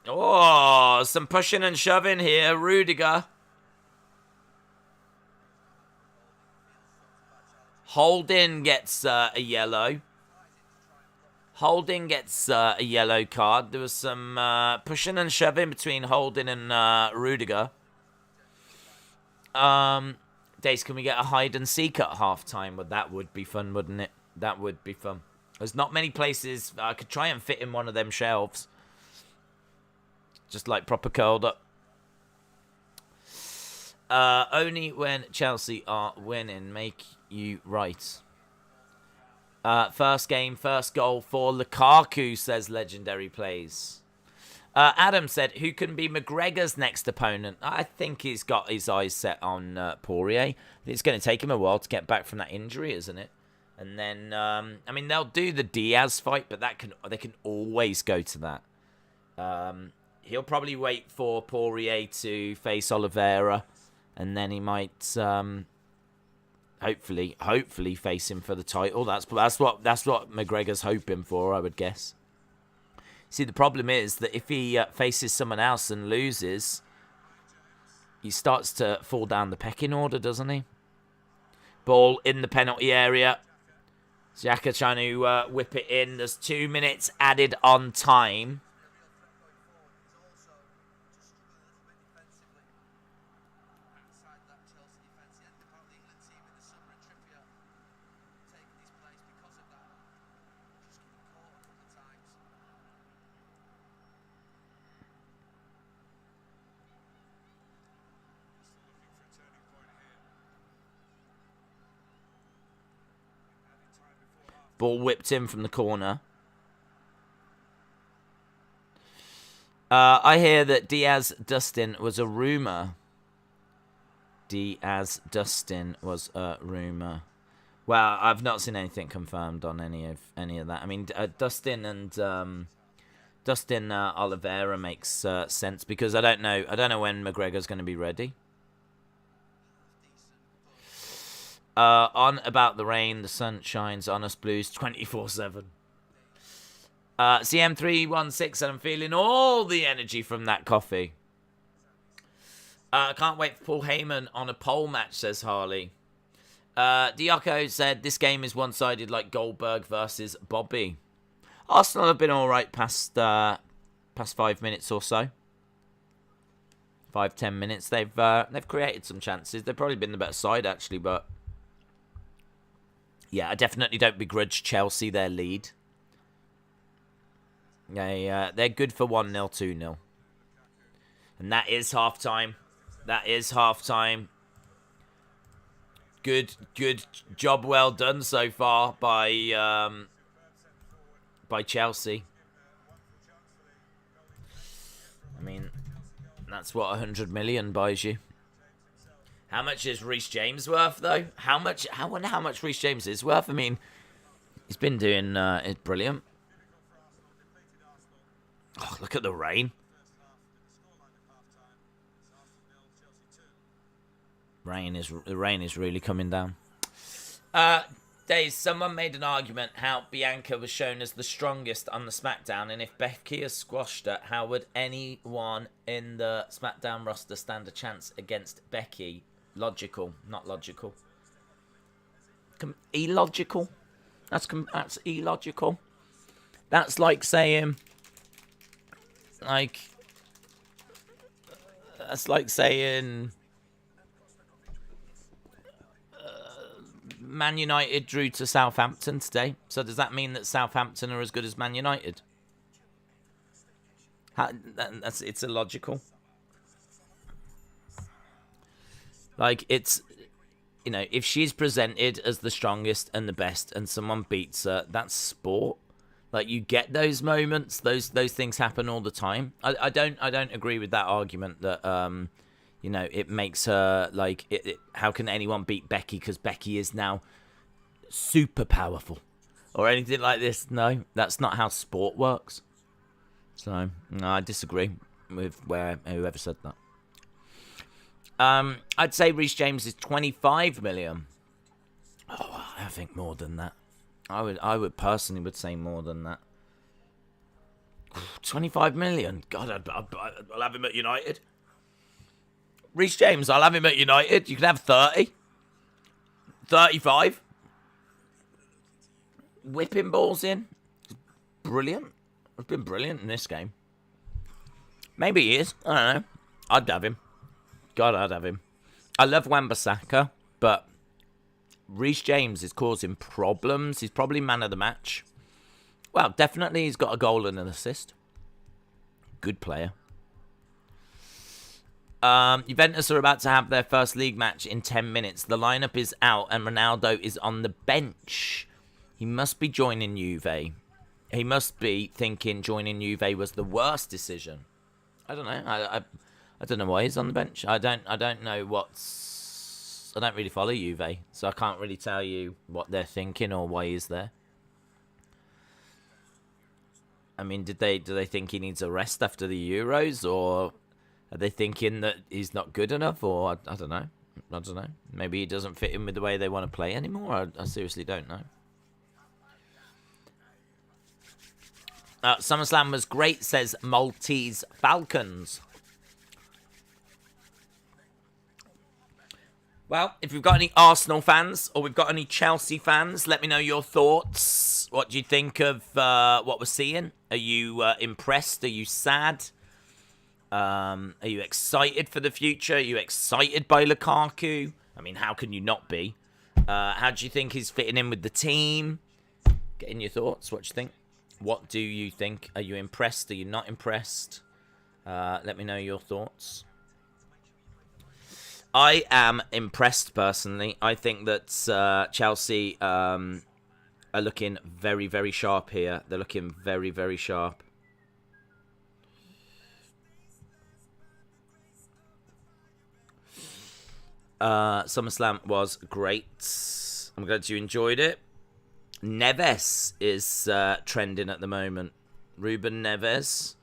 Oh, some pushing and shoving here. Rudiger. Holding gets a yellow. Holding gets a yellow card. There was some pushing and shoving between Holding and Rudiger. Days, can we get a hide and seek at half-time? Well, that would be fun, wouldn't it? That would be fun. There's not many places I could try and fit in one of them shelves. Just like proper curled up. Only when Chelsea are winning make you right. First game, first goal for Lukaku, says Legendary Plays. Adam said, who can be McGregor's next opponent? I think he's got his eyes set on Poirier. It's going to take him a while to get back from that injury, isn't it? And then, I mean, they'll do the Diaz fight, but they can always go to that. He'll probably wait for Poirier to face Oliveira, and then he might, hopefully face him for the title. That's what McGregor's hoping for, I would guess. See, the problem is that if he faces someone else and loses, he starts to fall down the pecking order, doesn't he? Ball in the penalty area. Xhaka trying to whip it in. There's 2 minutes added on time. Ball whipped in from the corner. I hear that Diaz-Dustin was a rumour. Diaz-Dustin was a rumour. Well, I've not seen anything confirmed on any of that. I mean, Dustin and Oliveira makes sense because I don't know when McGregor's going to be ready. On about the rain, the sun shines on us blues 24/7. CM316, and I'm feeling all the energy from that coffee. Can't wait for Paul Heyman on a pole match, says Harley. Diaco said, this game is one-sided like Goldberg versus Bobby. Arsenal have been all right past 5 minutes or so. 5-10 minutes. They've created some chances. They've probably been the better side, actually, but... yeah, I definitely don't begrudge Chelsea their lead. They're good for 1-0, 2-0. And that is half-time. Good job well done so far by Chelsea. I mean, that's what 100 million buys you. How much is Reece James worth, though? I wonder how much Reece James is worth. I mean, he's been doing it's brilliant. Oh, look at the rain. The rain is really coming down. Days, someone made an argument how Bianca was shown as the strongest on the SmackDown, and if Becky has squashed her, how would anyone in the SmackDown roster stand a chance against Becky? Logical, not logical. Illogical? That's illogical. That's like saying... That's like saying... Man United drew to Southampton today. So does that mean that Southampton are as good as Man United? It's illogical. Like, it's, you know, if she's presented as the strongest and the best and someone beats her, that's sport. Like, you get those moments. Those things happen all the time. I don't agree with that argument that, you know, it makes her, like, how can anyone beat Becky because Becky is now super powerful or anything like this? No, that's not how sport works. So, no, I disagree with whoever said that. I'd say Reece James is 25 million. Oh, I think more than that. I would personally would say more than that. 25 million. God, I'll have him at United. Reece James, I'll have him at United. You can have 30. 35. Whipping balls in. Brilliant. It's been brilliant in this game. Maybe he is. I don't know. I'd have him. God, I'd have him. I love Wan-Bissaka, but Reece James is causing problems. He's probably man of the match. Well, definitely he's got a goal and an assist. Good player. Juventus are about to have their first league match in 10 minutes. The lineup is out and Ronaldo is on the bench. He must be joining Juve. he must be thinking joining Juve was the worst decision. I don't know. I don't know why he's on the bench. I don't know what's. I don't really follow Juve, so I can't really tell you what they're thinking or why he's there. I mean, do they think he needs a rest after the Euros, or are they thinking that he's not good enough, or I don't know. I don't know. Maybe he doesn't fit in with the way they want to play anymore. I seriously don't know. SummerSlam was great, says Maltese Falcons. Well, if we've got any Arsenal fans or we've got any Chelsea fans, let me know your thoughts. What do you think of what we're seeing? Are you impressed? Are you sad? Are you excited for the future? Are you excited by Lukaku? I mean, how can you not be? How do you think he's fitting in with the team? Get in your thoughts. What do you think? What do you think? Are you impressed? Are you not impressed? Let me know your thoughts. I am impressed, personally. I think that Chelsea are looking very, very sharp here. They're looking very, very sharp. SummerSlam was great. I'm glad you enjoyed it. Neves is trending at the moment. Ruben Neves.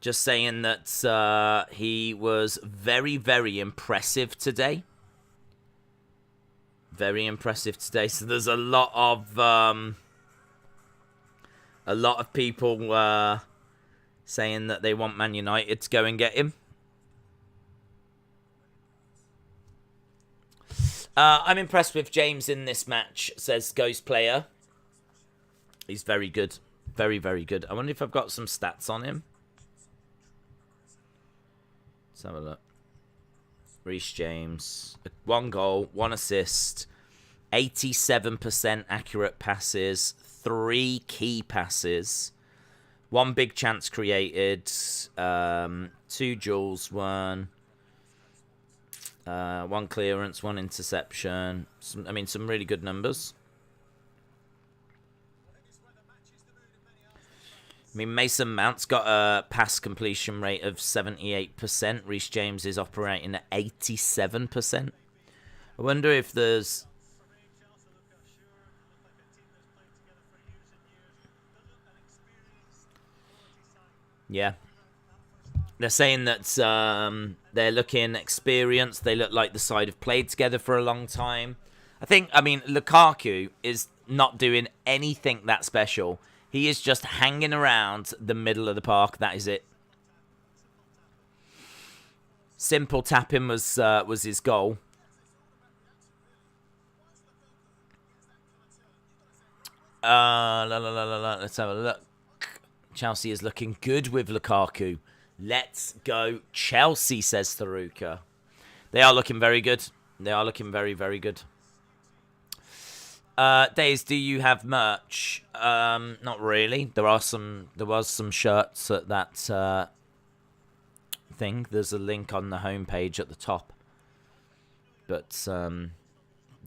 Just saying that he was very, very impressive today. Very impressive today. So there's a lot of people saying that they want Man United to go and get him. I'm impressed with James in this match, says Ghost Player. He's very good. Very, very good. I wonder if I've got some stats on him. Let's have a look. Reece James. 1 goal, 1 assist, 87% accurate passes, 3 key passes, 1 big chance created, 2 duels, 1 clearance, 1 interception. Some really good numbers. I mean, Mason Mount's got a pass completion rate of 78%. Reece James is operating at 87%. I wonder if there's... Yeah. They're saying that they're looking experienced. They look like the side have played together for a long time. Lukaku is not doing anything that special. He is just hanging around the middle of the park. That is it. Simple tapping was his goal. Let's have a look. Chelsea is looking good with Lukaku. Let's go Chelsea, says Tharuka. They are looking very good. They are looking very, very good. Days, do you have merch? Not really. There was some shirts at that thing. There's a link on the homepage at the top. But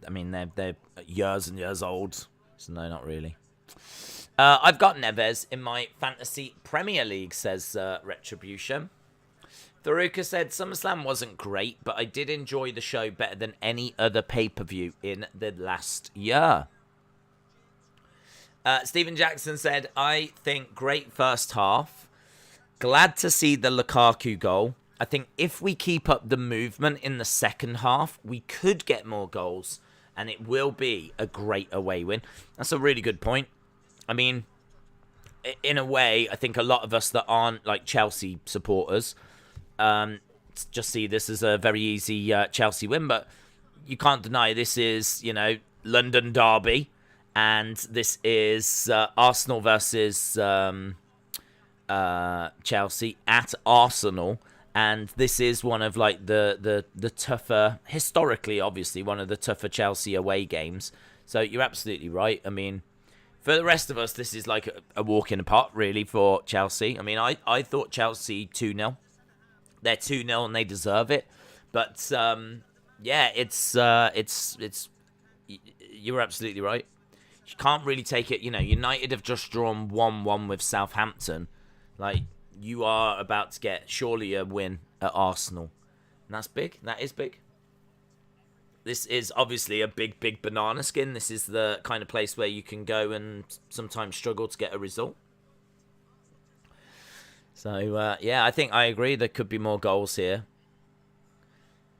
they're years and years old. So no, not really. I've got Neves in my fantasy Premier League, says Retribution. Tharuka said SummerSlam wasn't great, but I did enjoy the show better than any other pay-per-view in the last year. Stephen Jackson said, I think great first half. Glad to see the Lukaku goal. I think if we keep up the movement in the second half, we could get more goals, and it will be a great away win. That's a really good point. I mean, in a way, I think a lot of us that aren't like Chelsea supporters just see this as a very easy Chelsea win, but you can't deny this is, London derby, and this is Arsenal versus Chelsea at Arsenal, and this is one of like the tougher, historically, obviously, one of the tougher Chelsea away games. So you're absolutely right. I mean, for the rest of us, this is like a walk in the park, really, for Chelsea. I mean, I thought Chelsea 2-0. They're 2-0 and they deserve it. But, it's you're absolutely right. You can't really take it. United have just drawn 1-1 with Southampton. Like, you are about to get surely a win at Arsenal. And that's big. That is big. This is obviously a big, big banana skin. This is the kind of place where you can go and sometimes struggle to get a result. So, yeah, I think I agree. There could be more goals here.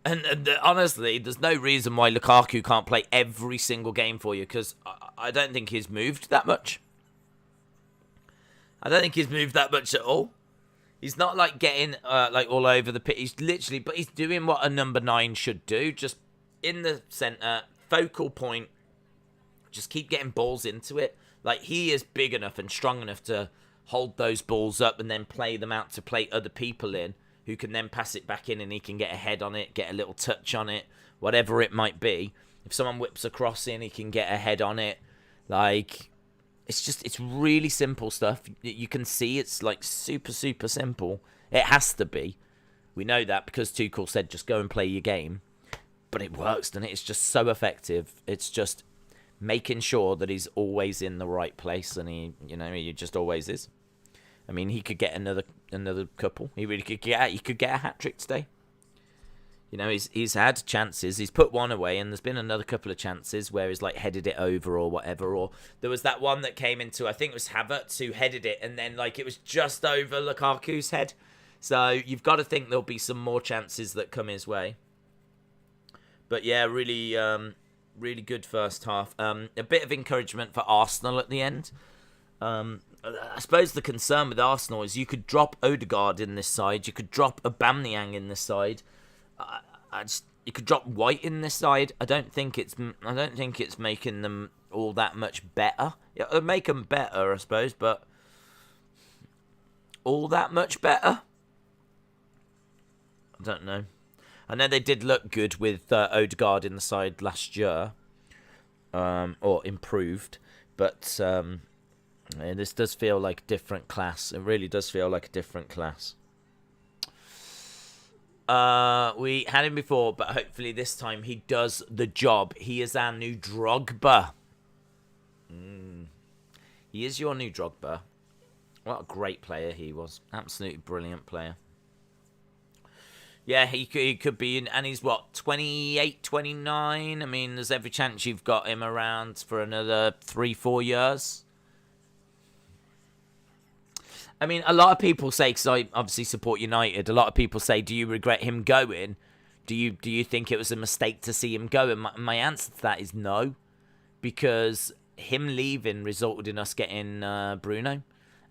And honestly, there's no reason why Lukaku can't play every single game for you, because I don't think he's moved that much. I don't think he's moved that much at all. He's not like getting like all over the pitch. He's literally, but he's doing what a number 9 should do. Just in the centre, focal point. Just keep getting balls into it. Like, he is big enough and strong enough to hold those balls up and then play them out to play other people in, who can then pass it back in, and he can get a head on it, get a little touch on it, whatever it might be. If someone whips a cross in, he can get a head on it. Like, it's really simple stuff. You can see it's like super, super simple. It has to be. We know that because Tuchel said just go and play your game. But it works, and it's just so effective. It's just making sure that he's always in the right place, and he just always is. I mean, he could get another couple. He really could get. He could get a hat trick today. He's had chances. He's put one away, and there's been another couple of chances where he's like headed it over or whatever. Or there was that one that came into, I think it was Havertz who headed it, and then like it was just over Lukaku's head. So you've got to think there'll be some more chances that come his way. But yeah, really, really good first half. A bit of encouragement for Arsenal at the end. I suppose the concern with Arsenal is you could drop Odegaard in this side, you could drop Aubameyang in this side, you could drop White in this side. I don't think it's making them all that much better. It'll make them better, I suppose, but all that much better? I don't know. I know they did look good with Odegaard in the side last year, or improved, but this does feel like a different class. It really does feel like a different class. We had him before, but hopefully this time he does the job. He is our new Drogba. He is your new Drogba. What a great player he was. Absolutely brilliant player. Yeah, he could be in, and he's what, 28, 29? I mean, there's every chance you've got him around for another 3-4 years. I mean, a lot of people say, because I obviously support United, a lot of people say, do you regret him going? Do you think it was a mistake to see him go? And my answer to that is no, because him leaving resulted in us getting Bruno.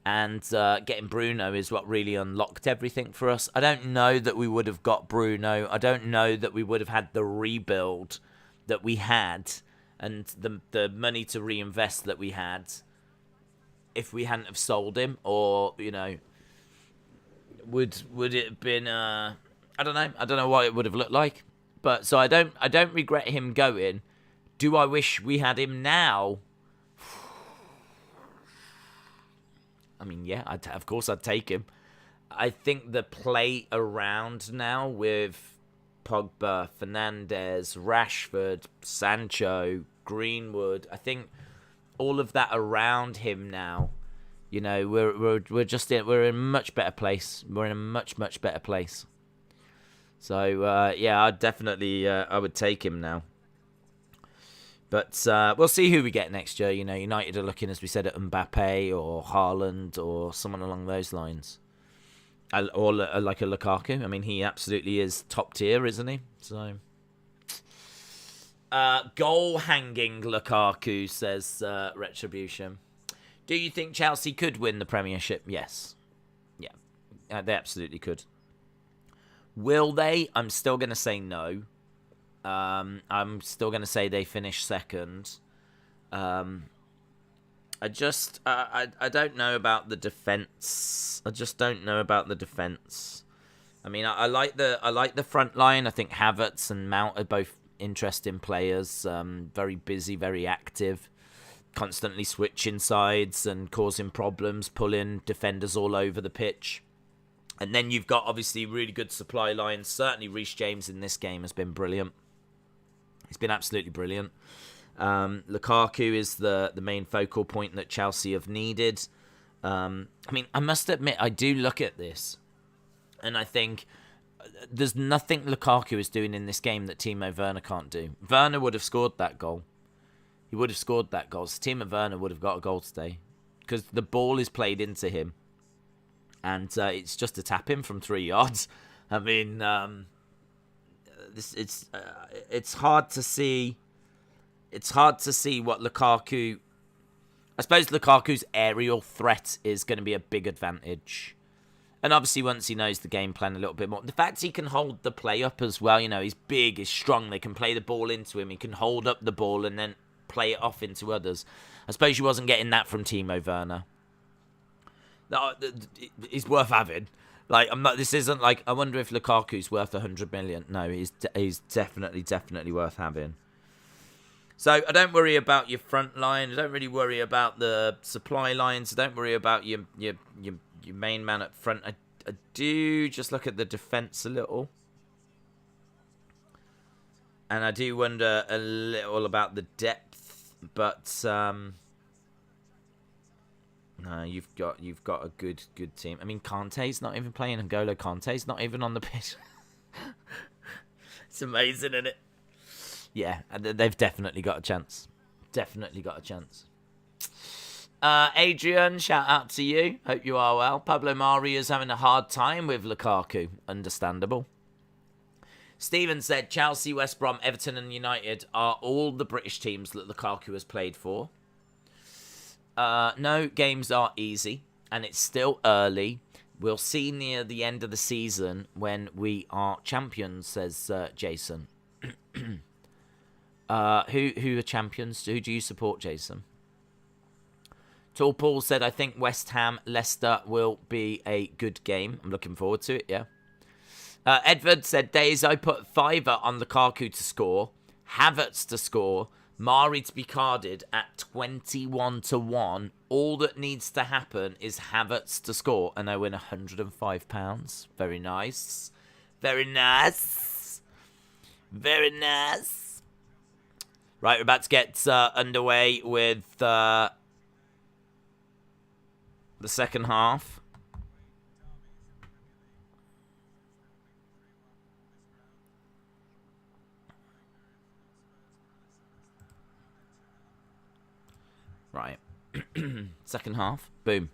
And getting Bruno is what really unlocked everything for us. I don't know that we would have got Bruno. I don't know that we would have had the rebuild that we had and the money to reinvest that we had if we hadn't have sold him. Or, would it have been... I don't know. I don't know what it would have looked like. But so I don't regret him going. Do I wish we had him now? I mean, yeah, of course I'd take him. I think the play around now with Pogba, Fernandes, Rashford, Sancho, Greenwood, I think all of that around him now, we're in a much better place. We're in a much, much better place. So yeah, I would take him now. But we'll see who we get next year. United are looking, as we said, at Mbappe or Haaland or someone along those lines. Or like a Lukaku. I mean, he absolutely is top tier, isn't he? So, goal hanging Lukaku, says Retribution. Do you think Chelsea could win the Premiership? Yes. Yeah, they absolutely could. Will they? I'm still going to say no. I'm still going to say they finish second. I don't know about the defense. I just don't know about the defense. I mean, I like the front line. I think Havertz and Mount are both interesting players. Very busy, very active, constantly switching sides and causing problems, pulling defenders all over the pitch. And then you've got obviously really good supply lines. Certainly, Reece James in this game has been brilliant. He's been absolutely brilliant. Lukaku is the main focal point that Chelsea have needed. I mean, I must admit, I do look at this, and I think there's nothing Lukaku is doing in this game that Timo Werner can't do. Werner would have scored that goal. He would have scored that goal. So Timo Werner would have got a goal today because the ball is played into him, and it's just a tap in from 3 yards. I mean, it's hard to see. It's hard to see what Lukaku. I suppose Lukaku's aerial threat is going to be a big advantage. And obviously, once he knows the game plan a little bit more, the fact he can hold the play up as well, he's big, he's strong, they can play the ball into him, he can hold up the ball and then play it off into others. I suppose you wasn't getting that from Timo Werner. He's worth having. Like, this isn't like, I wonder if Lukaku's worth 100 million. No, he's definitely worth having. So I don't worry about your front line. I don't really worry about the supply lines. I don't worry about your main man up front. I do just look at the defence a little. And I do wonder a little about the depth. But no, you've got a good team. I mean, Kante's not even playing. N'Golo Kante's not even on the pitch. It's amazing, isn't it? Yeah, they've definitely got a chance. Adrian, shout out to you. Hope you are well. Pablo Mari is having a hard time with Lukaku. Understandable. Stephen said Chelsea, West Brom, Everton and United are all the British teams that Lukaku has played for. No games are easy, and it's still early. We'll see near the end of the season when we are champions, says Jason. Who are champions? Who do you support, Jason? Tall Paul said, I think West Ham Leicester will be a good game. I'm looking forward to it, yeah. Edward said, Days, I put $5 on Lukaku to score, Havertz to score, Mari to be carded at 21-1. All that needs to happen is Havertz to score, and I win £105. Very nice. Very nice. Very nice. Right, we're about to get underway with the second half. Right. Second half. Boom.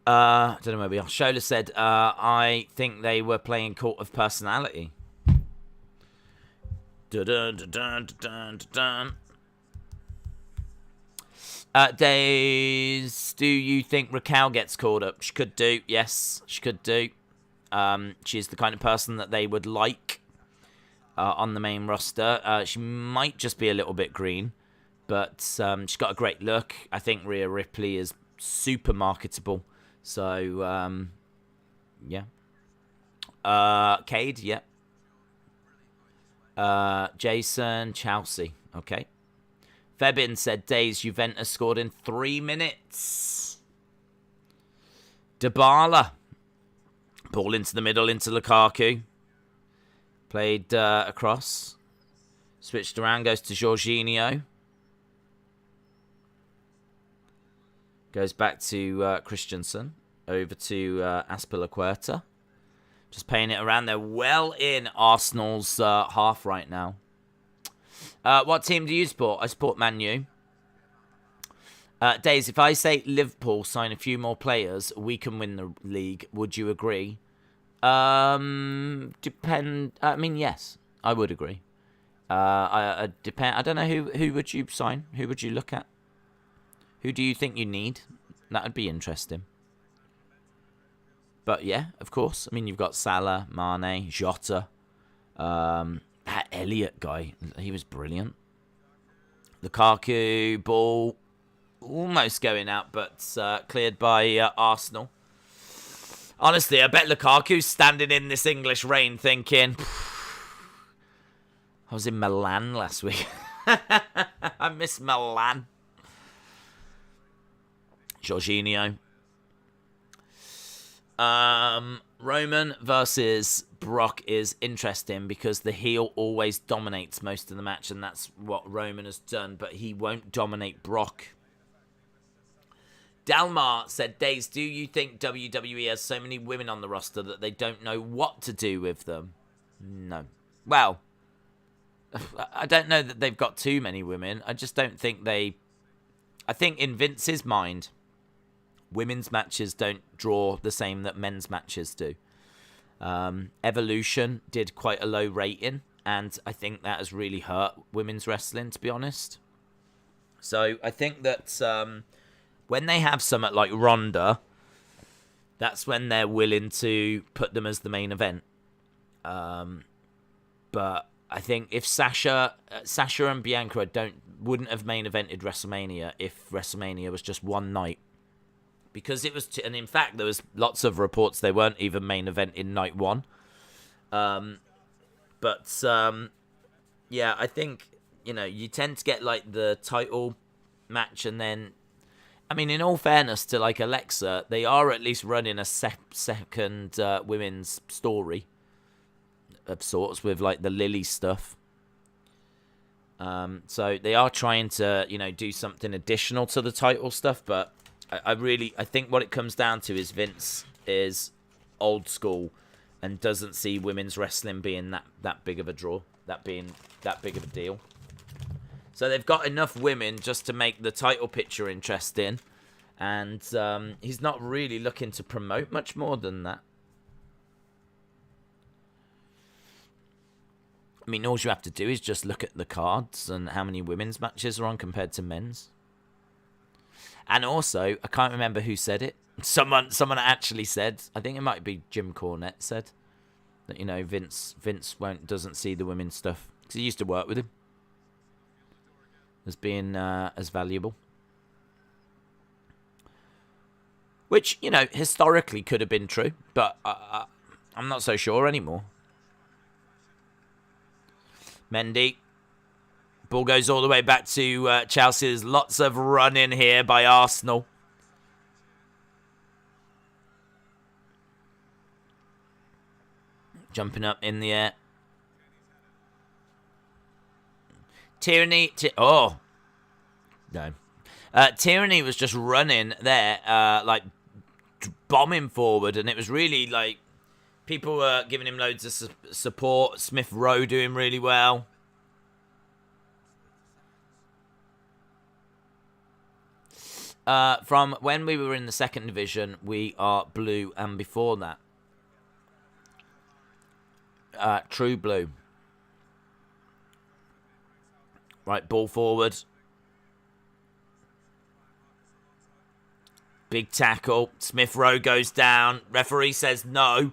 I don't know where we are. Shola said, I think they were playing Court of Personality. Days, do you think Raquel gets called up? She could do. Yes, she could do. She's the kind of person that they would like on the main roster. She might just be a little bit green, but she's got a great look. I think Rhea Ripley is super marketable. So, yeah. Cade, yeah. Jason, Chelsea. Okay. Febin said, Days, Juventus scored in 3 minutes. Dybala. Ball into the middle, into Lukaku. Played across. Switched around, goes to Jorginho. Goes back to Christensen. Over to Azpillicuerta. Just paying it around. They're well in Arsenal's half right now. What team do you support? I support Man U. Days, if I say Liverpool sign a few more players, we can win the league. Would you agree? Depend. I mean, yes, I would agree. I depend. I don't know who would you sign. Who would you look at? Who do you think you need? That would be interesting. But yeah, of course. I mean, you've got Salah, Mane, Jota. That Elliott guy, he was brilliant. Lukaku, ball almost going out, but cleared by Arsenal. Honestly, I bet Lukaku's standing in this English rain thinking, I was in Milan last week. I miss Milan. Jorginho. Roman versus Brock is interesting because the heel always dominates most of the match, and that's what Roman has done, but he won't dominate Brock. Dalmar said, Days, do you think WWE has so many women on the roster that they don't know what to do with them? No. Well, I don't know that they've got too many women. I just don't think they... I think in Vince's mind, women's matches don't draw the same that men's matches do. Evolution did quite a low rating, and I think that has really hurt women's wrestling, to be honest. So I think that when they have something like Ronda, that's when they're willing to put them as the main event. But I think if Sasha and Bianca wouldn't have main evented WrestleMania if WrestleMania was just one night. Because it was, and in fact, there was lots of reports they weren't even main event in night one. Yeah, I think, you tend to get like the title match, and then, I mean, in all fairness to like Alexa, they are at least running a second women's story of sorts with like the Lily stuff. So they are trying to, do something additional to the title stuff, but I think what it comes down to is Vince is old school and doesn't see women's wrestling being that big of a draw, that being that big of a deal. So they've got enough women just to make the title picture interesting, and he's not really looking to promote much more than that. I mean, all you have to do is just look at the cards and how many women's matches are on compared to men's. And also, I can't remember who said it. Someone actually said, I think it might be Jim Cornette said, that, Vince doesn't see the women's stuff. Because he used to work with him. As being as valuable. Which, historically could have been true. But I'm not so sure anymore. Mendy. Ball goes all the way back to Chelsea. There's lots of running here by Arsenal. Jumping up in the air. Tierney. No. Tierney was just running there, like bombing forward, and it was really like people were giving him loads of support. Smith Rowe doing really well. From when we were in the second division, we are blue, and before that, true blue. Right, ball forward. Big tackle. Smith Rowe goes down. Referee says no.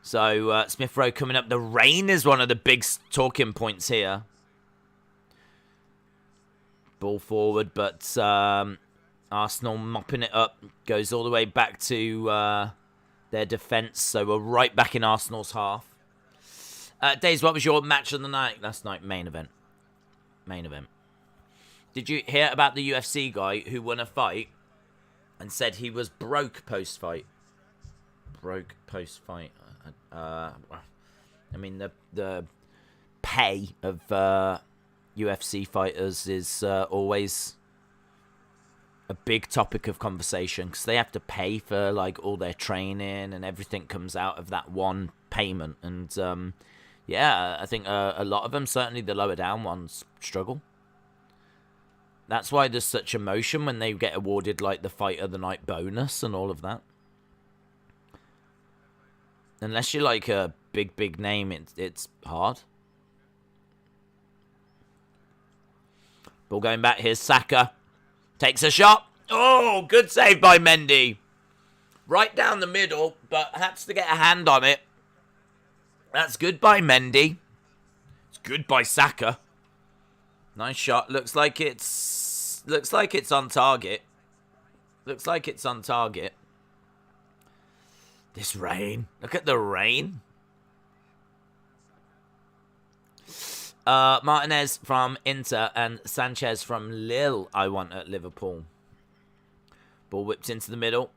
So Smith Rowe coming up. The rain is one of the big talking points here. Ball forward, but Arsenal mopping it up. Goes all the way back to their defence. So we're right back in Arsenal's half. Days, what was your match of the night last night? Main event. Did you hear about the UFC guy who won a fight and said he was broke post-fight? I mean, the pay of UFC fighters is always a big topic of conversation because they have to pay for like all their training, and everything comes out of that one payment. And yeah, I think a lot of them, certainly the lower down ones, struggle. That's why there's such emotion when they get awarded like the Fight of the Night bonus and all of that. Unless you're like a big name, it's hard. Ball going back. Here's Saka. Takes a shot. Oh, good save by Mendy. Right down the middle, but had to get a hand on it. That's good by Mendy. It's good by Saka. Nice shot. Looks like it's on target. This rain. Look at the rain. Martinez from Inter and Sanchez from Lille, I want at Liverpool. Ball whipped into the middle.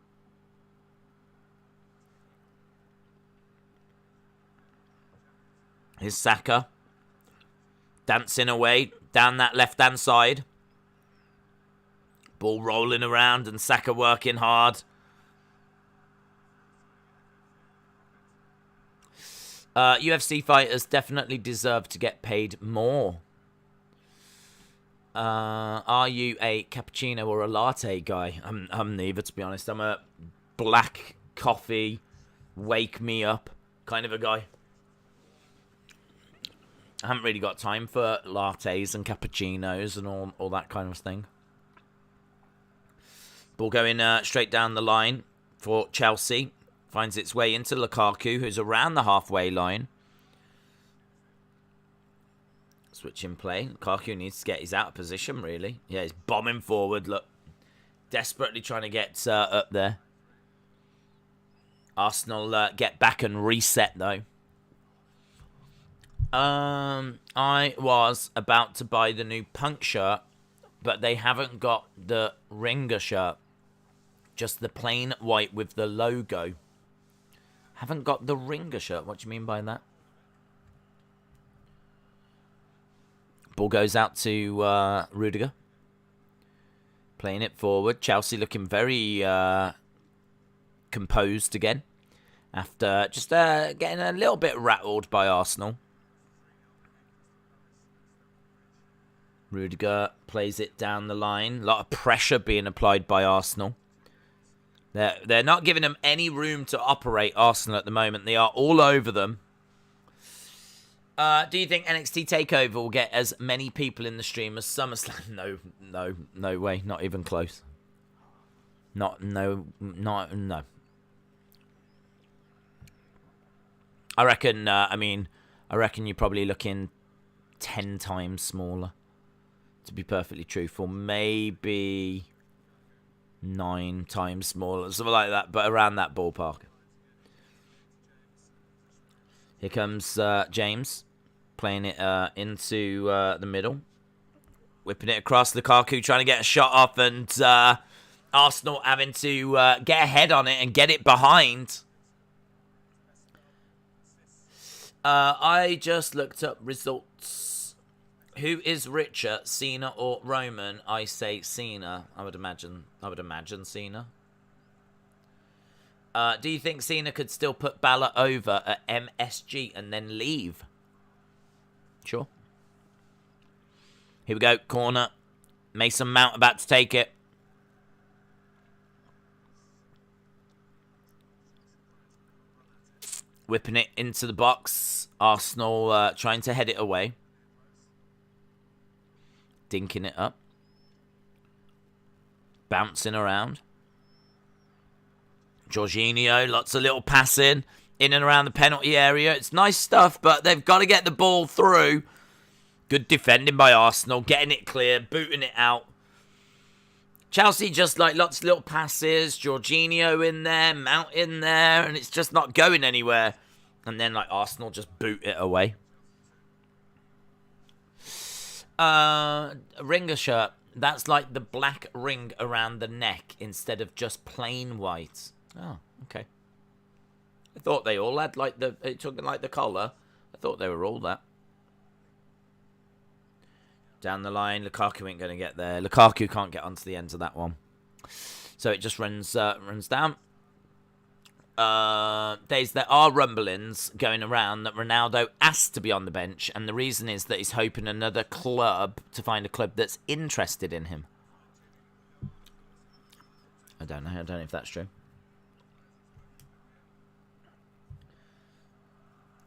Here's Saka. Dancing away down that left-hand side. Ball rolling around and Saka working hard. UFC fighters definitely deserve to get paid more. Are you a cappuccino or a latte guy? I'm neither, to be honest. I'm a black coffee, wake me up kind of a guy. I haven't really got time for lattes and cappuccinos and all that kind of thing. Ball going straight down the line for Chelsea. Finds its way into Lukaku, who's around the halfway line. Switch in play. Lukaku needs to get his out of position, really. Yeah, he's bombing forward. Look, desperately trying to get up there. Arsenal get back and reset, though. I was about to buy the new Punk shirt, but they haven't got the Ringer shirt. Just the plain white with the logo. Haven't got the Ringer shirt. What do you mean by that? Ball goes out to Rudiger. Playing it forward. Chelsea looking very composed again. After just getting a little bit rattled by Arsenal. Rudiger plays it down the line. A lot of pressure being applied by Arsenal. They're not giving them any room to operate, Arsenal, at the moment. They are all over them. Do you think NXT TakeOver will get as many people in the stream as SummerSlam? No way. Not even close. No. I reckon, I reckon you're probably looking 10 times smaller. To be perfectly truthful. Maybe 9 times smaller. Something like that, but around that ballpark. Here comes James. Playing it into the middle. Whipping it across. Lukaku trying to get a shot off. And Arsenal having to get ahead on it and get it behind. I just looked up results. Who is richer, Cena or Roman? I say Cena. I would imagine Cena. Do you think Cena could still put Balor over at MSG and then leave? Sure. Here we go. Corner. Mason Mount about to take it. Whipping it into the box. Arsenal trying to head it away. Dinking it up. Bouncing around. Jorginho, lots of little passing in and around the penalty area. It's nice stuff, but they've got to get the ball through. Good defending by Arsenal. Getting it clear, booting it out. Chelsea just like lots of little passes. Jorginho in there, Mount in there, and it's just not going anywhere. And then like Arsenal just boot it away. Ringer shirt. That's like the black ring around the neck instead of just plain white. Oh, okay. I thought they all had like the collar. I thought they were all that. Down the line, Lukaku ain't going to get there. Lukaku can't get onto the ends of that one. So it just runs down. There are rumblings going around that Ronaldo asked to be on the bench, and the reason is that he's hoping another club to find a club that's interested in him. I don't know if that's true.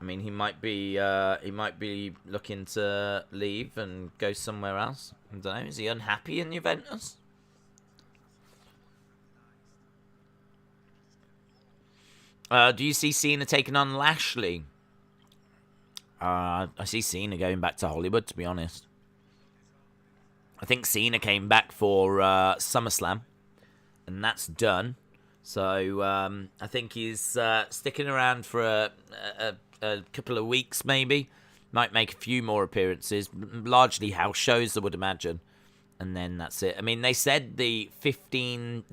I mean, he might be looking to leave and go somewhere else. I don't know. Is he unhappy in Juventus? Do you see Cena taking on Lashley? I see Cena going back to Hollywood, to be honest. I think Cena came back for SummerSlam, and that's done. So I think he's sticking around for a couple of weeks, maybe. Might make a few more appearances, largely house shows, I would imagine. And then that's it. I mean, they said the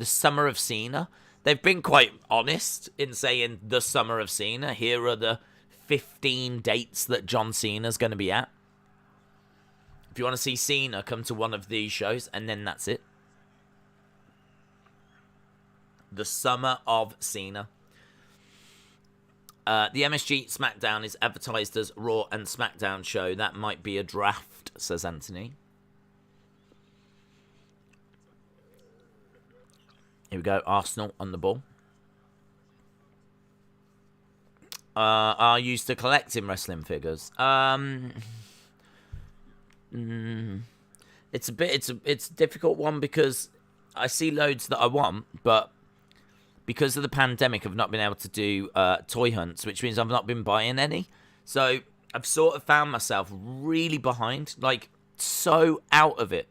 Summer of Cena. They've been quite honest in saying the Summer of Cena. Here are the 15 dates that John Cena's going to be at. If you want to see Cena, come to one of these shows, and then that's it. The Summer of Cena. The MSG SmackDown is advertised as Raw and SmackDown show. That might be a draft, says Anthony. Here we go. Arsenal on the ball. Are used to collecting wrestling figures. It's a difficult one because I see loads that I want, but because of the pandemic, I've not been able to do toy hunts, which means I've not been buying any. So I've sort of found myself really behind, like so out of it.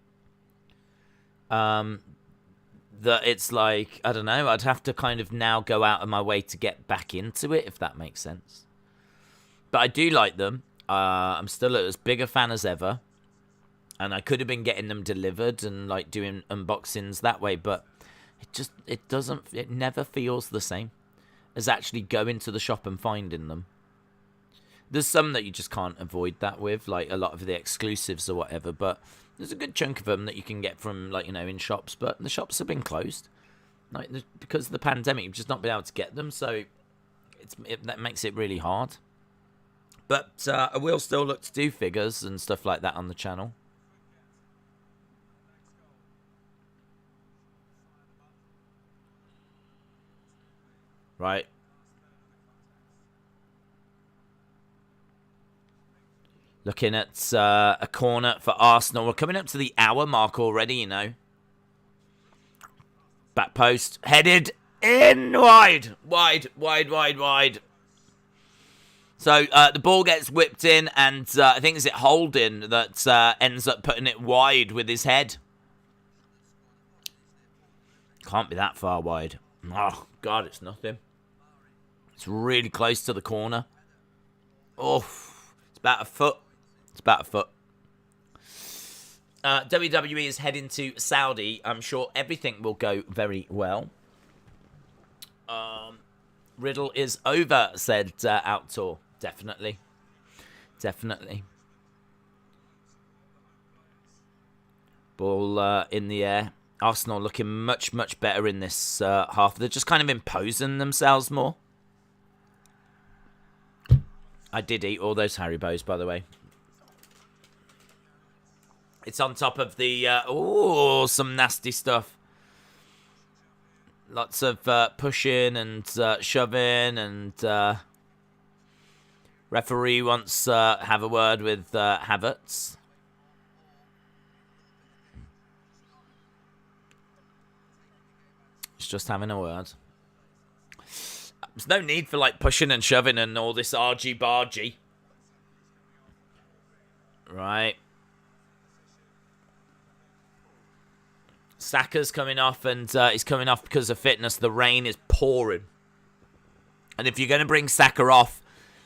That it's like, I don't know, I'd have to kind of now go out of my way to get back into it, if that makes sense. But I do like them. I'm still as big a fan as ever. And I could have been getting them delivered and like doing unboxings that way, but it never feels the same as actually going to the shop and finding them. There's some that you just can't avoid that with, like a lot of the exclusives or whatever, but there's a good chunk of them that you can get from, like, you know, in shops, but the shops have been closed. Like, because of the pandemic, you've just not been able to get them, so that makes it really hard. But I will still look to do figures and stuff like that on the channel. Right. Looking at a corner for Arsenal. We're coming up to the hour mark already, you know. Back post. Headed in wide. Wide. So the ball gets whipped in, and I think it's Holding that ends up putting it wide with his head. Can't be that far wide. Oh, God, it's nothing. It's really close to the corner. Oh, it's about a foot. WWE is heading to Saudi. I'm sure everything will go very well. Riddle is over, said Outdoor. Definitely. Ball in the air. Arsenal looking much, much better in this half. They're just kind of imposing themselves more. I did eat all those Haribos, by the way. It's on top of the... some nasty stuff. Lots of pushing and shoving, and referee wants to have a word with Havertz. He's just having a word. There's no need for like pushing and shoving and all this argy-bargy. Right. Saka's coming off, and he's coming off because of fitness. The rain is pouring. And if you're going to bring Saka off,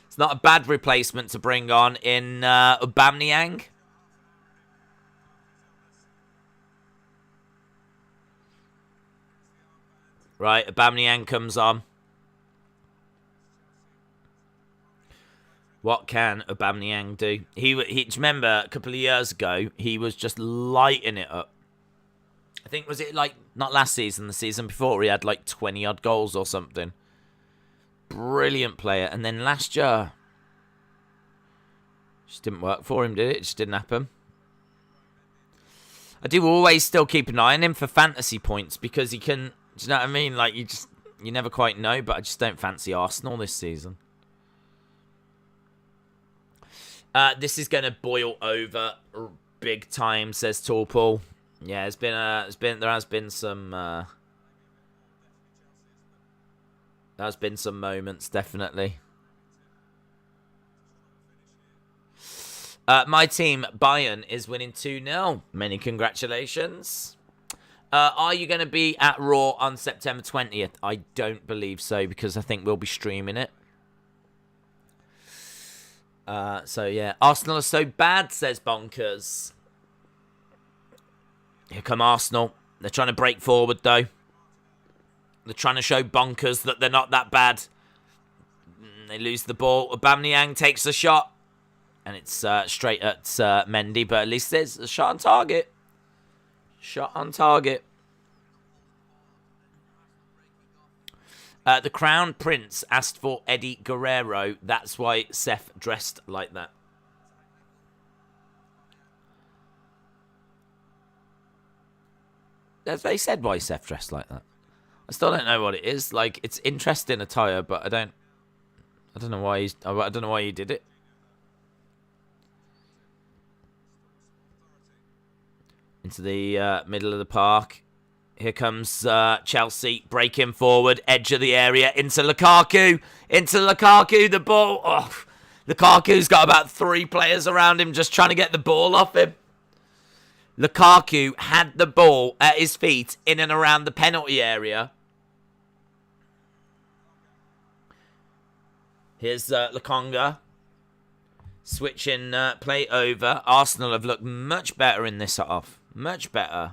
it's not a bad replacement to bring on in Aubameyang. Right, Aubameyang comes on. What can Aubameyang do? He remember a couple of years ago, he was just lighting it up. I think, was it like, not last season, the season before, he had like 20 odd goals or something. Brilliant player. And then last year, just didn't work for him, did it? It just didn't happen. I do always still keep an eye on him for fantasy points because he can, do you know what I mean? Like, you never quite know, but I just don't fancy Arsenal this season. This is going to boil over big time, says Torpal. Yeah, there has been some moments, definitely. My team, Bayern, is winning 2-0. Many congratulations. Are you going to be at Raw on September 20th? I don't believe so, because I think we'll be streaming it. So, yeah. Arsenal are so bad, says Bonkers. Here come Arsenal. They're trying to break forward, though. They're trying to show Bonkers that they're not that bad. They lose the ball. Aubameyang takes a shot. And it's straight at Mendy. But at least there's a shot on target. Shot on target. The Crown Prince asked for Eddie Guerrero. That's why Seth dressed like that. They said why Seth dressed like that. I still don't know what it is. Like, it's interesting attire, but I don't know why he did it. Into the middle of the park. Here comes Chelsea breaking forward, edge of the area, into Lukaku. The ball. Oh, Lukaku's got about 3 players around him just trying to get the ball off him. Lukaku had the ball at his feet in and around the penalty area. Here's Lokonga. Switching play over. Arsenal have looked much better in this half. Much better.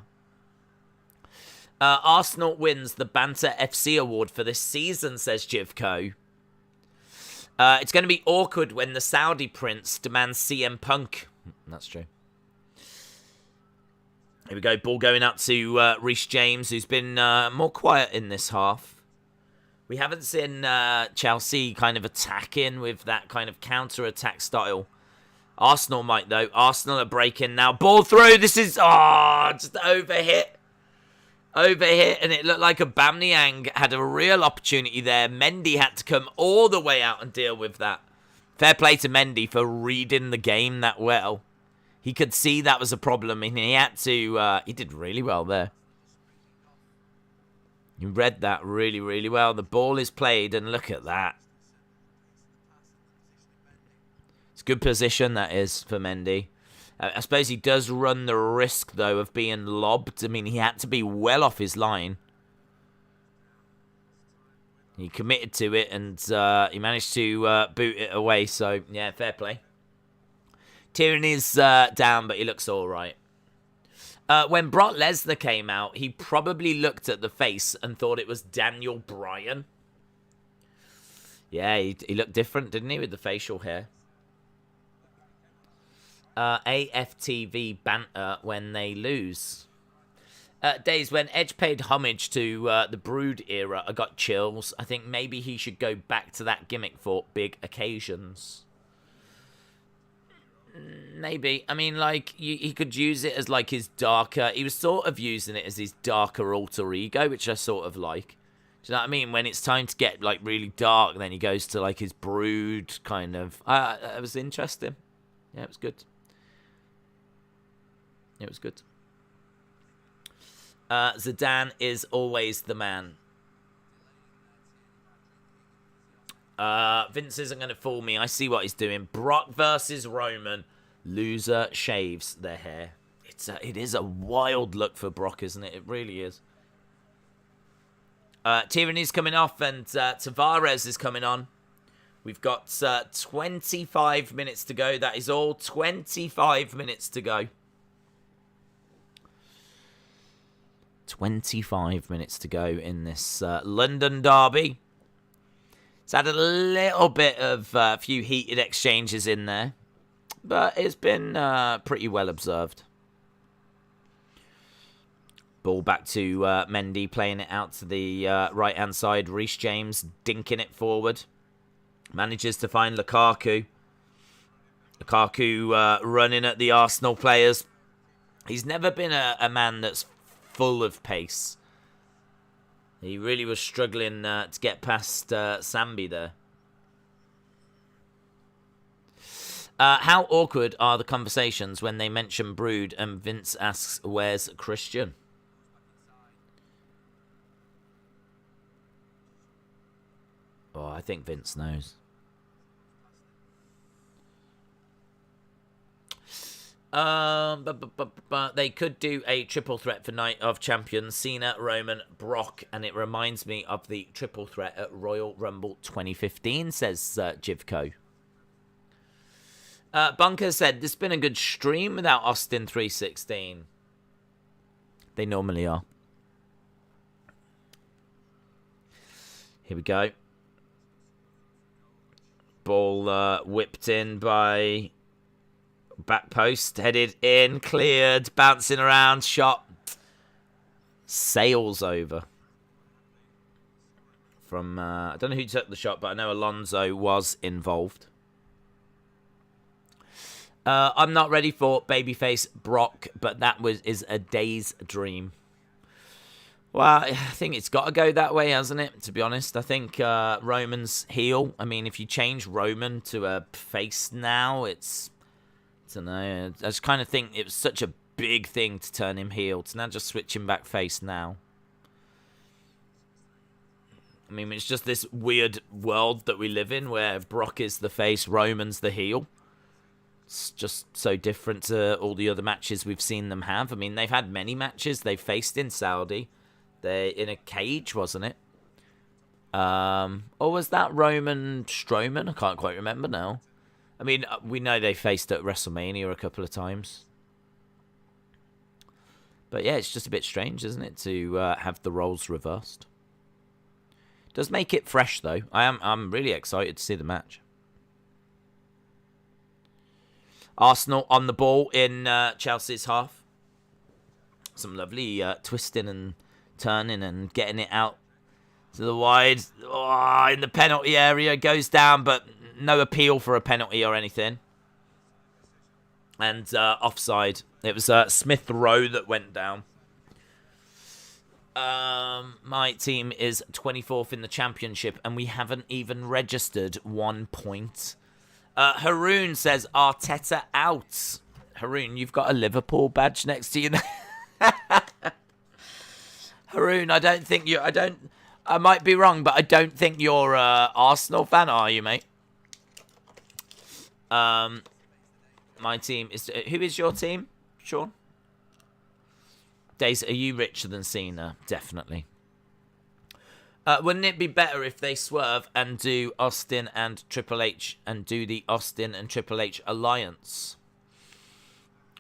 Arsenal wins the Banter FC award for this season, says Jivko. It's going to be awkward when the Saudi prince demands CM Punk. That's true. Here we go. Ball going out to Reece James, who's been more quiet in this half. We haven't seen Chelsea kind of attacking with that kind of counter-attack style. Arsenal might, though. Arsenal are breaking now. Ball through. This is... Oh, just overhit. Overhit, and it looked like Aubameyang had a real opportunity there. Mendy had to come all the way out and deal with that. Fair play to Mendy for reading the game that well. He could see that was a problem, and he had to... he did really well there. He read that really, really well. The ball is played, and look at that. It's good position, that is, for Mendy. I suppose he does run the risk, though, of being lobbed. I mean, he had to be well off his line. He committed to it, and he managed to boot it away. So, yeah, fair play. Tierney's down, but he looks all right. When Brock Lesnar came out, he probably looked at the face and thought it was Daniel Bryan. Yeah, he looked different, didn't he, with the facial hair? AFTV banter when they lose. Days when Edge paid homage to the Brood era, I got chills. I think maybe he should go back to that gimmick for big occasions. Maybe. I mean, like, he could use it as, like, his darker... He was sort of using it as his darker alter ego, which I sort of like. Do you know what I mean? When it's time to get, like, really dark, then he goes to, like, his Brood kind of... It was interesting. Yeah, it was good. It was good. Zidane is always the man. Vince isn't going to fool me. I see what he's doing. Brock versus Roman. Loser shaves their hair. It is a wild look for Brock, isn't it? It really is. Tierney's coming off and Tavares is coming on. We've got 25 minutes to go. That is all. 25 minutes to go. 25 minutes to go in this London derby. It's had a little bit of a few heated exchanges in there, but it's been pretty well observed. Ball back to Mendy, playing it out to the right-hand side. Reece James dinking it forward. Manages to find Lukaku. Lukaku running at the Arsenal players. He's never been a man that's full of pace. He really was struggling to get past Sambi there. How awkward are the conversations when they mention Brood and Vince asks, where's Christian? Oh, I think Vince knows. They could do a triple threat for Night of Champions, Cena, Roman, Brock, and it reminds me of the triple threat at Royal Rumble 2015, says Jivko. Bunker said, this has been a good stream without Austin 316. They normally are. Here we go. Ball whipped in by back post, headed in, cleared, bouncing around, shot. Sails over. From, I don't know who took the shot, but I know Alonso was involved. I'm not ready for babyface Brock, but that is a day's dream. Well, I think it's got to go that way, hasn't it? To be honest, I think Roman's heel. I mean, if you change Roman to a face now, it's... I don't know. I just kind of think it was such a big thing to turn him heel. To now just switch him back face now. I mean, it's just this weird world that we live in where Brock is the face, Roman's the heel. It's just so different to all the other matches we've seen them have. I mean, they've had many matches they've faced in Saudi. They're in a cage, wasn't it? Or was that Roman Strowman? I can't quite remember now. I mean, we know they faced at WrestleMania a couple of times. But yeah, it's just a bit strange, isn't it, to have the roles reversed. Does make it fresh, though. I'm really excited to see the match. Arsenal on the ball in Chelsea's half. Some lovely twisting and turning and getting it out to the wide. Oh, in the penalty area. Goes down, but no appeal for a penalty or anything. And offside. It was Smith Rowe that went down. My team is 24th in the championship, and we haven't even registered 1 point. Haroon says Arteta out. Haroon, you've got a Liverpool badge next to you. Haroon, I don't think you. I might be wrong, but I don't think you're a Arsenal fan, are you, mate? My team is. Who is your team, Sean? Days, are you richer than Cena? Definitely. Wouldn't it be better if they swerve and do Austin and Triple H and do the Austin and Triple H alliance?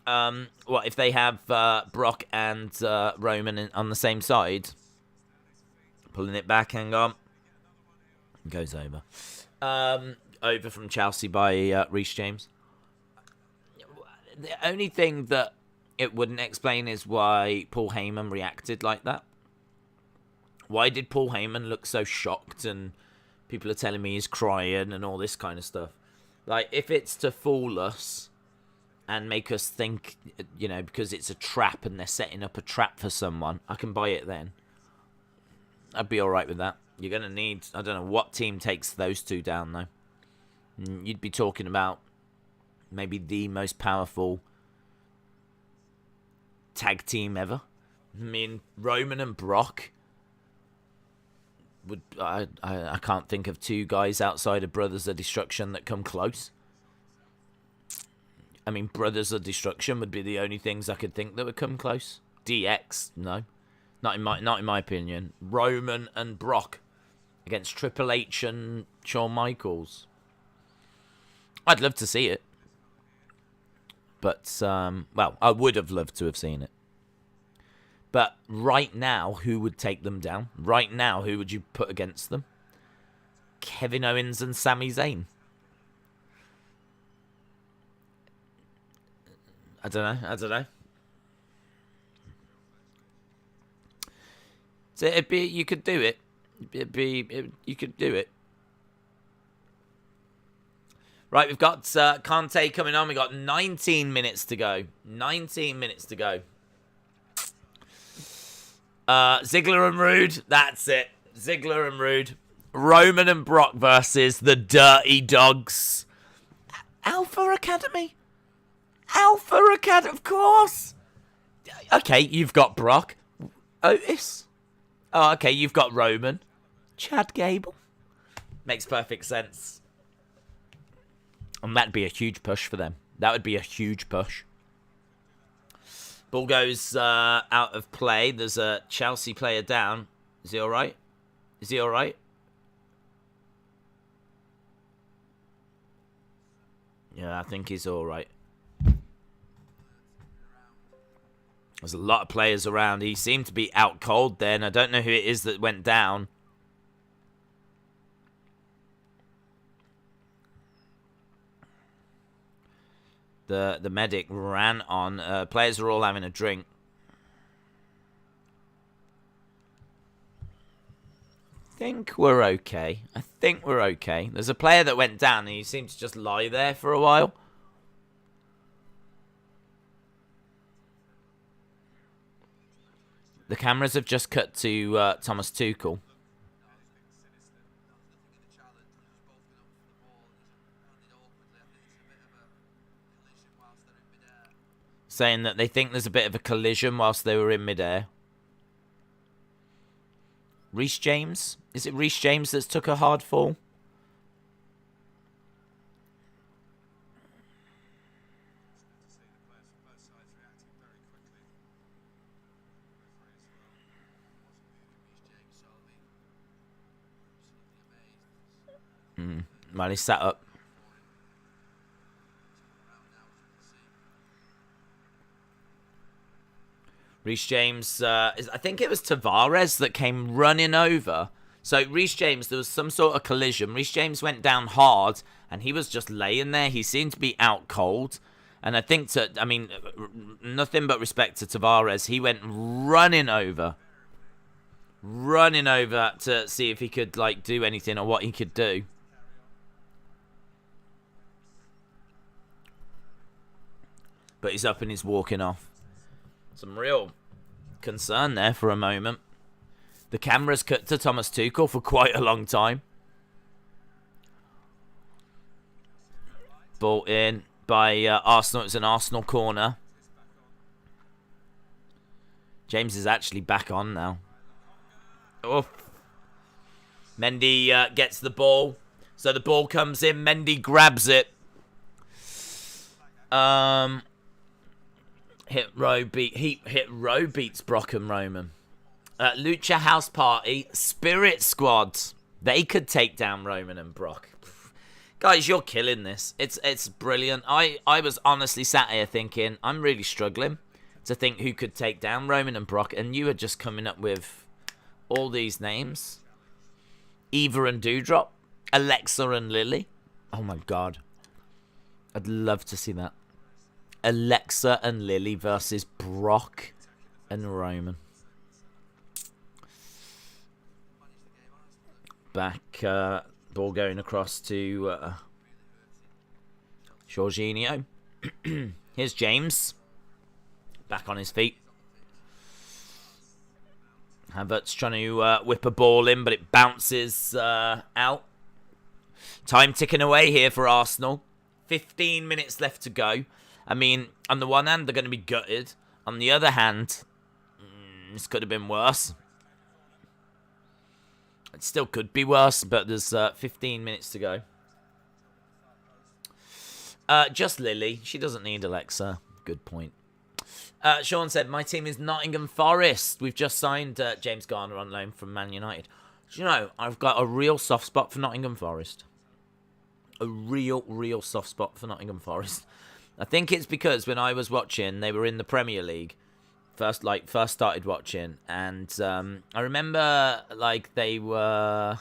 What if they have Brock and Roman on the same side? Pulling it back, hang on. Goes over. Over from Chelsea by Reece James. The only thing that it wouldn't explain is why Paul Heyman reacted like that. Why did Paul Heyman look so shocked and people are telling me he's crying and all this kind of stuff? Like, if it's to fool us and make us think, you know, because it's a trap and they're setting up a trap for someone, I can buy it then. I'd be all right with that. You're going to need, I don't know what team takes those two down, though. You'd be talking about maybe the most powerful tag team ever. I mean, Roman and Brock would I can't think of two guys outside of Brothers of Destruction that come close. I mean, Brothers of Destruction would be the only things I could think that would come close. DX, no. Not in my opinion. Roman and Brock against Triple H and Shawn Michaels. I'd love to see it. But, well, I would have loved to have seen it. But right now, who would take them down? Right now, who would you put against them? Kevin Owens and Sami Zayn. I don't know. So it'd be, you could do it. You could do it. Right, we've got Kante coming on. We've got 19 minutes to go. 19 minutes to go. Ziggler and Rude. That's it. Ziggler and Rude. Roman and Brock versus the Dirty Dogs. Alpha Academy. Alpha Academy, of course. Okay, you've got Brock. Otis. Oh, okay, you've got Roman. Chad Gable. Makes perfect sense. And that'd be a huge push for them. That would be a huge push. Ball goes out of play. There's a Chelsea player down. Is he all right? Is he all right? Yeah, I think he's all right. There's a lot of players around. He seemed to be out cold then. I don't know who it is that went down. The medic ran on. Players are all having a drink. I think we're okay. There's a player that went down and he seemed to just lie there for a while. The cameras have just cut to Thomas Tuchel. Saying that they think there's a bit of a collision whilst they were in midair. Reece James? Is it Reece James that's took a hard fall? Well, he sat up. Reece James, I think it was Tavares that came running over. So Reece James, there was some sort of collision. Reece James went down hard, and he was just laying there. He seemed to be out cold. And I think, nothing but respect to Tavares. He went running over to see if he could, do anything or what he could do. But he's up and he's walking off. Some real concern there for a moment. The camera's cut to Thomas Tuchel for quite a long time. Ball in by Arsenal. It's an Arsenal corner. James is actually back on now. Oh. Mendy gets the ball. So the ball comes in. Mendy grabs it. Hit Rowe beats Brock and Roman. Lucha House Party, Spirit Squad. They could take down Roman and Brock. Guys, you're killing this. It's brilliant. I was honestly sat here thinking, I'm really struggling to think who could take down Roman and Brock, and you are just coming up with all these names. Eva and Dewdrop, Alexa and Lily. Oh my god. I'd love to see that. Alexa and Lily versus Brock and Roman. Back, ball going across to Jorginho. Here's James. Back on his feet. Havertz trying to whip a ball in, but it bounces out. Time ticking away here for Arsenal. 15 minutes left to go. I mean, on the one hand, they're going to be gutted. On the other hand, this could have been worse. It still could be worse, but there's 15 minutes to go. Just Lily. She doesn't need Alexa. Good point. Sean said, my team is Nottingham Forest. We've just signed James Garner on loan from Man United. Do you know, I've got a real soft spot for Nottingham Forest. A real soft spot for Nottingham Forest. I think it's because when I was watching, they were in the Premier League. First started watching. And I remember, they were...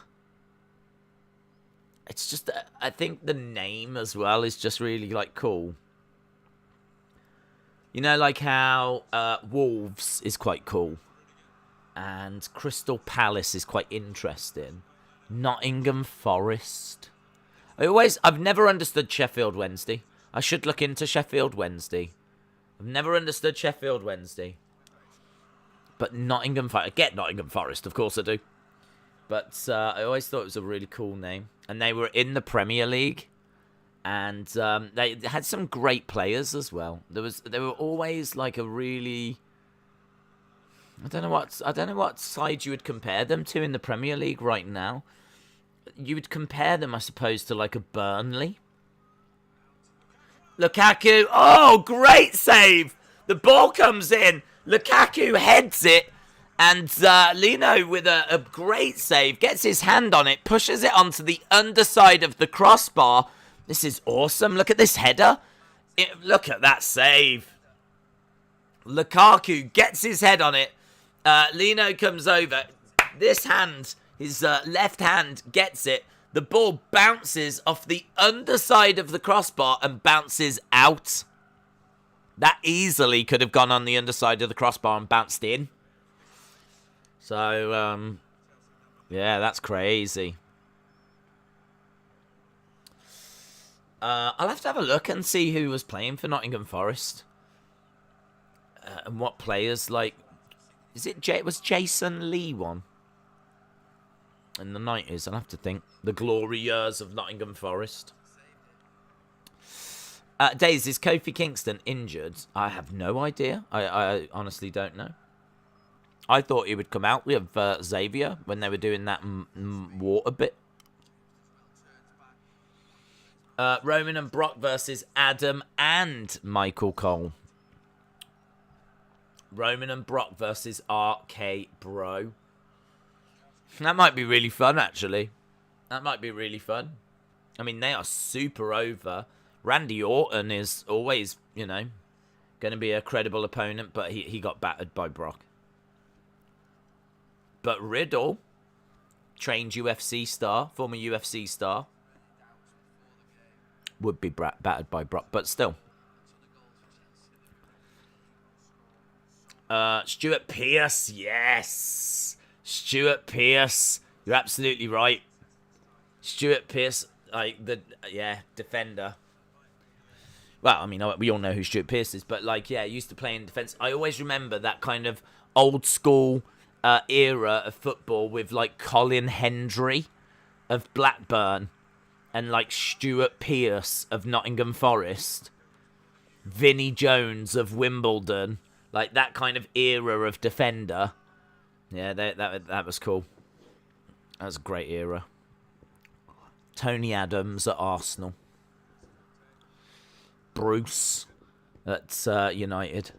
It's just... I think the name as well is just really, cool. You know, how Wolves is quite cool. And Crystal Palace is quite interesting. Nottingham Forest. I've never understood Sheffield Wednesday. I should look into Sheffield Wednesday. I've never understood Sheffield Wednesday. But Nottingham Forest. I get Nottingham Forest, of course I do. But I always thought it was a really cool name. And they were in the Premier League. And they had some great players as well. They were always a really... I don't know what side you would compare them to in the Premier League right now. You would compare them, I suppose, to a Burnley. Lukaku. Oh, great save. The ball comes in. Lukaku heads it. And Leno, with a great save, gets his hand on it, pushes it onto the underside of the crossbar. This is awesome. Look at this header. Look at that save. Lukaku gets his head on it. Leno comes over. This hand, his left hand, gets it. The ball bounces off the underside of the crossbar and bounces out. That easily could have gone on the underside of the crossbar and bounced in. So, yeah, that's crazy. I'll have to have a look and see who was playing for Nottingham Forest. And what players, like... was Jason Lee one? In the 90s, I'll have to think. The glory years of Nottingham Forest. Days, is Kofi Kingston injured? I have no idea. I honestly don't know. I thought he would come out with Xavier when they were doing that water bit. Roman and Brock versus Adam and Michael Cole. Roman and Brock versus RK Bro. That might be really fun, actually. That might be really fun. I mean, they are super over. Randy Orton is always, you know, going to be a credible opponent, but he got battered by Brock. But Riddle, trained UFC star, former UFC star, would be battered by Brock, but still. Stuart Pearce, yes. Stuart Pearce, you're absolutely right. Stuart Pearce, defender. Well, I mean, we all know who Stuart Pearce is, but like, yeah, used to play in defence. I always remember that kind of old school era of football with like Colin Hendry of Blackburn and like Stuart Pearce of Nottingham Forest, Vinnie Jones of Wimbledon, like that kind of era of defender. Yeah, that was cool. That was a great era. Tony Adams at Arsenal. Bruce at United.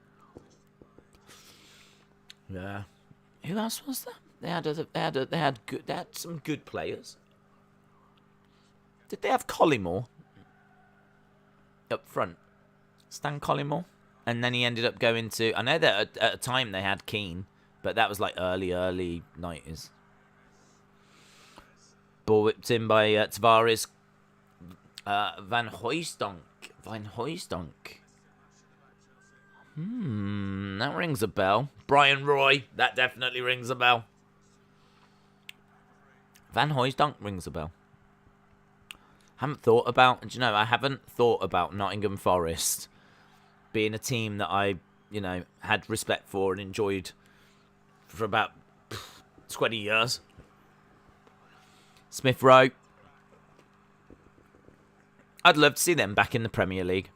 Yeah. Who else was there? They had some good players. Did they have Collymore up front? Stan Collymore? And then he ended up going to... I know that at a time they had Keane, but that was like early 90s. Ball whipped in by Tavares. Van Hooijdonk. That rings a bell. Brian Roy. That definitely rings a bell. Van Hooijdonk rings a bell. I haven't thought about Nottingham Forest being a team that I, had respect for and enjoyed for about 20 years. Smith Rowe. I'd love to see them back in the Premier League.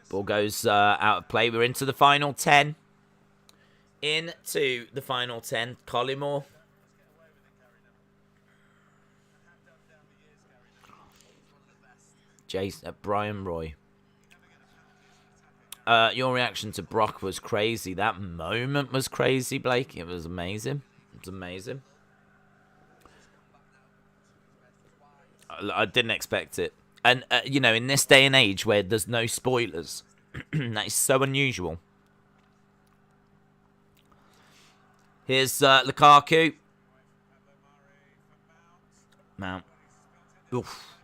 Ball goes out of play. We're into the final 10. Into the final 10. Collymore. Brian Roy. Your reaction to Brock was crazy. That moment was crazy, Blake. It was amazing. I didn't expect it. And, in this day and age where there's no spoilers, that is so unusual. Here's Lukaku. Mount. Oof.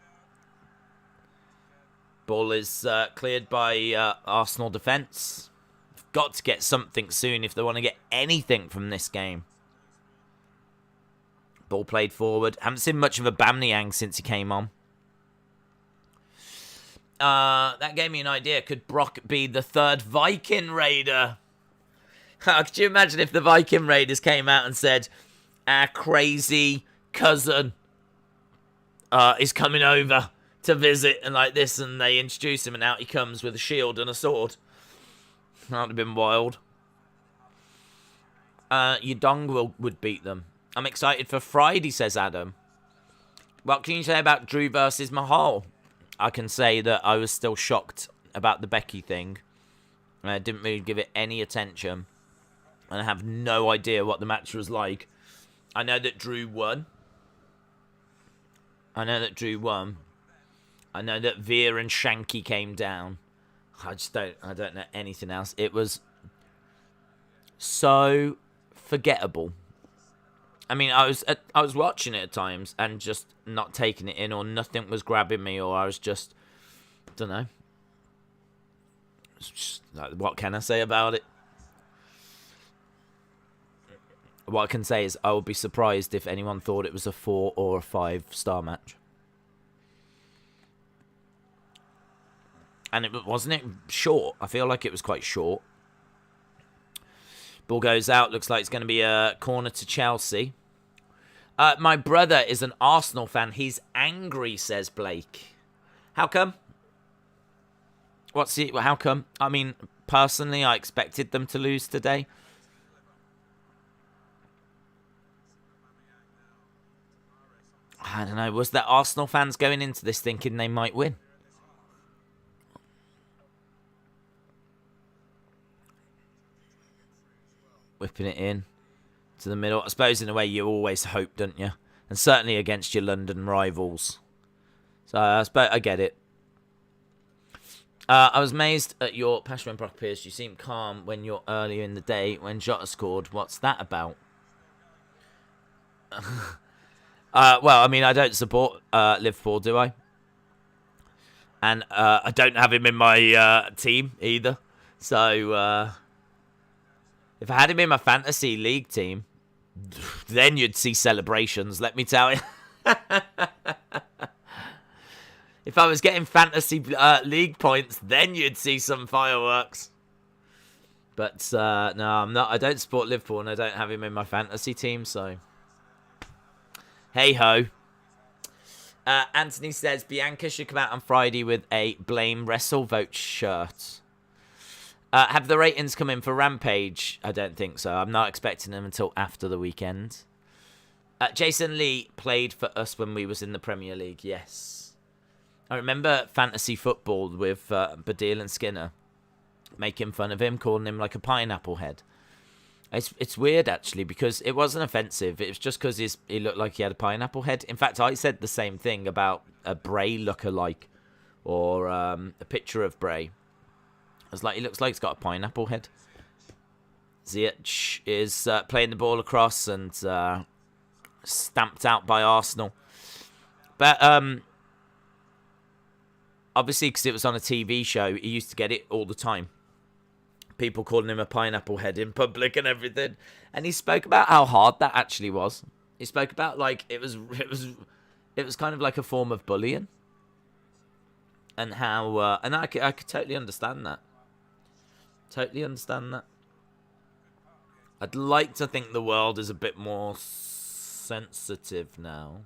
Ball is cleared by Arsenal defence. Got to get something soon if they want to get anything from this game. Ball played forward. Haven't seen much of a Aubameyang since he came on. That gave me an idea. Could Brock be the third Viking Raider? Could you imagine if the Viking Raiders came out and said, our crazy cousin is coming over to visit and like this, and they introduce him and out he comes with a shield and a sword. That would have been wild. Yedong would beat them. I'm excited for Friday, says Adam. What can you say about Drew versus Mahal? I can say that I was still shocked about the Becky thing. I didn't really give it any attention. And I have no idea what the match was like. I know that Drew won. I know that Veer and Shanky came down. I don't know anything else. It was so forgettable. I mean, I was watching it at times and just not taking it in, or nothing was grabbing me, or I was just, don't know. What can I say about it? What I can say is I would be surprised if anyone thought it was a 4 or a 5-star match. And wasn't it short? I feel like it was quite short. Ball goes out. Looks like it's going to be a corner to Chelsea. My brother is an Arsenal fan. He's angry, says Blake. How come? How come? I mean, personally, I expected them to lose today. I don't know. Was that Arsenal fans going into this thinking they might win? Whipping it in to the middle. I suppose in a way you always hope, don't you? And certainly against your London rivals. So I suppose I get it. I was amazed at your passion when Brock appears. You seem calm when you're earlier in the day when Jota scored. What's that about? Well, I mean, I don't support Liverpool, do I? And I don't have him in my team either. So if I had him in my fantasy league team, then you'd see celebrations, let me tell you. If I was getting fantasy league points, then you'd see some fireworks. But no, I'm not. I don't support Liverpool, and I don't have him in my fantasy team, so hey ho. Anthony says Bianca should come out on Friday with a Blame Wrestle Vote shirt. Have the ratings come in for Rampage? I don't think so. I'm not expecting them until after the weekend. Jason Lee played for us when we was in the Premier League, yes. I remember fantasy football with Badil and Skinner making fun of him, calling him like a pineapple head. It's weird, actually, because it wasn't offensive. It was just because he looked like he had a pineapple head. In fact, I said the same thing about a Bray lookalike, or a picture of Bray. I was like, he looks like he's got a pineapple head. Ziyech is playing the ball across and stamped out by Arsenal. But obviously, because it was on a TV show, he used to get it all the time. People calling him a pineapple head in public and everything. And he spoke about how hard that actually was. He spoke about like it was kind of like a form of bullying. And how and I could totally understand that. Totally understand that. I'd like to think the world is a bit more sensitive now.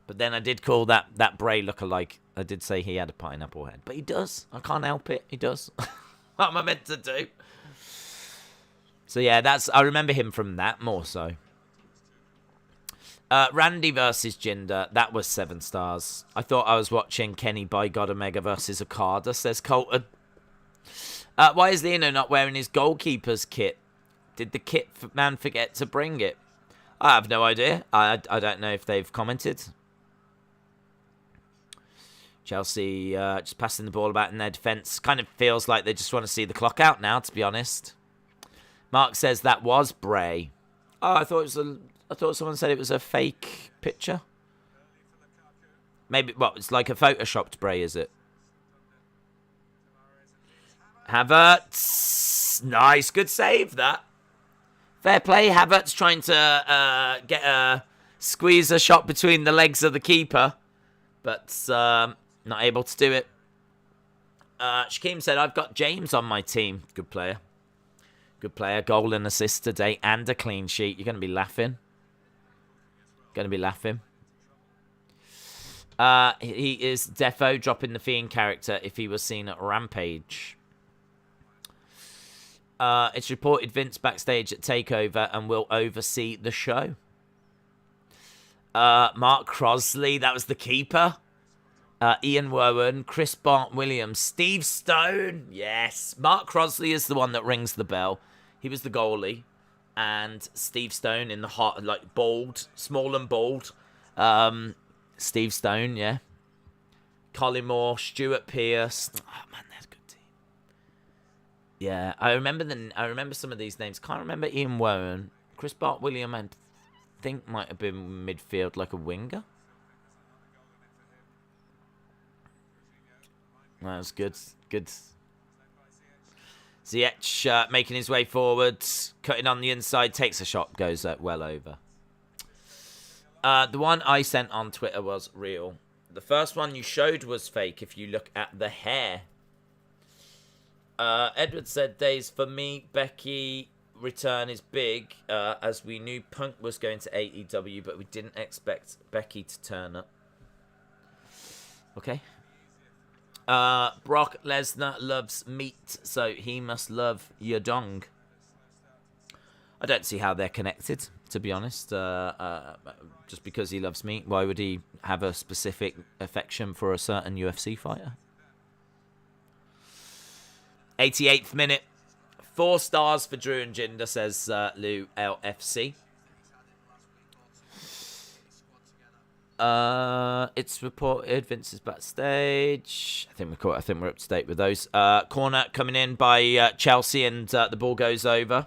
But then I did call that Bray lookalike. I did say he had a pineapple head. But he does. I can't help it. He does. What am I meant to do? So yeah, I remember him from that more so. Randy versus Jinder. That was 7 stars. I thought I was watching Kenny by God Omega versus Okada, says Colton. Why is Leno not wearing his goalkeeper's kit? Did the kit man forget to bring it? I have no idea. I don't know if they've commented. Chelsea just passing the ball about in their defence. Kind of feels like they just want to see the clock out now, to be honest. Mark says that was Bray. Oh, I thought someone said it was a fake picture. Maybe, it's like a photoshopped Bray, is it? Havertz. Nice, good save, that. Fair play. Havertz trying to get a squeeze shot between the legs of the keeper. But not able to do it. Shaquem said, I've got James on my team. Good player. Good player. Goal and assist today and a clean sheet. You're going to be laughing. He is defo dropping the Fiend character if he was seen at Rampage. It's reported Vince backstage at TakeOver and will oversee the show. Mark Crosley, that was the keeper. Ian Wowen, Chris Bart-Williams, Steve Stone. Yes, Mark Crosley is the one that rings the bell. He was the goalie. And Steve Stone in the hot, like bald, small and bald. Steve Stone, yeah. Colin Moore, Stuart Pearce. Oh man, that's a good team. Yeah, I remember some of these names. Can't remember Ian Wowen, Chris Bart-Williams, and think might have been midfield, like a winger. That was good. Good. Ziyech making his way forward, cutting on the inside, takes a shot, goes well over. The one I sent on Twitter was real. The first one you showed was fake if you look at the hair. Edward said, Days, for me, Becky return is big, as we knew Punk was going to AEW, but we didn't expect Becky to turn up. Okay. Brock Lesnar loves meat, so he must love your dong. I don't see how they're connected, to be honest. Just because he loves meat, why would he have a specific affection for a certain UFC fighter? 88th minute. 4 stars for Drew and Jinder, says Lou LFC. It's reported Vince is backstage. I think we're up to date with those. Corner coming in by Chelsea, and the ball goes over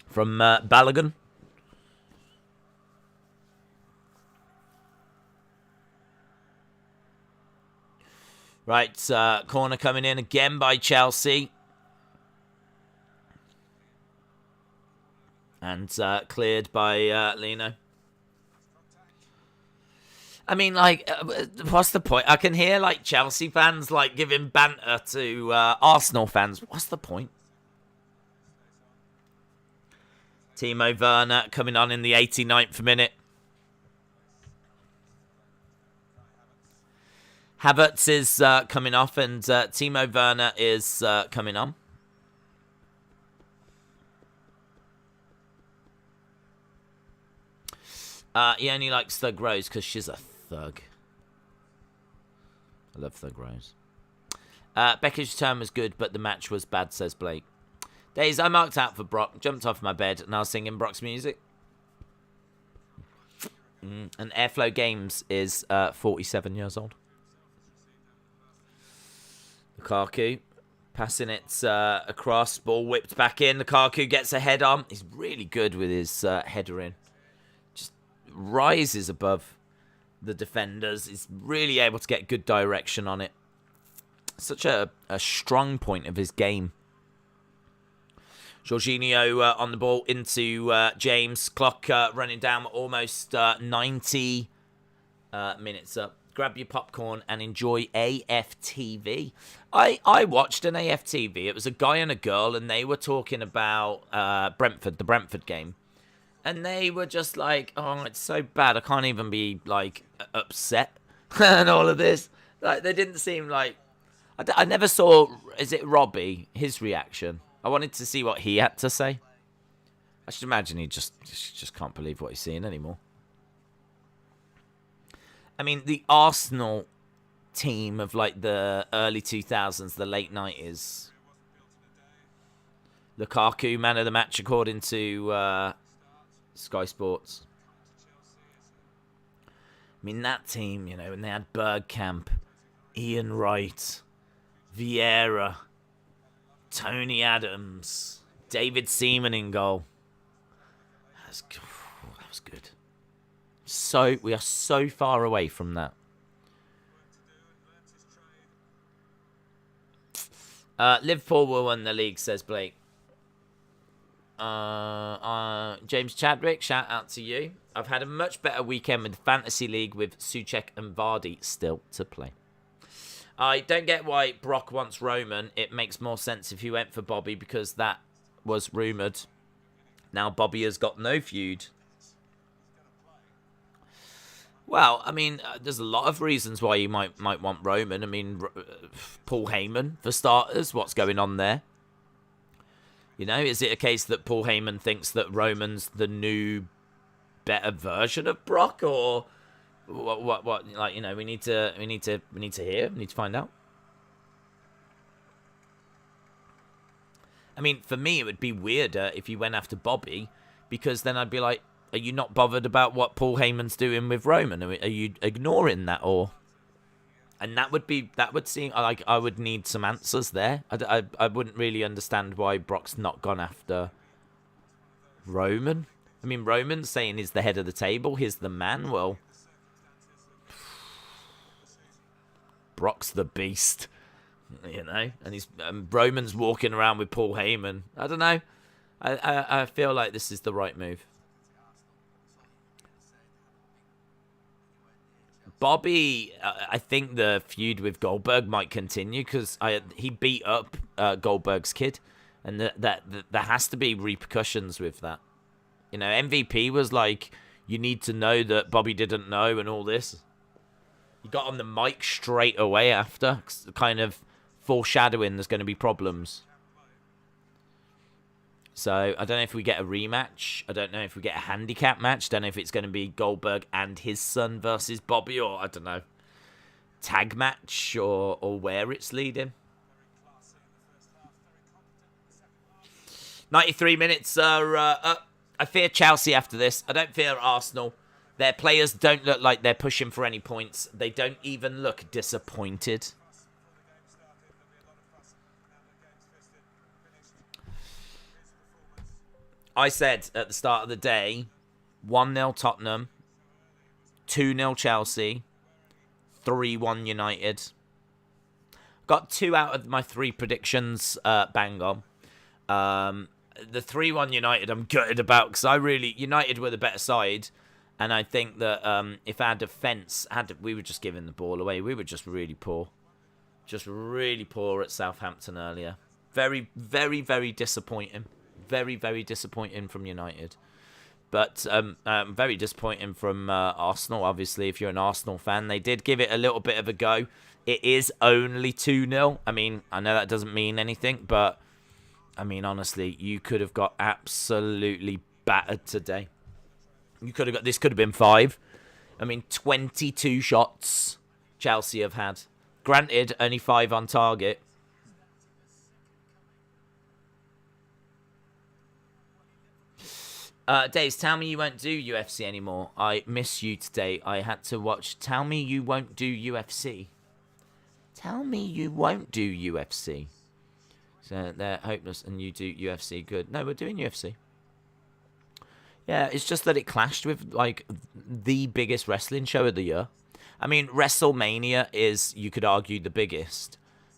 from Balogun. Right, corner coming in again by Chelsea. And cleared by Leno. I mean, like, what's the point? I can hear, like, Chelsea fans, like, giving banter to Arsenal fans. What's the point? Timo Werner coming on in the 89th minute. Havertz is coming off, and Timo Werner is coming on. He only likes Thug Rose because she's a thug. I love Thug Rose. Becky's return was good, but the match was bad, says Blake. Days, I marked out for Brock, jumped off my bed, and I was singing Brock's music. And Airflow Games is 47 years old. Lukaku passing it across, ball whipped back in. Lukaku gets a head on. He's really good with his header in. Just rises above the defenders. He's really able to get good direction on it. Such a strong point of his game. Jorginho on the ball into James. Clock running down, almost 90 minutes up. Grab your popcorn and enjoy AFTV. I watched an AFTV. It was a guy and a girl, and they were talking about Brentford, the Brentford game. And they were just like, oh, it's so bad. I can't even be, like, upset and all of this. Like, they didn't seem like... I never saw, is it Robbie, his reaction? I wanted to see what he had to say. I should imagine he just can't believe what he's seeing anymore. I mean, the Arsenal team of, like, the early 2000s, the late 90s. Lukaku, man of the match, according to Sky Sports. I mean, that team, you know, when they had Bergkamp, Ian Wright, Vieira, Tony Adams, David Seaman in goal. That was good. So we are so far away from that. Liverpool will win the league, says Blake. James Chadwick, shout out to you. I've had a much better weekend with the Fantasy League with Souček and Vardy still to play. I don't get why Brock wants Roman. It makes more sense if he went for Bobby because that was rumoured. Now Bobby has got no feud. Well, I mean, there's a lot of reasons why you might want Roman. I mean, Paul Heyman, for starters. What's going on there? You know, is it a case that Paul Heyman thinks that Roman's the new, better version of Brock, or what? Like, you know, we need to hear. We need to find out. I mean, for me, it would be weirder if you went after Bobby, because then I'd be like, are you not bothered about what Paul Heyman's doing with Roman? Are you ignoring that, or? And that would seem like I would need some answers there. I wouldn't really understand why Brock's not gone after Roman? I mean, Roman's saying he's the head of the table. He's the man. Well, Brock's the beast, you know? And he's Roman's walking around with Paul Heyman. I don't know. I feel like this is the right move. Bobby, I think the feud with Goldberg might continue because he beat up Goldberg's kid, and that there has to be repercussions with that. You know, MVP was like, you need to know that Bobby didn't know and all this. He got on the mic straight away after, kind of foreshadowing there's going to be problems. So, I don't know if we get a rematch. I don't know if we get a handicap match. Don't know if it's going to be Goldberg and his son versus Bobby, or, I don't know, tag match, or where it's leading. 93 minutes are up. I fear Chelsea after this. I don't fear Arsenal. Their players don't look like they're pushing for any points. They don't even look disappointed. I said at the start of the day, 1-0 Tottenham, 2-0 Chelsea, 3-1 United. Got 2 out of my 3 predictions bang on. The 3-1 United I'm gutted about because United were the better side. And I think that if our defence we were just giving the ball away. We were just really poor. Just really poor at Southampton earlier. Very, very, very disappointing. Very, very disappointing from United. But very disappointing from Arsenal, obviously, if you're an Arsenal fan. They did give it a little bit of a go. It is only 2-0. I mean, I know that doesn't mean anything, but, I mean, honestly, you could have got absolutely battered today. This could have been 5. I mean, 22 shots Chelsea have had. Granted, only 5 on target. Days, tell me you won't do UFC anymore. I miss you today. I had to watch. Tell me you won't do UFC. Tell me you won't do UFC. So they're hopeless and you do UFC. Good. No, we're doing UFC. Yeah, it's just that it clashed with, like, the biggest wrestling show of the year. I mean, WrestleMania is, you could argue, the biggest.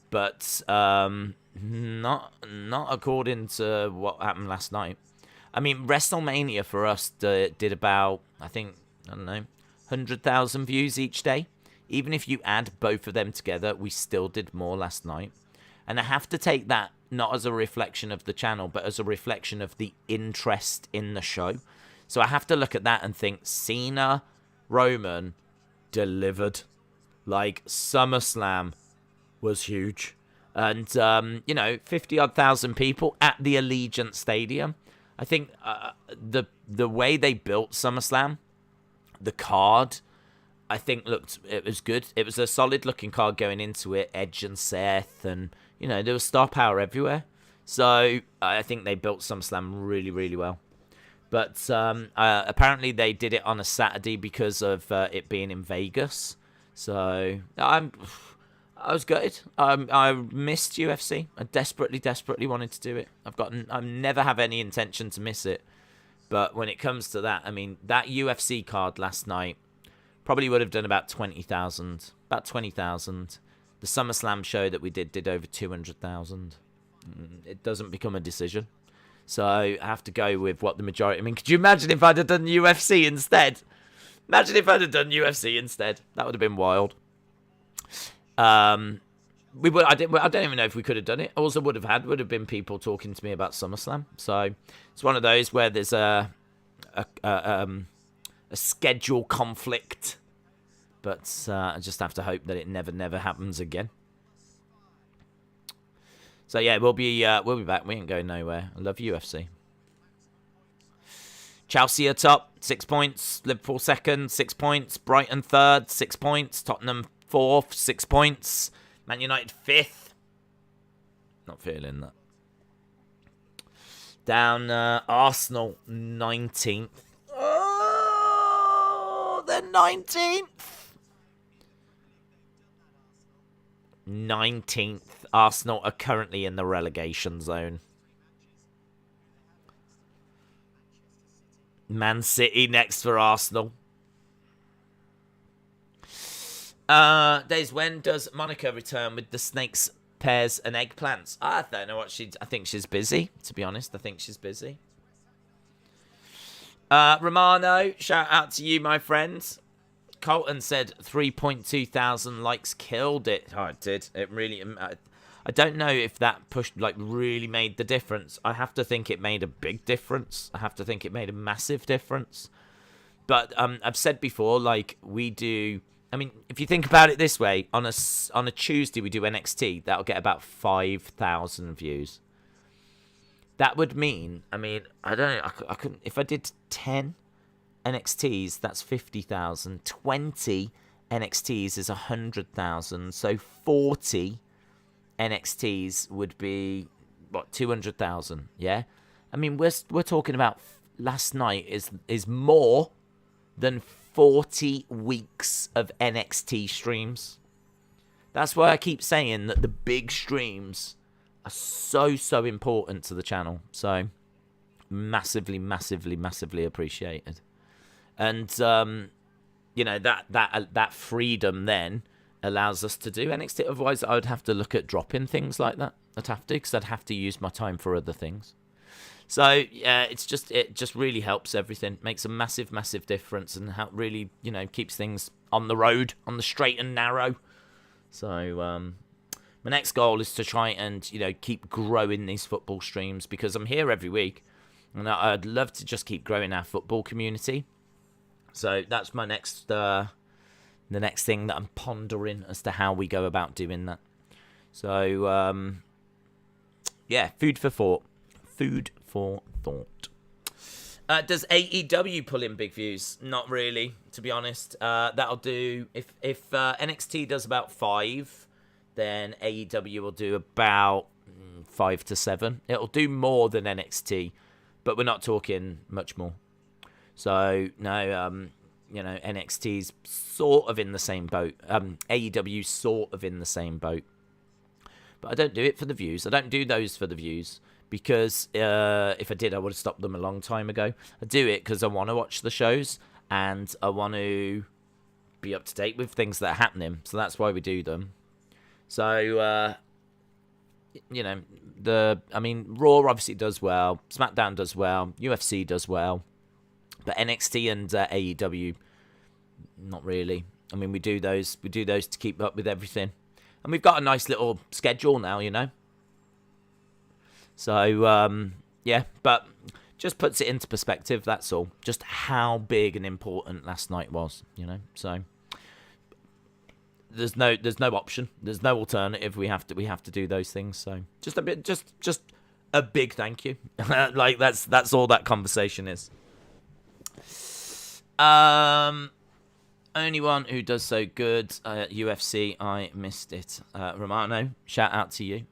But not according to what happened last night. I mean, WrestleMania for us did about, I don't know, 100,000 views each day. Even if you add both of them together, we still did more last night. And I have to take that not as a reflection of the channel, but as a reflection of the interest in the show. So I have to look at that and think, Cena, Roman, delivered. Like, SummerSlam was huge. And, 50-odd thousand people at the Allegiant Stadium. I think the way they built SummerSlam, the card, I think it was good. It was a solid looking card going into it. Edge and Seth, and there was star power everywhere. So I think they built SummerSlam really, really well. But apparently they did it on a Saturday because of it being in Vegas. So I was gutted. I missed UFC. I desperately wanted to do it. I never have any intention to miss it. But when it comes to that, I mean, that UFC card last night probably would have done about 20,000. About 20,000. The SummerSlam show that we did over 200,000. It doesn't become a decision. So I have to go with what the majority... I mean, could you imagine if I'd have done UFC instead? Imagine if I'd have done UFC instead. That would have been wild. I don't even know if we could have done it. All I would have been people talking to me about SummerSlam. So it's one of those where there's a schedule conflict, but I just have to hope that it never happens again. So yeah, we'll be back. We ain't going nowhere. I love UFC. Chelsea are top, 6 points. Liverpool second, 6 points. Brighton third, 6 points. Tottenham fourth, 6 points. Man United fifth. Not feeling that. Down Arsenal 19th. Oh, they're 19th. 19th. Arsenal are currently in the relegation zone. Man City next for Arsenal. Days, when does Monica return with the snakes, pears, and eggplants? I don't know what I think she's busy, to be honest. I think she's busy. Romano, shout out to you, my friend. Colton said 3.2 thousand likes killed it. Oh, it did. It really... I don't know if that push really made the difference. I have to think it made a big difference. I have to think it made a massive difference. But I've said before, we do... I mean, if you think about it this way, on a Tuesday we do NXT, that'll get about 5,000 views. That would mean, I mean, I don't know, I couldn't, if I did 10 NXTs, that's 50,000. 20 NXTs is 100,000. So 40 NXTs would be, 200,000, yeah? I mean, we're talking about last night is more than 40 weeks of NXT streams. That's why I keep saying that the big streams are so important to the channel. So massively appreciated. And that freedom then allows us to do NXT. Otherwise, I would have to look at dropping things like that. I'd have to, because I'd have to use my time for other things. So yeah, it just really helps everything. Makes a massive difference, and how really keeps things on the road, on the straight and narrow. So my next goal is to try and keep growing these football streams, because I'm here every week, and I'd love to just keep growing our football community. So that's my next the next thing that I'm pondering as to how we go about doing that. So yeah, food for thought. Food for thought. Does AEW pull in big views? Not really, to be honest. That'll do. If NXT does about 5, then AEW will do about 5 to 7. It'll do more than NXT, but we're not talking much more. So no, NXT's sort of in the same boat. AEW's sort of in the same boat. But I don't do it for the views. I don't do those for the views. Because if I did, I would have stopped them a long time ago. I do it because I want to watch the shows, and I want to be up to date with things that are happening. So that's why we do them. So, Raw obviously does well. SmackDown does well. UFC does well. But NXT and AEW, not really. I mean, we do those to keep up with everything. And we've got a nice little schedule now, So, yeah, but just puts it into perspective, that's all. Just how big and important last night was, So there's no option. There's no alternative. We have to do those things. So just a big thank you. That's all that conversation is. Only one who does so good at UFC. I missed it. Romano, shout out to you.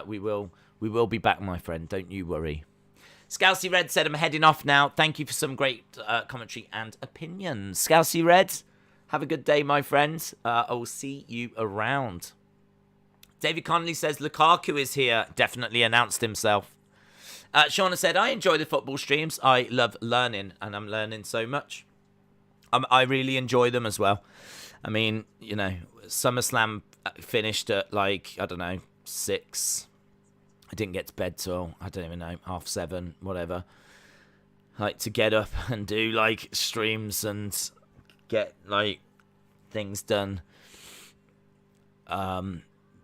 We will be back, my friend. Don't you worry. Scousey Red said, I'm heading off now. Thank you for some great commentary and opinions. Scousey Red, have a good day, my friend. I will see you around. David Connolly says, Lukaku is here. Definitely announced himself. Shauna said, I enjoy the football streams. I love learning, and I'm learning so much. I really enjoy them as well. I mean, SummerSlam finished at 6. I didn't get to bed till, I don't even know, 7:30, whatever. To get up and do, streams and get, things done.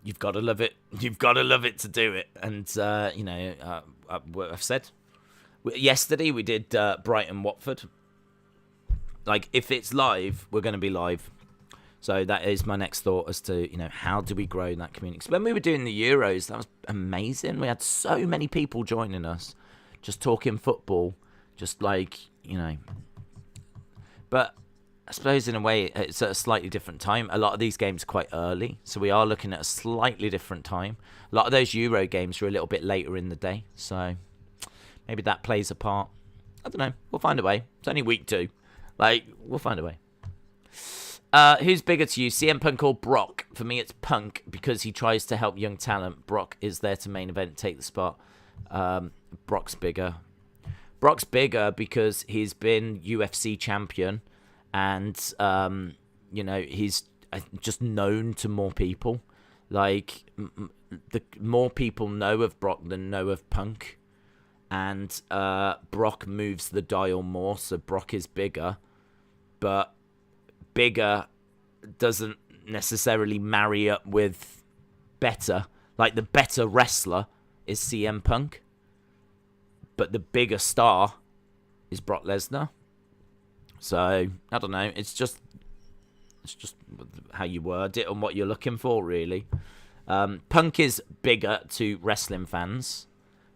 You've got to love it. You've got to love it to do it. And, what I've said. Yesterday, we did Brighton-Watford. If it's live, we're going to be live. So that is my next thought as to, how do we grow that community? Because when we were doing the Euros, that was amazing. We had so many people joining us, just talking football, But I suppose in a way, it's at a slightly different time. A lot of these games are quite early, so we are looking at a slightly different time. A lot of those Euro games are a little bit later in the day, so maybe that plays a part. I don't know. We'll find a way. It's only week 2. We'll find a way. Who's bigger to you, CM Punk or Brock? For me, it's Punk because he tries to help young talent. Brock is there to main event, take the spot. Brock's bigger. Brock's bigger because he's been UFC champion, and he's just known to more people. Like the more people know of Brock than know of Punk, and Brock moves the dial more, so Brock is bigger, but bigger doesn't necessarily marry up with better. Like the better wrestler is CM Punk, but the bigger star is Brock Lesnar. So I don't know. It's just how you word it and what you're looking for, really. Punk is bigger to wrestling fans,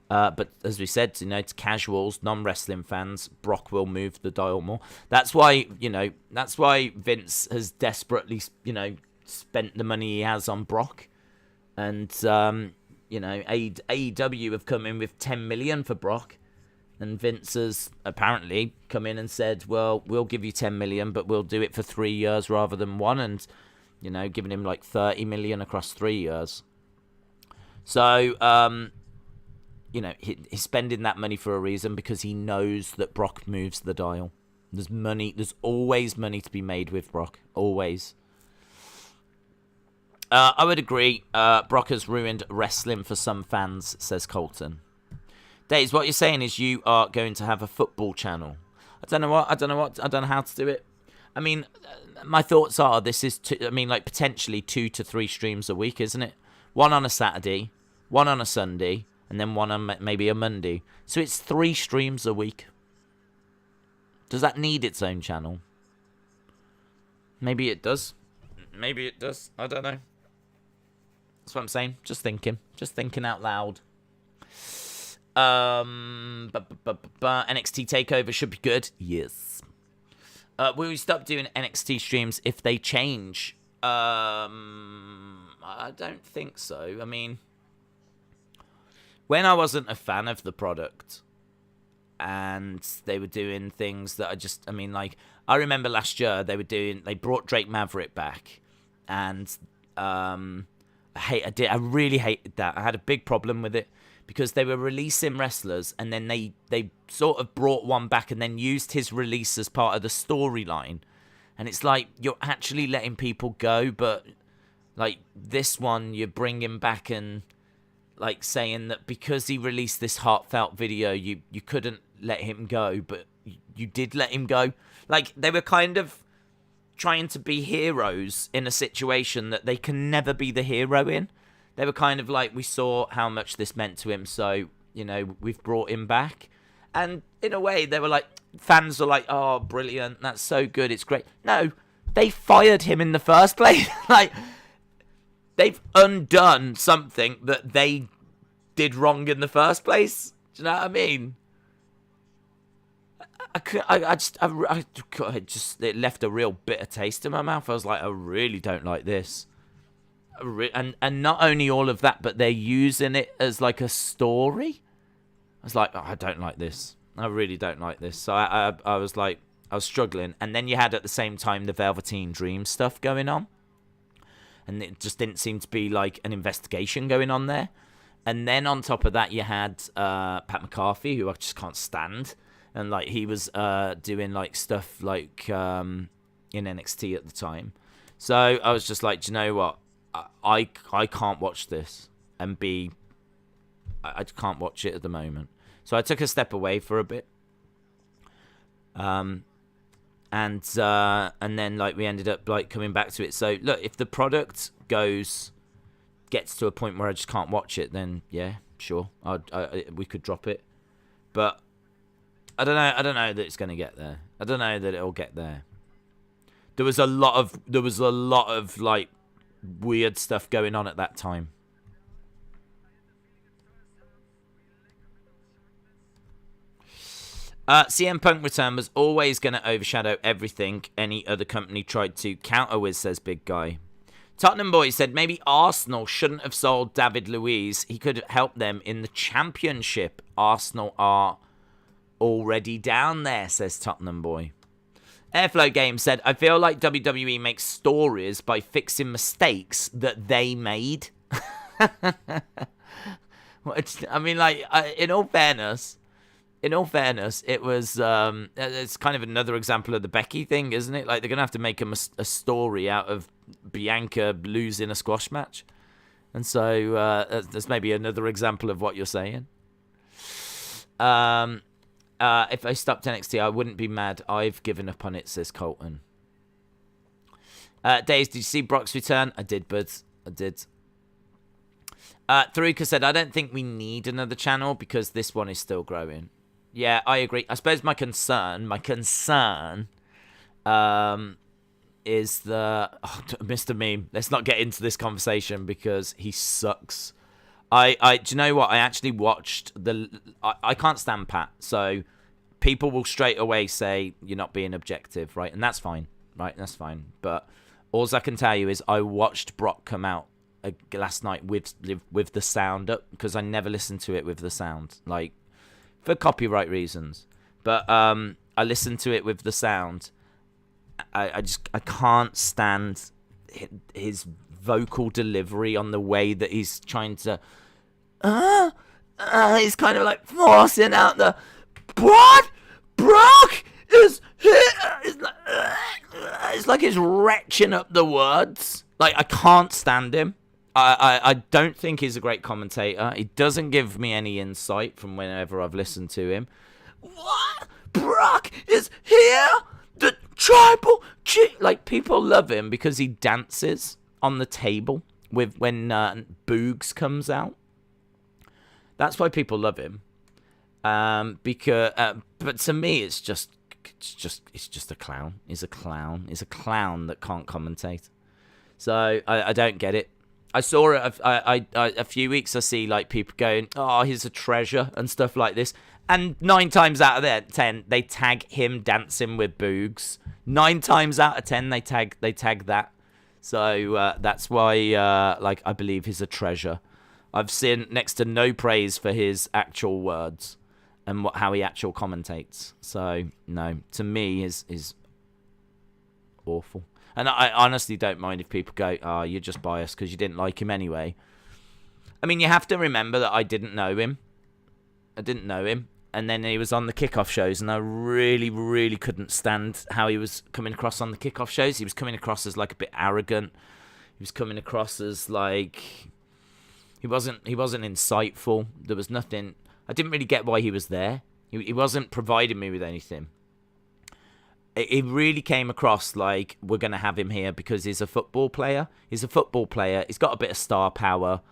but as we said, to casuals, non-wrestling fans, Brock will move the dial more. That's why Vince has desperately, spent the money he has on Brock, and AEW have come in with 10 million for Brock. And Vince has apparently come in and said, well, we'll give you 10 million, but we'll do it for 3 years rather than one. And, giving him like 30 million across 3 years. So, he's spending that money for a reason, because he knows that Brock moves the dial. There's money. There's always money to be made with Brock. Always. I would agree. Brock has ruined wrestling for some fans, says Colton. Days, what you're saying is you are going to have a football channel. I don't know how to do it. I mean, my thoughts are this is, potentially 2 to 3 streams a week, isn't it? One on a Saturday, one on a Sunday, and then one on maybe a Monday. So it's 3 streams a week. Does that need its own channel? Maybe it does. I don't know. That's what I'm saying. Just thinking out loud. NXT TakeOver should be good. Yes. Will we stop doing NXT streams if they change? I don't think so. I mean, when I wasn't a fan of the product and they were doing things that I remember last year they brought Drake Maverick back, and I really hated that. I had a big problem with it, because they were releasing wrestlers, and then they sort of brought one back and then used his release as part of the storyline. And it's like, you're actually letting people go, but like this one, you're bringing back and like saying that because he released this heartfelt video, you couldn't let him go, but you did let him go. Like, they were kind of trying to be heroes in a situation that they can never be the hero in. They were kind of like, we saw how much this meant to him, so, we've brought him back. And in a way, they were like, fans were like, oh, brilliant, that's so good, it's great. No, they fired him in the first place. Like, they've undone something that they did wrong in the first place. Do you know what I mean? It left a real bitter taste in my mouth. I was like, I really don't like this. And not only all of that, but they're using it as like a story. I was like, oh, I don't like this. I really don't like this. So I was like, I was struggling. And then you had at the same time the Velveteen Dream stuff going on. And it just didn't seem to be like an investigation going on there. And then on top of that, you had Pat McCarthy, who I just can't stand. And like he was doing like stuff like in NXT at the time. So I was just like, do you know what? I can't watch this, and I can't watch it at the moment. So I took a step away for a bit. And then like we ended up like coming back to it. So look, if the product gets to a point where I just can't watch it, then yeah, sure, we could drop it. But I don't know that it's going to get there. I don't know that it'll get there. There was a lot of like weird stuff going on at that time. CM Punk return was always going to overshadow everything any other company tried to counter with, says Big Guy. Tottenham Boy said maybe Arsenal shouldn't have sold David Luiz. He could help them in the Championship. Arsenal are already down there, says Tottenham Boy. Airflow Game said, I feel like WWE makes stories by fixing mistakes that they made. I mean, like, in all fairness, in all fairness, it was it's kind of another example of the Becky thing, isn't it? Like, they're gonna have to make a story out of Bianca losing a squash match, and so there's maybe another example of what you're saying. If I stopped NXT, I wouldn't be mad. I've given up on it, says Colton. Days, did you see Brock's return? I did, bud. I did. Tharuka said, I don't think we need another channel because this one is still growing. Yeah, I agree. I suppose my concern is the... Oh, Mr. Meme, let's not get into this conversation because he sucks. Do you know what? I actually watched the... I can't stand Pat, so people will straight away say you're not being objective, right? And that's fine, right? That's fine. But all I can tell you is I watched Brock come out last night with the sound up because I never listened to it with the sound, like, for copyright reasons. But I listened to it with the sound. I can't stand his vocal delivery on the way that he's trying to he's kind of like forcing out the what? Brock is here. It's like he's retching up the words. Like, I can't stand him. I don't think he's a great commentator. He doesn't give me any insight from whenever I've listened to him. What? Brock is here? The tribal chick. Like, people love him because he dances on the table when Boogs comes out. That's why people love him. But to me, it's just a clown. He's a clown. He's a clown that can't commentate. So I don't get it. I saw it a few weeks. I see like people going, "Oh, he's a treasure" and stuff like this. And 9 times out of 10, they tag him dancing with Boogs. 9 times out of 10, they tag that. So that's why, like, I believe he's a treasure. I've seen next to no praise for his actual words and how he actually commentates. So no, to me, is awful. And I honestly don't mind if people go, "Oh, you're just biased because you didn't like him anyway." I mean, you have to remember that I didn't know him. And then he was on the kickoff shows, and I really, really couldn't stand how he was coming across on the kickoff shows. He was coming across as, like, a bit arrogant. He was coming across as, like, he wasn't insightful. There was nothing. I didn't really get why he was there. He wasn't providing me with anything. It really came across like we're going to have him here because he's a football player. He's got a bit of star power.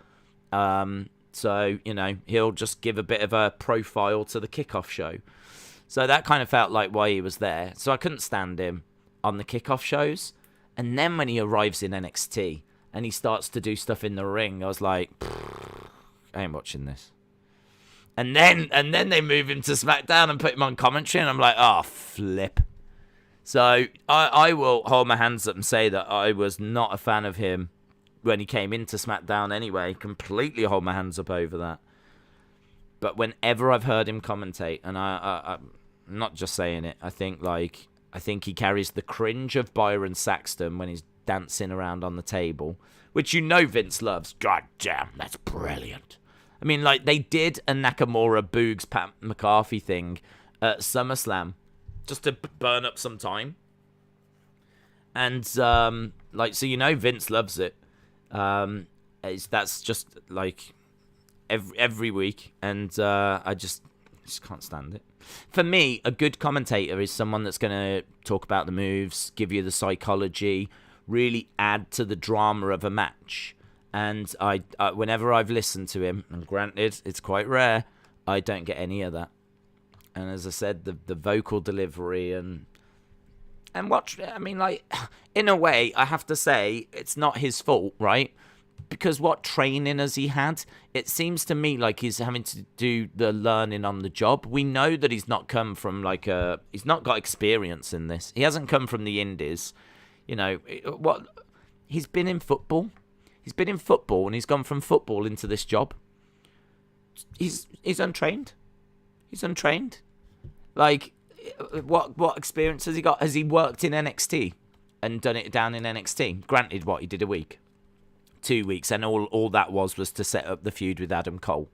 So, you know, he'll just give a bit of a profile to the kickoff show. So that kind of felt like why he was there. So I couldn't stand him on the kickoff shows. And then when he arrives in NXT and he starts to do stuff in the ring, I was like, I ain't watching this. And then they move him to SmackDown and put him on commentary, and I'm like, oh, flip. So I will hold my hands up and say that I was not a fan of him when he came into SmackDown anyway. Completely hold my hands up over that. But whenever I've heard him commentate, and I'm not just saying it, I think he carries the cringe of Byron Saxton when he's dancing around on the table, which you know Vince loves. God damn, that's brilliant. I mean, like, they did a Nakamura Boogs Pat McCarthy thing at SummerSlam just to burn up some time. And, like, so you know Vince loves it. That's just, like, every week. And I just can't stand it. For me, a good commentator is someone that's going to talk about the moves, give you the psychology, really add to the drama of a match. And I whenever I've listened to him, and granted, it's quite rare, I don't get any of that. And as I said, the vocal delivery and what, I mean, like, in a way, I have to say, it's not his fault, right? Because what training has he had? It seems to me like he's having to do the learning on the job. We know that he's not come from, like, he's not got experience in this. He hasn't come from the indies. You know, he's been in football. He's been in football, and he's gone from football into this job. He's untrained. He's untrained. Like, what experience has he got? Has he worked in NXT and done it down in NXT? Granted, he did a week, 2 weeks, and all that was to set up the feud with Adam Cole.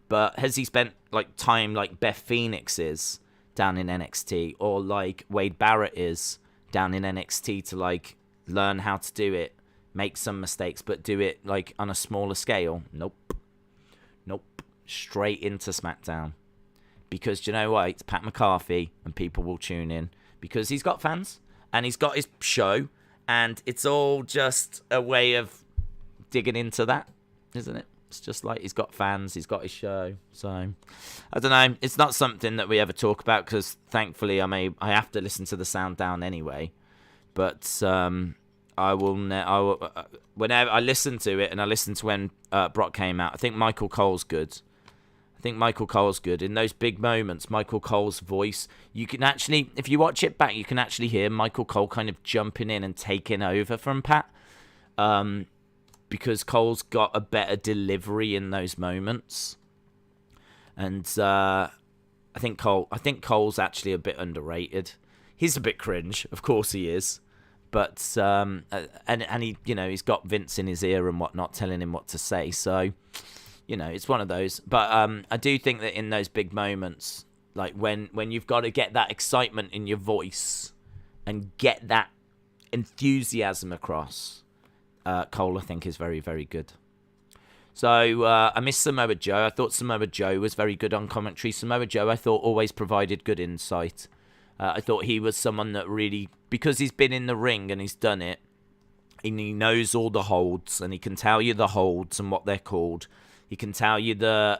But has he spent like time like Beth Phoenix is down in NXT, or like Wade Barrett is down in NXT, to like learn how to do it, make some mistakes, but do it like on a smaller scale? Nope. Straight into SmackDown. Because do you know what? It's Pat McCarthy, and people will tune in because he's got fans and he's got his show, and it's all just a way of digging into that, isn't it? It's just like he's got fans, he's got his show. So I don't know. It's not something that we ever talk about because thankfully I have to listen to the sound down anyway. But I will whenever I listen to it, and I listen to when Brock came out. I think Michael Cole's good. In those big moments, Michael Cole's voice, you can actually, if you watch it back, you can actually hear Michael Cole kind of jumping in and taking over from Pat. Because Cole's got a better delivery in those moments. And I think Cole's actually a bit underrated. He's a bit cringe, of course he is. But and he, he's got Vince in his ear and whatnot, telling him what to say. So, it's one of those. But I do think that in those big moments, like when you've got to get that excitement in your voice and get that enthusiasm across, Cole, I think, is very, very good. So I missed Samoa Joe. I thought Samoa Joe was very good on commentary. Samoa Joe, I thought, always provided good insight. I thought he was someone that really, because he's been in the ring and he's done it, and he knows all the holds, and he can tell you the holds and what they're called. He can tell you the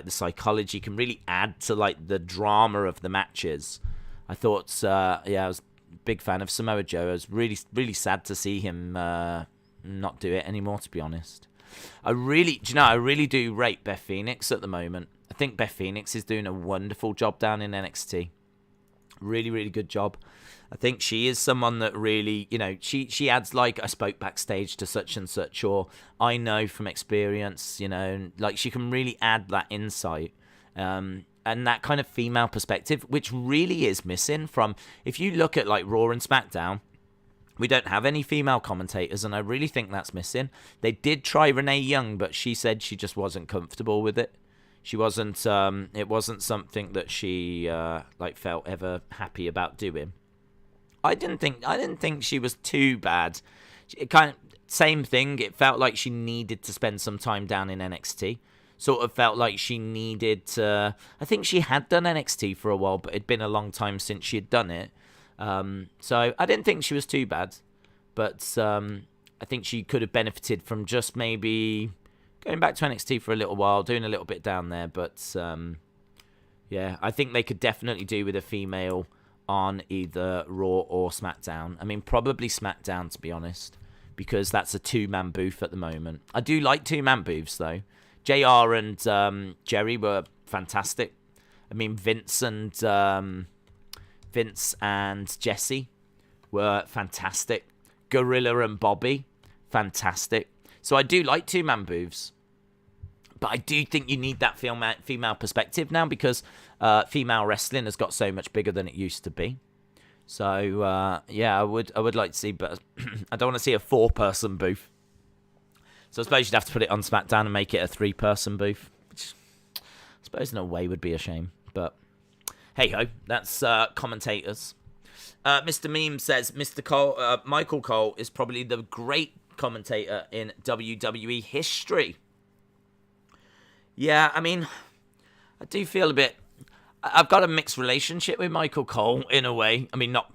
the psychology. He can really add to like the drama of the matches. I thought, I was a big fan of Samoa Joe. I was really, really sad to see him not do it anymore, to be honest. I really do rate Beth Phoenix at the moment. I think Beth Phoenix is doing a wonderful job down in NXT. Really, really good job. I think she is someone that really, she adds like, I spoke backstage to such and such, or I know from experience, like she can really add that insight. And that kind of female perspective, which really is missing from, if you look at like Raw and SmackDown, we don't have any female commentators, and I really think that's missing. They did try Renee Young, but she said she just wasn't comfortable with it. She wasn't. It wasn't something that she felt ever happy about doing. I didn't think she was too bad. It kind of same thing. It felt like she needed to spend some time down in NXT. Sort of felt like she needed to. I think she had done NXT for a while, but it'd been a long time since she had done it. So I didn't think she was too bad, but I think she could have benefited from just maybe going back to NXT for a little while, doing a little bit down there. But I think they could definitely do with a female on either Raw or SmackDown. I mean, probably SmackDown, to be honest, because that's a two-man booth at the moment. I do like two-man booths, though. JR and Jerry were fantastic. I mean, Vince and Jesse were fantastic. Gorilla and Bobby, fantastic. So I do like two-man booths. But I do think you need that female perspective now, because female wrestling has got so much bigger than it used to be. So I would like to see, but I don't want to see a 4-person booth. So I suppose you'd have to put it on SmackDown and make it a 3-person booth, which I suppose in a way would be a shame. But hey ho, that's commentators. Mr. Meme says Michael Cole is probably the great commentator in WWE history. Yeah, I mean, I do feel a bit. I've got a mixed relationship with Michael Cole in a way. I mean, not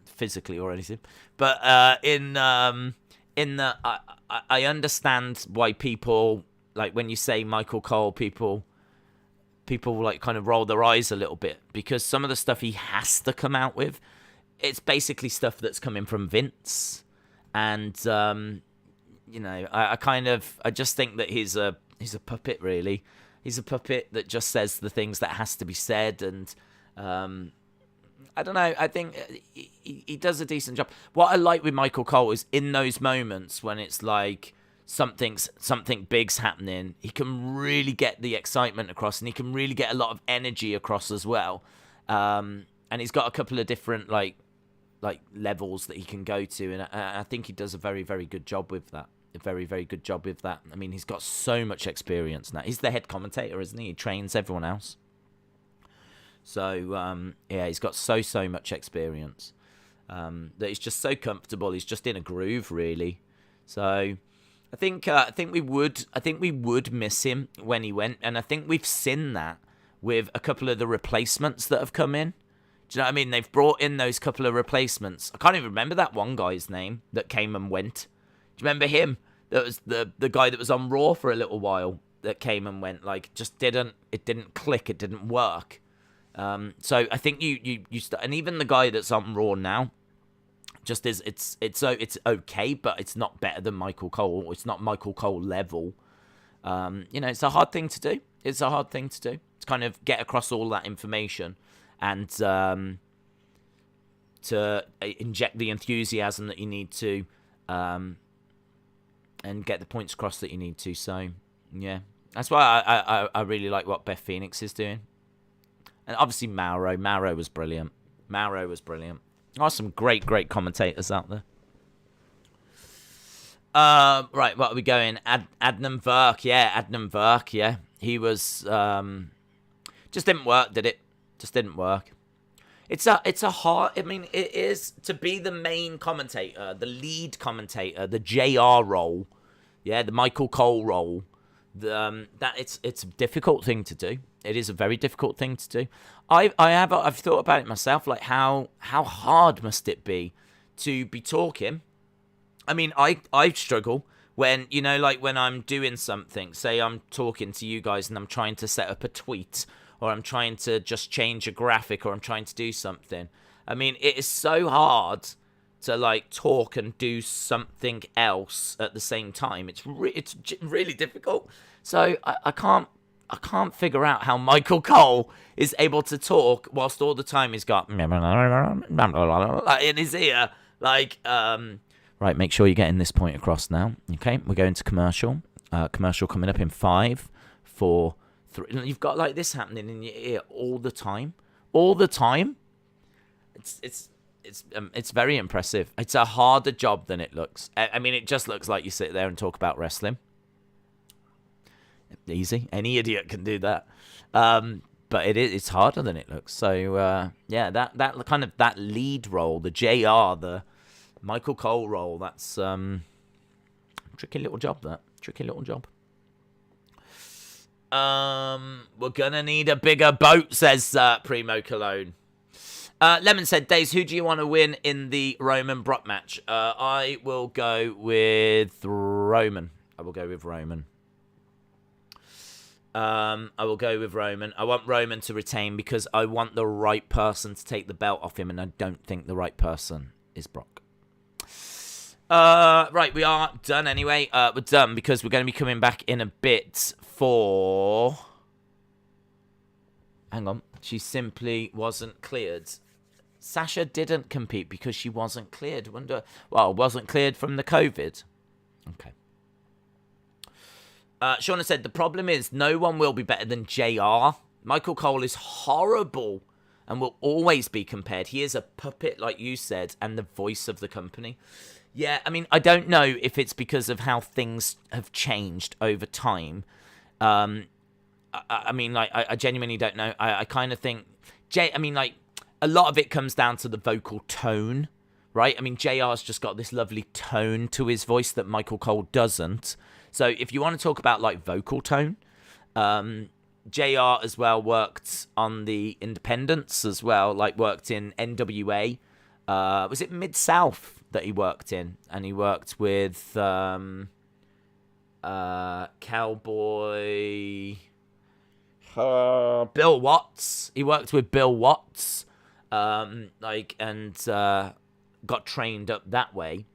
physically or anything, but in that I understand why people, like, when you say Michael Cole, people like kind of roll their eyes a little bit, because some of the stuff he has to come out with, it's basically stuff that's coming from Vince, and I just think that he's a puppet, really. He's a puppet that just says the things that has to be said, and I don't know. I think he does a decent job. What I like with Michael Cole is in those moments when it's like something big's happening, he can really get the excitement across, and he can really get a lot of energy across as well. And he's got a couple of different like levels that he can go to, and I think he does a very, very good job with that. a very, very good job with that. I mean, he's got so much experience now. He's the head commentator, isn't he? He trains everyone else. So, yeah, he's got so much experience that he's just so comfortable. He's just in a groove, really. So, I think we would miss him when he went, and I think we've seen that with a couple of the replacements that have come in. Do you know what I mean? They've brought in those couple of replacements. I can't even remember that one guy's name that came and went. Do you remember him? That was the guy that was on Raw for a little while that came and went. Like, just didn't click. It didn't work. So I think and even the guy that's on Raw now, just it's okay, but it's not better than Michael Cole. It's not Michael Cole level. It's a hard thing to do. It's a hard thing to do. To kind of get across all that information and to inject the enthusiasm that you need to, and get the points across that you need to. So yeah, that's why I really like what Beth Phoenix is doing. And obviously Mauro was brilliant. There are some great commentators out there. Right, what are we going? Adnan Verk, yeah. He was just didn't work, did it? Just didn't work. It's a hard. I mean, it is to be the main commentator, the lead commentator, the JR role, yeah, the Michael Cole role. That it's a difficult thing to do. It is a very difficult thing to do. I've thought about it myself. Like how hard must it be to be talking? I mean, I struggle when, like when I'm doing something, say I'm talking to you guys and I'm trying to set up a tweet, or I'm trying to just change a graphic, or I'm trying to do something. I mean, it is so hard to like talk and do something else at the same time. It's really difficult. So I can't figure out how Michael Cole is able to talk whilst all the time he's got in his ear. Like, right, make sure you're getting this point across now. Okay, we're going to commercial. Commercial coming up in 5, 4, 3. You've got like this happening in your ear all the time. It's very impressive. It's a harder job than it looks. I mean, it just looks like you sit there and talk about wrestling. Easy. Any idiot can do that. But it's harder than it looks. So, yeah, that kind of that lead role, the JR, the Michael Cole role, that's tricky little job, that. Tricky little job. We're gonna need a bigger boat, says Primo Cologne. Lemon said, Days, who do you want to win in the Roman Brock match? I will go with Roman. I will go with Roman. I want Roman to retain because I want the right person to take the belt off him, and I don't think the right person is Brock. Right, we are done anyway. We're done because we're going to be coming back in a bit for... Hang on. She simply wasn't cleared. Sasha didn't compete because she wasn't cleared. Wasn't cleared from the COVID. Okay. Shauna said, the problem is no one will be better than JR. Michael Cole is horrible and will always be compared. He is a puppet, like you said, and the voice of the company. Yeah, I mean, I don't know if it's because of how things have changed over time. I mean, like, I genuinely don't know. I kind of think... a lot of it comes down to the vocal tone, right? I mean, JR's just got this lovely tone to his voice that Michael Cole doesn't. So if you want to talk about, like, vocal tone, JR as well worked on the Independents as well, like worked in NWA. Was it Mid-South that he worked in? And he worked with Cowboy... Bill Watts. He worked with Bill Watts, and got trained up that way.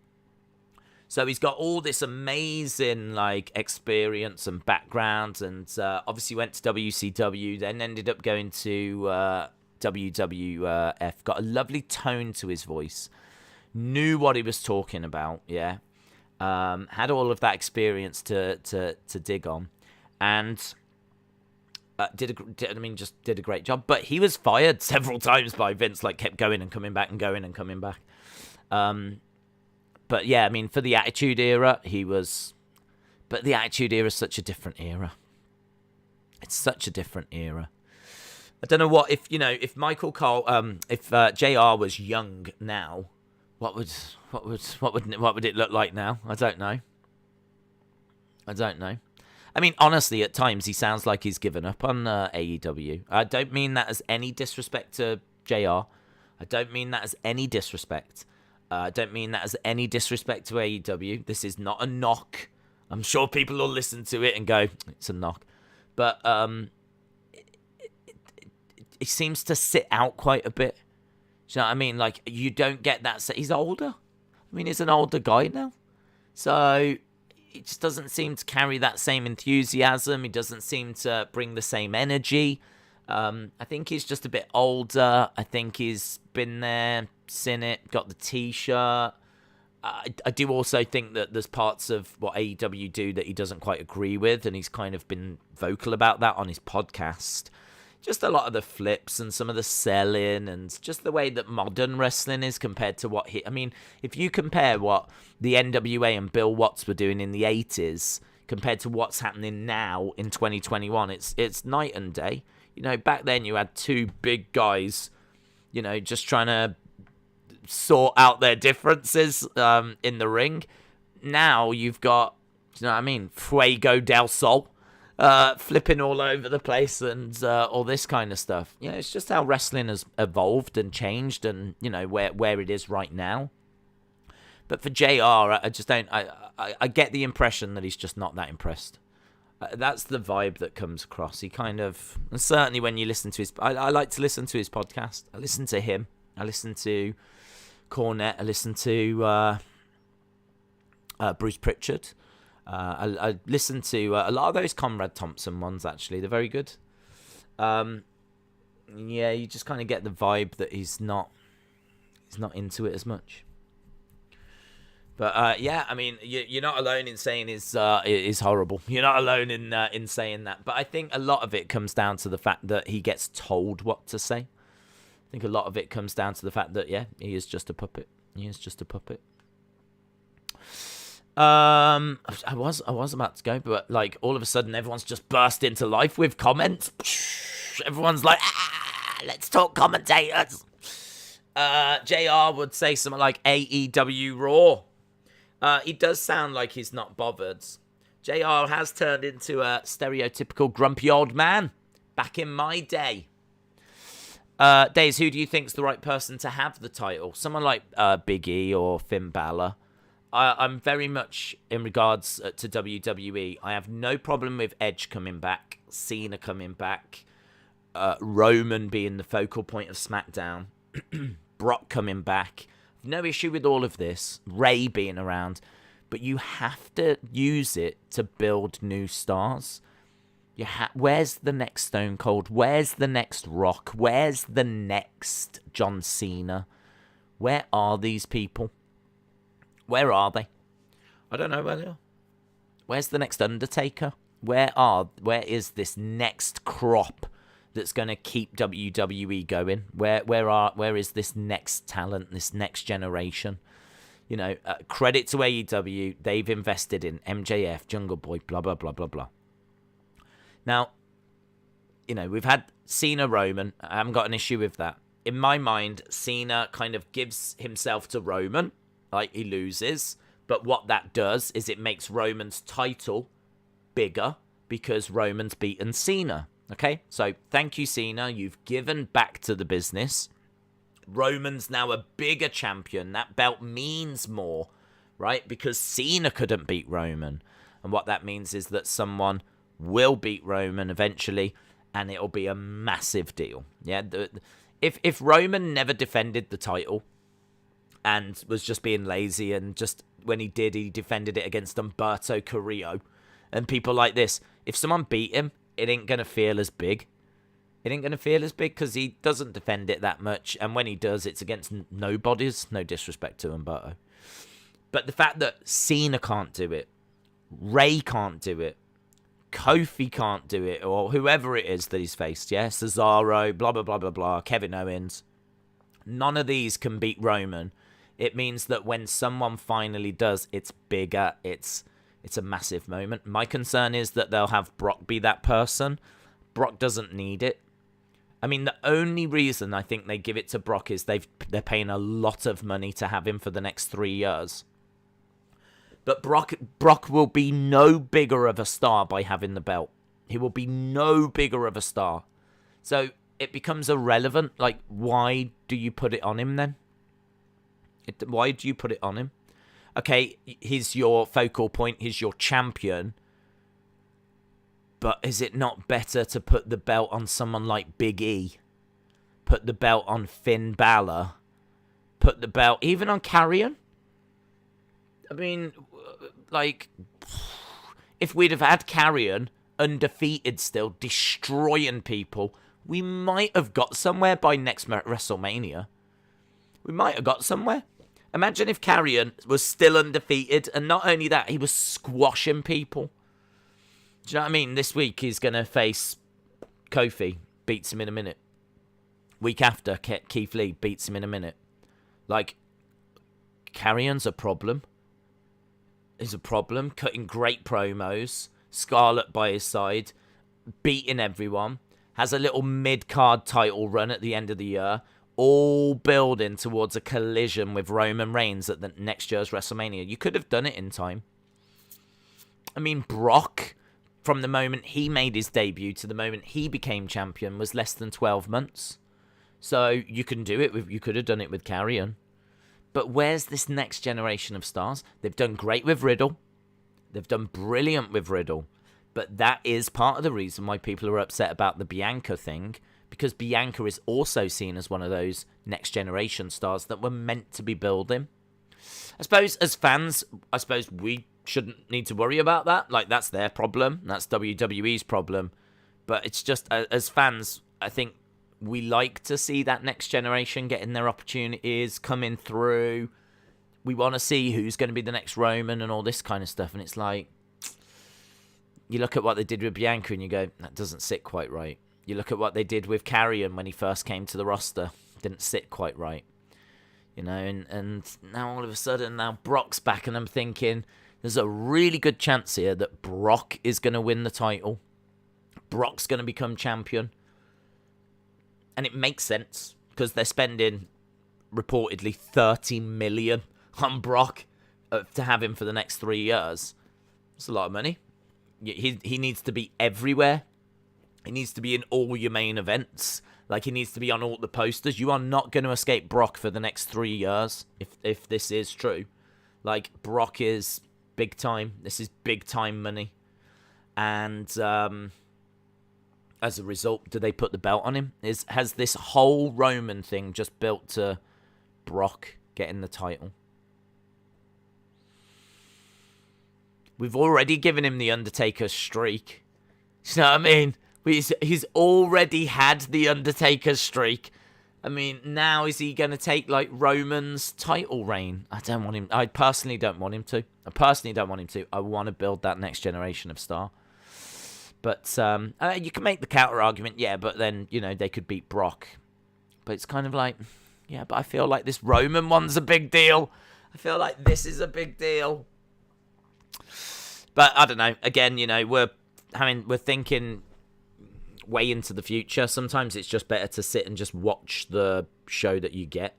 So he's got all this amazing like experience and background, and obviously went to WCW, then ended up going to WWF. Got a lovely tone to his voice, knew what he was talking about. Yeah, had all of that experience to dig on, and. Did a great job, but he was fired several times by Vince. Like kept going and coming back and going and coming back. But yeah, I mean, for the Attitude Era, he was... But the Attitude Era is such a different era. It's such a different era. I don't know what... If Michael Cole... if JR was young now, what would it look like now? I don't know. I mean, honestly, at times he sounds like he's given up on AEW. I don't mean that as any disrespect to JR. I don't mean that as any disrespect. I don't mean that as any disrespect to AEW. This is not a knock. I'm sure people will listen to it and go, it's a knock. But it seems to sit out quite a bit. Do you know what I mean? Like, you don't get that. He's older. I mean, he's an older guy now. So it just doesn't seem to carry that same enthusiasm. He doesn't seem to bring the same energy. I think he's just a bit older. I think he's been there, seen it, got the T-shirt. I do also think that there's parts of what AEW do that he doesn't quite agree with, and he's kind of been vocal about that on his podcast. Just a lot of the flips and some of the selling and just the way that modern wrestling is compared to what I mean, if you compare what the NWA and Bill Watts were doing in the 80s compared to what's happening now in 2021, it's night and day. Back then you had two big guys, just trying to sort out their differences in the ring. Now you've got, Fuego del Sol flipping all over the place and all this kind of stuff. It's just how wrestling has evolved and changed and, where it is right now. But for JR, I just don't... I get the impression that he's just not that impressed. That's the vibe that comes across. He kind of... And certainly when you listen to his... I like to listen to his podcast. I listen to him. I listen to Cornette. I listen to Bruce Pritchard. I listen to a lot of those Conrad Thompson ones, actually. They're very good. You just kind of get the vibe that he's not into it as much. But I mean, you're not alone in saying it is horrible. You're not alone in saying that. But I think a lot of it comes down to the fact that he gets told what to say. I think a lot of it comes down to the fact that he is just a puppet. He is just a puppet. I was about to go, but like all of a sudden everyone's just burst into life with comments. Everyone's like, let's talk commentators. JR would say something like AEW Raw. He does sound like he's not bothered. JR has turned into a stereotypical grumpy old man back in my day. Days, who do you think's the right person to have the title? Someone like Big E or Finn Balor. I'm very much in regards to WWE. I have no problem with Edge coming back, Cena coming back, Roman being the focal point of SmackDown, Brock coming back. No issue with all of this, Ray being around, but you have to use it to build new stars. Where's the next Stone Cold? Where's the next Rock? Where's the next John Cena? Where are these people? Where are they? I don't know where they are. Where's the next Undertaker? Where is this next crop that's going to keep WWE going? Where is this next talent, this next generation? Credit to AEW. They've invested in MJF, Jungle Boy, blah, blah, blah, blah, blah. Now, we've had Cena, Roman. I haven't got an issue with that. In my mind, Cena kind of gives himself to Roman. Like, he loses. But what that does is it makes Roman's title bigger because Roman's beaten Cena. Okay? So, thank you, Cena. You've given back to the business. Roman's now a bigger champion. That belt means more, right? Because Cena couldn't beat Roman. And what that means is that someone will beat Roman eventually, and it'll be a massive deal. Yeah? If Roman never defended the title and was just being lazy, and just when he did, he defended it against Humberto Carrillo and people like this. If someone beat him, it ain't going to feel as big. It ain't going to feel as big because he doesn't defend it that much. And when he does, it's against nobodies. No disrespect to Humberto. But the fact that Cena can't do it, Ray can't do it, Kofi can't do it, or whoever it is that he's faced, yeah? Cesaro, blah, blah, blah, blah, blah, Kevin Owens. None of these can beat Roman It means that when someone finally does, it's bigger. It's a massive moment. My concern is that they'll have Brock be that person. Brock doesn't need it. I mean, the only reason I think they give it to Brock is they're paying a lot of money to have him for the next 3 years. But Brock will be no bigger of a star by having the belt. He will be no bigger of a star. So it becomes irrelevant. Like, why do you put it on him then? Why do you put it on him? Okay, he's your focal point. He's your champion. But is it not better to put the belt on someone like Big E? Put the belt on Finn Balor? Put the belt even on Carrion? I mean, like, if we'd have had Carrion undefeated still, destroying people, we might have got somewhere by next WrestleMania. We might have got somewhere. Imagine if Carrion was still undefeated, and not only that, he was squashing people. Do you know what I mean? This week he's going to face Kofi, beats him in a minute. Week after, Keith Lee beats him in a minute. Like, Carrion's a problem. Is a problem. Cutting great promos. Scarlett by his side. Beating everyone. Has a little mid-card title run at the end of the year. All building towards a collision with Roman Reigns at the next year's WrestleMania. You could have done it in time. I mean, Brock, from the moment he made his debut to the moment he became champion, was less than 12 months. So you can do it. You could have done it with Carrion. But where's this next generation of stars? They've done great with Riddle. They've done brilliant with Riddle. But that is part of the reason why people are upset about the Bianca thing. Because Bianca is also seen as one of those next generation stars that were meant to be building. I suppose as fans, we shouldn't need to worry about that. Like, that's their problem. That's WWE's problem. But it's just, as fans, I think we like to see that next generation getting their opportunities, coming through. We want to see who's going to be the next Roman and all this kind of stuff. And it's like, you look at what they did with Bianca and you go, that doesn't sit quite right. You look at what they did with Carrion when he first came to the roster. Didn't sit quite right. You know, and now all of a sudden, now Brock's back and I'm thinking, there's a really good chance here that Brock is going to win the title. Brock's going to become champion. And it makes sense because they're spending reportedly 30 million on Brock to have him for the next 3 years. That's a lot of money. He needs to be everywhere. He needs to be in all your main events. Like, he needs to be on all the posters. You are not going to escape Brock for the next 3 years, if this is true. Like, Brock is big time. This is big time money. And as a result, do they put the belt on him? Has this whole Roman thing just built to Brock getting the title? We've already given him the Undertaker's streak. You know what I mean? He's already had the Undertaker's streak. I mean, now is he going to take, like, Roman's title reign? I don't want him. I personally don't want him to. I want to build that next generation of star. But you can make the counter argument, yeah, but then, you know, they could beat Brock. But it's kind of like, yeah, but I feel like this Roman one's a big deal. I feel like this is a big deal. But I don't know. Again, you know, we're thinking way into the future. Sometimes it's just better to sit and just watch the show that you get.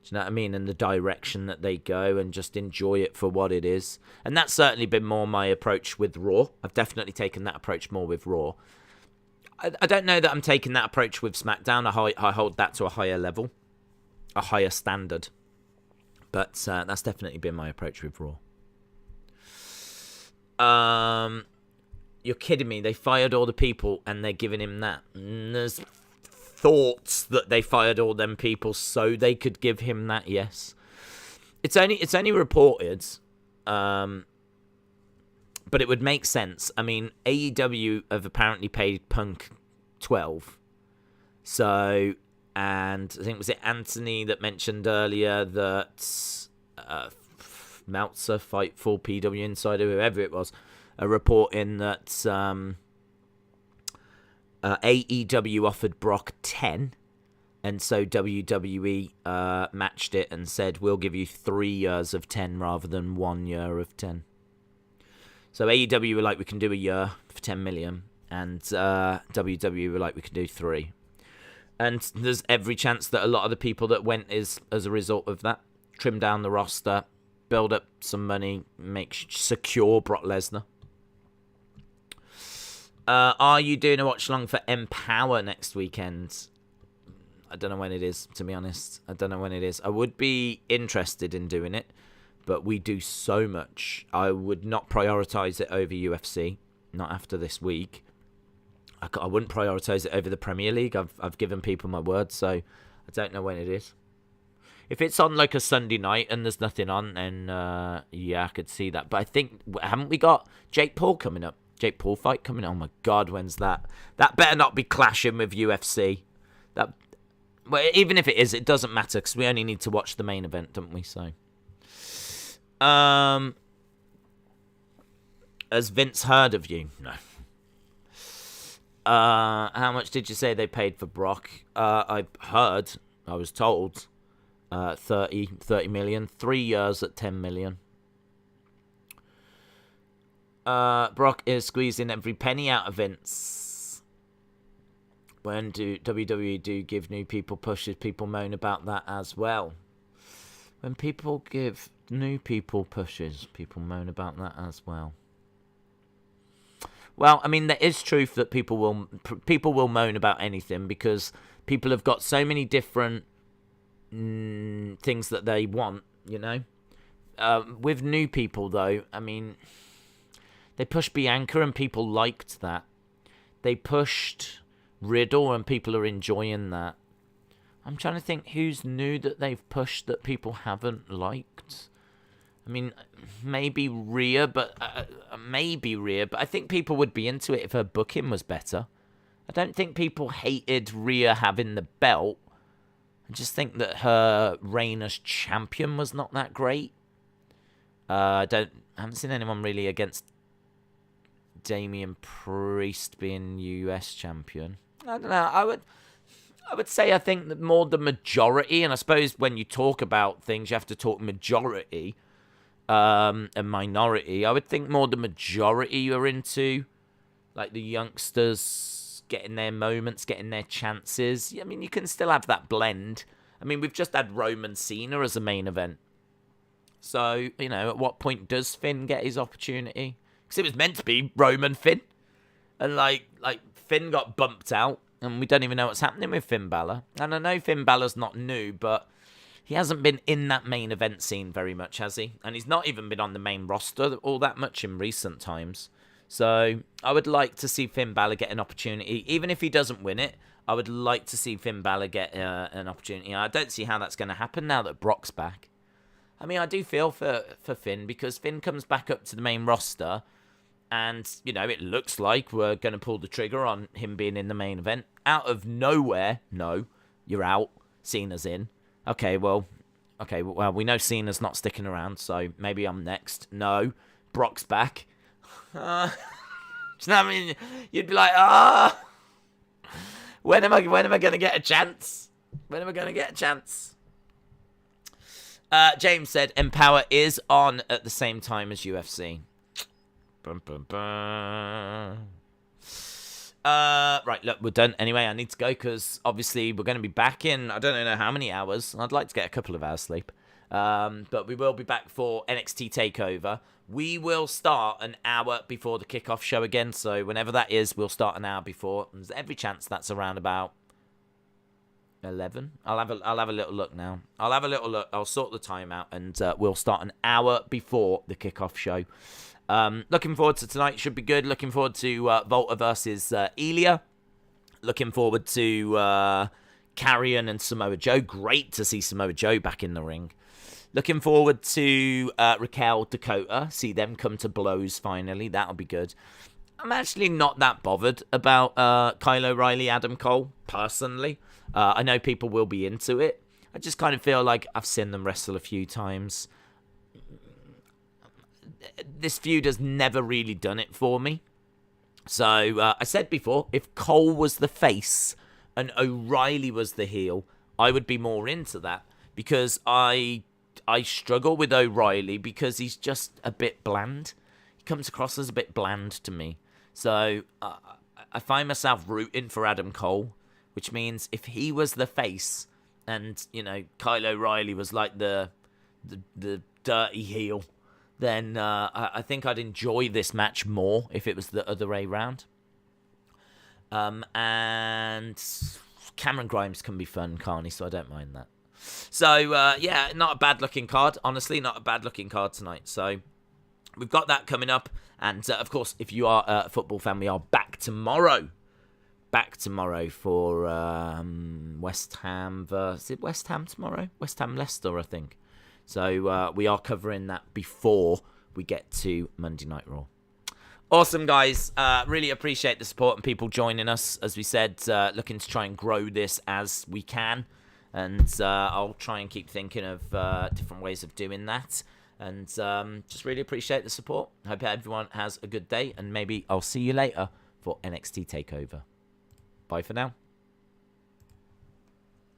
Do you know what I mean? And the direction that they go and just enjoy it for what it is. And that's certainly been more my approach with Raw. I've definitely taken that approach more with Raw. I don't know that I'm taking that approach with SmackDown. I hold that to a higher level, a higher standard. But that's definitely been my approach with Raw. You're kidding me. They fired all the people and they're giving him that. And there's thoughts that they fired all them people so they could give him that, yes. It's only reported, but it would make sense. I mean, AEW have apparently paid Punk 12. So, and I think, was it Anthony that mentioned earlier that Meltzer, Fightful, PW Insider, whoever it was, are reporting that AEW offered Brock 10 And so WWE matched it and said, we'll give you 3 years of 10 rather than 1 year of 10. So AEW were like, we can do a year for 10 million. And WWE were like, we can do 3. And there's every chance that a lot of the people that went is as a result of that. Trim down the roster, build up some money, secure Brock Lesnar. Are you doing a watch-along for Empower next weekend? I don't know when it is, to be honest. I don't know when it is. I would be interested in doing it, but we do so much. I would not prioritise it over UFC, not after this week. I wouldn't prioritise it over the Premier League. I've given people my word, so I don't know when it is. If it's on like a Sunday night and there's nothing on, then yeah, I could see that. But I think, haven't we got Jake Paul coming up? Jake Paul fight coming up? Oh my God, when's that? That better not be clashing with UFC. Well, even if it is, it doesn't matter because we only need to watch the main event, don't we? So, has Vince heard of you? No. How much did you say they paid for Brock? I was told, 30 million, 3 years at 10 million. Brock is squeezing every penny out of Vince. When do WWE do give new people pushes, people moan about that as well. When people give new people pushes, people moan about that as well. Well, I mean, there is truth that people will moan about anything because people have got so many different things that they want, you know. With new people, though, I mean, they pushed Bianca and people liked that. They pushed Riddle and people are enjoying that. I'm trying to think who's new that they've pushed that people haven't liked. I mean, maybe Rhea, but I think people would be into it if her booking was better. I don't think people hated Rhea having the belt. I just think that her reign as champion was not that great. I haven't seen anyone really against Damian Priest being US champion. I don't know. I would say I think that more the majority, and I suppose when you talk about things, you have to talk majority and minority. I would think more the majority are into like the youngsters getting their moments, getting their chances. I mean, you can still have that blend. I mean, we've just had Roman Cena as a main event. So, you know, at what point does Finn get his opportunity? Because it was meant to be Roman Finn. And, like Finn got bumped out. And we don't even know what's happening with Finn Balor. And I know Finn Balor's not new, but he hasn't been in that main event scene very much, has he? And he's not even been on the main roster all that much in recent times. So I would like to see Finn Balor get an opportunity. Even if he doesn't win it, I would like to see Finn Balor get an opportunity. I don't see how that's going to happen now that Brock's back. I mean, I do feel for Finn because Finn comes back up to the main roster and, you know, it looks like we're going to pull the trigger on him being in the main event. Out of nowhere, no, you're out. Cena's in. Okay, well, we know Cena's not sticking around, so maybe I'm next. No, Brock's back. Do you know what I mean? You'd be like, when am I going to get a chance? When am I going to get a chance? James said, Empower is on at the same time as UFC. Bum, bum, bum. Right, look, we're done. Anyway, I need to go because obviously we're going to be back in, I don't know how many hours. I'd like to get a couple of hours sleep. But we will be back for NXT TakeOver. We will start an hour before the kickoff show again. So whenever that is, we'll start an hour before. There's every chance that's around about 11. I'll have a little look now. I'll have a little look. I'll sort the time out and we'll start an hour before the kickoff show. Looking forward to tonight. Should be good. Looking forward to Volta versus Ilya. Looking forward to Carrion and Samoa Joe. Great to see Samoa Joe back in the ring. Looking forward to Raquel Dakota. See them come to blows finally. That'll be good. I'm actually not that bothered about Kyle O'Reilly, Adam Cole, personally. I know people will be into it. I just kind of feel like I've seen them wrestle a few times. This feud has never really done it for me. So, I said before, if Cole was the face and O'Reilly was the heel, I would be more into that, because I struggle with O'Reilly because he's just a bit bland. He comes across as a bit bland to me. So I find myself rooting for Adam Cole, which means if he was the face and, you know, Kyle O'Reilly was like the dirty heel, then I think I'd enjoy this match more if it was the other way round. And Cameron Grimes can be fun, can't he? So I don't mind that. So, yeah, not a bad-looking card. Honestly, not a bad-looking card tonight. So we've got that coming up. And, of course, if you are a football fan, we are back tomorrow. Back tomorrow for West Ham. Is it West Ham tomorrow? West Ham Leicester, I think. So we are covering that before we get to Monday Night Raw. Awesome, guys. Really appreciate the support and people joining us. As we said, looking to try and grow this as we can. And I'll try and keep thinking of different ways of doing that. And just really appreciate the support. Hope everyone has a good day. And maybe I'll see you later for NXT TakeOver. Bye for now.